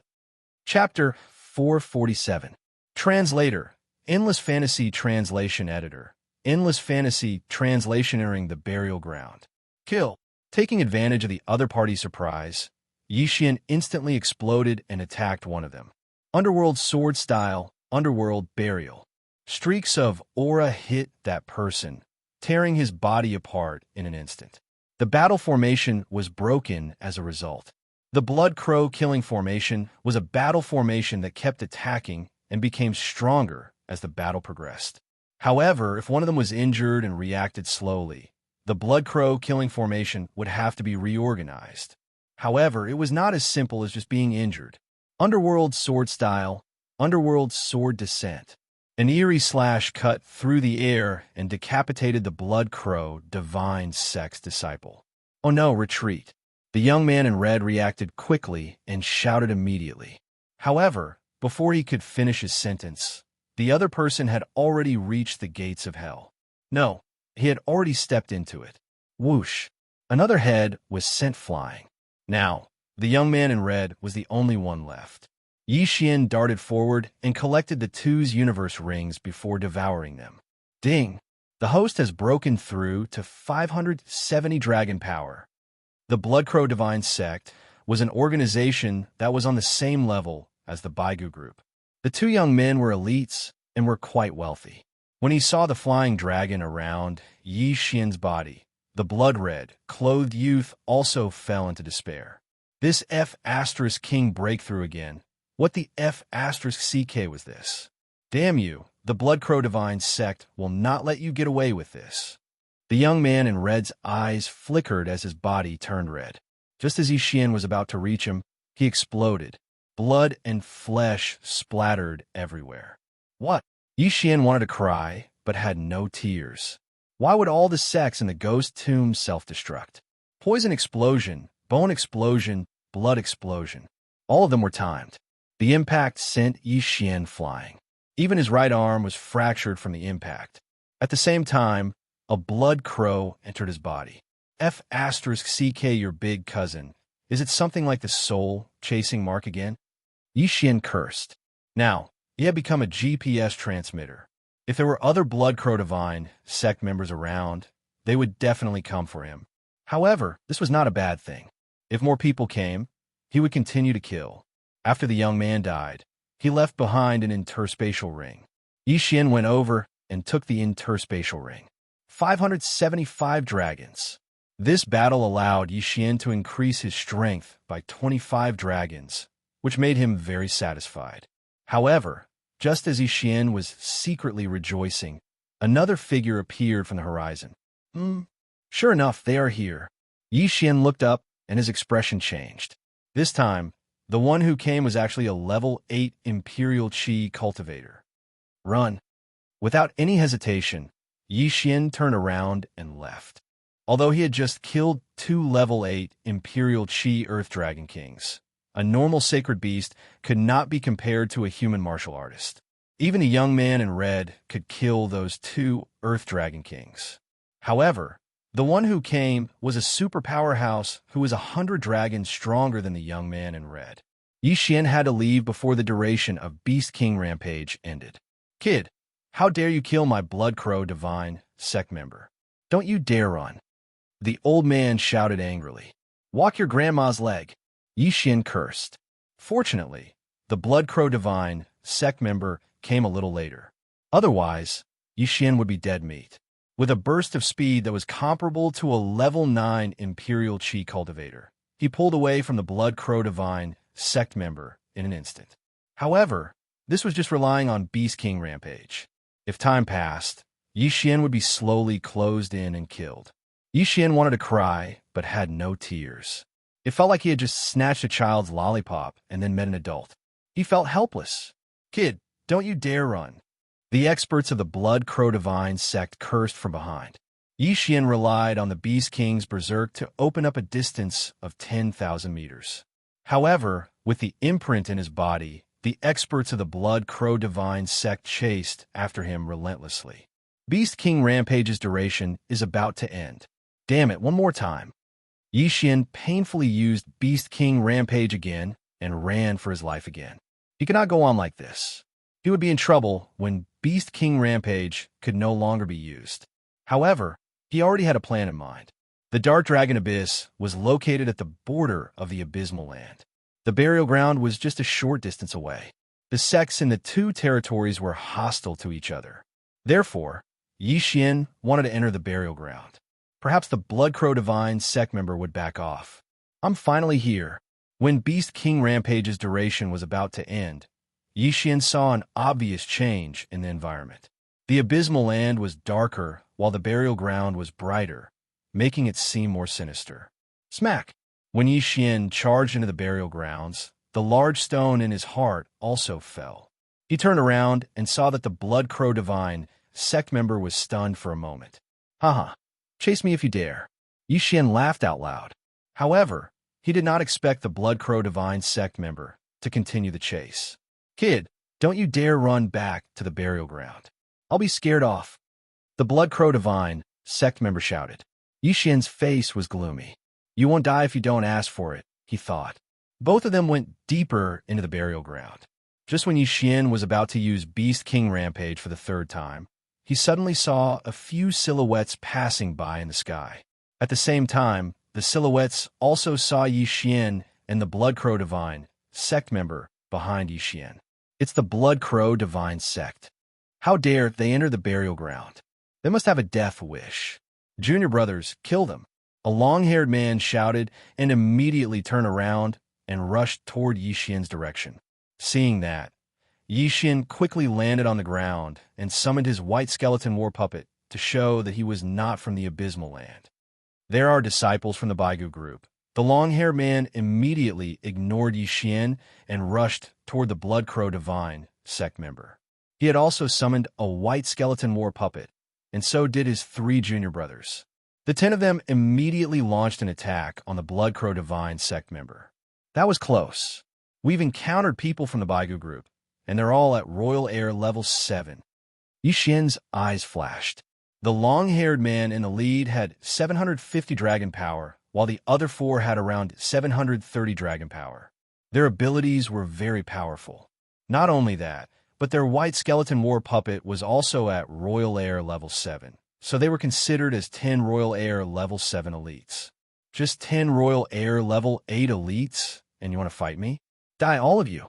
Chapter 447. Translator, Endless Fantasy Translation Editor. Endless Fantasy Translation entering the burial ground. Kill. Taking advantage of the other party's surprise, Yi Xian instantly exploded and attacked one of them. Underworld Sword Style, Underworld Burial. Streaks of aura hit that person, tearing his body apart in an instant. The battle formation was broken as a result. The Blood Crow killing formation was a battle formation that kept attacking and became stronger as the battle progressed. However, if one of them was injured and reacted slowly, the Blood Crow killing formation would have to be reorganized. However, it was not as simple as just being injured. Underworld Sword Style, Underworld Sword Descent. An eerie slash cut through the air and decapitated the Blood Crow divine sex disciple. Oh no, retreat. The young man in red reacted quickly and shouted immediately. However, before he could finish his sentence, the other person had already reached the gates of hell. No, he had already stepped into it. Whoosh! Another head was sent flying. Now, the young man in red was the only one left. Yi Xian darted forward and collected the two's universe rings before devouring them. Ding! The host has broken through to 570 dragon power. The Blood Crow Divine Sect was an organization that was on the same level as the Baigu group. The two young men were elites and were quite wealthy. When he saw the flying dragon around Yi Xian's body, the blood-red, clothed youth also fell into despair. This F*King breakthrough again. What the F*CK was this? Damn you, the Blood Crow Divine Sect will not let you get away with this. The young man in red's eyes flickered as his body turned red. Just as Yi Xian was about to reach him, he exploded. Blood and flesh splattered everywhere. What? Yi Xian wanted to cry, but had no tears. Why would all the sects in the ghost tomb self-destruct? Poison explosion, bone explosion, blood explosion. All of them were timed. The impact sent Yi Xian flying. Even his right arm was fractured from the impact. At the same time, a blood crow entered his body. F*CK your big cousin. Is it something like the soul chasing mark again? Yi Xian cursed. Now, he had become a GPS transmitter. If there were other Blood Crow Divine sect members around, they would definitely come for him. However, this was not a bad thing. If more people came, he would continue to kill. After the young man died, he left behind an interspatial ring. Yi Xian went over and took the interspatial ring. 575 dragons. This battle allowed Yi Xian to increase his strength by 25 dragons, which made him very satisfied. However, just as Yi Xian was secretly rejoicing, another figure appeared from the horizon. Sure enough, they are here. Yi Xian looked up and his expression changed. This time, the one who came was actually a level 8 Imperial Qi cultivator. Run. Without any hesitation, Yi Xian turned around and left. Although he had just killed 2 level 8 Imperial Qi Earth Dragon Kings, a normal sacred beast could not be compared to a human martial artist. Even a young man in red could kill those 2 Earth Dragon Kings. However, the one who came was a super powerhouse who was 100 dragons stronger than the young man in red. Yi Xian had to leave before the duration of Beast King Rampage ended. Kid, how dare you kill my Blood Crow Divine sect member? Don't you dare run. The old man shouted angrily. Walk your grandma's leg. Yi Xian cursed. Fortunately, the Blood Crow Divine sect member came a little later. Otherwise, Yi Xian would be dead meat. With a burst of speed that was comparable to a level 9 Imperial Qi cultivator, he pulled away from the Blood Crow Divine sect member in an instant. However, this was just relying on Beast King Rampage. If time passed, Yi Xian would be slowly closed in and killed. Yi Xian wanted to cry, but had no tears. It felt like he had just snatched a child's lollipop and then met an adult. He felt helpless. "Kid, don't you dare run." The experts of the Blood Crow Divine sect cursed from behind. Xian relied on the Beast King's berserk to open up a distance of 10,000 meters. However, with the imprint in his body, the experts of the Blood Crow Divine sect chased after him relentlessly. Beast King Rampage's duration is about to end. Damn it, one more time. Xian painfully used Beast King Rampage again and ran for his life again. He could not go on like this. He would be in trouble when Beast King Rampage could no longer be used. However, he already had a plan in mind. The Dark Dragon Abyss was located at the border of the Abysmal Land. The burial ground was just a short distance away. The sects in the two territories were hostile to each other. Therefore, Xian wanted to enter the burial ground. Perhaps the Blood Crow Divine sect member would back off. I'm finally here. When Beast King Rampage's duration was about to end, Xian saw an obvious change in the environment. The Abysmal Land was darker while the burial ground was brighter, making it seem more sinister. Smack! When Xian charged into the burial grounds, the large stone in his heart also fell. He turned around and saw that the Blood Crow Divine sect member was stunned for a moment. Haha, chase me if you dare. Xian laughed out loud. However, he did not expect the Blood Crow Divine sect member to continue the chase. Kid, don't you dare run back to the burial ground. I'll be scared off. The Blood Crow Divine sect member shouted. Xian's face was gloomy. You won't die if you don't ask for it, he thought. Both of them went deeper into the burial ground. Just when Xian was about to use Beast King Rampage for the third time, he suddenly saw a few silhouettes passing by in the sky. At the same time, the silhouettes also saw Xian and the Blood Crow Divine sect member behind Xian. It's the Blood Crow Divine sect. How dare they enter the burial ground? They must have a death wish. Junior brothers, kill them. A long-haired man shouted and immediately turned around and rushed toward Xian's direction. Seeing that, Xian quickly landed on the ground and summoned his white skeleton war puppet to show that he was not from the Abysmal Land. There are disciples from the Baigu group. The long-haired man immediately ignored Xian and rushed toward the Blood Crow Divine sect member. He had also summoned a white skeleton war puppet, and so did his 3 junior brothers. The 10 of them immediately launched an attack on the Blood Crow Divine sect member. That was close. We've encountered people from the Baigu group, and they're all at Royal Air Level 7. Xian's eyes flashed. The long-haired man in the lead had 750 dragon power, while the other 4 had around 730 dragon power. Their abilities were very powerful. Not only that, but their white skeleton war puppet was also at Royal Air Level 7, so they were considered as 10 Royal Air Level 7 elites. Just 10 Royal Air Level 8 elites, and you want to fight me? Die, all of you.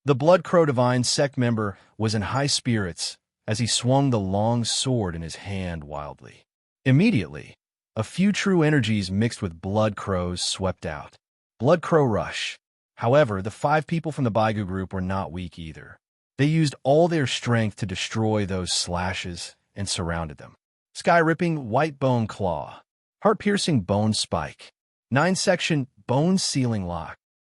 The Blood Crow Divine sect member was in high spirits as he swung the long sword in his hand wildly. Immediately, a few true energies mixed with Blood Crows swept out. Blood Crow Rush. However, the 5 people from the Baigu group were not weak either. They used all their strength to destroy those slashes and surrounded them. Sky-ripping White Bone Claw. Heart-piercing Bone Spike. 9-section Bone Sealing Lock.